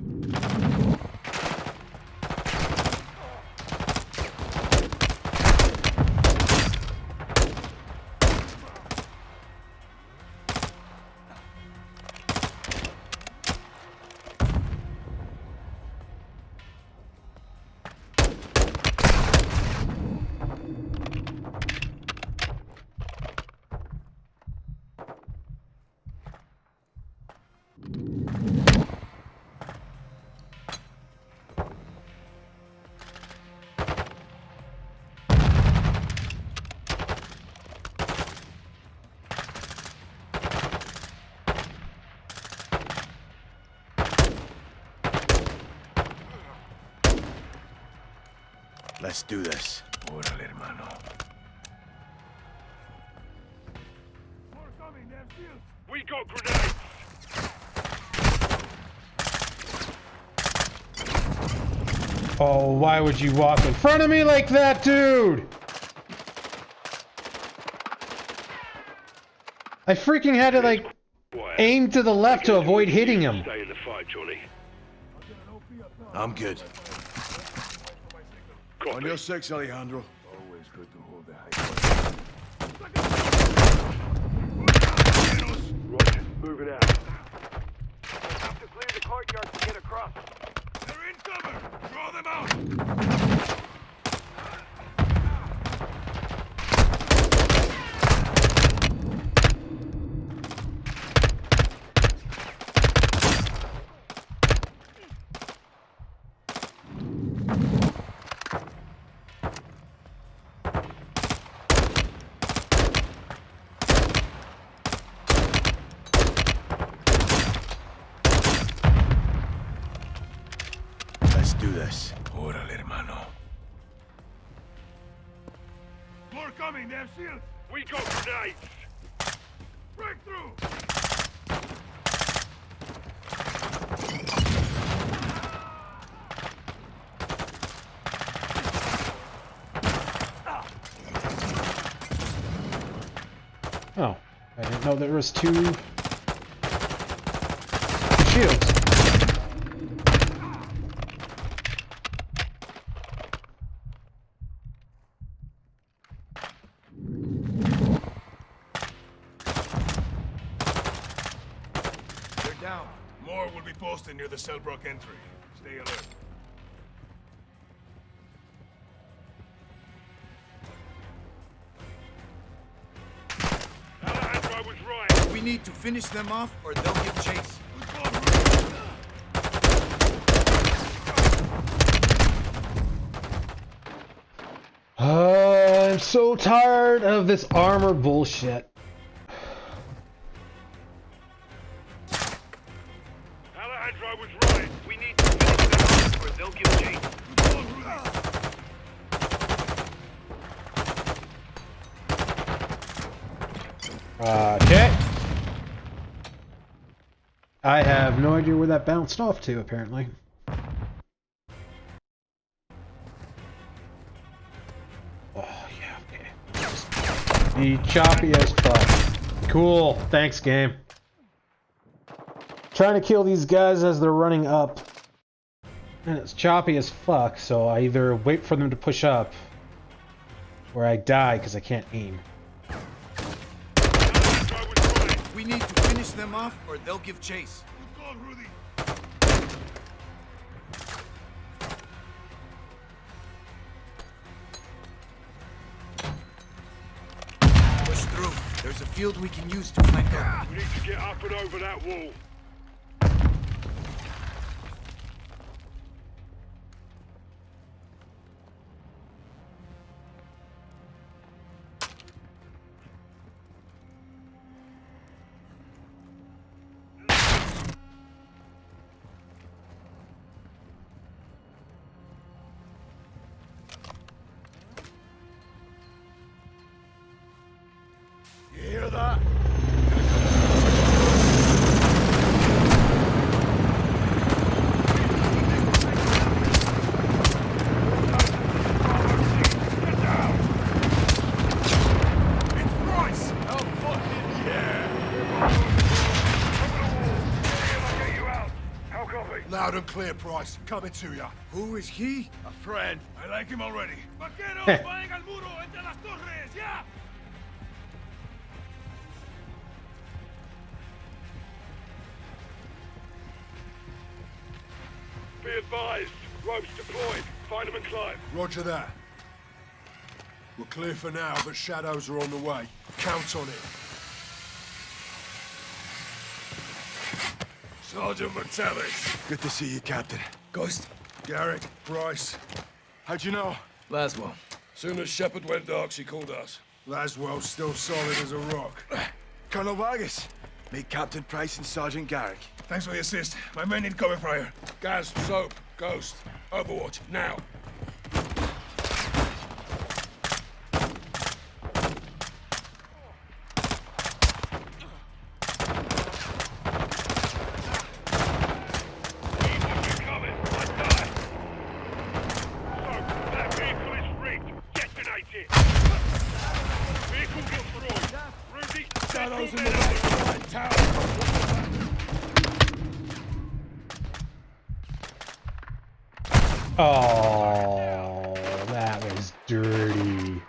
Let's do this. Órale, hermano. More coming, they're sealed. We got grenades! Oh, why would you walk in front of me like that, dude? I freaking had to, like, aim to the left to avoid hitting him. Stay in the fight, Johnny. I'm good. Copy. On your six, Alejandro. Always good to hold the high ground. Roger. Moving out. We'll have to clear the courtyard to get across. They're in cover! Draw them out! Let's do this. Órale, hermano. More coming, they're sealed. We got grenades! Breakthrough! Oh, I didn't know there was two shields. They're down. More will be posted near the Selbrock entry. Stay alert. Alejandro was right. We need to finish them off or they'll give chase. I'm so tired of this armor bullshit. Alejandro was right. We need to finish them off or they'll give chase. Okay. I have no idea where that bounced off to, apparently. Oh, yeah, okay. Be choppy as fuck. Cool. Thanks, game. Trying to kill these guys as they're running up. And it's choppy as fuck, so I either wait for them to push up, or I die because I can't aim. We need to finish them off or they'll give chase. Push through. There's a field we can use to flank up. We need to get up and over that wall. You hear that? Loud and clear, Price. Coming to you. Who is he? A friend. I like him already. Vaqueros, vayan al muro entre las torres, ya! Be advised. Ropes deployed. Find them and climb. Roger that. We're clear for now, but shadows are on the way. Count on it. Sergeant McTavish. Good to see you, Captain. Ghost. Garrick. Bryce. How'd you know? Laswell. Soon as Shepard went dark, she called us. Laswell's still solid as a rock. Colonel Vargas. Meet Captain Price and Sergeant Garrick. Thanks for the assist. My men need cover fire. Gaz, Soap, Ghost. Overwatch, now. Shadows in the right tower. Oh, that was dirty.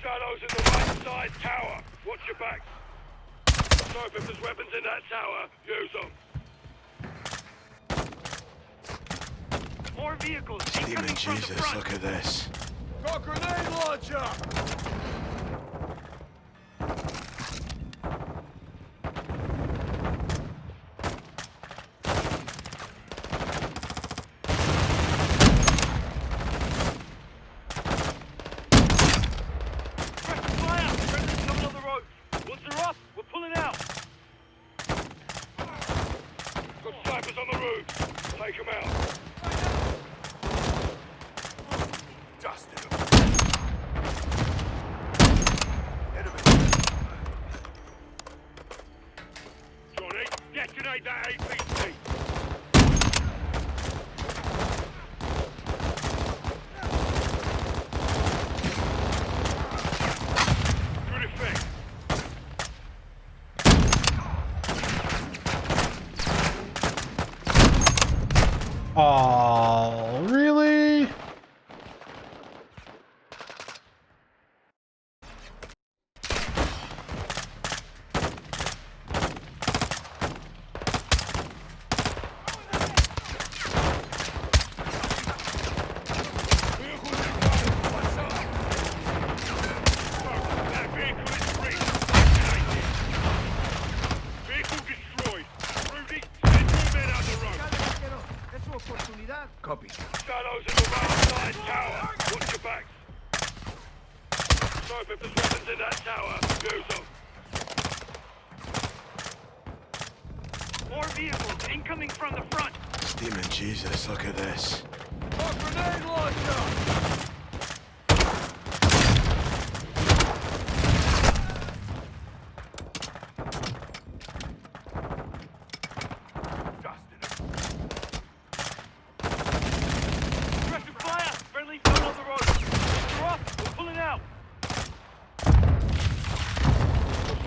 Shadows in the right side tower. Watch your back. So if there's weapons in that tower, use them. More vehicles. Demon Jesus, look at this. Got grenade launcher! Oh, really? Copy. Shadows in the right side tower. Watch your backs. Snipe if there's weapons in that tower. Use them. More vehicles incoming from the front. Demon Jesus, look at this. A grenade launcher!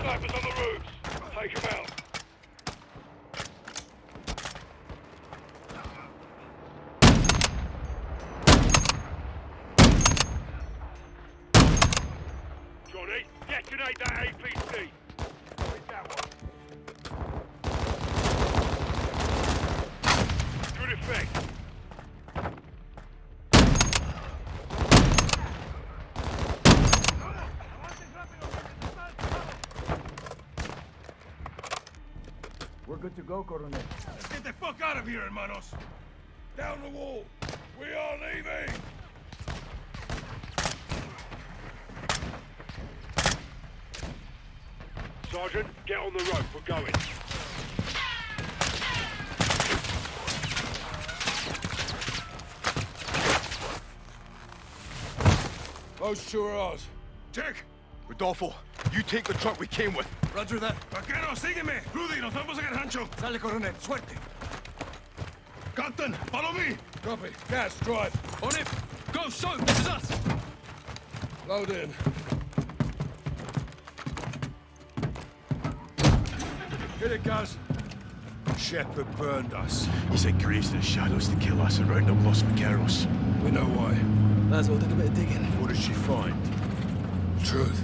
Snipers on the roofs. Take them out. Johnny, detonate that APC. With that one. Good effect. We're good to go, Coronel. Let's get the fuck out of here, hermanos. Down the wall. We are leaving. Sergeant, get on the rope. We're going. Those two are ours. Check. Rodolfo, you take the truck we came with. Roger that. Vaquero, sígueme. Rudy, nos vamos en el rancho. Sale, Coronel. Suerte. Captain, follow me. Copy. Gas, drive. On it. Go, so. This is us. Load in. Hit it, guys. Shepard burned us. He sent Graves to the shadows to kill us and round up Los Vaqueros. We know why. Might as well do a bit of digging. What did she find? Truth.